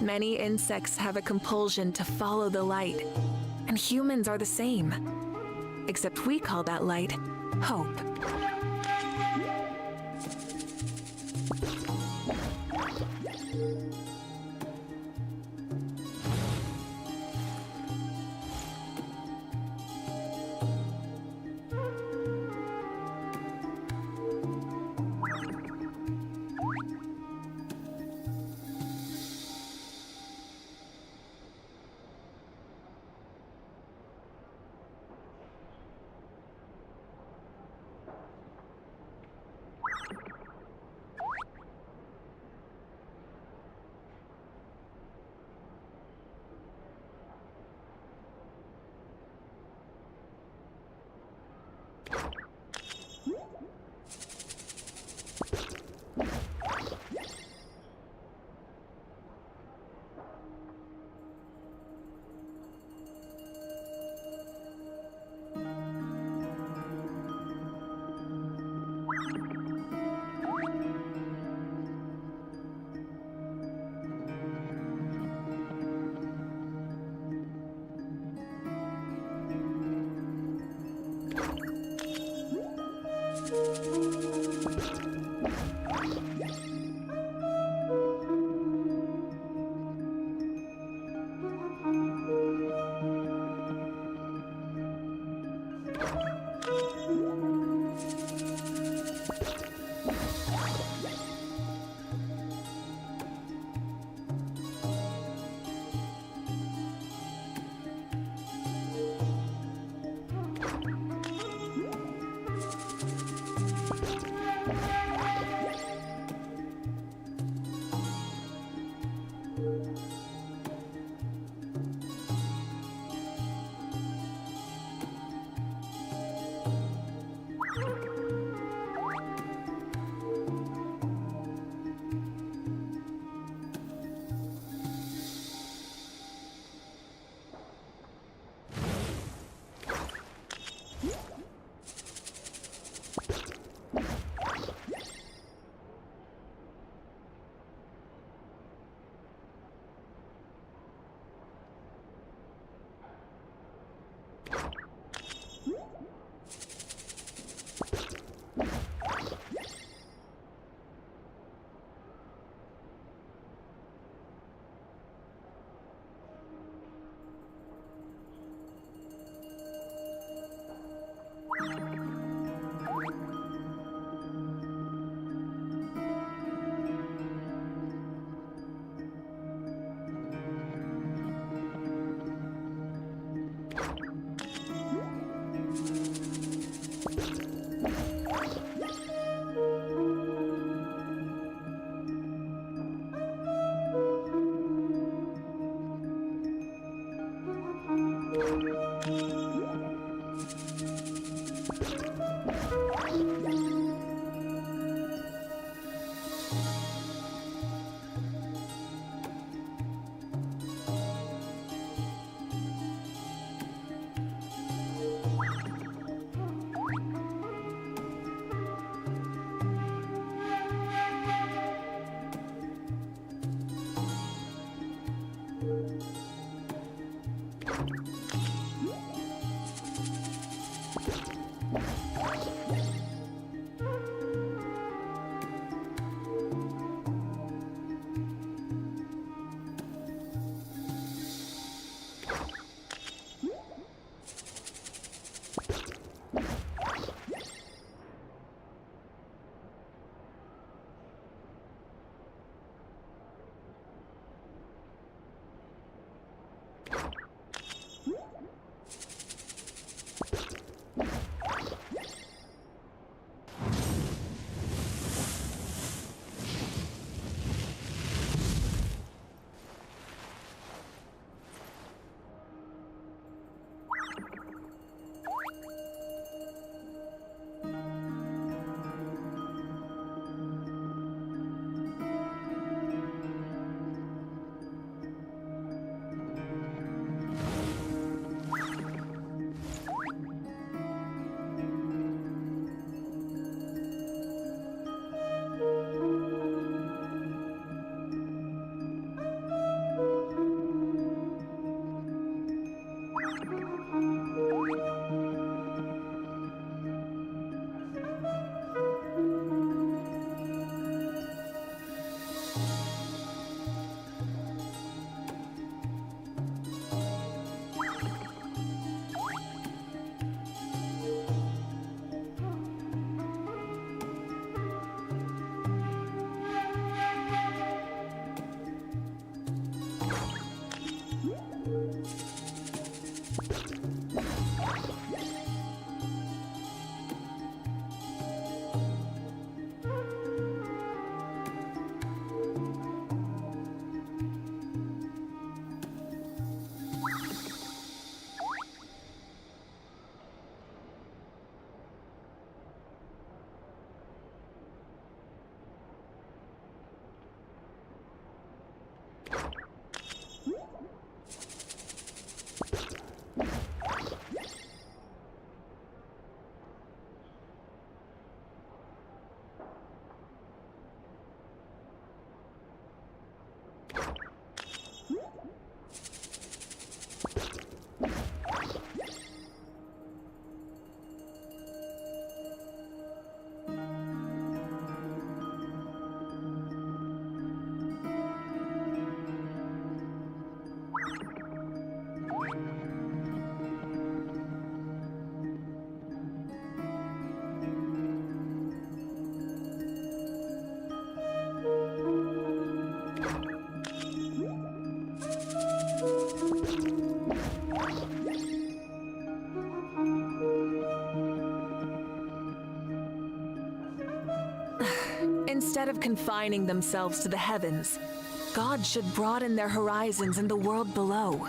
Many insects have a compulsion to follow the light, and humans are the same. Except we call that light hope. Instead of confining themselves to the heavens, gods should broaden their horizons in the world below.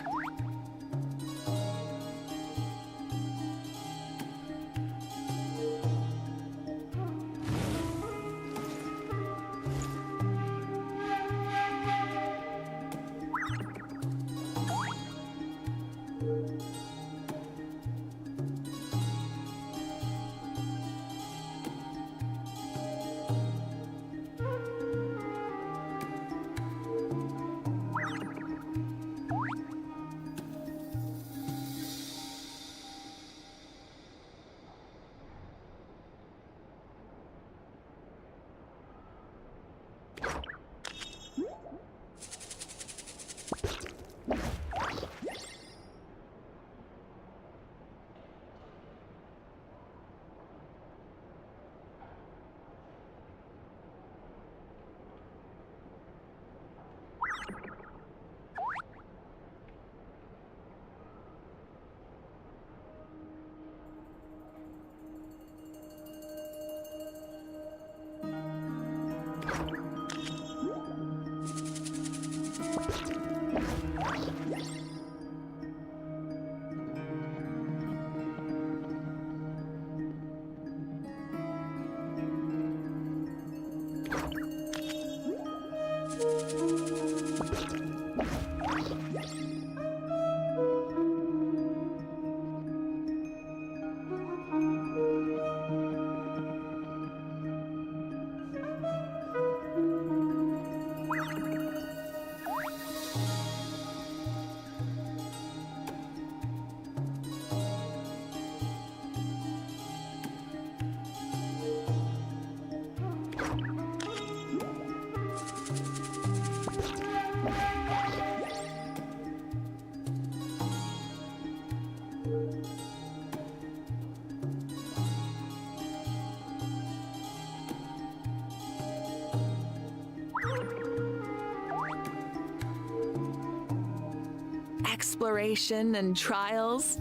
Exploration and trials.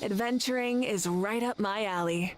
Adventuring is right up my alley.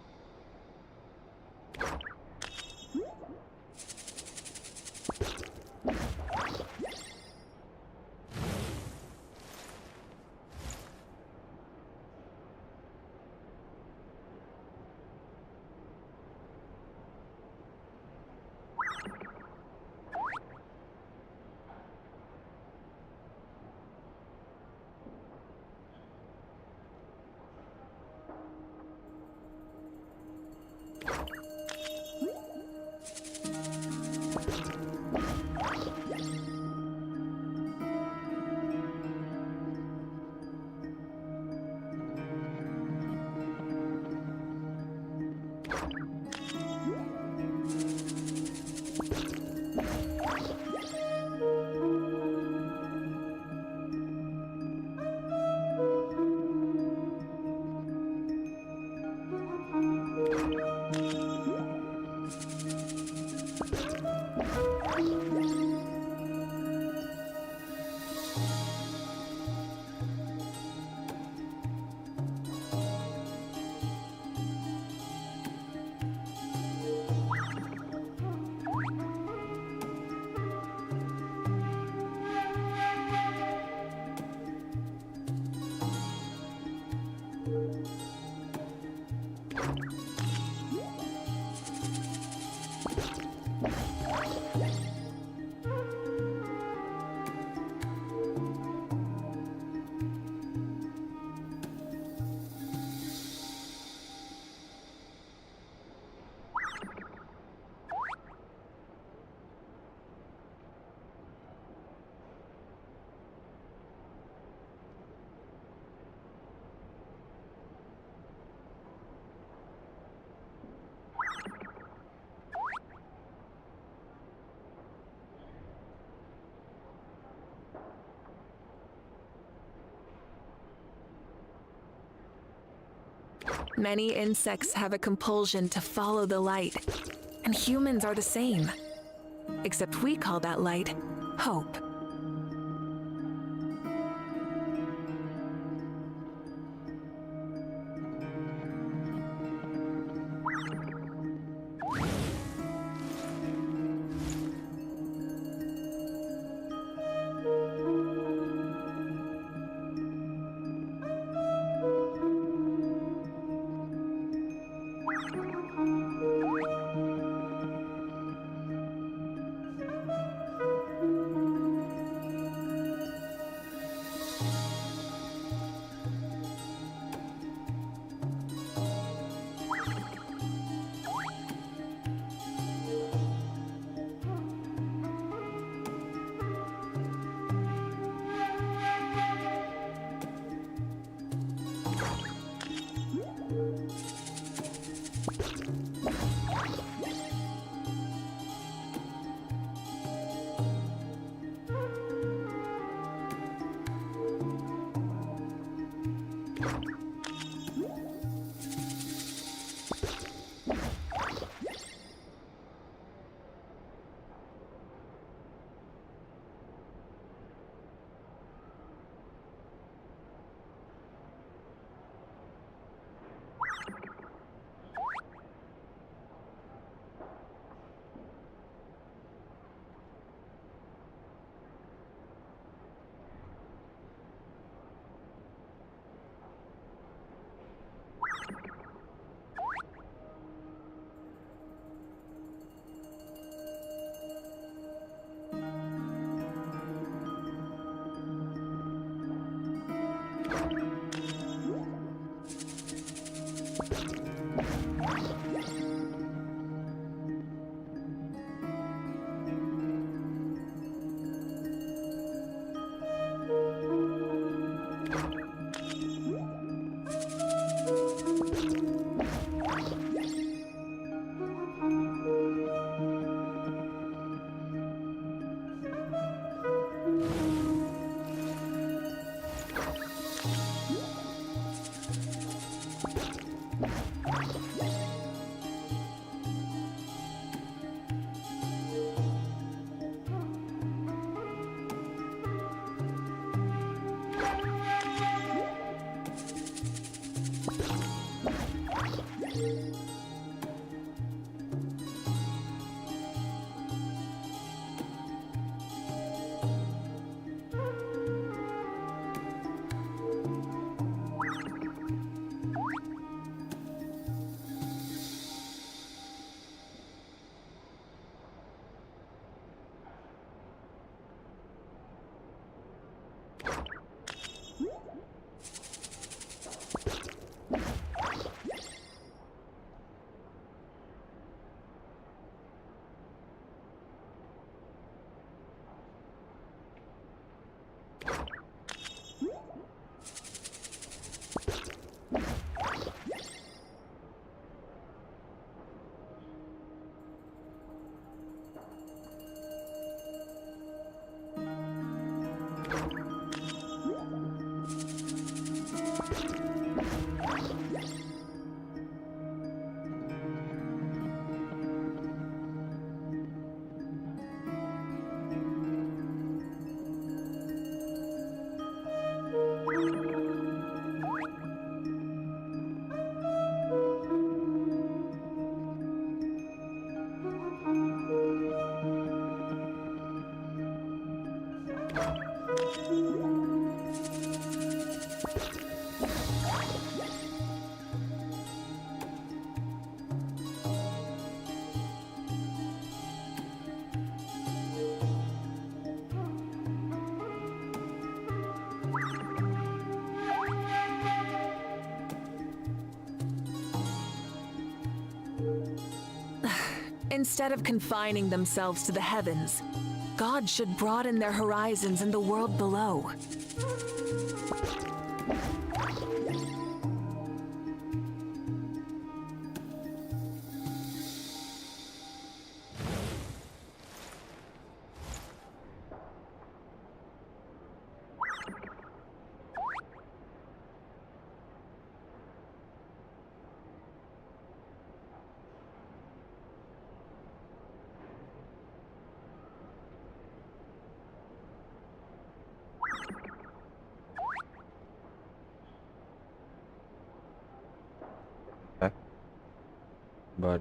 Many insects have a compulsion to follow the light, and humans are the same. Except we call that light hope. Instead of confining themselves to the heavens, God should broaden their horizons in the world below. But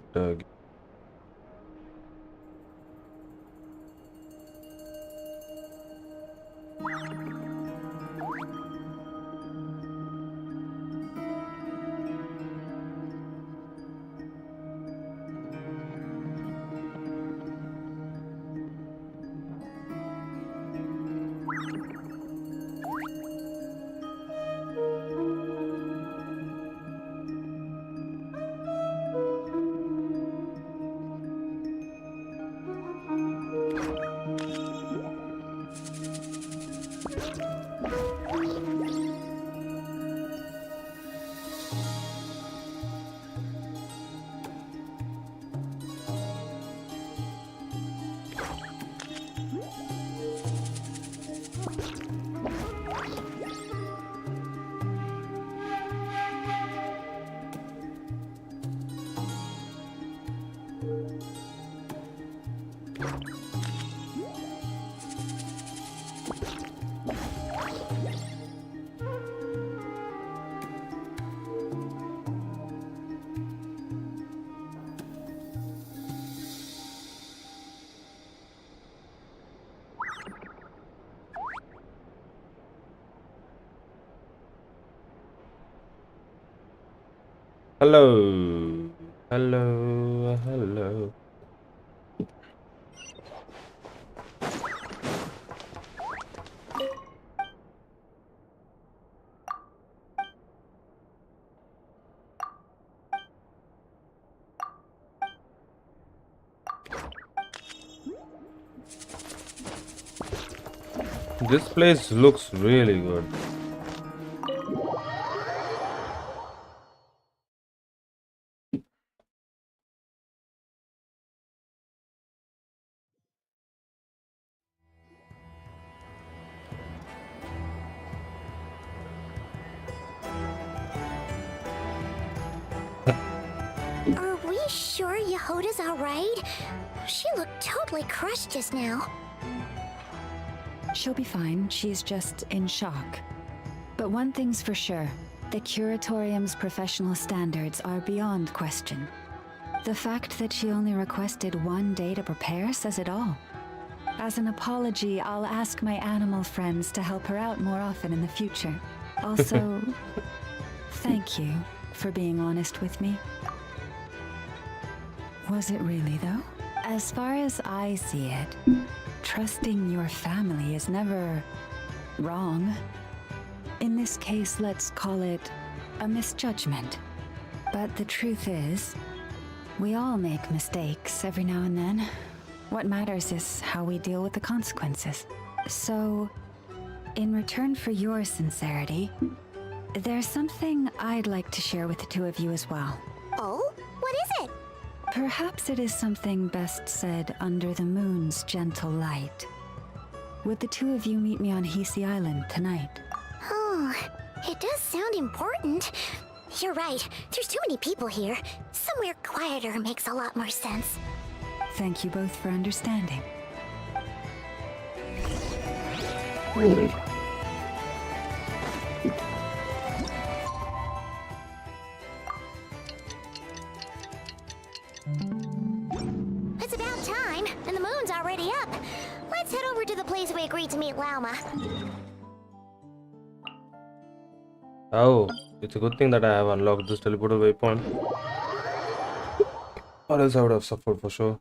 hello, hello, hello. This place looks really good. Are we sure Yehoda's alright? She looked totally crushed just now. She'll be fine. She's just in shock. But one thing's for sure. The Curatorium's professional standards are beyond question. The fact that she only requested 1 day to prepare says it all. As an apology, I'll ask my animal friends to help her out more often in the future. Also, thank you for being honest with me. Was it really, though? As far as I see it, trusting your family is never wrong. In this case, let's call it a misjudgment. But the truth is, we all make mistakes every now and then. What matters is how we deal with the consequences. So, in return for your sincerity, there's something I'd like to share with the two of you as well. Oh? What is it? Perhaps it is something best said under the moon's gentle light. Would the two of you meet me on Hisi Island tonight? Oh, it does sound important. You're right. There's too many people here. Somewhere quieter makes a lot more sense. Thank you both for understanding. It's about time, and the moon's already up. Let's head over to the place we agreed to meet Lauma. Oh, it's a good thing that I have unlocked this teleporter waypoint. Or else I would have suffered for sure.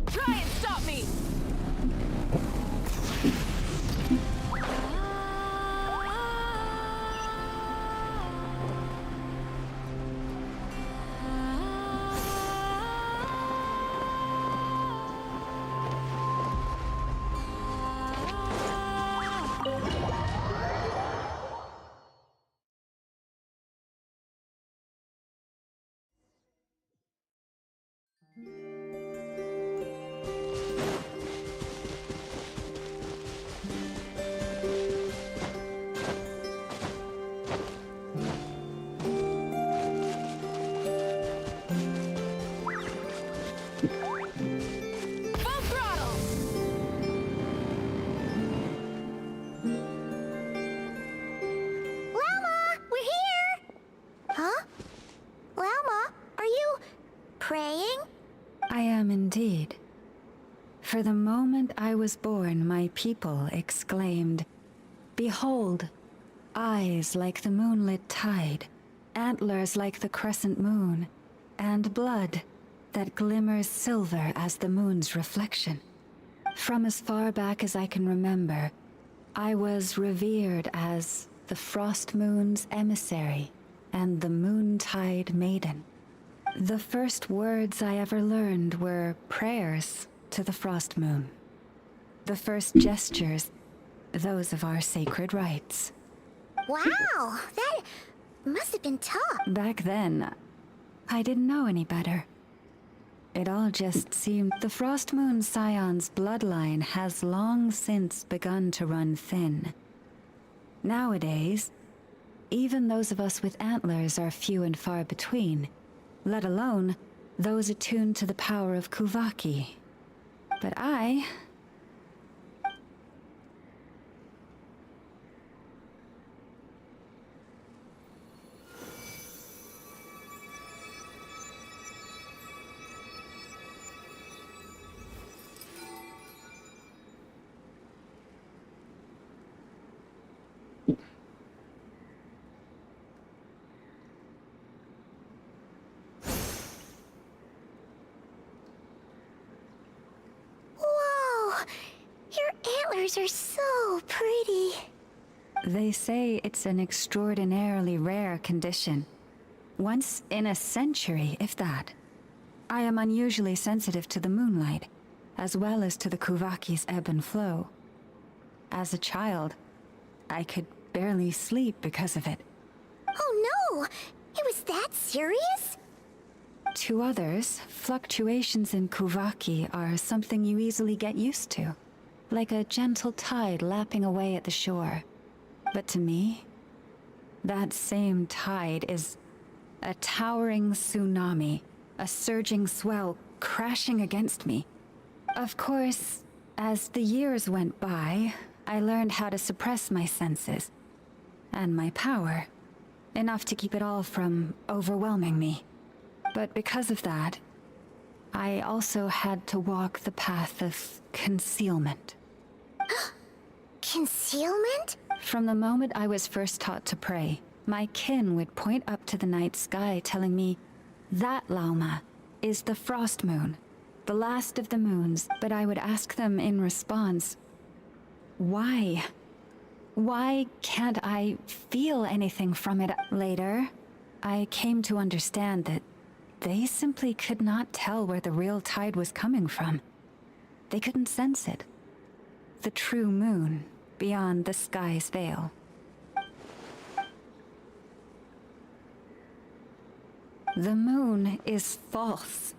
Try and stop me! Indeed. For the moment I was born, my people exclaimed, "Behold, eyes like the moonlit tide, antlers like the crescent moon, and blood that glimmers silver as the moon's reflection." From as far back as I can remember, I was revered as the Frost Moon's emissary and the Moontide Maiden. The first words I ever learned were prayers to the Frost Moon. The first gestures, those of our sacred rites. Wow, that must have been tough. Back then, I didn't know any better. It all just seemed the Frost Moon Scion's bloodline has long since begun to run thin. Nowadays, even those of us with antlers are few and far between, let alone those attuned to the power of Kuvaki. But I... Are so pretty. They say it's an extraordinarily rare condition. Once in a century, if that. I am unusually sensitive to the moonlight, as well as to the Kuvaki's ebb and flow. As a child, I could barely sleep because of it. Oh no! It was that serious? To others, fluctuations in Kuvaki are something you easily get used to, like a gentle tide lapping away at the shore. But to me, that same tide is a towering tsunami, a surging swell crashing against me. Of course, as the years went by, I learned how to suppress my senses and my power, enough to keep it all from overwhelming me. But because of that, I also had to walk the path of concealment. Concealment? From the moment I was first taught to pray, my kin would point up to the night sky telling me, that Lauma is the frost moon, the last of the moons, but I would ask them in response, why? Why can't I feel anything from it? Later, I came to understand that they simply could not tell where the real tide was coming from. They couldn't sense it. The true moon beyond the sky's veil. The moon is false.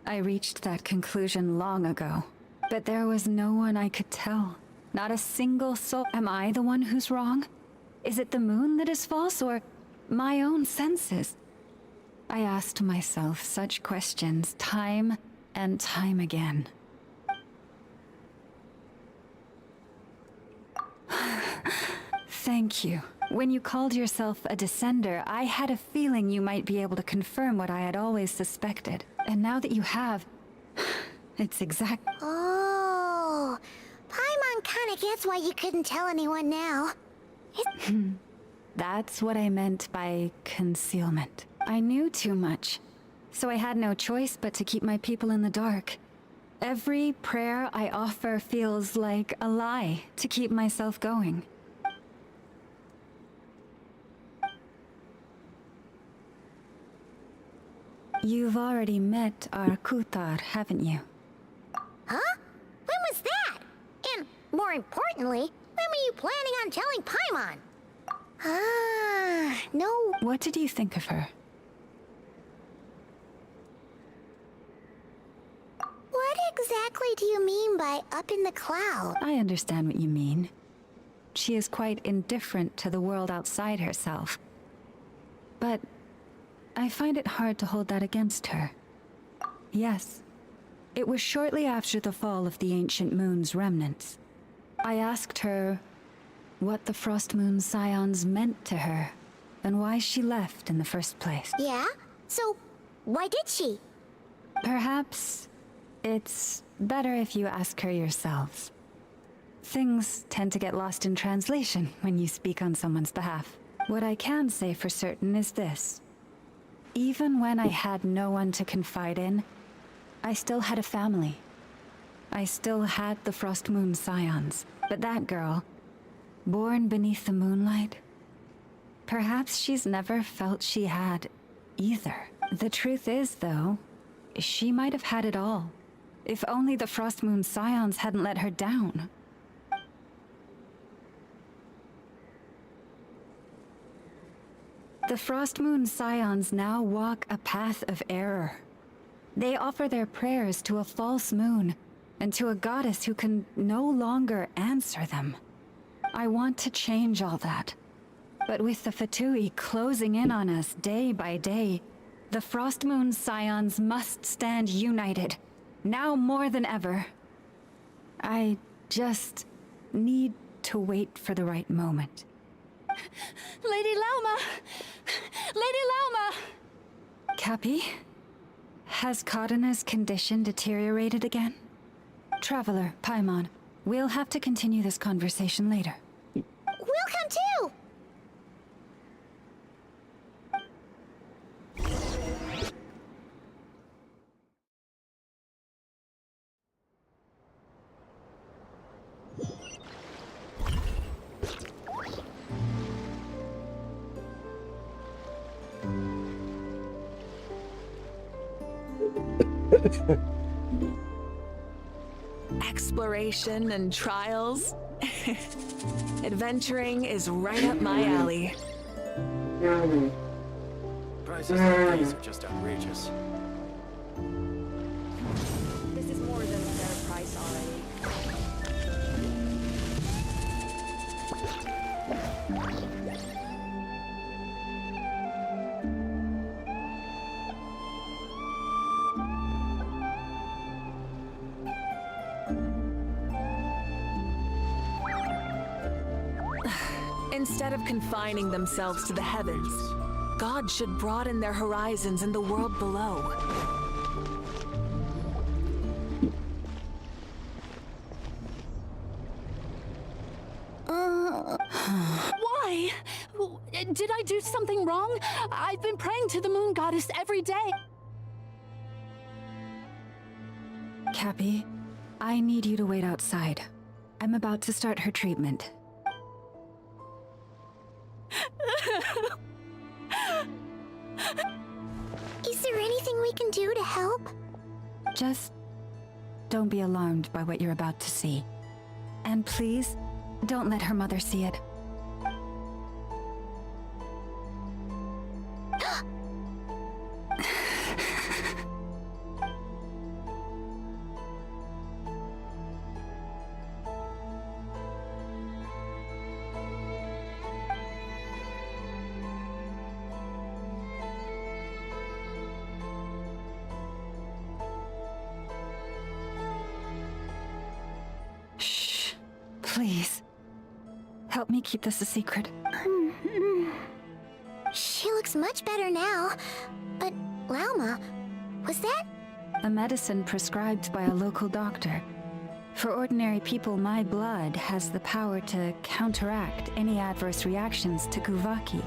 I reached that conclusion long ago, but there was no one I could tell. Not a single soul. Am I the one who's wrong? Is it the moon that is false, or my own senses? I asked myself such questions time and time again. Thank you. When you called yourself a descender, I had a feeling you might be able to confirm what I had always suspected. And now that you have, it's exact. Oh, Paimon kinda gets why you couldn't tell anyone now. That's what I meant by concealment. I knew too much, so I had no choice but to keep my people in the dark. Every prayer I offer feels like a lie to keep myself going. You've already met our Kutar, haven't you? Huh? When was that? And more importantly, when were you planning on telling Paimon? No. What did you think of her? What exactly do you mean by up in the cloud? I understand what you mean. She is quite indifferent to the world outside herself. But I find it hard to hold that against her. Yes, it was shortly after the fall of the ancient moon's remnants. I asked her what the Frost Moon Scions meant to her, and why she left in the first place. Yeah? So, why did she? Perhaps it's better if you ask her yourselves. Things tend to get lost in translation when you speak on someone's behalf. What I can say for certain is this. Even when I had no one to confide in, I still had a family. I still had the Frost Moon Scions. But that girl, born beneath the moonlight, perhaps she's never felt she had either. The truth is, though, she might have had it all, if only the Frost Moon Scions hadn't let her down. The Frost Moon Scions now walk a path of error. They offer their prayers to a false moon, and to a goddess who can no longer answer them. I want to change all that. But with the Fatui closing in on us day by day, the Frost Moon Scions must stand united, now more than ever. I just need to wait for the right moment. Lady Lauma! Lady Lauma! Cappy? Has Kadena's condition deteriorated again? Traveler, Paimon, we'll have to continue this conversation later. We'll come too! Exploration and trials. Adventuring is right up my alley. Prices like these are just outrageous. This is more than a fair price already. Instead of confining themselves to the heavens, God should broaden their horizons in the world below. Why? Did I do something wrong? I've been praying to the moon goddess every day. Cappy, I need you to wait outside. I'm about to start her treatment. Is there anything we can do to help? Just don't be alarmed by what you're about to see. And please, don't let her mother see it. Shh. Please. Help me keep this a secret. She looks much better now. But, Lauma, was that? A medicine prescribed by a local doctor. For ordinary people, my blood has the power to counteract any adverse reactions to Kuvaki.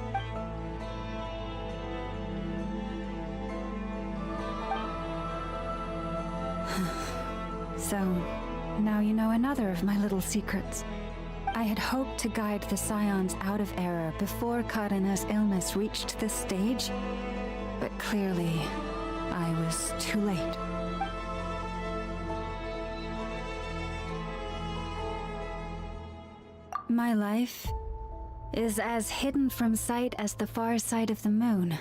So, now you know another of my little secrets. I had hoped to guide the Scions out of error before Karina's illness reached this stage, but clearly, I was too late. My life is as hidden from sight as the far side of the moon.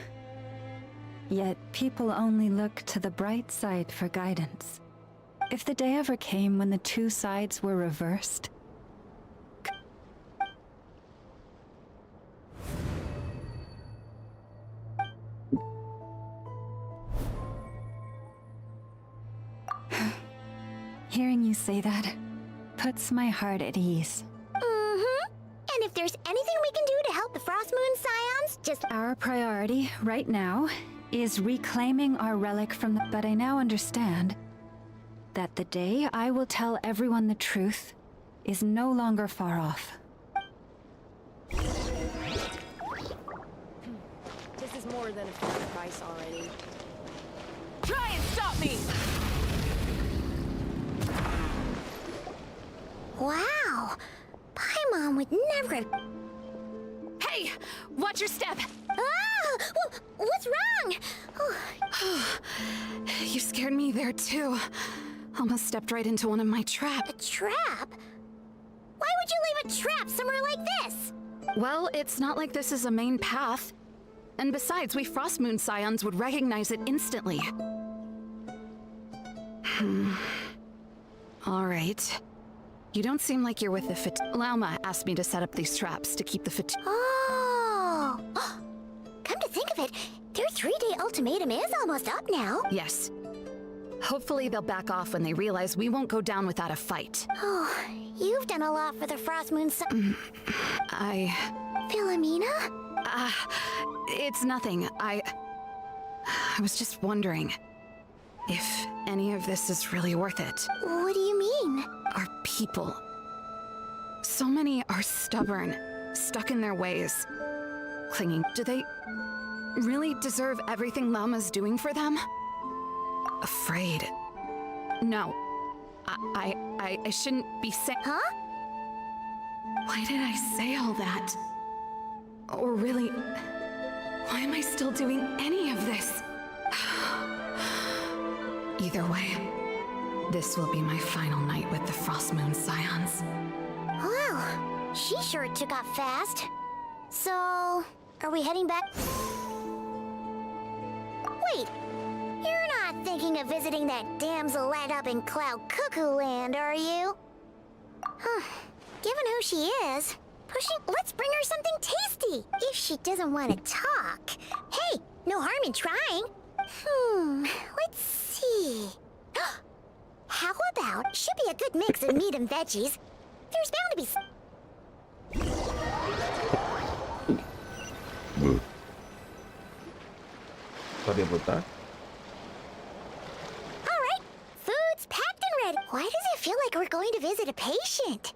Yet people only look to the bright side for guidance. If the day ever came when the two sides were reversed, hearing you say that puts my heart at ease. And if there's anything we can do to help the Frost Moon Scions, just... Our priority, right now, is reclaiming our relic from the... But I now understand that the day I will tell everyone the truth is no longer far off. This is more than a fair price already. Try and stop me! Wow! Paimon would never have... Hey! Watch your step! Ah! What's wrong? You scared me there too. Almost stepped right into one of my traps. A trap? Why would you leave a trap somewhere like this? Well, it's not like this is a main path. And besides, we Frost Moon Scions would recognize it instantly. All right. You don't seem like you're with the Lauma asked me to set up these traps to keep the Oh! Come to think of it, their 3-day ultimatum is almost up now. Yes. Hopefully they'll back off when they realize we won't go down without a fight. Oh, you've done a lot for the Frost Moon Philomena? It's nothing. I was just wondering if any of this is really worth it. What do you mean? Our people. So many are stubborn, stuck in their ways, clinging. Do they really deserve everything Lauma's doing for them? Afraid. No. I shouldn't be saying... Huh? Why did I say all that? Or really, why am I still doing any of this? Either way, this will be my final night with the Frost Moon Scions. Wow, she sure took off fast. So, are we heading back? Wait, you're not thinking of visiting that damsel led up in Cloud Cuckoo Land, are you? Huh. Given who she is, let's bring her something tasty, if she doesn't want to talk. Hey, no harm in trying. Let's see. How about, should be a good mix of meat and veggies. There's bound to be... Sorry about that. Alright, food's packed and ready. Why does it feel like we're going to visit a patient?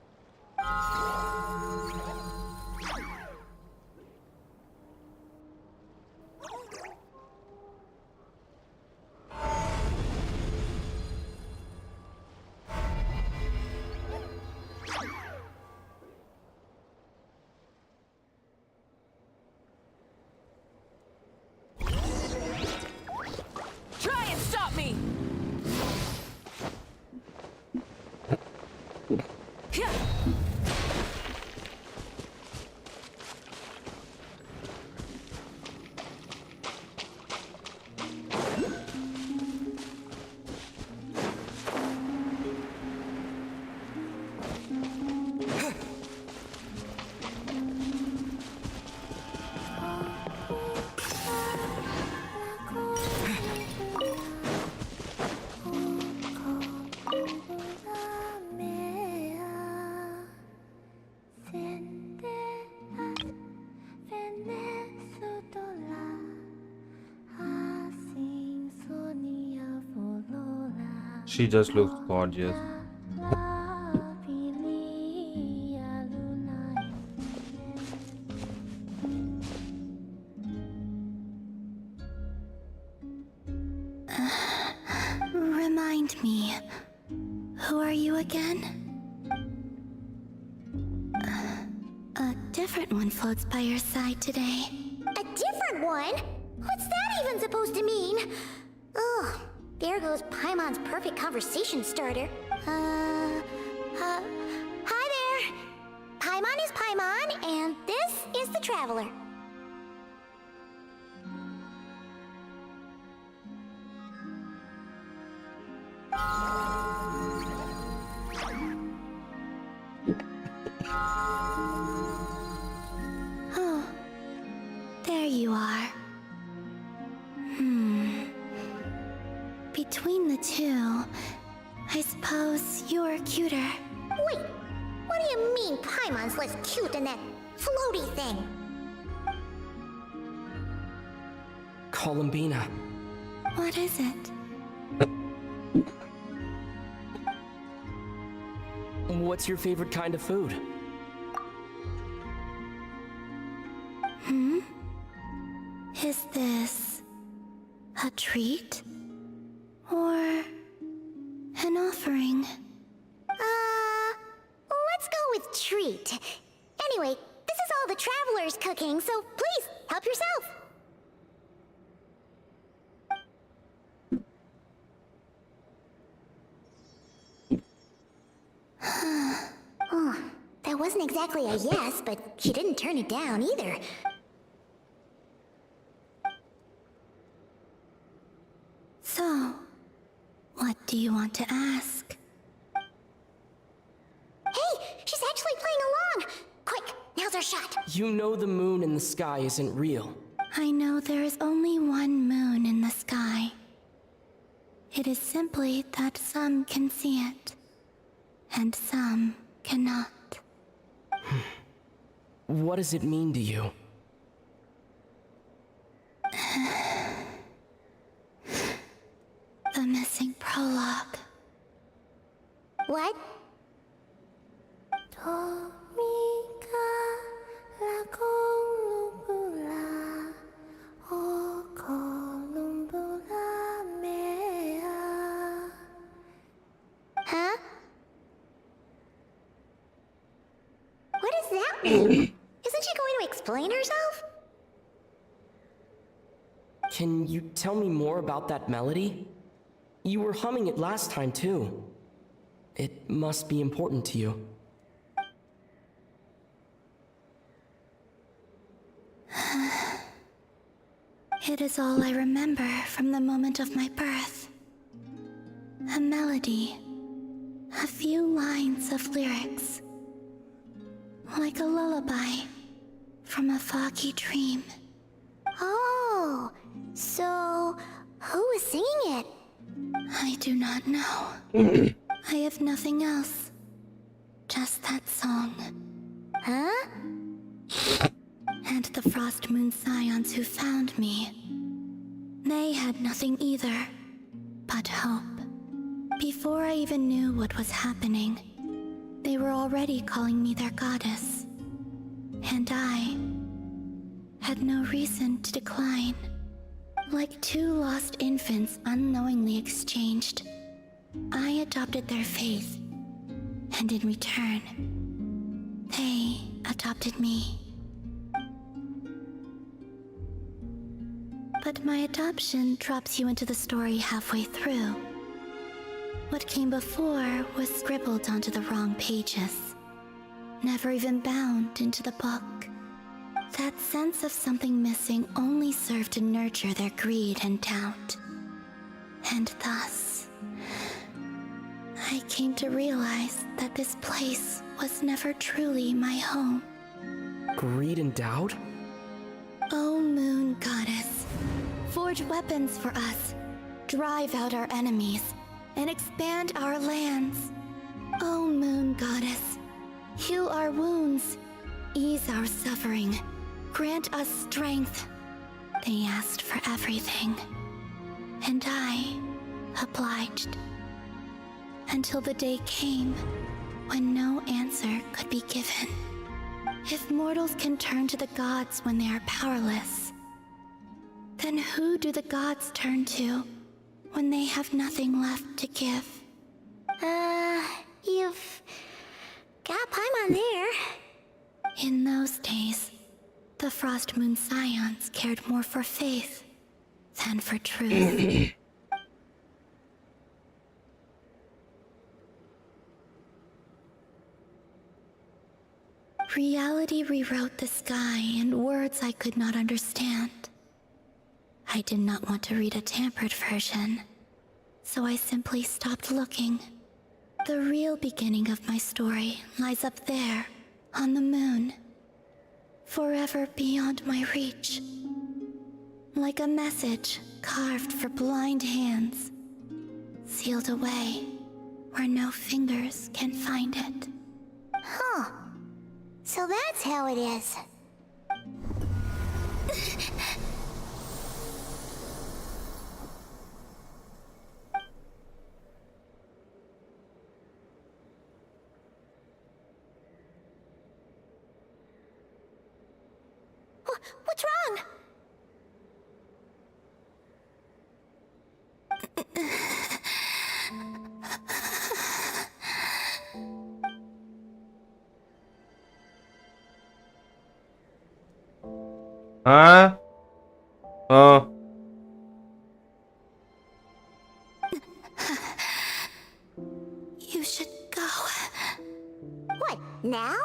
Try and stop me! Yeah. She just looks gorgeous. Remind me, who are you again? A different one floats by your side today. A different one? What's that even supposed to mean? Ugh, there goes Paimon's perfect conversation starter. Hi there! Paimon is Paimon, and this is the Traveler. Oh, there you are. Between the two, I suppose you're cuter. Wait, what do you mean Paimon's less cute than that floaty thing? Columbina. What is it? What's your favorite kind of food? Is this a treat? Or an offering? Let's go with treat. Anyway, this is all the Traveler's cooking, so please, help yourself. Oh, that wasn't exactly a yes, but she didn't turn it down either. So, what do you want to ask? Hey, she's actually playing along! Quick, now's our shot. You know the moon in the sky isn't real. I know there is only one moon in the sky. It is simply that some can see it, and some cannot. What does it mean to you? The missing prologue. What? Huh? What does that mean? Isn't she going to explain herself? Can you tell me more about that melody? You were humming it last time too. It must be important to you. It is all I remember from the moment of my birth. A melody. A few lines of lyrics. Like a lullaby from a foggy dream. Oh, so who was singing it? I do not know. I have nothing else. Just that song. Huh? And the Frost Moon Scions who found me. They had nothing either, but hope. Before I even knew what was happening, they were already calling me their goddess. And I had no reason to decline. Like two lost infants unknowingly exchanged, I adopted their faith. And in return, they adopted me. But my adoption drops you into the story halfway through. What came before was scribbled onto the wrong pages, never even bound into the book. That sense of something missing only served to nurture their greed and doubt. And thus, I came to realize that this place was never truly my home. Greed and doubt? O Moon Goddess, forge weapons for us, drive out our enemies, and expand our lands. O Moon Goddess, heal our wounds, ease our suffering, grant us strength. They asked for everything, and I obliged. Until the day came when no answer could be given. If mortals can turn to the gods when they are powerless, then who do the gods turn to when they have nothing left to give? You've got Paimon there. In those days, the Frost Moon Scions cared more for faith than for truth. Reality rewrote the sky in words I could not understand. I did not want to read a tampered version, so I simply stopped looking. The real beginning of my story lies up there, on the moon, forever beyond my reach. Like a message carved for blind hands, sealed away where no fingers can find it. Huh. So that's how it is. What's wrong? Huh? Oh. You should go. What, now?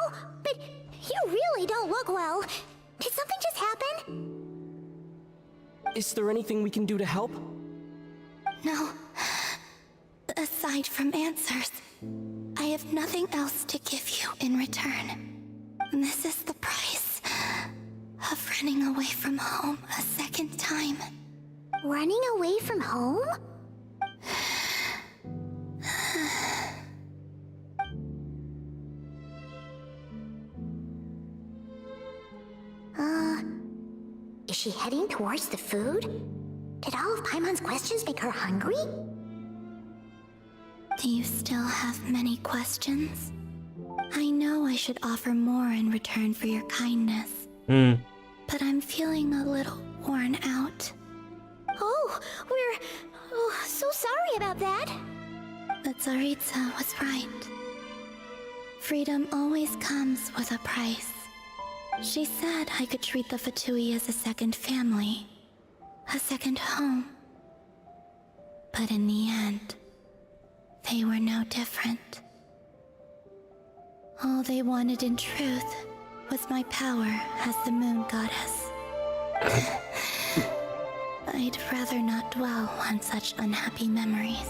But you really don't look well. Did something just happen? Is there anything we can do to help? No. Aside from answers, I have nothing else to give you in return. This is the price of running away from home a second time. Running away from home? Is she heading towards the food? Did all of Paimon's questions make her hungry? Do you still have many questions? I know I should offer more in return for your kindness. But I'm feeling a little worn out. Oh, we're so sorry about that. The Tsaritsa was right. Freedom always comes with a price. She said I could treat the Fatui as a second family, a second home. But in the end, they were no different. All they wanted in truth was my power as the Moon Goddess. I'd rather not dwell on such unhappy memories.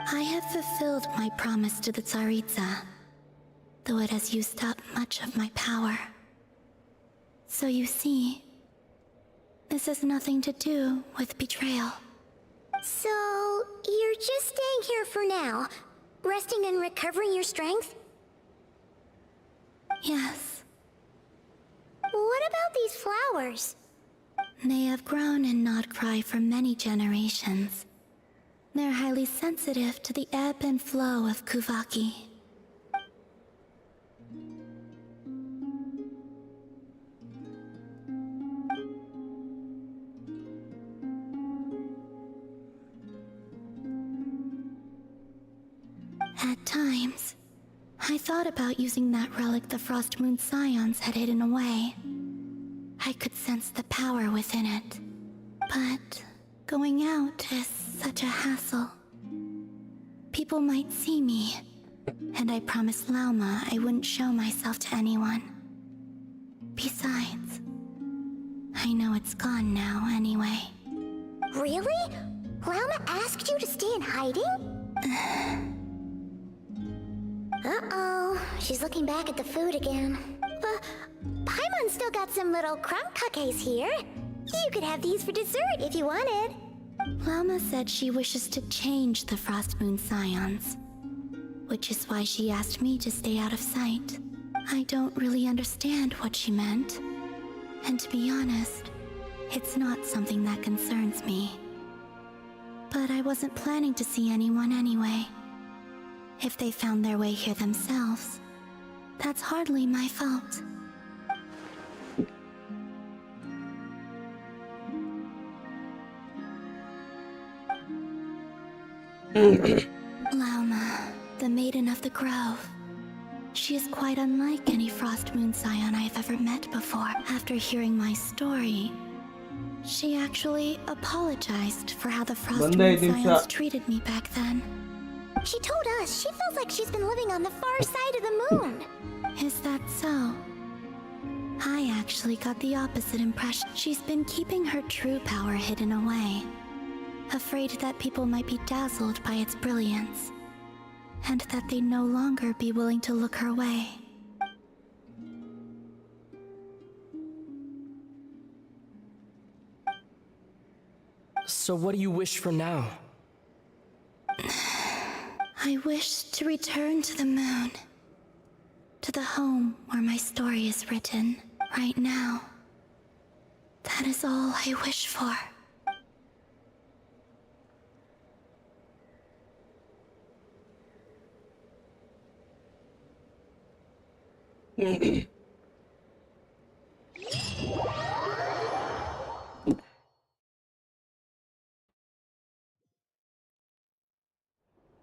I have fulfilled my promise to the Tsaritsa, though it has used up much of my power. So you see, this has nothing to do with betrayal. So, you're just staying here for now, resting and recovering your strength? Yes. What about these flowers? They have grown in Nod-Krai for many generations. They're highly sensitive to the ebb and flow of Kuvaki. At times, I thought about using that relic the Frost Moon Scions had hidden away. I could sense the power within it. But going out is such a hassle. People might see me, and I promised Lauma I wouldn't show myself to anyone. Besides, I know it's gone now anyway. Really? Lauma asked you to stay in hiding? Uh-oh, she's looking back at the food again. Paimon's still got some little crumb cookies here. You could have these for dessert if you wanted. Lauma said she wishes to change the Frost Moon Scions, which is why she asked me to stay out of sight. I don't really understand what she meant, and to be honest, it's not something that concerns me. But I wasn't planning to see anyone anyway. If they found their way here themselves, that's hardly my fault. Lauma, the Maiden of the Grove. She is quite unlike any Frost Moon Scion I have ever met before. After hearing my story, she actually apologized for how the Frost Moon Scions treated me back then. She told us she feels like she's been living on the far side of the moon. Is that so? I actually got the opposite impression. She's been keeping her true power hidden away, afraid that people might be dazzled by its brilliance, and that they'd no longer be willing to look her way. So what do you wish for now? I wish to return to the moon, to the home where my story is written right now. That is all I wish for.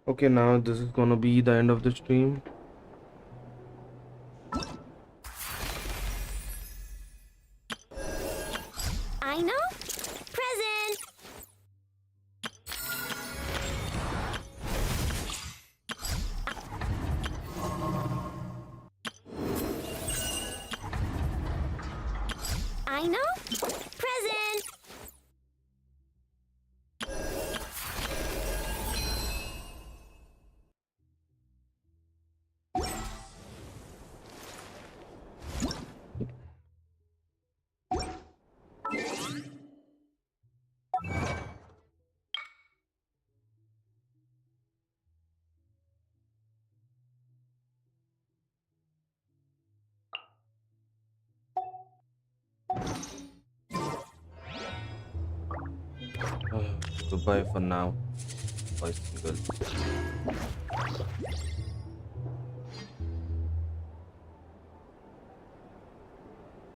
Okay, now this is gonna be the end of the stream. Aino? Present! Aino? Present! Goodbye for now, boys and girls.